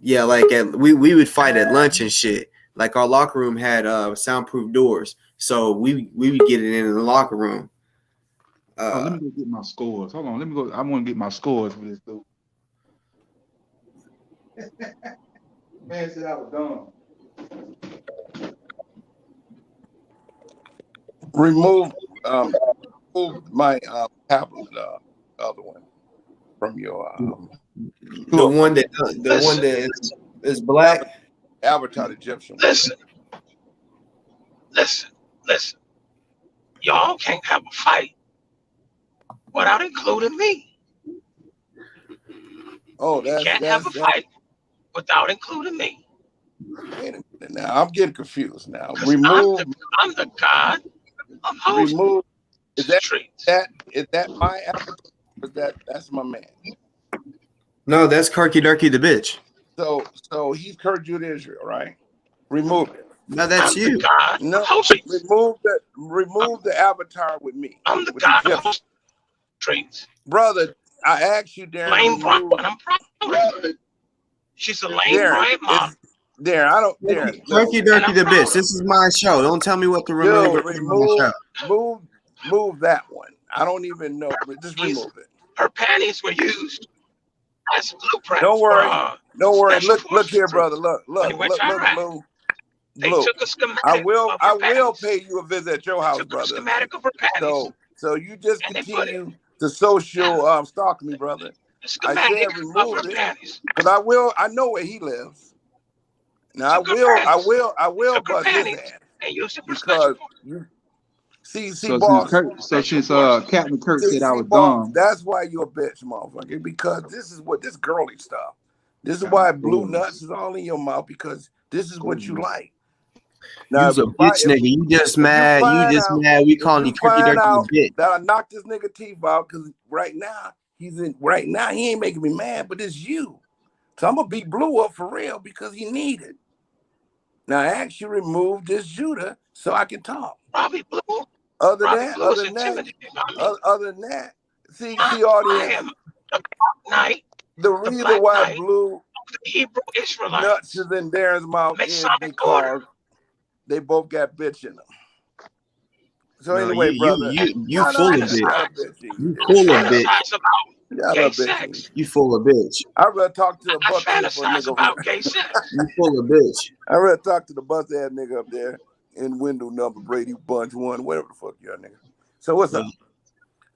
yeah, like we would fight at lunch and shit. Like our locker room had soundproof doors, so we would get it in the locker room. Let me go get my scores. Hold on, let me go. I want to get my scores for this dude. Man said I was dumb. Remove my tablet, other one from your the one that is black. Avatar Egyptian. Listen. Y'all can't have a fight without including me. Oh, you can't have a fight without including me. Wait a minute now. I'm getting confused now. Remove. I'm the god of hosting. Remove. Is that my avatar? Or that's my man? No, that's Karky Darky the bitch. So he's Kurd Israel, right? Remove it. No, that's I'm you. The god no, remove the avatar with me. I'm the god of streets. Brother, I asked you, Darren. Lane Bryant, I'm proud of it. She's a Lane Bryant model. Darren, I don't. Darren, Turkey Dirty the bitch. This is my show. Don't tell me what to remove. Move that one. I don't even know. Just remove it. Her panties were used as blueprints. Don't worry. Don't worry. Look here, brother. Look, Blue. They took a schematic. I will pay you a visit at your house, brother. Schematic of her panties. So you just continue to social stalk me, brother. I said remove it because I know where he lives. Now I will bust his ass because you see boss. Since Captain Kirk said I was dumb, that's why you're a bitch, motherfucker. Because this is what this girly stuff. This is why blue nuts is all in your mouth because this is what you like. Now, you's a bitch, nigga. You just mad. We calling you Turkey Dirty bitch. That I knocked this nigga teeth out because right now he ain't making me mad, but it's you. So I'm gonna beat Blue up for real because he needed. Now I actually removed this Judah so I can talk. Robbie Blue. Other than that, see audience. The reason why Blue the Hebrew Israelites nuts is in Darren's mouth is because they both got bitch in them. So anyway, brother, you full of bitch. You full of bitch. You full of bitch. I'd rather talk to the bus about gay sex. You full of bitch. I'd rather talk to the bus ass nigga up there in window number Brady Bunch 1, whatever the fuck you are, nigga. So what's up?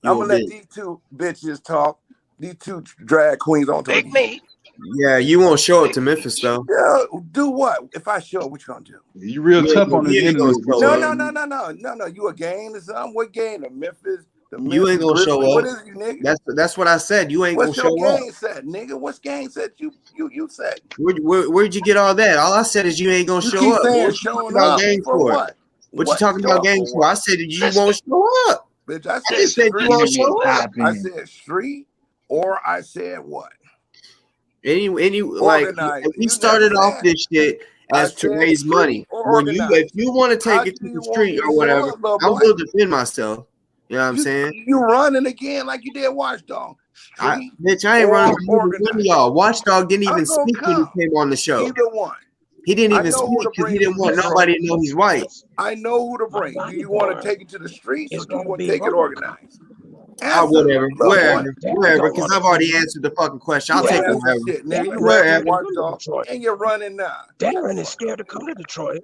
I'm gonna let these two bitches talk. These two drag queens on talk. Yeah, you won't show it to Memphis though. Yeah, do what? If I show it, what you gonna do? You real tough on the internet. No. You a gang or something? What gang? The Memphis? You ain't gonna show up. What is you, nigga? That's what I said. You ain't gonna show up. What's your gang said, nigga? What's gang said you said? Where'd you get all that? All I said is you ain't gonna show up. What you talking about gang for? What you talking about gang for? I said you won't show up. Bitch, I said you won't show up. I said street or I said what? Any like we started off this shit as to raise money. If you want to take it to the street or whatever, I will defend myself. You know what I'm saying? You running again like you did Watchdog. Bitch, I ain't running for y'all. Watchdog didn't even speak when he came on the show. Either one. He didn't even speak because he didn't want nobody to know he's white. I know who to bring. Do you want to take it to the streets or do you want to take it organized? Whatever, because I've already answered the fucking question. I'll take it wherever. Wherever. And you're running now. Darren is scared to come to Detroit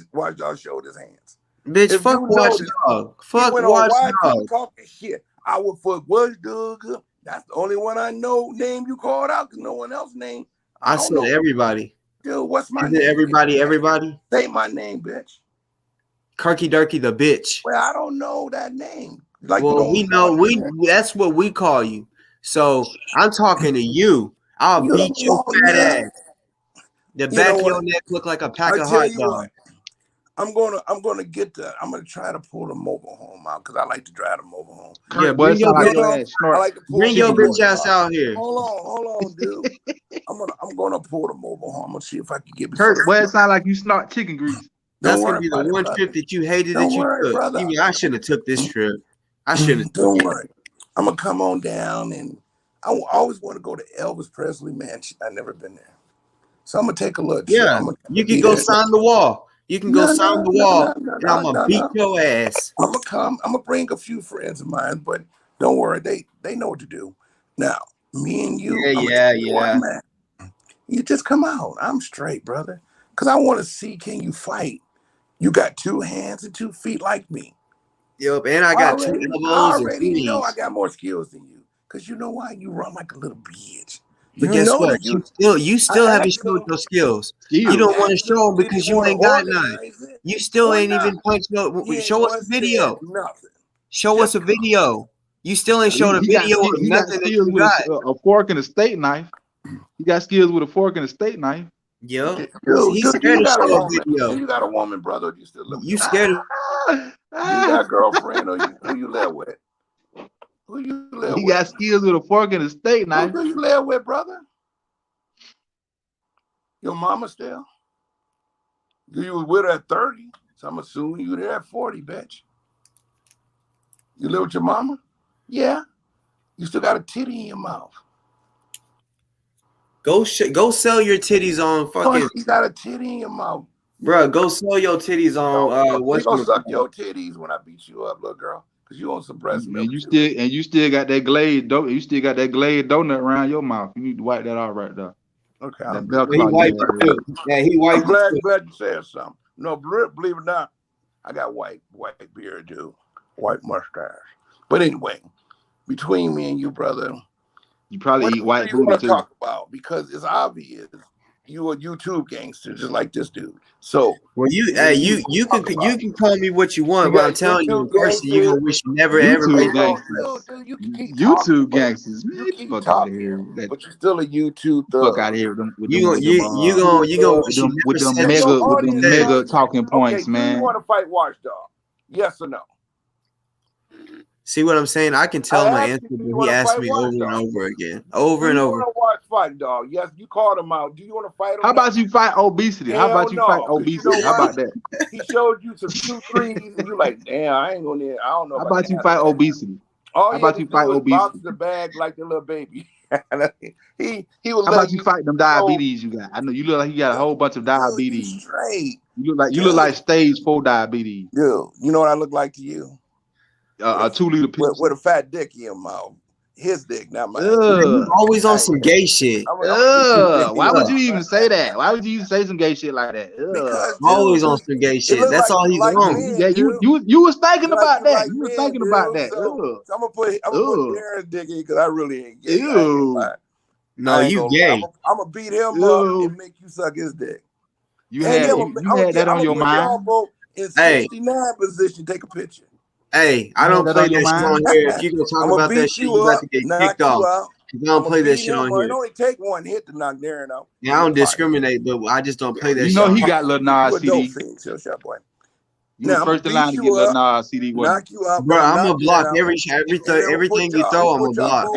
Watchdog showed his hands. Bitch, If fuck you notice, Watchdog. he Fuck went on YT Watchdog. talking shit. I would fuck Watchdog up. That's the only one I know name you called out, because no one else named. I said everybody. Dude, what's my Is name? it everybody? Say my name, bitch. Kirky Durky the bitch. Well, I don't know that name. Like, well, we know that's what we call you. So I'm talking to you. I'll beat your fat ass. The back of your neck look like a pack of hot dogs. I'm gonna get the. I'm gonna try to pull the mobile home out because I like to drive the mobile home. Yeah, bring your bitch ass out here. Hold on, dude. I'm gonna pull the mobile home. I'm gonna see if I can get. Kurt, boy, it sound like you snort chicken grease. That's gonna be the one trip that you hated that you took. Brother. I shouldn't have took this trip. I shouldn't. Don't worry. I'm gonna come on down, and I always want to go to Elvis Presley Mansion. I've never been there, so I'm gonna take a look. Yeah, you can go sign the wall. You can go sign the wall, and I'm gonna beat your ass. I'm gonna come. I'm gonna bring a few friends of mine, but don't worry, they know what to do. Now, me and you, yeah. Man, you just come out. I'm straight, brother, because I want to see, can you fight? You got 2 hands and 2 feet like me. Yep, and I got 2 elbows. I already know I got more skills than you, because you know why? You run like a little bitch. But guess what? You still haven't showed your skills. You don't want to show them because you ain't got none. You still ain't even punched no. Show us a video. Show us a video. You still ain't showed a video of nothing that you got. A fork and a steak knife. You got skills with a fork and a steak knife. Yeah, he's scared to show a video. You got a woman, brother? Or you still live? You scared? You got a girlfriend, or who you live with? Who you live with? He got skills with a fork and a steak knife. Who do you live with, brother? Your mama still? You was with her at 30, so I'm assuming you there at 40, bitch. You live with your mama? Yeah. You still got a titty in your mouth. Go sell your titties on fucking. You got a titty in your mouth. Bro, go sell your titties on. We gonna suck your titties when I beat you up, little girl. Cause you on some breast milk. You still got that glazed donut around your mouth. You need to wipe that off right there. Okay. He wiped it. Yeah, he wiped it. I'm glad you said something. No, believe it or not, I got white beard, dude. White mustache. But anyway, between me and you, brother, you probably eat white booty too. Talk about, because it's obvious you a YouTube gangster just like this dude. So you can call me what you want, but I'm telling you in person, you gonna wish you never ever made YouTube gangsters. You keep talking, but you're still a YouTube thug. Fuck out of here with them mega talking points, man. Do you want to fight Watchdog? Yes or no? See what I'm saying? I can tell him my answer, but he asked me over and over again. Over and over. You want to watch Fight Dog? Yes, you called him out. Do you want to fight him? How about you fight obesity? How about you fight obesity? How about that? He showed you some 2 3s, and you're like, damn, I ain't gonna. I don't know. How about you fight obesity? How about you fight obesity? Bounce the bag like the little baby. he was. How about you fight them diabetes you got? I know you look like you got a whole bunch of diabetes. Straight. You look like stage 4 diabetes. Dude, you know what I look like to you? A 2-liter piece with a fat dick in your mouth. His dick, not mine. Always on some gay shit. Why would you even say that? Why would you even say some gay shit like that? Because, always on some gay shit. That's all he's on. Yeah, you was thinking about that. You was thinking about that. So I'm gonna put Darren's dick in because I really ain't gay. No, you gay. I'm gonna beat him up and make you suck his dick. You had that on your mind. In 69 position, take a picture. Hey, I don't play that shit on here. If you gonna talk about that shit, you got to get kicked off. I don't play that shit on here. It only take one hit to knock Darren out. Yeah, I don't discriminate, but I just don't play that shit. You know he got Lil Nas CD. You first in line to get Lil Nas CD. Knock you out, bro. I'm gonna block everything you throw. I'm gonna block.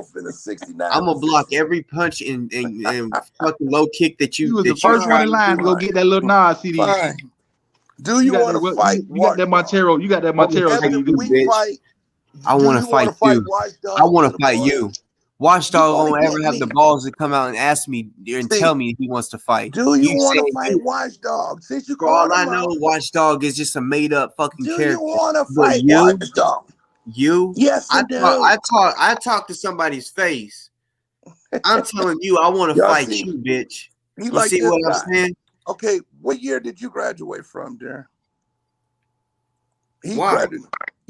I'm gonna block every punch and fucking low kick that you. You was the first one in line to go get that Lil Nas CD. Do you want to fight? You got that Montero. You got that Montero. I want to fight you. I want to fight you. Watchdog won't ever have the balls to come out and ask me and tell me he wants to fight. Do you want to fight Watchdog? Since you all I know, Watchdog is just a made up fucking character. Do you want to fight Watchdog? You? Yes, I do. I talk to somebody's face. I'm telling you, I want to fight you, bitch. You see what I'm saying? Okay, what year did you graduate from, Darren? He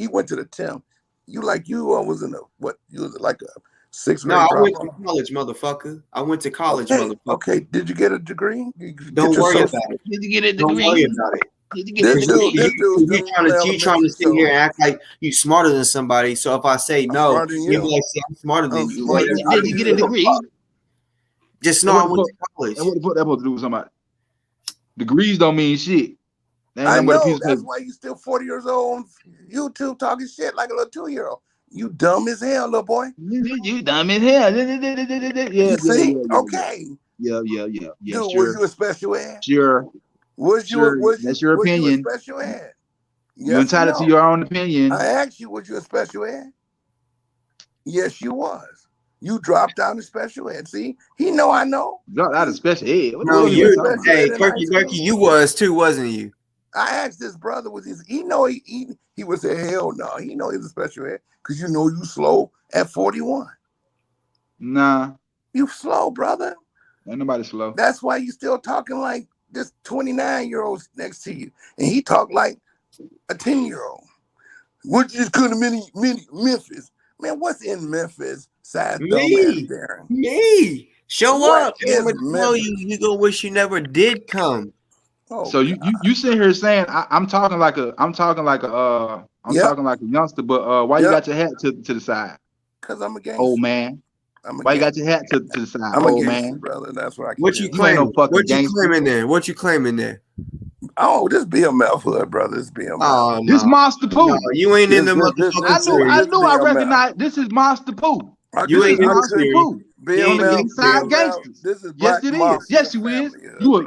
went to the 10th. You was in a what? You was like a 6th No, grade I went dropout. to college, motherfucker. I went to college, Okay. motherfucker. Okay. Did you get a degree? Don't worry about it. Did you get a Don't degree? worry about it. Did you get a This degree? dude's You still trying to elementary, sit here and act like you smarter than somebody. So if I say no, smarter than you be you. like, "See, I'm smarter than I'm you." smarter Like, than I Did don't you give get a a degree? fuck. Just know I went to college. And what the fuck that supposed to do with somebody? Degrees don't mean shit. That ain't I nothing but a know. piece of That's paper. why you still 40 years old on YouTube talking shit like a little 2-year-old. You dumb as hell, little boy. You dumb as hell. You see? Okay. Yeah, Dude, sure. was you a special ed? Sure. Was you That's your was you a opinion. special ed? You're Yes or entitled to no? your own opinion. I asked you, was you a special ed? Yes, you was. You dropped out of special ed. See, he know I know. Dropped out of special ed. What the No, fuck you you a talking special about? ed hey, in high Turkey, school? you was too, wasn't you? I asked this brother, he know he would say, hell no. He know he was a special ed because you know you slow at 41. Nah, You slow, brother. ain't nobody slow. That's why you still talking like this 29-year-old next to you. And he talk like a 10-year-old. What you just couldn't have Memphis. Man, what's in Memphis? Sad dumbass Darren. Me. Show What up. And I'm is gonna tell Memphis? you gonna wish you never did come. Oh, So you sit here saying I'm talking like a Yep. talking like a youngster, but why you Yep. got your hat to the side, Because I'm a gangster. old man? Why you got your hat to the side, I'm a old gangster, man? brother. That's what I can What do. you You ain't no claiming? fucking What you gangster. claiming there? What you claiming there? Oh, this BMF hood, brother. This BMF. Oh This no, Monster Pooh. no, you ain't in the This motherfucking I series. knew I BMF. recognized this is Monster Pooh. You This ain't is in the Monster series. Pooh. From the BMF, Gayside Gangsters. this is Yes, Black it is. Mafia Yes, you is. family hood,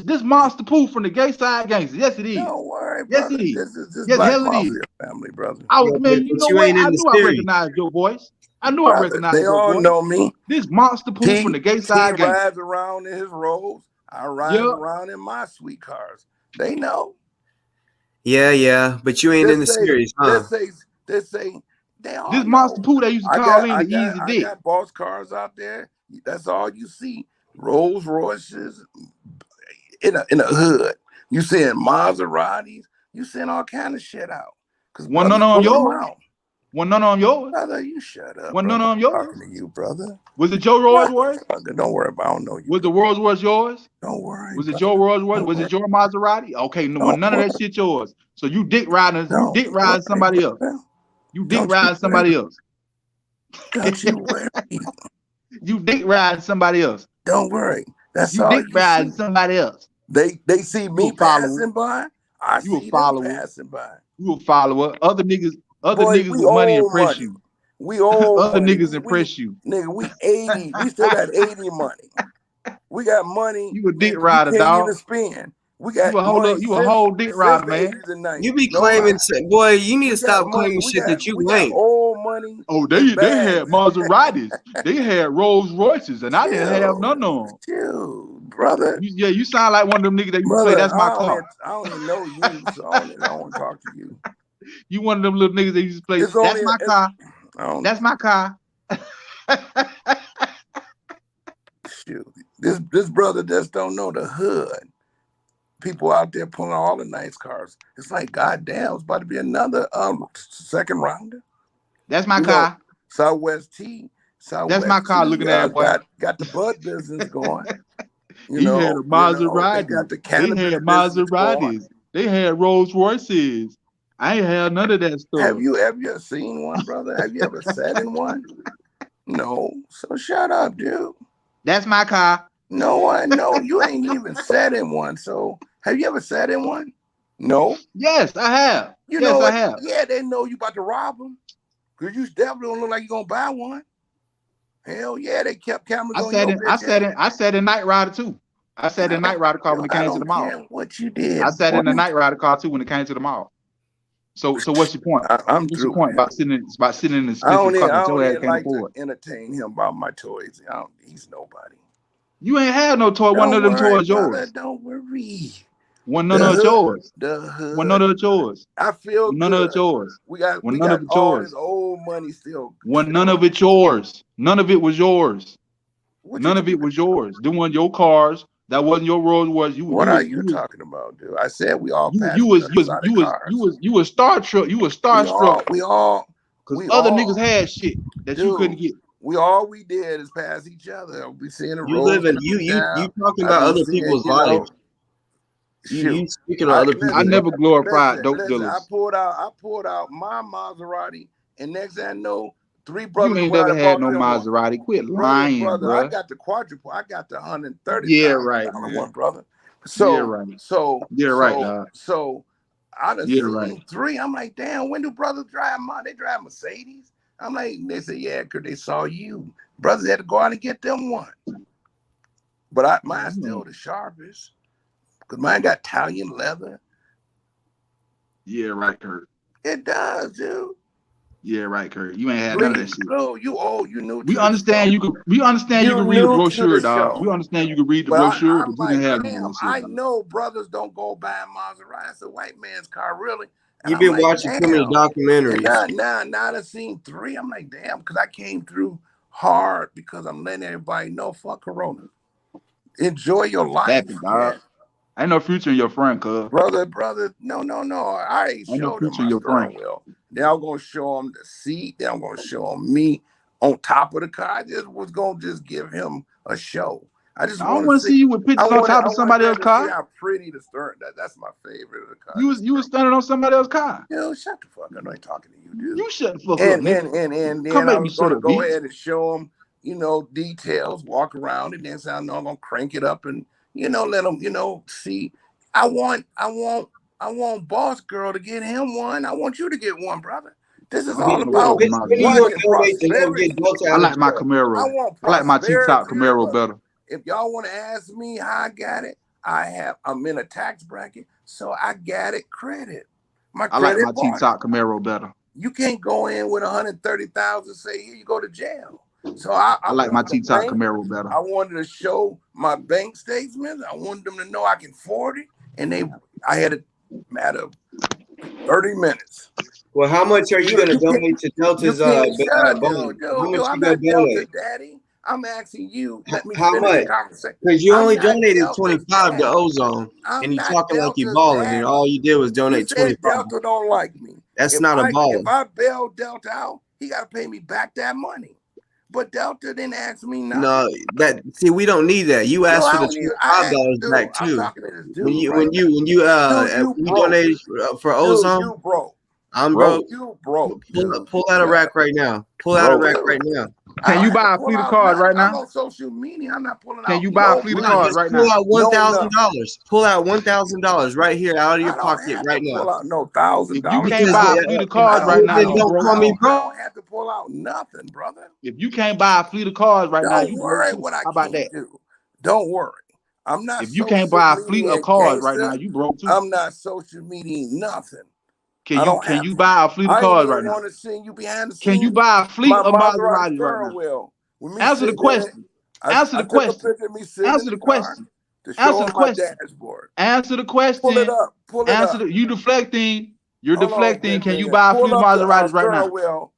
This Monster Pooh from the Gayside Gangsters. Yes, it is. Don't worry, Yes, brother. it is. This Yes, Black hell it is. Mafia family, brother. Yeah, Man, you but know you what? ain't in I the knew I series. recognized your voice. I knew I Brother, recognized they your all voice. know me. This Monster Pooh from the He Gayside Gangsters. rides around in his Rolls. I ride Yep. around in my sweet cars. They know. Yeah, but you ain't in the series, huh? They say they all This know. Monster Pooh they used to call in the Easy Dick. I got boss cars out there. That's all you see. Rolls Royces in a hood. You seeing Maseratis. You seeing all kind of shit out. Because One none on yours. One none on yours. Brother, you shut up. One Brother. none on I'm yours. talking to you, brother. Was it Joe Rolls Royce? Don't worry about it. I don't know you. Was the Rolls Royce yours? Don't worry. Was it Joe Rolls Royce? Was it your Maserati? Okay, no, none of that shit yours. So you dick riding somebody else. You dick riding somebody else. Don't you worry. You dick riding somebody else. Don't worry. That's you all dick you riding see. somebody else. They see me passing by. I see them passing by. You a follower. Other niggas Boy, with money impress you. We old Other money. niggas impress you. Nigga, we 80. We still got 80 money. We got money. You a dick nigga, rider, we can't dog. even spend. We got You a whole dick rider, man. You be claiming, boy. You need to stop claiming shit that you ain't. Old money. Oh, they had Maseratis. They had Rolls Royces, and I didn't have none of them. Dude, brother. You sound like one of them niggas that you play. That's my car. I don't even know you, so I don't want to talk to you. You one of them little niggas that used to play. That's my car. That's my car. Shoot. This brother just don't know the hood. People out there pulling all the nice cars. It's like, goddamn, it's about to be another second rounder. That's my car. Southwest T. That's my car. Looking at boy. Got the bud business going. He had a Maserati. They got the cannabis They had business Maseratis. going. They had Rolls Royces. I ain't had none of that stuff. Have you ever seen one, brother? Have you ever sat in one? No. So shut up, dude. That's my car. No, you ain't even sat in one. So have you ever sat in one? No. Yes, I have. I have. Yeah, they know you about to rob them. Because you definitely don't look like you're going to buy one. Hell yeah, they kept cameras on your bitch. I sat in Night Rider too. I sat in Night Rider car when it came to the mall. What you did. I sat in the Night Rider car too when it came to the mall. So what's your point? What's your point about sitting in the expensive car that your ass can't afford? To entertain him about my toys. He's nobody. You ain't had no toy. One of them toys yours. Don't worry. One none of yours. The hood. One none of yours. I feel none of yours. We got none of all yours. this old money still. One none of it yours. None of it was yours. None of it was yours. Them weren't your cars. That wasn't your Rolls Royce. What are you talking about, dude? I said we all. You was starstruck. You was starstruck. We all. Because other niggas had shit that you couldn't get. all we did is pass each other. We seeing the You road. live in you talking about other people's lives. You speaking of other people's I never glorified dope listen, dealers. I pulled out my Maserati, and next thing I know, 3 You brothers ain't never had no in one. Maserati. Quit lying, brother. I bro. got the quadruple. I got the $130,000 Yeah, right, man. one, brother. Yeah, right. Yeah, right, dog. So I done Yeah, seen right. 3. I'm like, damn, when do brothers drive they drive Mercedes? I'm like, they say, yeah, because they saw you. Brothers had to go out and get them one. But mine's still the sharpest. Because mine got Italian leather. Yeah, right, Kurt. It does, dude. Yeah, right, Kurt. You ain't had none of that shit. No, you old, you new. We understand you could. We understand you can read a brochure, dog. We understand you can read the brochure, but you didn't have none of that shit. I know brothers don't go buy Maserati. It's a white man's car, really. And You've been watching too many documentaries. Now I've seen 3. I'm like, damn, because I came through hard because I'm letting everybody know, fuck Corona. Enjoy your life, dog. Ain't no future in your friend, cuz. Brother, no. I already showed them my steering wheel. Then I'm gonna show him the seat. Then I'm gonna show him me on top of the car. I just was gonna just give him a show. I don't want to see you with pictures on top of somebody else's car. See how pretty the steering. That's my favorite of the car. You was standing on somebody else's car. Yo, shut the fuck up! I ain't talking to you, dude. You shut the fuck up. And then I was gonna go ahead and show him, details. Walk around, and then say, I'm gonna crank it up and let him, see. I want Boss Girl to get him one. I want you to get one, brother. This is all about prosperity. I like my Camaro. I like my T-top Camaro better. If y'all want to ask me how I got it, I'm in a tax bracket, so I got it credit. I like my T-top Camaro better. You can't go in with 130,000 say, here you go to jail. So I like my T-top Camaro better. I wanted to show my bank statements. I wanted them to know I can afford it. And I had a matter of 30 minutes. Well, how much are you going to donate to Delta's bond? How much I'm not Delta, Daddy. I'm asking you. Let me how much? Because you only donated 25 to Ozone, and you're talking like you're balling, and all you did was donate 25. Delta don't like me. That's not a ball. If I bail Delta out, he got to pay me back that money. But Delta didn't ask me nothing. No, we don't need that. You asked for the $25 back too. When you donated for Ozone, you broke. I'm broke. You broke. Pull out a rack right now. Pull out a rack right now. Can you buy a fleet of cars right now? I'm on social media. I'm not pulling out. Can you buy a fleet of cars right now? Pull out $1,000. Pull out $1,000 right here out of your pocket right now. Pull out no $1,000. If you can't buy a fleet of cars right now, don't call me broke. I don't have to pull out nothing, brother. If you can't buy a fleet of cars right now, you worry what I can't do. Don't worry. I'm not. If you can't buy a fleet of cars right now, you broke too. I'm not social media nothing. Can you buy a fleet of cars right now? I want to see you behind the scenes. Can you buy a fleet of Maseratis right now? Answer the question. Answer the question. Answer the question. Answer the question. Answer the question. Pull it up. Pull it up. You deflecting. You're deflecting. Can you buy a fleet of Maseratis right now?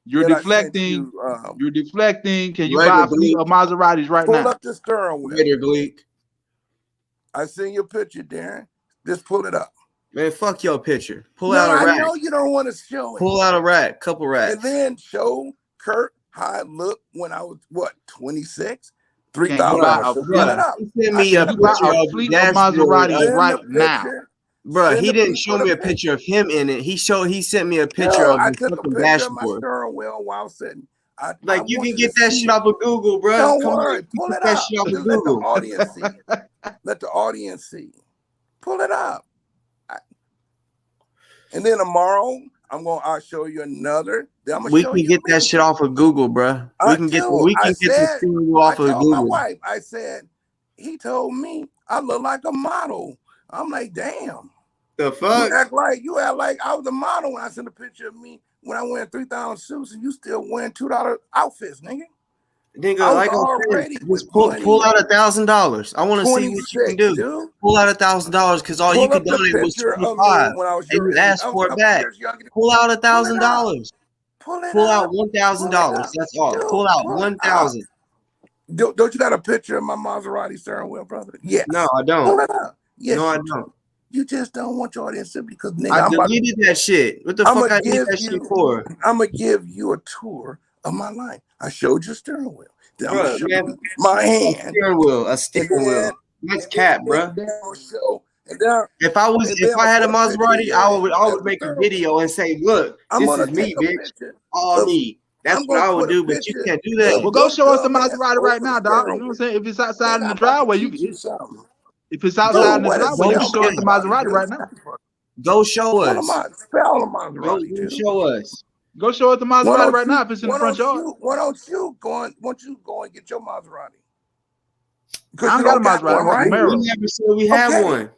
You're deflecting. You're deflecting. Can you buy a fleet of Maseratis right now? Pull up the steering wheel. Later, Gleek. I seen your picture, Darren. Just pull it up. Man, fuck your picture. Pull out a rack. I know you don't want to show it. Pull out a rack, couple racks. And then show Kurt how I looked when I was, 26? $3,000. Send me a picture of Maserati right now. Bro, he didn't show me a picture of him in it. He sent me a picture of the fucking dashboard. While sitting. You can get that shit off of Google, bro. Don't worry. Pull it up. Let the audience see. Let the audience see. Pull it up. And then tomorrow, I'll show you another. We can get that shit off of Google, bro. We can get the thing off of Google. My wife, I said, he told me I look like a model. I'm like, damn. The fuck? You act like I was a model when I sent a picture of me when I wear 3,000 suits and you still wearing $2 outfits, nigga. Nigga, just pull out $1,000. I want to see what you can do. Dude. Pull out $1,000 because all you could donate was 25. And you asked for it back. Pull out $1,000. Pull out $1,000. That's all. Pull out 1,000. Don't you got a picture of my Maserati steering wheel, brother? Yes. No, I don't. Pull it up. Yes, no, I don't. You just don't want your audience to because nigga, I deleted that shit. What the fuck I did that shit for? I'm gonna give you a tour of my life. I showed you a steering wheel. Then I'm Bro, gonna show man, you my hand. a steering wheel. That's cap, bro. If I had a Maserati, I would make a video and say, look, this is me, bitch. All me. That's what I would do, but you can't do that. Well, go show us the Maserati right now, dog. You know what I'm saying? If it's outside in the driveway, you can. If it's outside in the driveway, you can show us the Maserati right now. Go show us. Go show us. Go show us the Maserati right now if it's in the front yard. Why don't you go and get your Maserati? I don't got a Maserati, right? We never said we had one.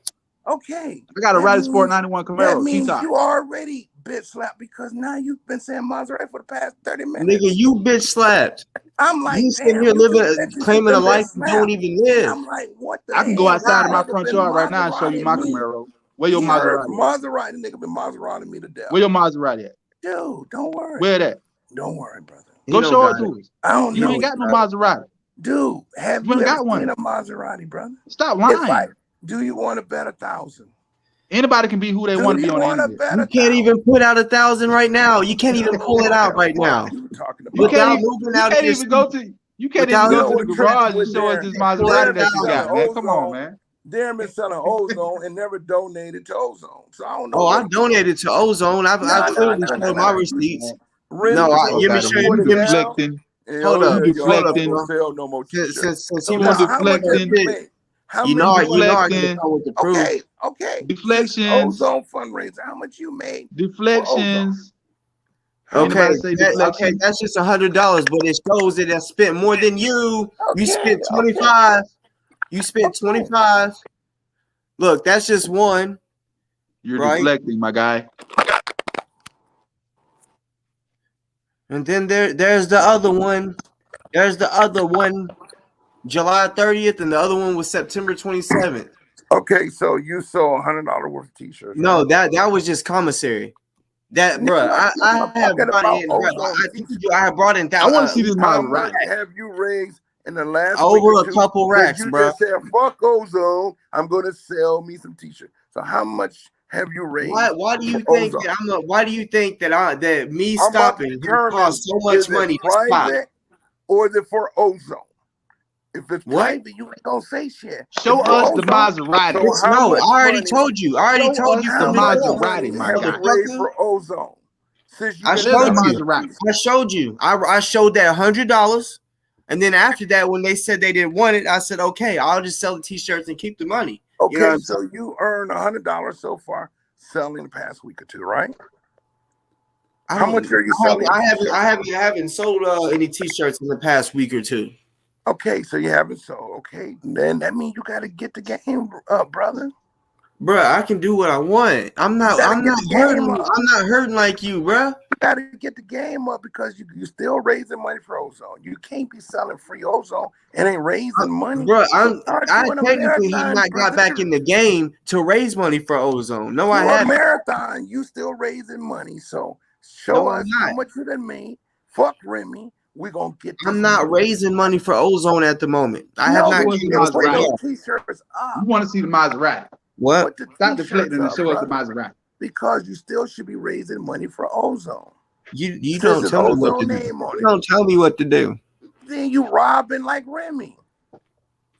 Okay. I got a Rally Sport 91 Camaro. That means you already bitch slapped because now you've been saying Maserati for the past 30 minutes. Nigga, you bitch slapped. I'm like, you sitting here claiming a life you don't even live. I'm like, what the I can go outside of my front yard right now and show you my Camaro. Where your Maserati? Maserati, nigga been Maserati me to death. Where your Maserati at? Dude, don't worry. Where that? Don't worry, brother. Go show it to us. I don't know. You ain't got no Maserati. Dude, have you ever seen a Maserati, brother? Stop lying. Do you want to bet 1,000? Anybody can be who they want to be on the internet. You can't even put out 1,000 right now. You can't even pull it out right now. You can't even go to the garage and show us this Maserati that you got, man. Come on, man. Darren been selling ozone and never donated to ozone. So I don't know. Oh, I donated to ozone. I've clearly showed my receipts. No, let me show you. Deflecting. Hold up. Deflecting. Since you want deflecting. You know I can come with the proof. Okay. Deflections. Ozone fundraiser. How much you made? Deflections. Okay, that's just $100, but it shows that I spent more than you. You spent 25. You spent 25. Look, that's just one. You're deflecting, my guy. And then there's the other one. There's the other one, July 30th, and the other one was September 27th. Okay, so you sold $100 worth of t-shirts. No, that was just commissary. That, bro, I have brought in. I have brought in. I want to see this Maserati. Have you raised in the last over a couple racks, you bro? Just said fuck ozone. I'm going to sell me some t-shirts. So how much have you raised? Why do you think that why do you think that me stopping costs so much money to stop? Or is it for ozone? If it's private, you ain't gonna say shit. Show us the Maserati. No, I already told you. I already told you the Maserati, my guy. For ozone. I showed you. I showed you. I showed that $100, and then after that, when they said they didn't want it, I said, okay, I'll just sell the t-shirts and keep the money. Okay, you know so you earned $100 so far selling the past week or two, right? How much are you selling? I haven't sold any t-shirts in the past week or two. Okay, so you haven't sold. Okay, then that means you got to get the game up, brother. Bro, I can do what I want. I'm not hurting like you, bro. You got to get the game up because you're still raising money for ozone. You can't be selling free ozone and ain't raising money. Bro, I technically have not got back in the game to raise money for ozone. No, I haven't. Marathon, you still raising money. So show us how much you done made. Fuck Remy. We're gonna get this. I'm not raising money for ozone at the moment. I have not You want to see the Maserati. What? Stop deflecting and show us the Maserati. Because you still should be raising money for ozone. You don't tell me what to do. You don't tell me what to do. Then you robbing like Remy.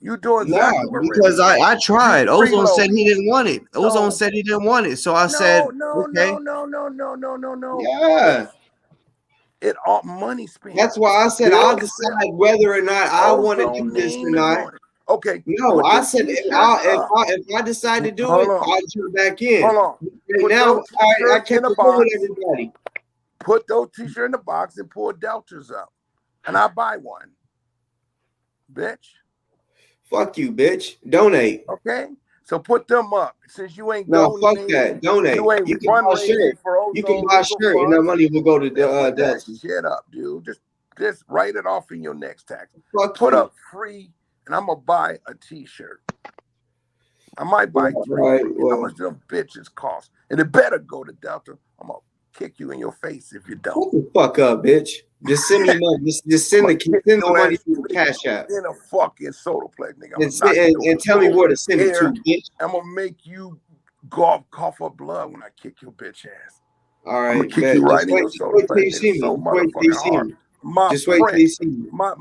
You doing because I tried. Ozone said he didn't want it. Ozone said he didn't want it. So I said, okay. No. Yeah. It all money spent. That's why I said I'll decide whether or not I want to do this or not. Okay. No, I said if I decide to do it, I'll jump back in. Hold on. Right now, I can't go with everybody. Put those t-shirts in the box and pull deltas up, and I'll buy one. Bitch. Fuck you, bitch. Donate. Okay. So put them up. Since you ain't fuck that. Donate. You can buy shirt. You can buy shirt, and that money will go to that shit up, dude. Just write it off in your next tax. Put up free, and I'm gonna buy a t-shirt. I might buy 3. How much them bitches cost? And it better go to Delta. I'm gonna kick you in your face if you don't. Shut the fuck up, bitch. Just send me money. Just send the money to the Cashapp. In a fucking Sodaplex, nigga. And tell me where to send it to, bitch. I'm gonna make you cough up blood when I kick your bitch ass. All right, I'm gonna kick you right in your Sodaplex. So motherfucking hard. Just wait till you see me. My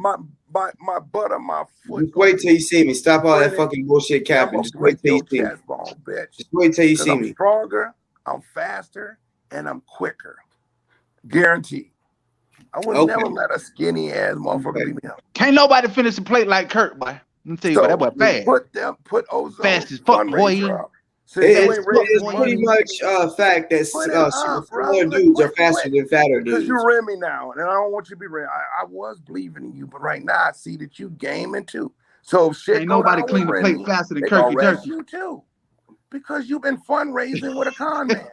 butt on my foot. Just wait till you see me. Stop all that fucking bullshit capping. Just wait till you see me. Bone, bitch. Just wait till you see me. I'm stronger, I'm faster, and I'm quicker. Guaranteed. I would never let a skinny ass motherfucker beat me up. Can't nobody finish a plate like Kurt, boy. Let me tell you what, that boy fast. Put Ozone fast as fuck, boy. It's pretty much fact that smaller dudes are faster than fatter dudes. Because you read me now, and I don't want you to be read. I was believing in you, but right now I see that you gaming too. So if shit, ain't nobody clean the plate faster than Kirky Jerky. You too, because you've been fundraising with a con man.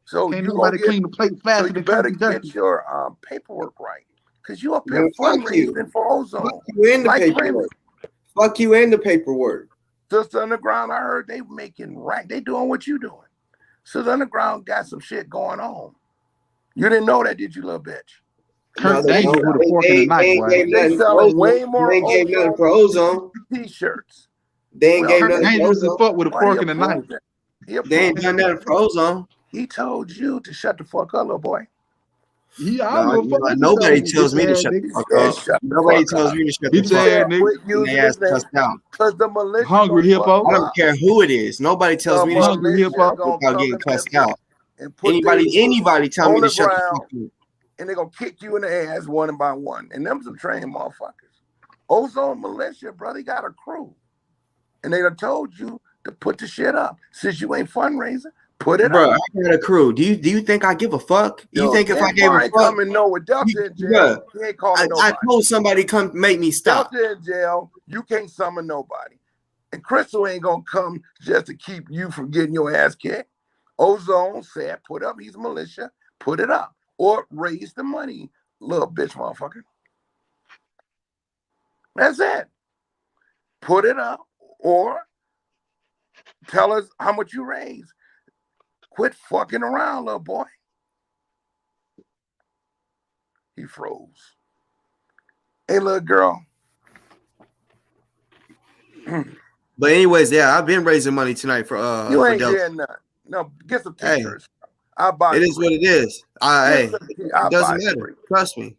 So ain't nobody clean the plate faster than Kirky Jerky. You better get your paperwork right, because you up here fundraising for Ozone. Fuck you in the paperwork. Fuck you in the paperwork. Sister Underground, I heard they making right. They doing what you doing. Sister Underground got some shit going on. You didn't know that, did you, little bitch? Kurt, they with a fork and a knife, boy. They selling way more. They ain't gave nothing for Ozone. T-shirts. They ain't gave nothing for Ozone. Fuck with a fork and a knife. They ain't done nothing for Ozone. He told you to shut the fuck up, little boy. Nobody tells me to shut the fuck up. Nobody tells me to shut the fuck up. Because the militia hungry hippo. I don't care who it is. Nobody tells me to shut the fuck up without getting cussed out. Anybody tell me to shut the fuck up. And they're going to kick you in the ass one by one. And them some trained motherfuckers. Ozone militia, brother, he got a crew. And they done told you to put the shit up. Since you ain't fundraising, put it up. I got a crew. Do you think I give a fuck? You think if I gave a fuck? Come and know with Delta in jail, he ain't calling nobody. I told somebody come make me stop. Delta in jail, you can't summon nobody. And Crystal ain't going to come just to keep you from getting your ass kicked. Ozone said, put up, he's militia, put it up. Or raise the money, little bitch motherfucker. That's it. Put it up or tell us how much you raise. Quit fucking around, little boy. He froze. Hey, little girl. But anyways, yeah, I've been raising money tonight for you ain't Delta. getting nothing. No, get some t-shirts. I'll buy it is what it is. It doesn't matter. Trust me.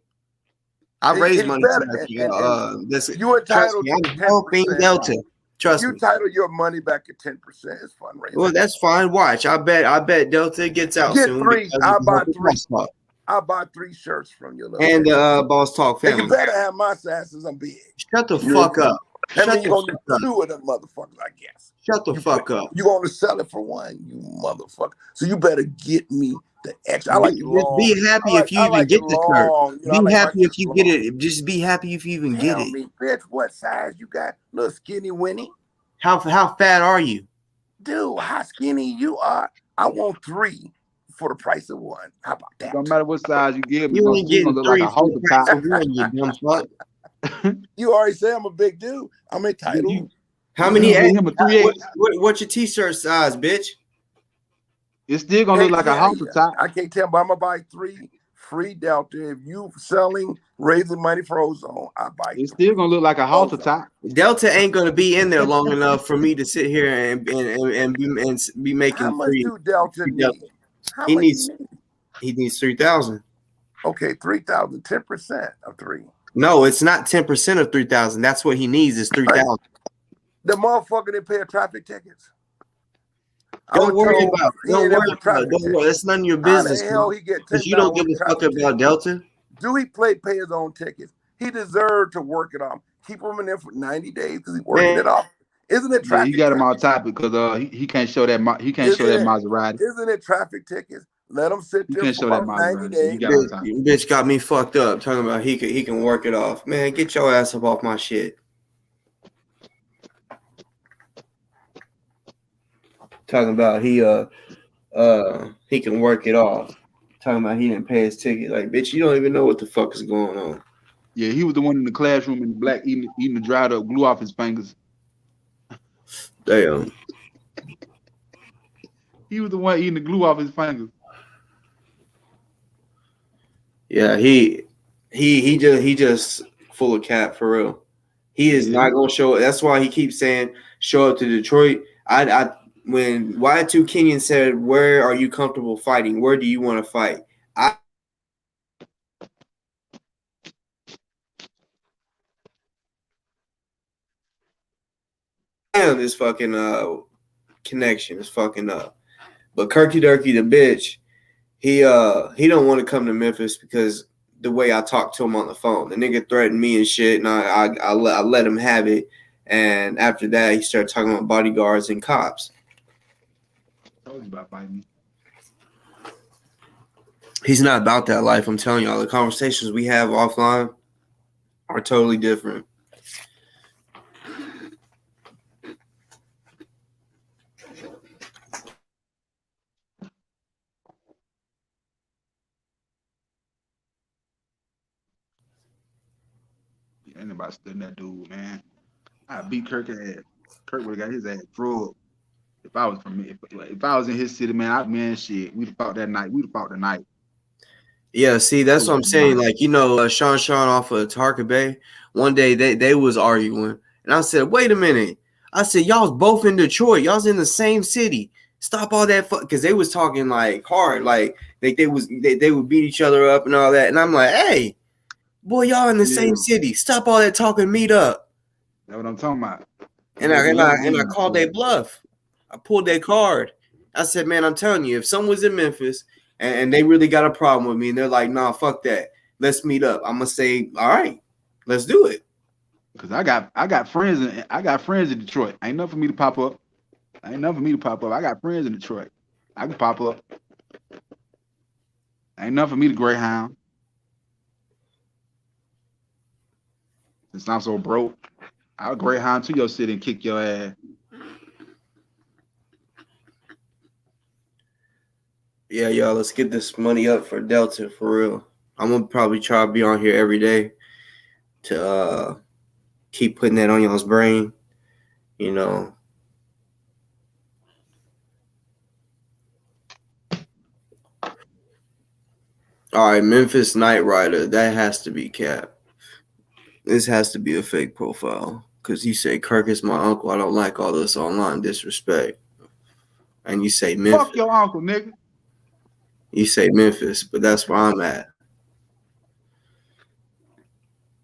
I raised money tonight. You entitled to 10%. Helping Delta. Trust me. You title your money back at 10% is fundraising. Well, that's fine. Watch. I bet Delta gets out soon. I'll buy three. I'll buy 3 shirts from you. And the Boss Talk family. You better have my asses. I'm big. Shut the fuck up. You're going to get 2 of them motherfuckers, I guess. Shut the fuck up. You're going to sell it for 1, you motherfucker. So you better get me the extra. I like you long. Be happy if you even get the shirt. Be happy if you get it. Just be happy if you even get it. Tell me, bitch, what size you got? Little skinny Winnie. How fat are you? Dude, how skinny you are. I want 3 for the price of 1. How about that? Don't matter what size you give me. You ain't getting 3 like for the price of 1, you dumb fuck. You already said I'm a big dude. I'm entitled. How many? What's your t-shirt size, bitch? It's still gonna look like a halter top. I can't tell, but I'm gonna buy 3 free Delta. If you selling, raising money for Ozone, I buy. It's still gonna look like a halter top. Delta ain't gonna be in there long enough for me to sit here and be making. How much do Delta need? He needs 3,000. Okay, 3,000, 10% of 3. No, it's not 10% of 3,000. That's what he needs is 3,000. The motherfucker that pay traffic tickets. Don't worry about it. It's none of your business. Because you don't give a fuck about Delta. Do he pay his own tickets? He deserved to work it off. Keep him in there for 90 days because he's working it off. Isn't it traffic? He got him on top because he can't show that Maserati. Isn't it traffic tickets? Let him sit there for about 90 days. Bitch got me fucked up talking about he can work it off. Man, get your ass up off my shit. Talking about he can work it off. Talking about he didn't pay his ticket. Like, bitch, you don't even know what the fuck is going on. Yeah, he was the one in the classroom in the black eating the dried up glue off his fingers. Damn. He was the one eating the glue off his fingers. Yeah, he just full of cap for real. He is not gonna show it. That's why he keeps saying show up to Detroit. When Y2 Kenyon said, "Where are you comfortable fighting? Where do you want to fight?" this fucking connection is fucking up. But Kirky Durky the bitch, he don't want to come to Memphis because the way I talked to him on the phone. The nigga threatened me and shit, and I let him have it. And after that, he started talking about bodyguards and cops. I told you about fighting me. He's not about that life. I'm telling y'all, the conversations we have offline are totally different. Anybody studying that dude, man? I beat Kirk ass. Kirk would have got his ass drugged. If I was from if I was in his city, man, shit, we'd have fought that night. We'd have fought the night. Yeah, see, that's what I'm saying. Like, Sean off of Tarka Bay, one day they was arguing. And I said, wait a minute. I said, y'all's both in Detroit. Y'all's in the same city. Stop all that because they was talking like hard. Like they would beat each other up and all that. And I'm like, hey, boy, y'all in the same city. Stop all that talking, meet up. That's what I'm talking about. And I called their bluff. I pulled their card. I said, man, I'm telling you, if someone was in Memphis and they really got a problem with me and they're like, nah, fuck that. Let's meet up. I'm gonna say, all right, let's do it. Because I got friends in Detroit. Ain't nothing for me to pop up. I got friends in Detroit. I can pop up. Ain't nothing for me to Greyhound. Since I'm so broke, I'll Greyhound to your city and kick your ass. Yeah, y'all, let's get this money up for Delta for real. I'm gonna probably try to be on here every day to keep putting that on y'all's brain, you know. All right, Memphis Knight Rider, that has to be Cap. This has to be a fake profile because you say Kirk is my uncle. I don't like all this online disrespect. And you say Memphis. Fuck your uncle, nigga. You say Memphis, but that's where I'm at.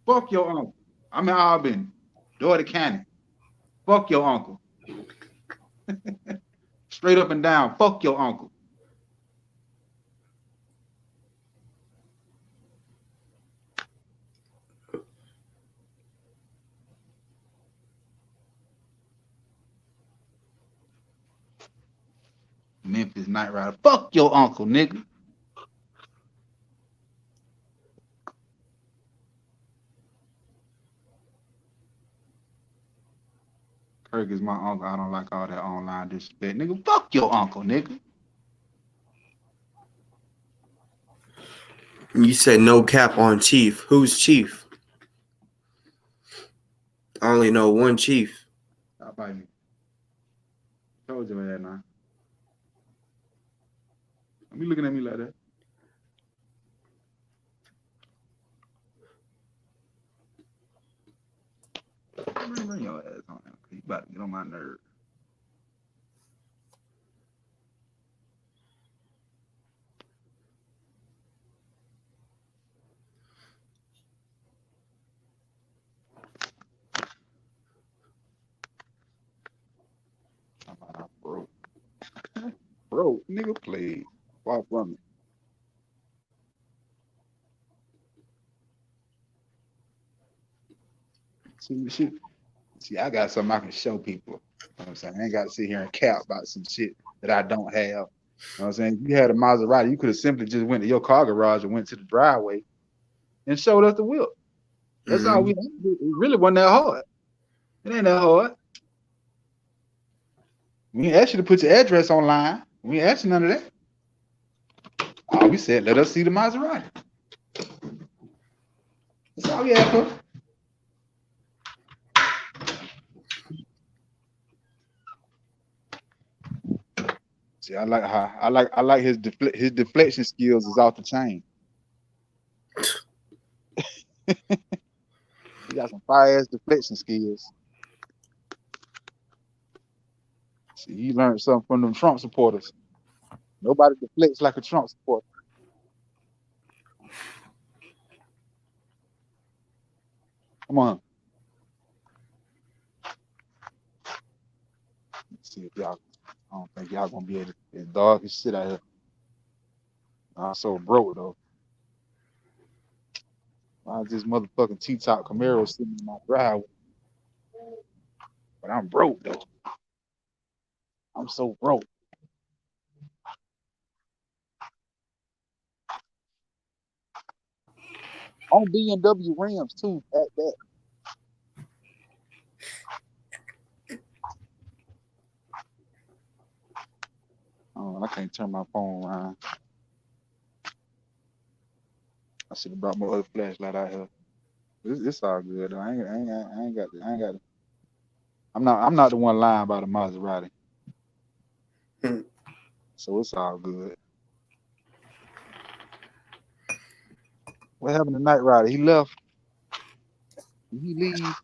Fuck your uncle. I'm in Albany, Doherty County. Fuck your uncle. Straight up and down. Fuck your uncle. Memphis Knight Rider. Fuck your uncle, nigga. Kirk is my uncle. I don't like all that online disrespect. Nigga, fuck your uncle, nigga. You said no cap on Chief. Who's Chief? I only know one Chief. Stop biting me. Told you that now. Don't be looking at me like that. Bring your ass on. You about to get on my nerve. Bro. Bro, nigga, please. Far from me. See, I got something I can show people. You know what I'm saying? I ain't got to sit here and cap about some shit that I don't have. You know what I'm saying? If you had a Maserati, you could have simply just went to your car garage and went to the driveway and showed us the whip. That's all we had to do. It really wasn't that hard. It ain't that hard. We ain't asked you to put your address online. We ain't asked you none of that. All we said, let us see the Maserati. That's all we asked for. See, I like his deflection skills is off the chain. He got some fire ass deflection skills. See, he learned something from them Trump supporters. Nobody deflects like a Trump supporter. Come on. See if y'all. I don't think y'all gonna be able to. It's dark as shit out here. I'm so broke though. I was this motherfucking T-top Camaro sitting in my driveway, but I'm broke though. I'm so broke. On BMW Rams too. At that. Oh, I can't turn my phone around. I should have brought my other flashlight out here. It's all good though. I ain't got. I'm not the one lying about the Maserati. So it's all good. What happened to Knight Rider? He left. Did he leave?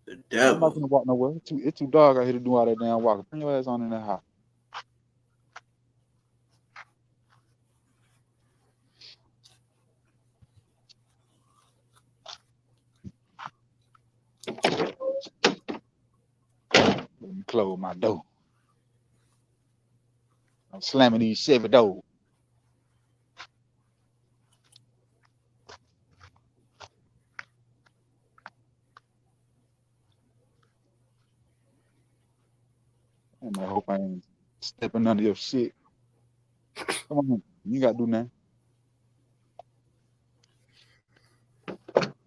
The I'm not devil. gonna walk nowhere. It's too dark out here to do all that damn walking. Bring your ass on in the house. Let me close my door. I'm slamming these Chevy doors. And I hope I ain't stepping under your shit. Come on, you gotta do nothing.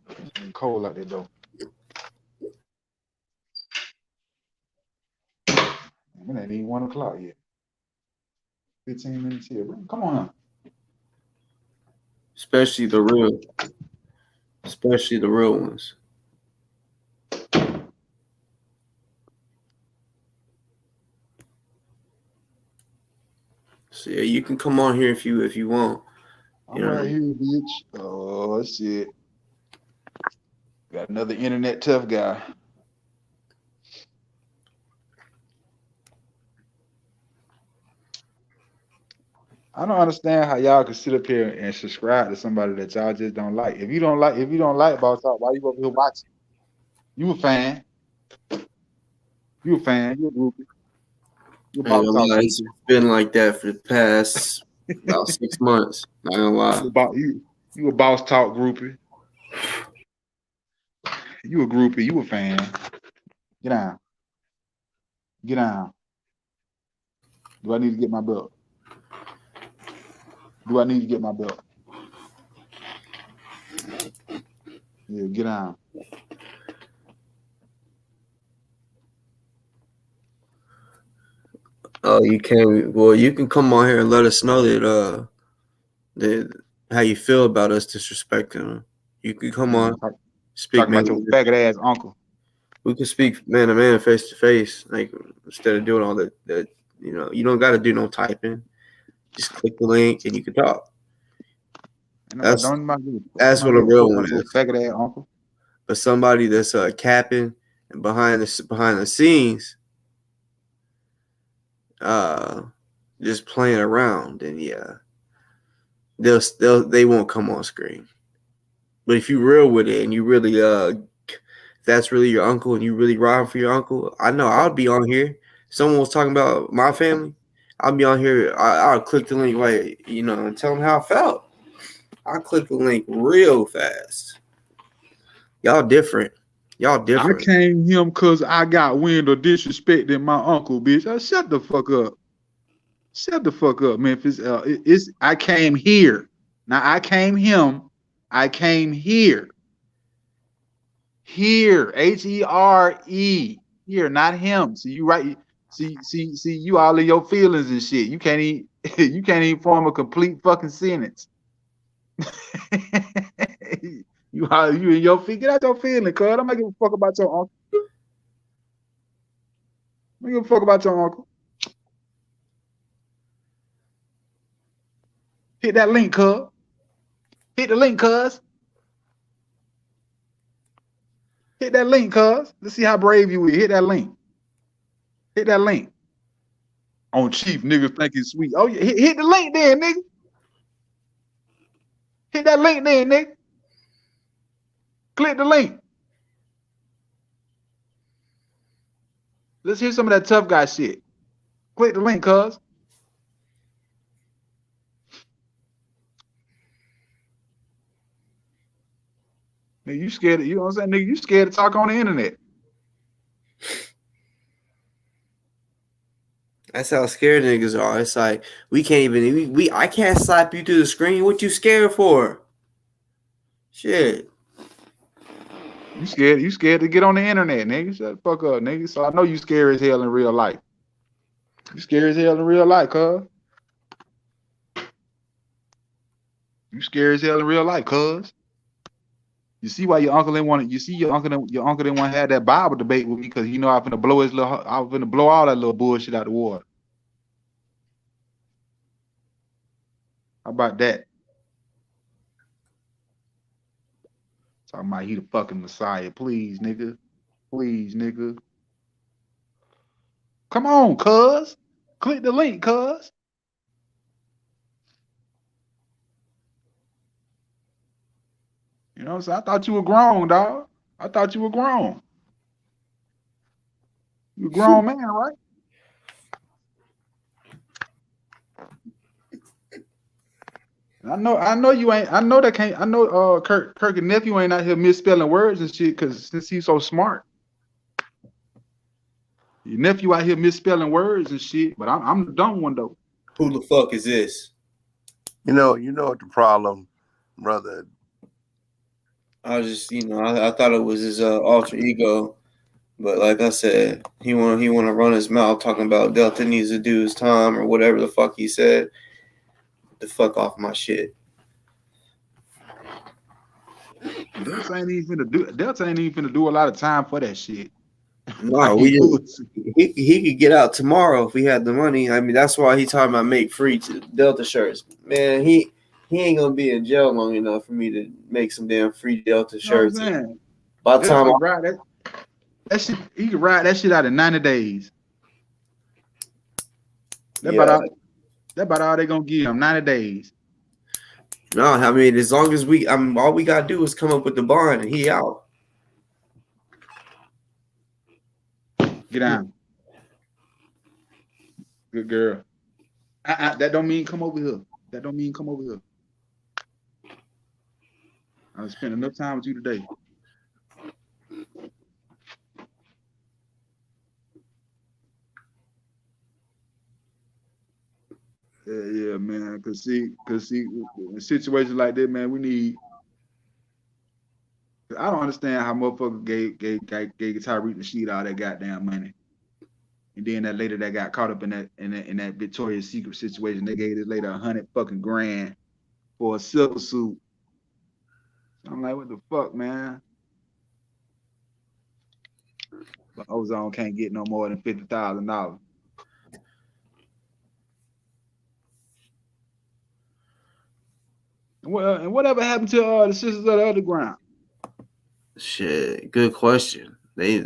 It's cold out there though. It ain't even 1 o'clock yet. 15 minutes here. Come on. Especially the real ones. So yeah, you can come on here if you want. I'm right here, bitch. Oh shit. Got another internet tough guy. I don't understand how y'all can sit up here and subscribe to somebody that y'all just don't like. If you don't like Boss Talk, why you over here watching? You a fan. You a fan. You a groupie. You a Boss Talk It's groupie. been like that for the past about 6 months. Not gonna lie. You a Boss Talk groupie. You a groupie. You a fan. Get down. Get down. Do I need to get my belt? Do I need to get my belt? Yeah, get down. Oh, you can. Well, you can come on here and let us know that how you feel about us disrespecting them. You can come on, speak Talk about your faggot ass uncle. We can speak man to man, face to face, like instead of doing all that. You don't got to do no typing. Just click the link and you can talk. That's what a real one is. Faggot ass uncle. But somebody that's capping and behind the scenes, just playing around, then yeah, they won't come on screen. But if you real with it and you really if that's really your uncle and you really riding for your uncle, I know I'll be on here. Someone was talking about my family, I'll be on here. I'll click the link, like and tell them how I felt. I'll click the link real fast. Y'all different. I came him because I got wind of disrespecting my uncle, bitch. Shut the fuck up. Shut the fuck up, Memphis. I came here. Now I came him. I came here. Here. Here. Here, not him. See, you right. See, you all in your feelings and shit. You can't even form a complete fucking sentence. You in your feet. Get out your feelings, cuz. I'm not giving a fuck about your uncle. I'm not giving a fuck about your uncle. Hit that link, cuz. Hit the link, cuz. Hit that link, cuz. Let's see how brave you is. Hit that link. Hit that link. On Chief, niggas think it's sweet. Oh, yeah. Hit the link then, nigga. Hit that link then, nigga. Click the link. Let's hear some of that tough guy shit. Click the link, cuz. Nigga, you scared of, you know what I'm saying? Nigga, you scared to talk on the internet. That's how scared niggas are. It's like we can't even I can't slap you through the screen. What you scared for? Shit. You scared to get on the internet, nigga. Shut the fuck up, nigga. So I know you scared as hell in real life. You scared as hell in real life, cuz. You scared as hell in real life, cuz. You see why your uncle didn't want to. You see your uncle didn't want to have that Bible debate with me because you know I was finna blow all that little bullshit out the water. How about that? Talking about he the fucking Messiah. Please, nigga. Please, nigga. Come on, cuz. Click the link, cuz. You know what I'm saying? I thought you were grown, dog. I thought you were grown. You a grown man, right? I know you ain't. I know that can't. I know Kirk and nephew ain't out here misspelling words and shit. Cause since he's so smart, your nephew out here misspelling words and shit. But I'm the dumb one though. Who the fuck is this? You know what the problem, brother. I was just, I thought it was his alter ego, but like I said, he want to run his mouth talking about Delta needs to do his time or whatever the fuck he said. Get the fuck off my shit. Delta ain't even finna do a lot of time for that shit. No, he could get out tomorrow if we had the money. I mean, that's why he talking about make free Delta shirts. Man, he ain't gonna be in jail long enough for me to make some damn free Delta shirts. You know by the time that shit, he could ride that shit out in 90 days. That about all they gonna give him, 90 days. No, I mean, as long as all we gotta do is come up with the bond and he out. Get down. Good girl. That don't mean come over here. That don't mean come over here. I spent enough time with you today. Yeah, man. Cause see, in situations like that, man, we need. I don't understand how motherfuckers gave Tyreek Nasheed all that goddamn money, and then that lady that got caught up in that Victoria's Secret situation, they gave this lady $100 fucking grand for a silk suit. I'm like, what the fuck, man? But Ozone can't get no more than $50,000. And whatever happened to the Sisters of the Underground? Shit, good question. I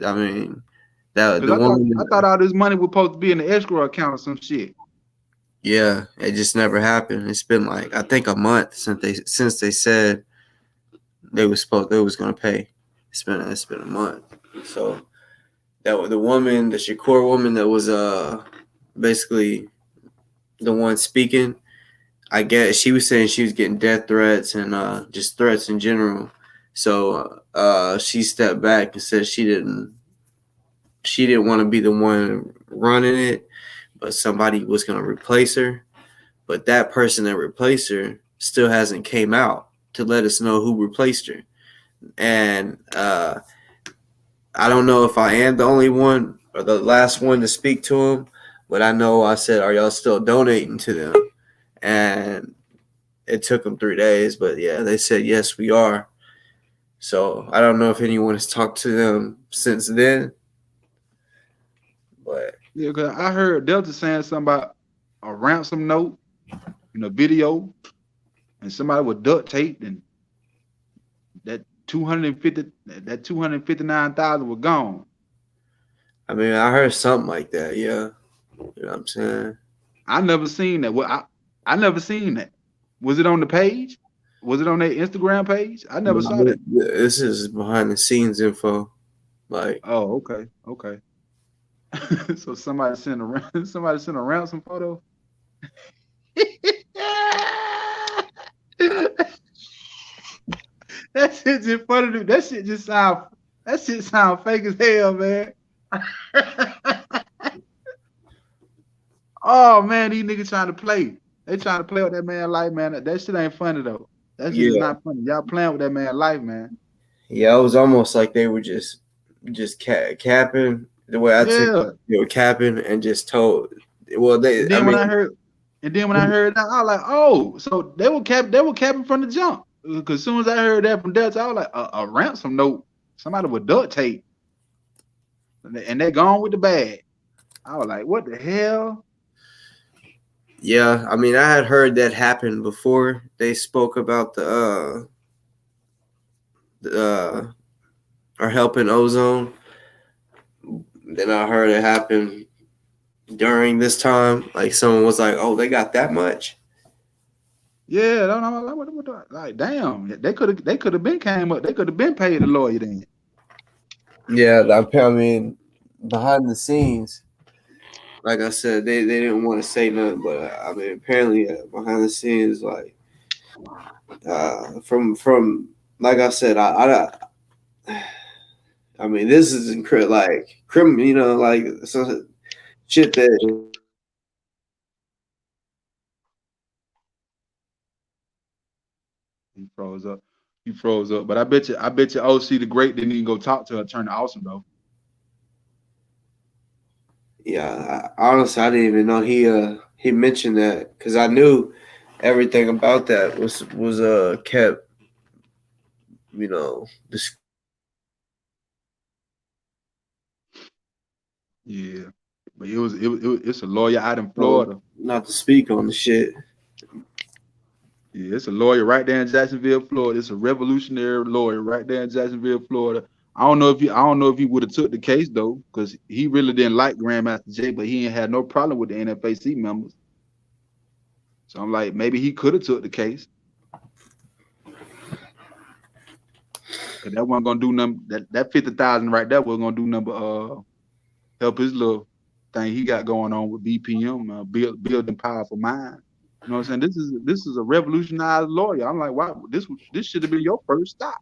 thought all this money was supposed to be in the escrow account or some shit. Yeah, it just never happened. It's been like I think a month since they said they was gonna pay. It's been a month. So that was the Shakur woman that was basically the one speaking. I guess she was saying she was getting death threats and just threats in general. So she stepped back and said she didn't want to be the one running it, but somebody was going to replace her. But that person that replaced her still hasn't came out to let us know who replaced her. And I don't know if I am the only one or the last one to speak to him, but I know I said, are y'all still donating to them? And it took them 3 days, but yeah, they said, yes, we are. So I don't know if anyone has talked to them since then. But yeah, because I heard Delta saying something about a ransom note in a video, and somebody with duct tape, and that $259,000 was gone. I mean, I heard something like that. Yeah, you know what I'm saying. I never seen that. Well, I never seen that. Was it on the page? Was it on their Instagram page? I never saw that. This is behind the scenes info. Like, oh, okay. So somebody sent a ransom photo. That shit just funny to me. That shit sound fake as hell, man. Oh man, these niggas trying to play. They trying to play with that man life, man. That shit ain't funny though. That shit is Yeah, not funny. Y'all playing with that man life, man. yeah. It was almost like they were just capping the way I took. Yeah. They were capping and just told. Well, And they. I then when mean, I heard, that, I was like, oh, so they were capping from the jump. Because as soon as I heard that from Delta, I was like, a ransom note, somebody with duct tape, and they gone with the bag. I was like, what the hell? yeah. I mean, I had heard that happen before. They spoke about the are helping ozone. Then I heard it happen during this time. Like someone was like, "Oh, they got that much." Yeah, I don't know, like, damn, they could have been came up. They could have been paid a lawyer then. Yeah, I mean, behind the scenes, like I said, they didn't want to say nothing, but I mean, apparently behind the scenes, like from like I said, I mean, this is like criminal, like some shit that. He froze up. But I bet you OC the Great didn't even go talk to Attorney Awesome though. Yeah, honestly, I didn't even know he mentioned that because I knew everything about that was kept, dis- Yeah, but it's a lawyer out in Florida. not to speak on the shit. Yeah, it's a lawyer right there in Jacksonville, Florida. It's a revolutionary lawyer right there in Jacksonville, Florida. I don't know if he would have took the case though, because he really didn't like Grandmaster Jay, but he ain't had no problem with the NFAC members. So I'm like, maybe he could have took the case. Cause that wasn't gonna do nothing. That 50,000 right there was gonna do nothing but help his little thing he got going on with BPM, building powerful mind. You know what I'm saying? This is a revolutionized lawyer. I'm like, wow, this should have been your first stop.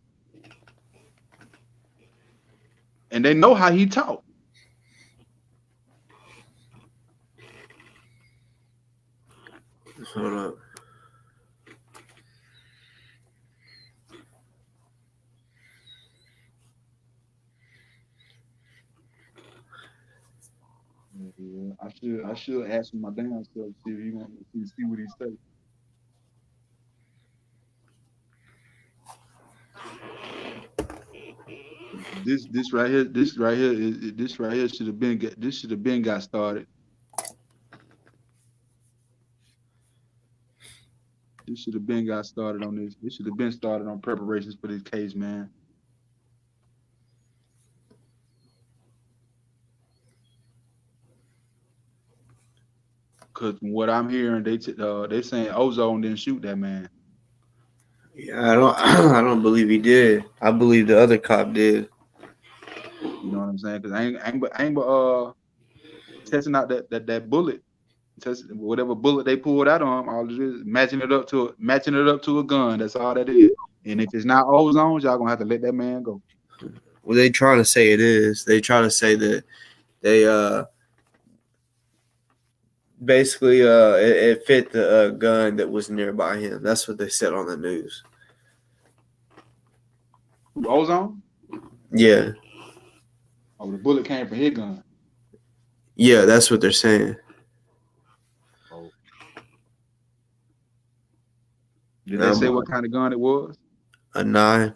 And they know how he talk. Hold up. Yeah, I should ask him my damn self, see if he want to see what he say. This right here should have been got started. This should have been got started on this. This should have been started on preparations for this case, man. Cause from what I'm hearing, they saying Ozone didn't shoot that man. Yeah, I don't I don't believe he did. I believe the other cop did. You know what I'm saying? Cause ain't but testing out that bullet, whatever bullet they pulled out on him. All it is matching it up to a gun. That's all that is. And if it's not Ozone, y'all gonna have to let that man go. Well, they trying to say it is. They trying to say that they basically it fit the gun that was nearby him. That's what they said on the news. Ozone? Yeah. Oh, the bullet came from his gun. Yeah, that's what they're saying. Oh. Did they say what kind of gun it was? A 9.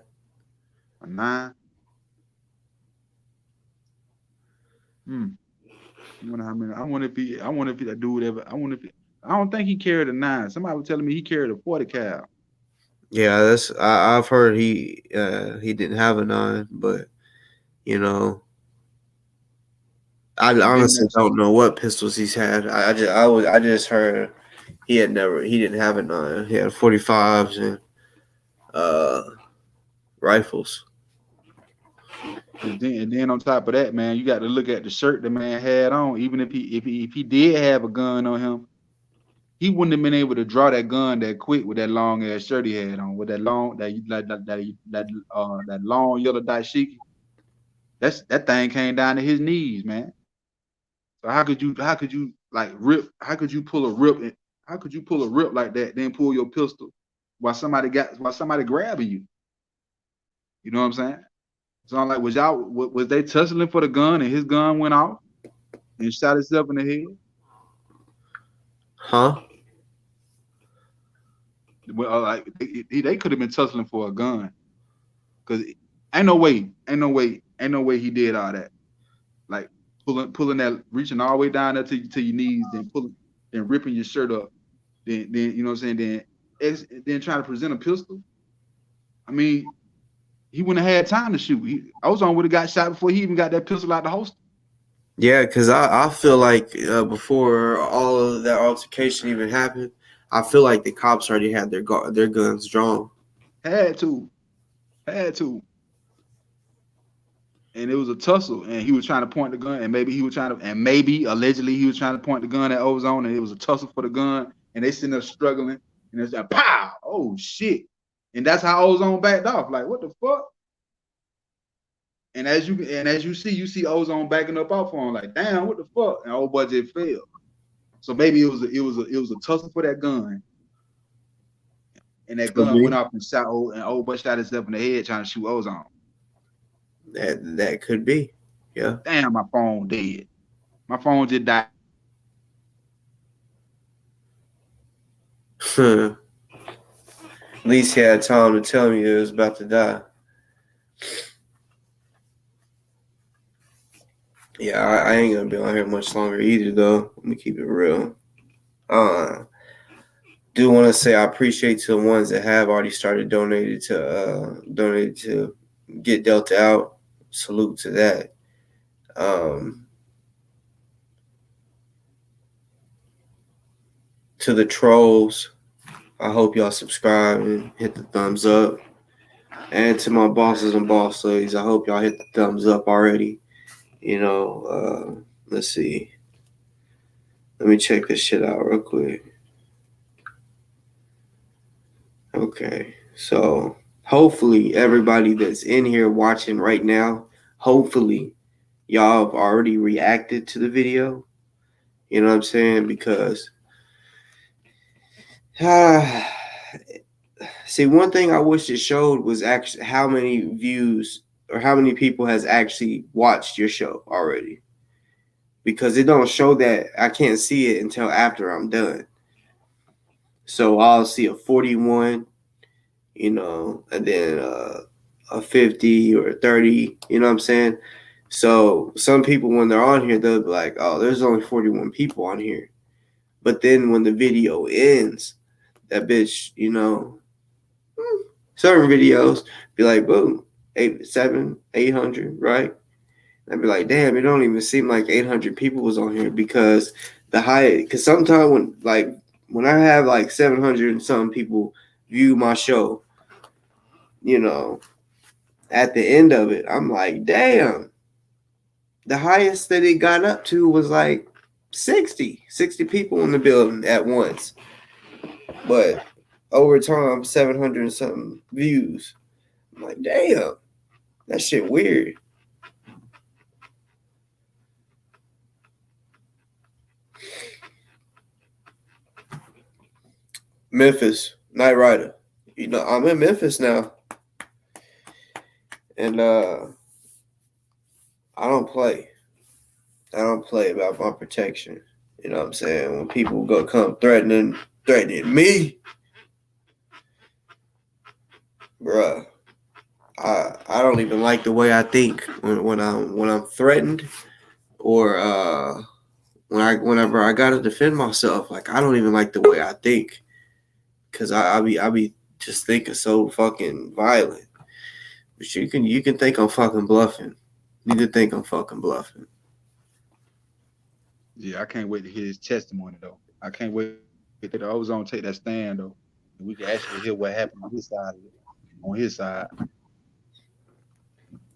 A 9? I wonder how many. I wonder if he do whatever. I don't think he carried a 9. Somebody was telling me he carried a 40 cal. Yeah, I've heard he didn't have a 9, but I honestly don't know what pistols he's had. I just heard he didn't have a 9. He had 45s and rifles. And then on top of that, man, you got to look at the shirt the man had on. Even if he did have a gun on him, he wouldn't have been able to draw that gun that quick with that long ass shirt he had on, with that long that long yellow dashiki. That thing came down to his knees, man. So how could you like rip? How could you pull a rip? How could you pull a rip like that? Then pull your pistol while somebody grabbing you? You know what I'm saying? So I'm like, was they tussling for the gun and his gun went off and shot himself in the head? Huh? Well, like they could have been tussling for a gun, because ain't no way he did all that. Like pulling that, reaching all the way down there to your knees, then ripping your shirt up, then you know what I'm saying, then trying to present a pistol. I mean, he wouldn't have had time to shoot. Ozone would have got shot before he even got that pistol out the holster. Yeah, because I feel like before all of that altercation even happened, I feel like the cops already had their guns drawn. Had to. And it was a tussle, and he was trying to point the gun, and maybe allegedly he was trying to point the gun at Ozone, and it was a tussle for the gun, and they sitting there struggling, and it's like, pow! Oh shit! And that's how Ozone backed off. Like, what the fuck? And as you see Ozone backing up off on him, like, damn, what the fuck? And old boy just fell. So maybe it was a tussle for that gun, and that gun went off and shot old boy shot himself in the head trying to shoot Ozone. That could be, yeah. Damn, my phone dead. My phone just died. At least he had time to tell me it was about to die. Yeah, I ain't gonna be on here much longer either, though. Let me keep it real. Do want to say I appreciate to the ones that have already started donated to get Delta out. Salute to that. To the trolls, I hope y'all subscribe and hit the thumbs up. And to my bosses and boss ladies, I hope y'all hit the thumbs up already. You know, let's see. Let me check this shit out real quick. Okay, so hopefully everybody that's in here watching right now, hopefully y'all have already reacted to the video. You know what I'm saying? Because see, one thing I wish it showed was actually how many views or how many people has actually watched your show already. Because it don't show that. I can't see it until after I'm done. So I'll see a 41, you know, and then a 50 or a 30, you know what I'm saying? So some people, when they're on here, they'll be like, oh, there's only 41 people on here. But then when the video ends, that bitch, you know, certain videos be like, boom, 800, right? And I'd be like, damn, it don't even seem like 800 people was on here because sometimes when I have like 700 and some people view my show, you know, at the end of it, I'm like, damn, the highest that it got up to was like 60 people in the building at once. But over time, 700 and something views. I'm like, damn, that shit weird. Memphis, Night Rider. You know, I'm in Memphis now. And I don't play. I don't play about my protection. You know what I'm saying? When people come threatening me, bruh, I don't even like the way I think when I'm threatened or whenever I gotta defend myself. Like, I don't even like the way I think, cause I be just thinking so fucking violent. But you can think I'm fucking bluffing. You can think I'm fucking bluffing. Yeah, I can't wait to hear his testimony though. I can't wait to the Ozone take that stand though, and we can actually hear what happened on his side.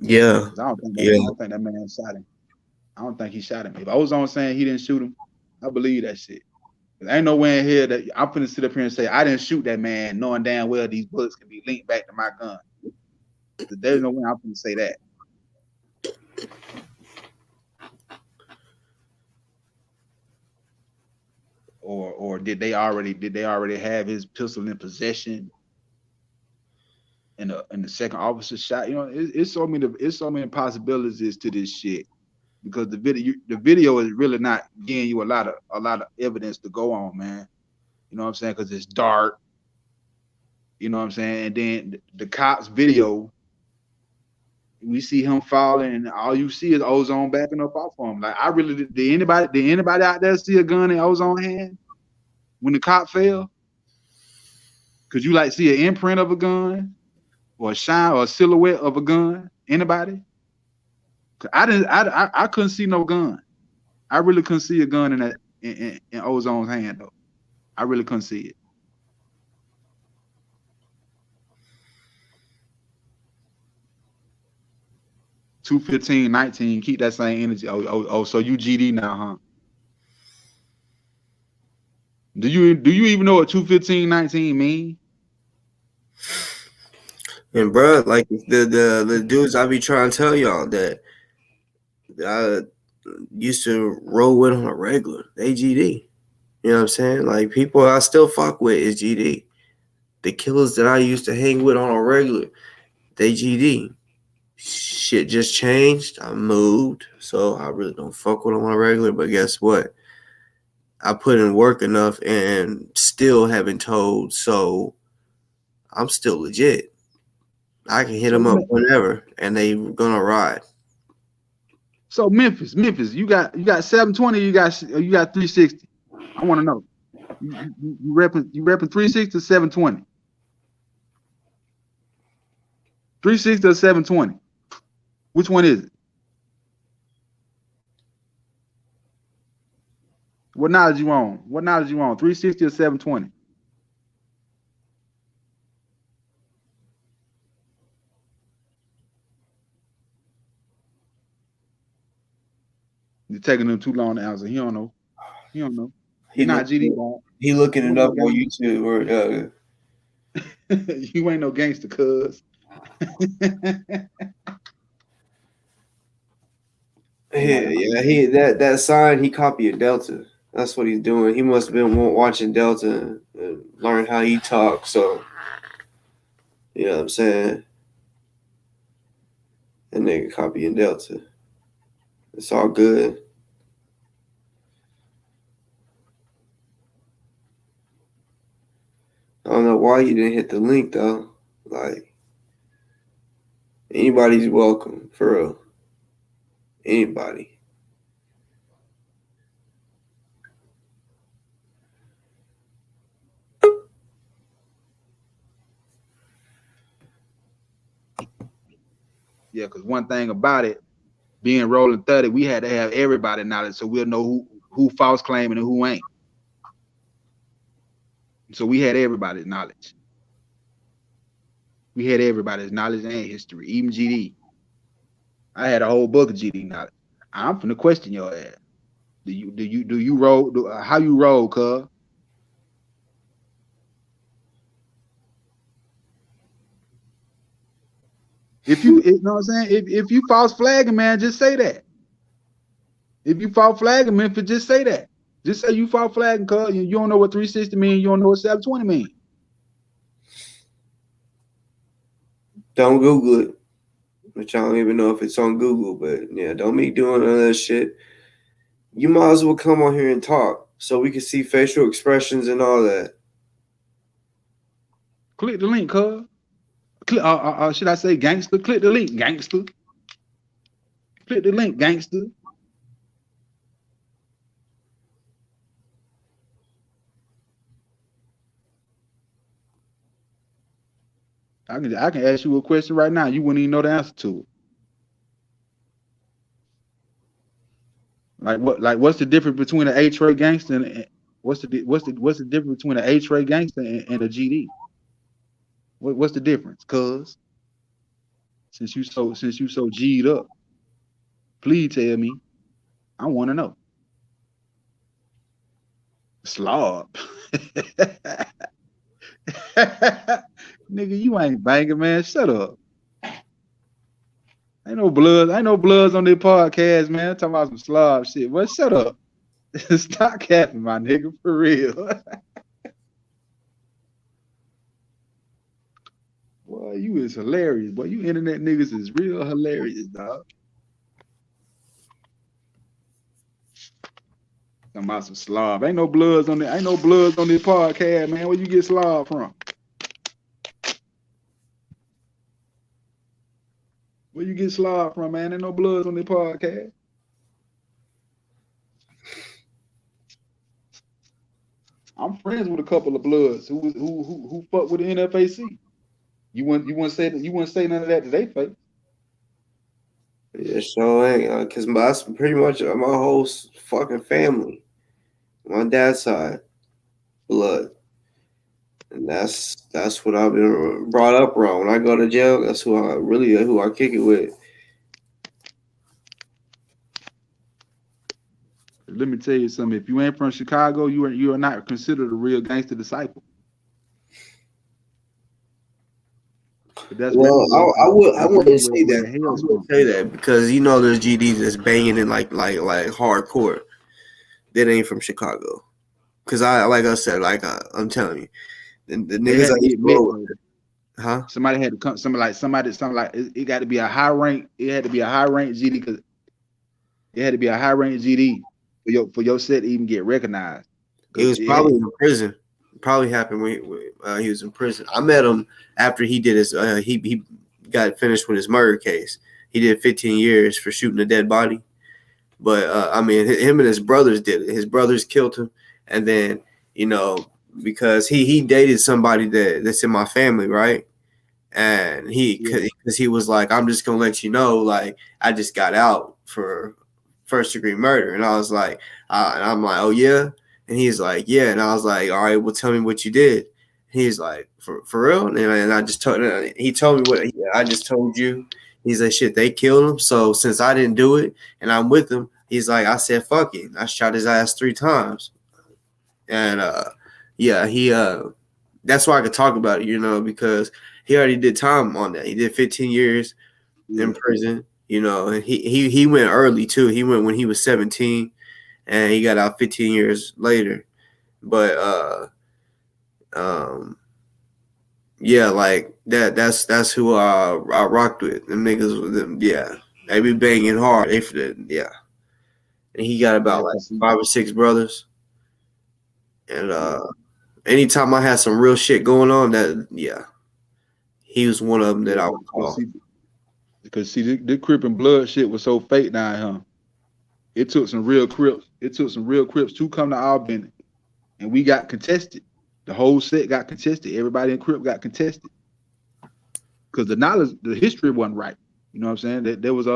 Yeah. I don't think Yeah. that man shot him. I don't think he shot him. If Ozone saying he didn't shoot him, I believe that shit. There ain't nowhere in here that I'm finna sit up here and say I didn't shoot that man, knowing damn well these bullets can be linked back to my gun. There's no way I'm finna say that. Or did they already have his pistol in possession? And the second officer shot. You know, it's so many possibilities to this shit, because the video is really not giving you a lot of evidence to go on, man. You know what I'm saying? Because it's dark. You know what I'm saying? And then the cops video, we see him falling, and all you see is Ozone backing up off of him. Like, I really did anybody out there see a gun in Ozone hand when the cop fell? Could you like see an imprint of a gun or a shine or a silhouette of a gun? Anybody? I couldn't see no gun. I really couldn't see a gun in Ozone's hand though. I really couldn't see it. $215.19. Keep that same energy. Oh, so you GD now, huh? Do you even know what 215.19 mean? And bro, like the dudes I be trying to tell y'all that I used to roll with on a regular, they GD. You know what I'm saying? Like, people I still fuck with is GD. The killers that I used to hang with on a regular, they GD. Shit just changed. I moved, so I really don't fuck with them on a regular. But guess what? I put in work enough and still haven't told, so I'm still legit. I can hit them up whenever, and they gonna ride. So Memphis, you got 720, you got 360. I want to know. You repping 360 or 720? 360 or 720? Which one is it? What knowledge you on? 360 or 720? You're taking him too long to answer. He don't know. He's not GD. He looking it up on YouTube or you ain't no gangster, cuz. That sign he copied Delta. That's what he's doing. He must have been watching Delta and learn how he talks. So, you know what I'm saying? That nigga copying Delta. It's all good. I don't know why you didn't hit the link though. Like, anybody's welcome, for real. Anybody. Yeah, because one thing about it, being rolling 30, we had to have everybody knowledge so we'll know who false claiming and who ain't. So we had everybody's knowledge. We had everybody's knowledge and history, even GD. I had a whole book of GD knowledge. I'm finna question your ass. Do you roll? How you roll, cuz? If you know what I'm saying, if you false flagging, man, just say that. If you false flagging, Memphis, just say that. Just say you false flagging, cuz you don't know what 360 mean, you don't know what 720 mean. Don't Google it. Which I don't even know if it's on Google, but yeah, don't be doing all that shit. You might as well come on here and talk so we can see facial expressions and all that. Click the link, cuz. Should I say gangster? Click the link, gangster. Click the link, gangster. I can ask you a question right now. You wouldn't even know the answer to it. What's the difference between an A-Tray gangster and what's the difference between an A-Tray gangster and a GD? What's the difference, cuz? Since you so G'd up, please tell me. I want to know. Slob. Nigga, you ain't banging, man. Shut up. Ain't no bloods on this podcast, man. Talking about some slob shit. Well, shut up. Stop capping, my nigga, for real. Boy, you is hilarious. Boy, you internet niggas is real hilarious, dog. Talking about some slob. Ain't no bloods on this podcast, man. Where you get slob from? Where you get slob from, man? Ain't no bloods on this podcast. I'm friends with a couple of bloods who fuck with the NFAC. You wouldn't say none of that to they face. Yeah, sure ain't. Cause that's pretty much my whole fucking family. My dad's side, blood, and that's what I've been brought up around. When I go to jail, that's who I kick it with. Let me tell you something. If you ain't from Chicago, you are not considered a real gangster disciple. That's I wouldn't say that. I wouldn't say that because there's GDs that's banging in like hardcore that ain't from Chicago. Because I'm telling you, the niggas I used to roll with. Huh? Somebody had to come. Something like it got to be a high rank. It had to be a high rank GD because it had to be a high rank GD for your set to even get recognized. He was probably in prison. It probably happened when he was in prison. I met him after he did his. He got finished with his murder case. He did 15 years for shooting a dead body. But I mean, him and his brothers did it. His brothers killed him, and then because he dated somebody that's in my family, right? And because he was like, I'm just gonna let you know, like I just got out for first degree murder, and I was like, and I'm like, oh yeah, and he's like, yeah, and I was like, all right, well tell me what you did. He's like, for real, and I just told he told me what I just told you. He's like, shit, they killed him. So since I didn't do it, and I'm with him, he's like, I said, fuck it, I shot his ass 3 times, and yeah, he that's why I could talk about it, because he already did time on that. He did 15 years in prison, and he went early too. He went when he was 17 and he got out 15 years later. But yeah, like that's who I rocked with. Them niggas with them, yeah. They be banging hard. Yeah. And he got about like 5 or 6 brothers. And anytime I had some real shit going on, he was one of them that I would call. Because the Crip and Blood shit was so fake down here. It took some real Crips. To come to Albany, and we got contested. The whole set got contested. Everybody in Crip got contested because the history wasn't right. You know what I'm saying? That there was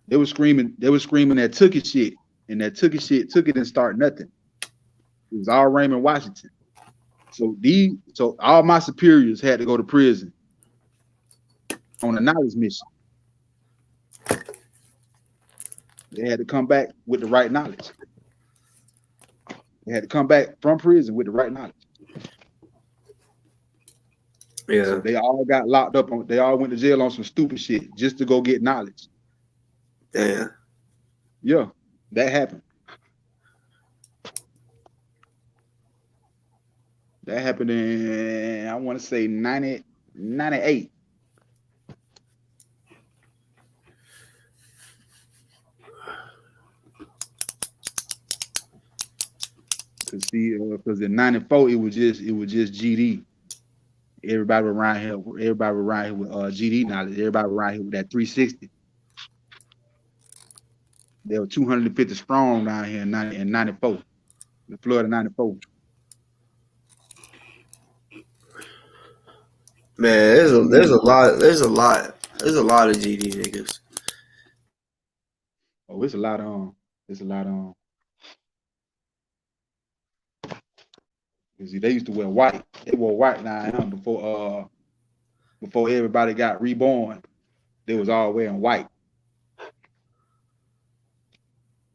they were screaming that Tookie shit, and that Tookie shit didn't start nothing. It was all Raymond Washington. So all my superiors had to go to prison on a knowledge mission. They had to come back with the right knowledge. They had to come back from prison with the right knowledge. Yeah. So they all got locked up they all went to jail on some stupid shit just to go get knowledge. Yeah. Yeah, that happened. That happened in, I want to say 98. Because in 94 it was just GD. Everybody around here with GD knowledge. Everybody around here with that 360. There were 250 strong down here in 94. The Florida 94. Man, there's a lot of GD niggas. Oh, it's a lot See, they used to wear white. They wore white now before before everybody got reborn, they was all wearing white.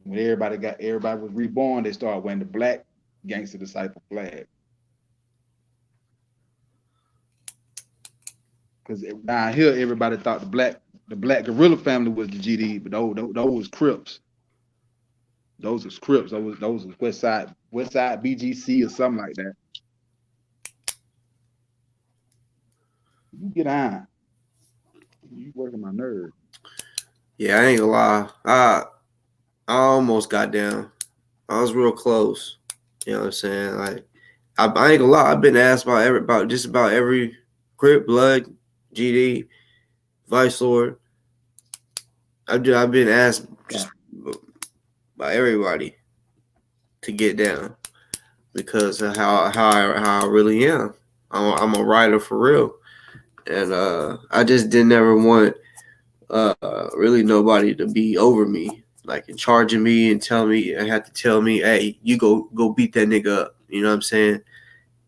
When everybody was reborn, they started wearing the black gangster disciple flag. Because down here, everybody thought the black gorilla family was the GD, but those was Crips. Those was Crips. Those was West Side BGC or something like that. You get on. You working my nerve. Yeah, I ain't gonna lie. I almost got down. I was real close. You know what I'm saying? Like, I ain't gonna lie. I've been asked about just about every Crip, Blood, GD, Vice Lord. I've been asked just by everybody to get down because of how I really am. I'm a writer for real, and I just didn't ever want really nobody to be over me, like in charge of me and tell me and have to tell me, hey, you go beat that nigga up. You know what I'm saying?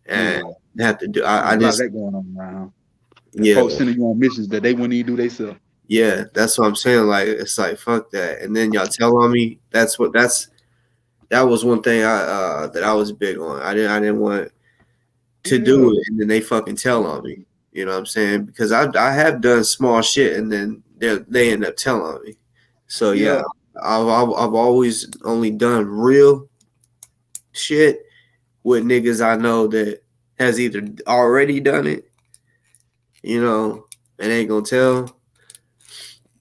And have to do. I just that going on around. Yeah, folks sending you on missions that they wouldn't even do themselves. Yeah, that's what I'm saying. Like, it's like, fuck that. And then y'all tell on me. That was one thing that I was big on. I didn't want to do it, and then they fucking tell on me. You know what I'm saying? Because I have done small shit, and then they end up telling on me. So yeah, I've always only done real shit with niggas I know that has either already done it, you know, and ain't gonna tell,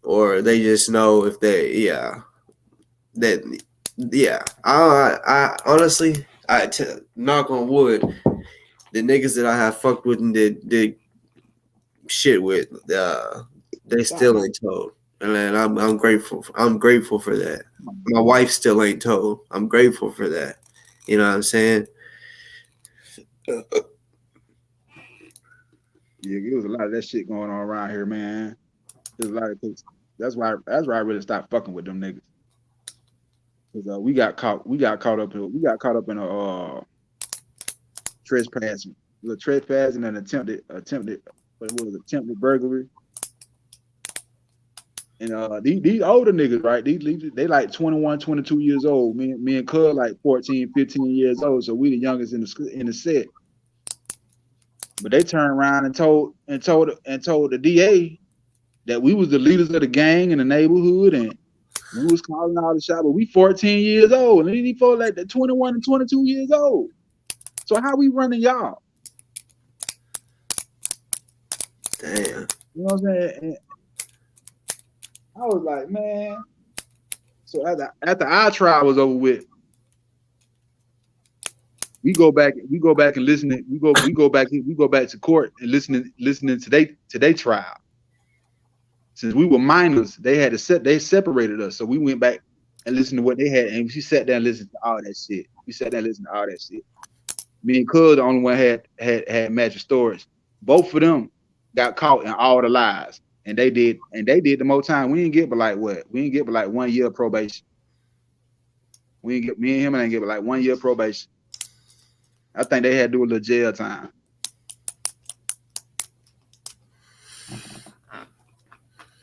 or they just know if I honestly, knock on wood, the niggas that I have fucked with and did shit with, they still ain't told, and I'm grateful. I'm grateful for that. My wife still ain't told. I'm grateful for that. You know what I'm saying? Yeah, there was a lot of that shit going on around here, man. There's a lot of things. That's why I really stopped fucking with them niggas. Because we got caught up in a trespassing and attempted burglary. And these older niggas, right? They like 21, 22 years old. Me and Cuz like 14, 15 years old. So we the youngest in the set. But they turned around and told the DA that we was the leaders of the gang in the neighborhood and we was calling all the shots. But we 14 years old, and these folks like 21 and 22 years old. So how we running y'all? Damn. You know what I'm saying? And I was like, man. So after our trial was over with, we go back and listen. We go back to court and listening to their trial. Since we were minors, they separated us. So we went back and listened to what they had, and she sat down and listened to all that shit. Me and Cuz, the only one had magic stories. Both of them got caught in all the lies, and they did the more time. We didn't get but like what? We didn't get but like 1 year probation. Me and him ain't get but like 1 year probation. I think they had to do a little jail time.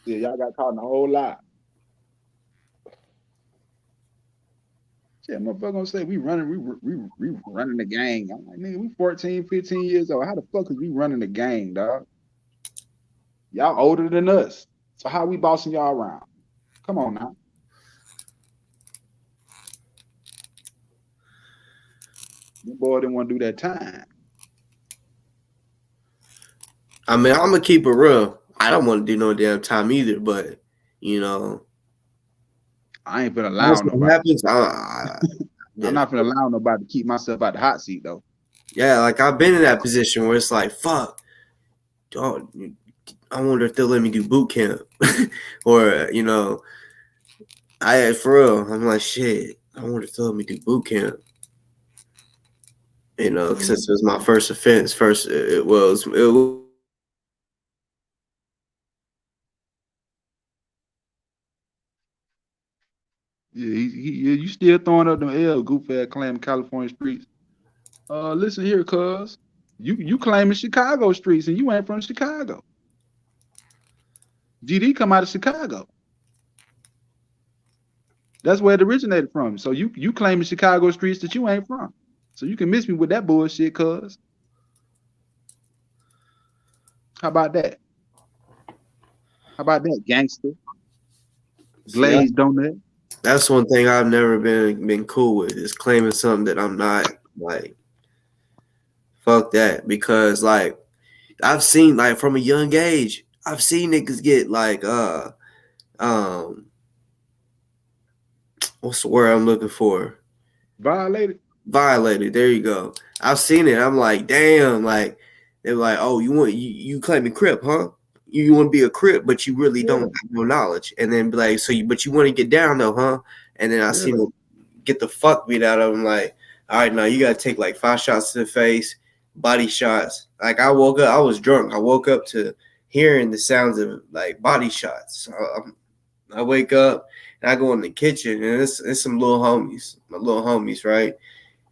Yeah, y'all got caught in a whole lot. Yeah, motherfucker gonna say we running the gang. I'm like, nigga, we 14, 15 years old. How the fuck is we running the gang, dog? Y'all older than us. So how we bossing y'all around? Come on now. The boy didn't want to do that time. I mean, I'm gonna keep it real. I don't want to do no damn time either, but you know, I ain't gonna allow nobody. Happens, I'm not gonna allow nobody to keep myself out the hot seat though. Yeah, like I've been in that position where it's like, fuck, dog, I wonder if they'll let me do boot camp, or you know, for real, I'm like, shit, I wonder if they'll let me do boot camp. You know, since it was my first offense, it was. Yeah, you still throwing up them L, goofy ass claiming California streets. Listen here, cuz you claiming Chicago streets and you ain't from Chicago. GD come out of Chicago. That's where it originated from. So you claim the Chicago streets that you ain't from. So you can miss me with that bullshit, cuz. How about that? How about that, gangster? Glazed donut. That's one thing I've never been cool with, is claiming something that I'm not. Like, fuck that. Because like I've seen, like, from a young age, I've seen niggas get like what's the word I'm looking for? Violated. There you go. I've seen it. I'm like, damn. Like, they're like, oh, you claiming Crip, huh? You want to be a Crip, but you really don't have no knowledge. And then be like, but you want to get down though, huh? And then I see them get the fuck beat out of them. Like, all right, now you got to take like 5 shots to the face, body shots. Like, I woke up, I was drunk. I woke up to hearing the sounds of like body shots. So I wake up and I go in the kitchen, and it's some little homies, my little homies, right?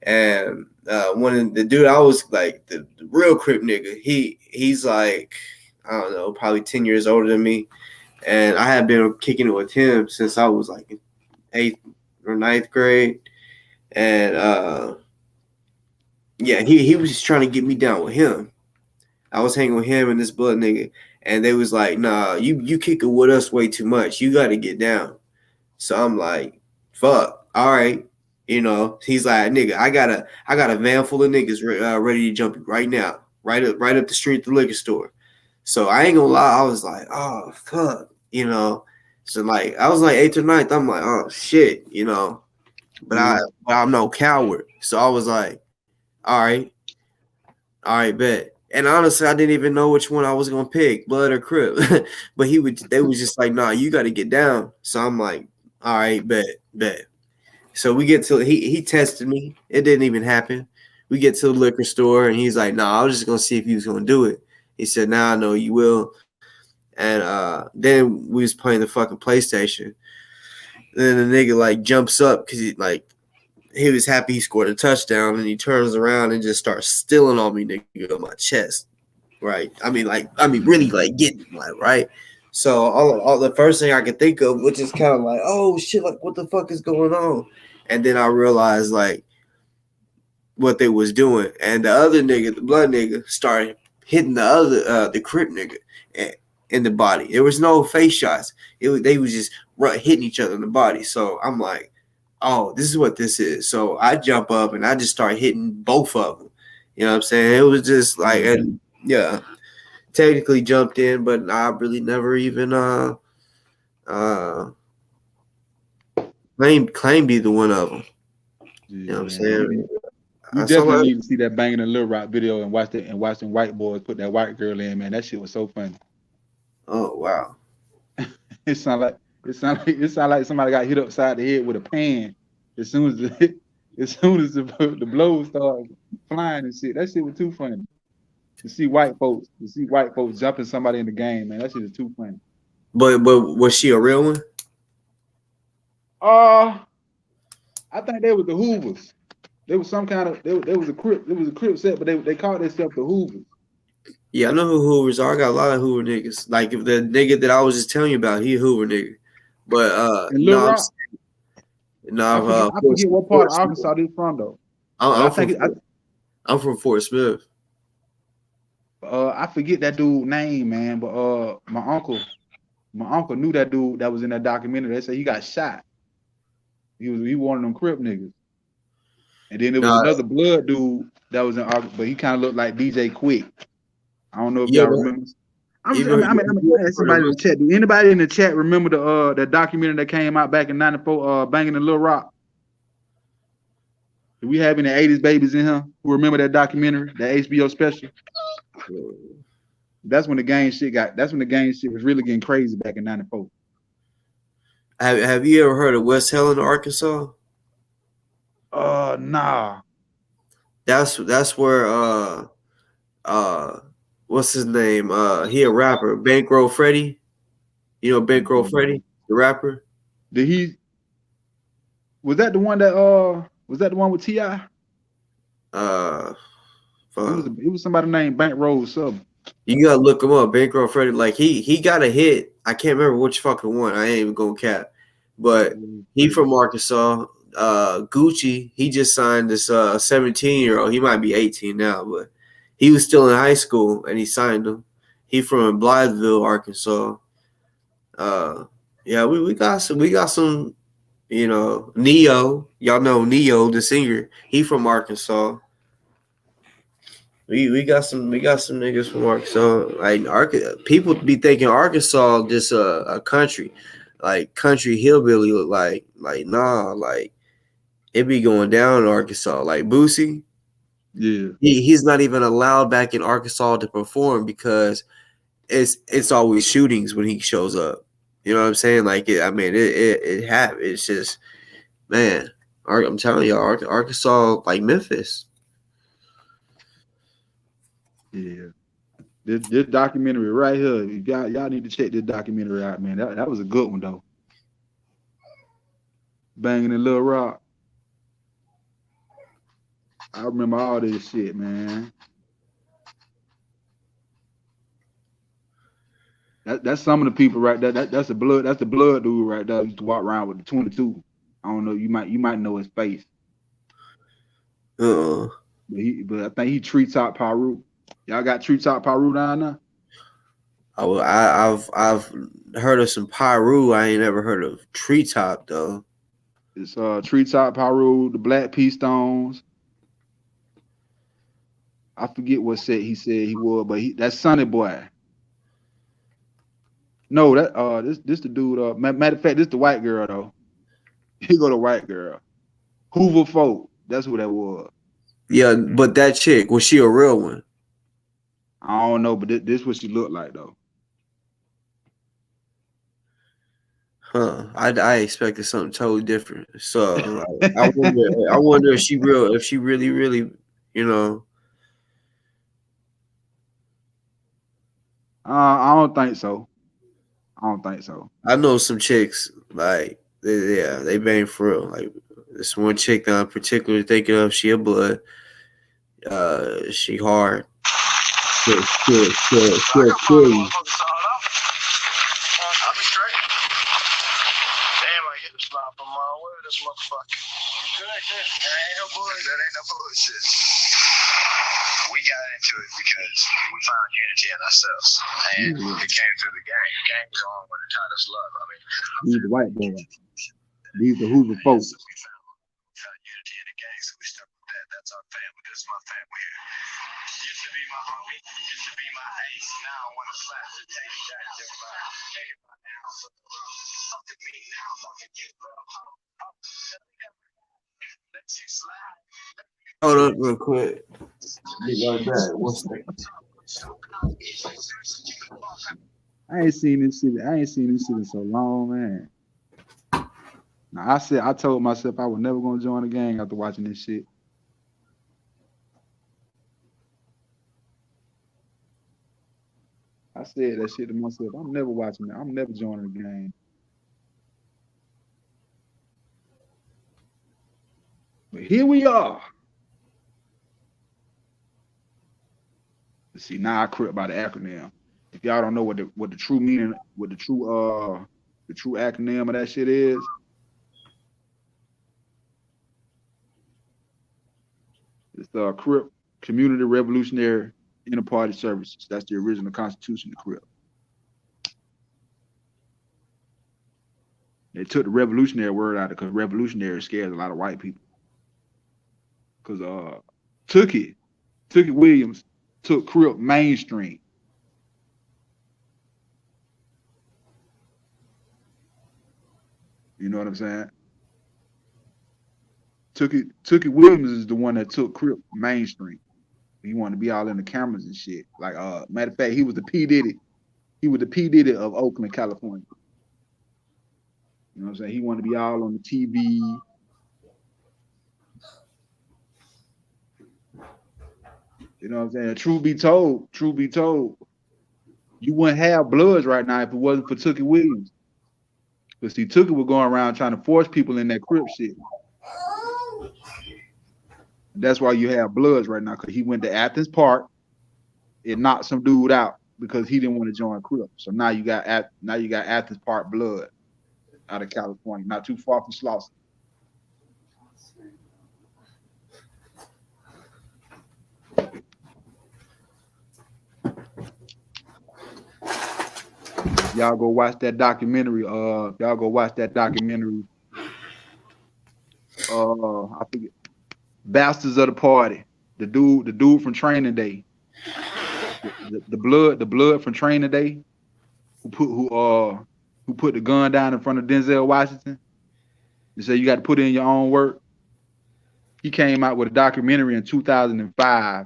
And one of the dude, I was like the real Crip nigga. He's like, I don't know, probably 10 years older than me, and I had been kicking it with him since I was like in 8th or 9th grade. And yeah, he was just trying to get me down with him. I was hanging with him and this blood nigga, and they was like, nah, you kick it with us way too much. You got to get down. So I'm like, fuck, all right. You know, he's like, nigga, I got a van full of niggas ready to jump right now, right up the street at the liquor store. So I ain't gonna lie, I was like, oh fuck, you know. So like I was like 8th or 9th, I'm like, oh shit, you know. But I'm no coward. So I was like, all right, bet. And honestly, I didn't even know which one I was gonna pick, Blood or Crip. But they was just like, nah, you gotta get down. So I'm like, all right, bet. So we get to he tested me. It didn't even happen. We get to the liquor store and he's like, nah, I was just gonna see if you was gonna do it. He said, nah, I know you will. And then we was playing the fucking PlayStation. And then the nigga like jumps up because he was happy he scored a touchdown, and he turns around and just starts stealing on me, nigga, on my chest. Right. I mean, really like getting like, right. So all the first thing I could think of was just kind of like, oh shit, like what the fuck is going on? And then I realized like what they was doing, and the other nigga, the blood nigga, started hitting the other the Crip nigga in the body. There was no face shots. They was just hitting each other in the body. So I'm like, oh, this is what this is. So I jump up and I just start hitting both of them. You know what I'm saying? It was just like, and yeah, technically jumped in, but I really never even claimed either one of them. Yeah, you know what I'm saying? You definitely need to see that Banging the Lil Rock video and watch them white boys put that white girl in, man. That shit was so funny. Oh wow. It sound like somebody got hit upside the head with a pan as soon as the blows started flying and shit. That shit was too funny. To see white folks jumping somebody in the game, man. That shit is too funny. But was she a real one? I think they was the Hoovers. There was some kind of there was a Crip set, but they called themselves the Hoovers. Yeah, I know who Hoovers are. I got a lot of Hoover niggas. Like if the nigga that I was just telling you about, he a Hoover nigga. But I forget what part of Arkansas this from though. I'm from Fort Smith. I forget that dude's name, man. But my uncle knew that dude that was in that documentary. They said he got shot. He one of them Crip niggas. And then there was another blood dude that was in Arkansas, but he kind of looked like DJ Quick. I don't know if y'all remember. I'm asking somebody in the chat. Do anybody in the chat remember the documentary that came out back in '94, Banging the Lil Rock? Do we have any '80s babies in here who remember that documentary, that HBO special? That's when the gang shit was really getting crazy back in '94. Have you ever heard of West Helena, Arkansas? Nah. That's where what's his name? He a rapper, Bankroll Freddie. You know Bankroll Freddie, the rapper. Was that the one with T.I.? It was somebody named Bankroll something. You gotta look him up. Bankroll Freddie, like he got a hit. I can't remember which fucking one. I ain't even gonna cap. But he from Arkansas. Gucci, he just signed this 17-year-old. He might be 18 now, but he was still in high school and he signed him. He from Blytheville, Arkansas. Yeah, we got some, you know, Neo. Y'all know Neo, the singer. He from Arkansas. We got some niggas from Arkansas. Like people be thinking Arkansas just a country, like country hillbilly. Look like nah, like it be going down in Arkansas. Like Boosie, Yeah, he's not even allowed back in Arkansas to perform because it's always shootings when he shows up. You know what I'm saying? Like it's just, man. I'm telling you, Arkansas like Memphis. yeah. This documentary right here, y'all need to check this documentary out, man. That was a good one though. Banging in Little Rock. I remember all this shit, man. That's some of the people right there. That's the blood dude right there. Used to walk around with the 22. I don't know. You might know his face. But I think he Treetop Paru. Y'all got Treetop Paru down there? I've heard of some Paru. I ain't never heard of Treetop though. It's Treetop Paru, the Black Pea Stones. I forget what set he said he was, but that's Sonny Boy. No, that this the dude. Matter of fact, this the white girl though. He go to white girl. Hoover Folk. That's who that was. Yeah, but that chick, was she a real one? I don't know, but this what she looked like though. Huh? I expected something totally different. So I wonder if she really, you know. I don't think so. I know some chicks like they bang for real. Like this one chick that I'm particularly thinking of, she a blood. She hard. I'll be straight. Damn, I hit the spot from my way. This motherfucker. Good. That ain't no bullshit. We got into it because we found unity in ourselves, and it came through the game. The game was on when it taught us love. I mean, these the white boys. These the Hoover folks. We found unity in the gang, so we stuck with that. That's our family. This is my family here. Used to be my homie, used to be my ace. Now I want to slap the take it back to my now. Fuck me now, fucking you, bro. Let you slide. Hold up real quick. Be right back. What's that? I ain't seen this shit in so long, man. Now I told myself I was never gonna join the gang after watching this shit. I said that shit to myself. I'm never watching that. I'm never joining the gang. But here we are. Let's see, now I crip by the acronym. If y'all don't know what the true meaning, what the true acronym of that shit is, it's the CRIP, Community Revolutionary Inter-Party Services. That's the original constitution of CRIP. They took the revolutionary word out of it because revolutionary scares a lot of white people. Because Tookie Williams took CRIP mainstream. You know what I'm saying? Tookie Williams is the one that took CRIP mainstream. He wanted to be all in the cameras and shit. Like, matter of fact, he was the P. Diddy. He was the P. Diddy of Oakland, California. You know what I'm saying? He wanted to be all on the TV. You know what I'm saying? Truth be told, you wouldn't have Bloods right now if it wasn't for Tookie Williams. Because see, Tookie was going around trying to force people in that Crip shit. And that's why you have Bloods right now, because he went to Athens Park it knocked some dude out because he didn't want to join Crip. So now you got Athens Park Blood out of California, not too far from Slauson. Y'all go watch that documentary. I forget. Bastards of the Party. The dude from Training Day. The blood from Training Day. Who put the gun down in front of Denzel Washington. They said you got to put in your own work. He came out with a documentary in 2005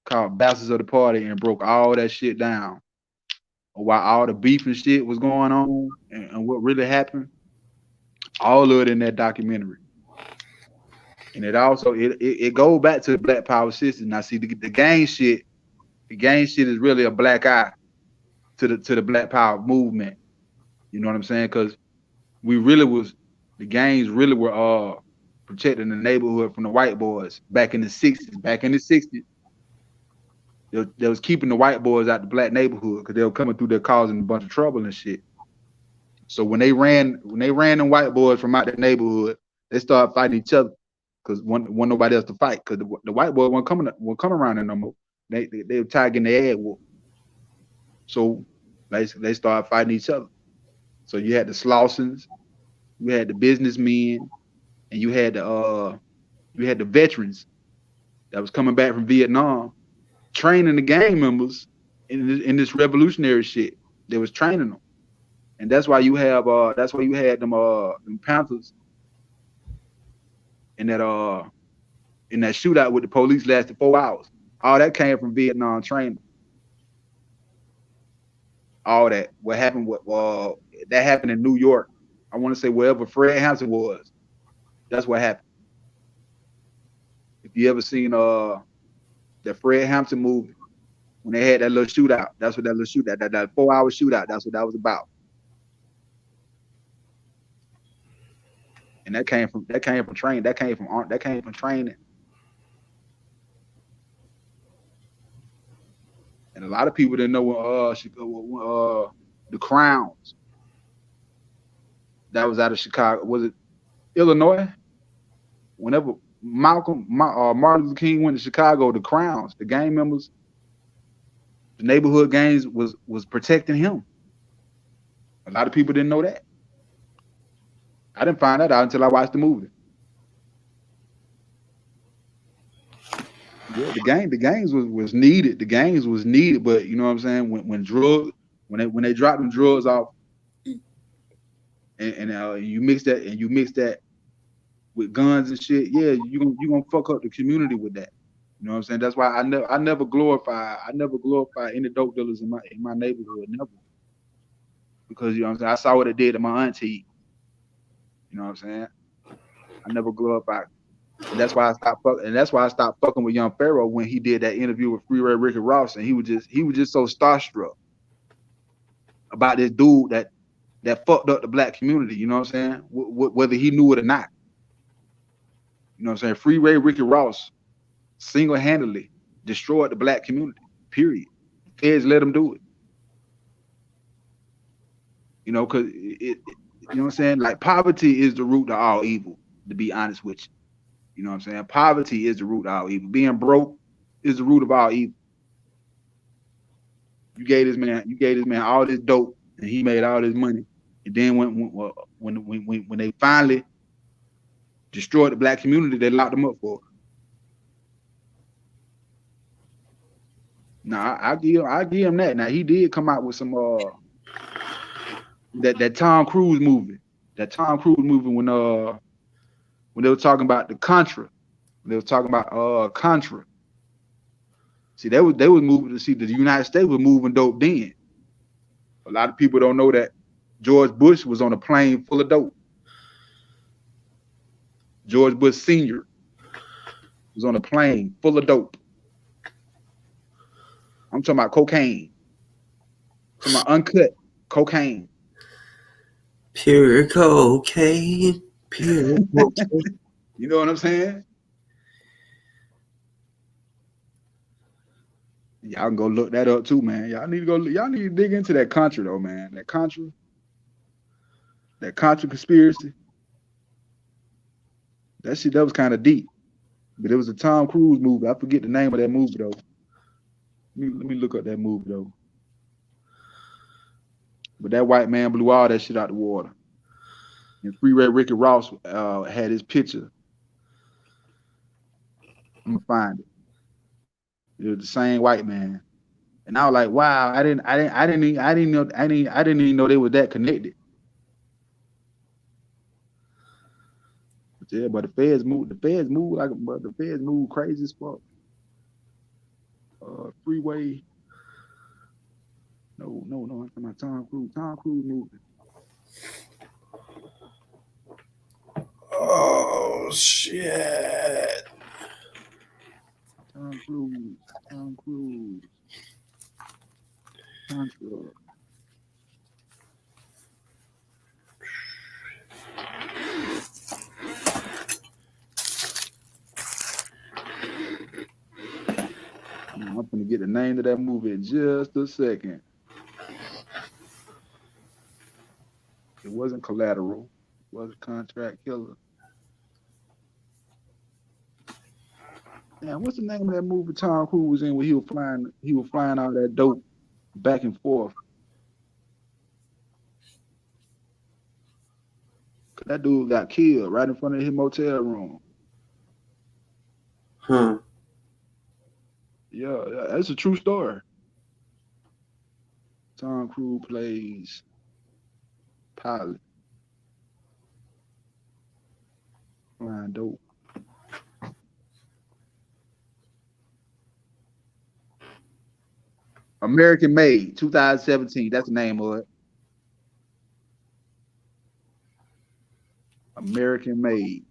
called Bastards of the Party and broke all that shit down. While all the beef and shit was going on and what really happened, all of it in that documentary. And it also it goes back to the Black Power system. Now, see the gang shit is really a black eye to the Black Power movement. You know what I'm saying? Because the gangs really were protecting the neighborhood from the white boys back in the 60s. Back in the 60s, they was keeping the white boys out the black neighborhood because they were coming through there causing a bunch of trouble and shit. So when they ran them white boys from out that neighborhood, they started fighting each other because wasn't nobody else to fight because the white boys weren't coming around there no more. They were tagging their head wolf. So they started fighting each other. So you had the Slausons, you had the businessmen, and you had the veterans that was coming back from Vietnam, training the gang members in this revolutionary shit. They was training them, and that's why you had them Panthers in that shootout with the police lasted 4 hours. All that came from Vietnam training. All that what happened that happened in New York. I want to say wherever Fred Hampton was. That's what happened. If you ever seen that Fred Hampton movie, when they had that little shootout, that's what that little shootout, that 4-hour shootout, that's what that was about. And that came from training. That came from training. And a lot of people didn't know when the Crowns. That was out of Chicago. Was it Illinois? Whenever Martin Luther King went to Chicago, the Crowns, the gang members, the neighborhood gangs was protecting him. A lot of people didn't know that. I didn't find that out until I watched the movie. Yeah, the gangs was needed. The gangs was needed, but you know what I'm saying? When they dropped them drugs off, and you mix that with guns and shit, yeah, you gonna fuck up the community with that. You know what I'm saying? That's why I never glorify any dope dealers in my neighborhood, never. Because you know what I'm saying, I saw what it did to my auntie. You know what I'm saying? I never glorified. And that's why I stopped fucking with Young Pharaoh when he did that interview with Freeway Ricky Ross, and he was just so starstruck about this dude that fucked up the black community. You know what I'm saying? Whether he knew it or not. You know what I'm saying? Freeway Ricky Ross single-handedly destroyed the black community. Period. Feds let him do it. You know, because you know what I'm saying? Like, poverty is the root of all evil, to be honest with you. You know what I'm saying? Poverty is the root of all evil. Being broke is the root of all evil. You gave this man all this dope, and he made all this money. And then when they finally destroyed the black community, they locked him up for it. Now I give him that. Now he did come out with some that Tom Cruise movie. That Tom Cruise movie when they were talking about the Contra. They were talking about Contra. See, they was moving to see the United States was moving dope then. A lot of people don't know that George Bush was on a plane full of dope. George Bush Sr. was on a plane full of dope. I'm talking about cocaine. I'm talking about uncut cocaine. Pure cocaine. Pure cocaine. You know what I'm saying? Y'all can go look that up too, man. Y'all need to dig into that Contra though, man. That Contra conspiracy. That shit that was kind of deep. But it was a Tom Cruise movie. I forget the name of that movie though. Let me look up that movie though. But that white man blew all that shit out the water. And Freeway Ricky Ross had his picture. I'm gonna find it. It was the same white man. And I was like, wow, I didn't even know they were that connected. But yeah, but the feds move crazy as fuck. Freeway. No, I'm talking about Tom Cruise. Tom Cruise movie. Oh shit. Tom Cruise. Contra. I'm gonna get the name of that movie in just a second. It wasn't Collateral. It wasn't Contract Killer. Damn, what's the name of that movie Tom Cruise was in where he was flying all that dope back and forth? Cause that dude got killed right in front of his motel room. Huh. Yeah, that's a true story. Tom Cruise plays pilot. Flying dope. American Made, 2017. That's the name of it. American Made.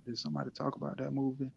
Did somebody talk about that movie?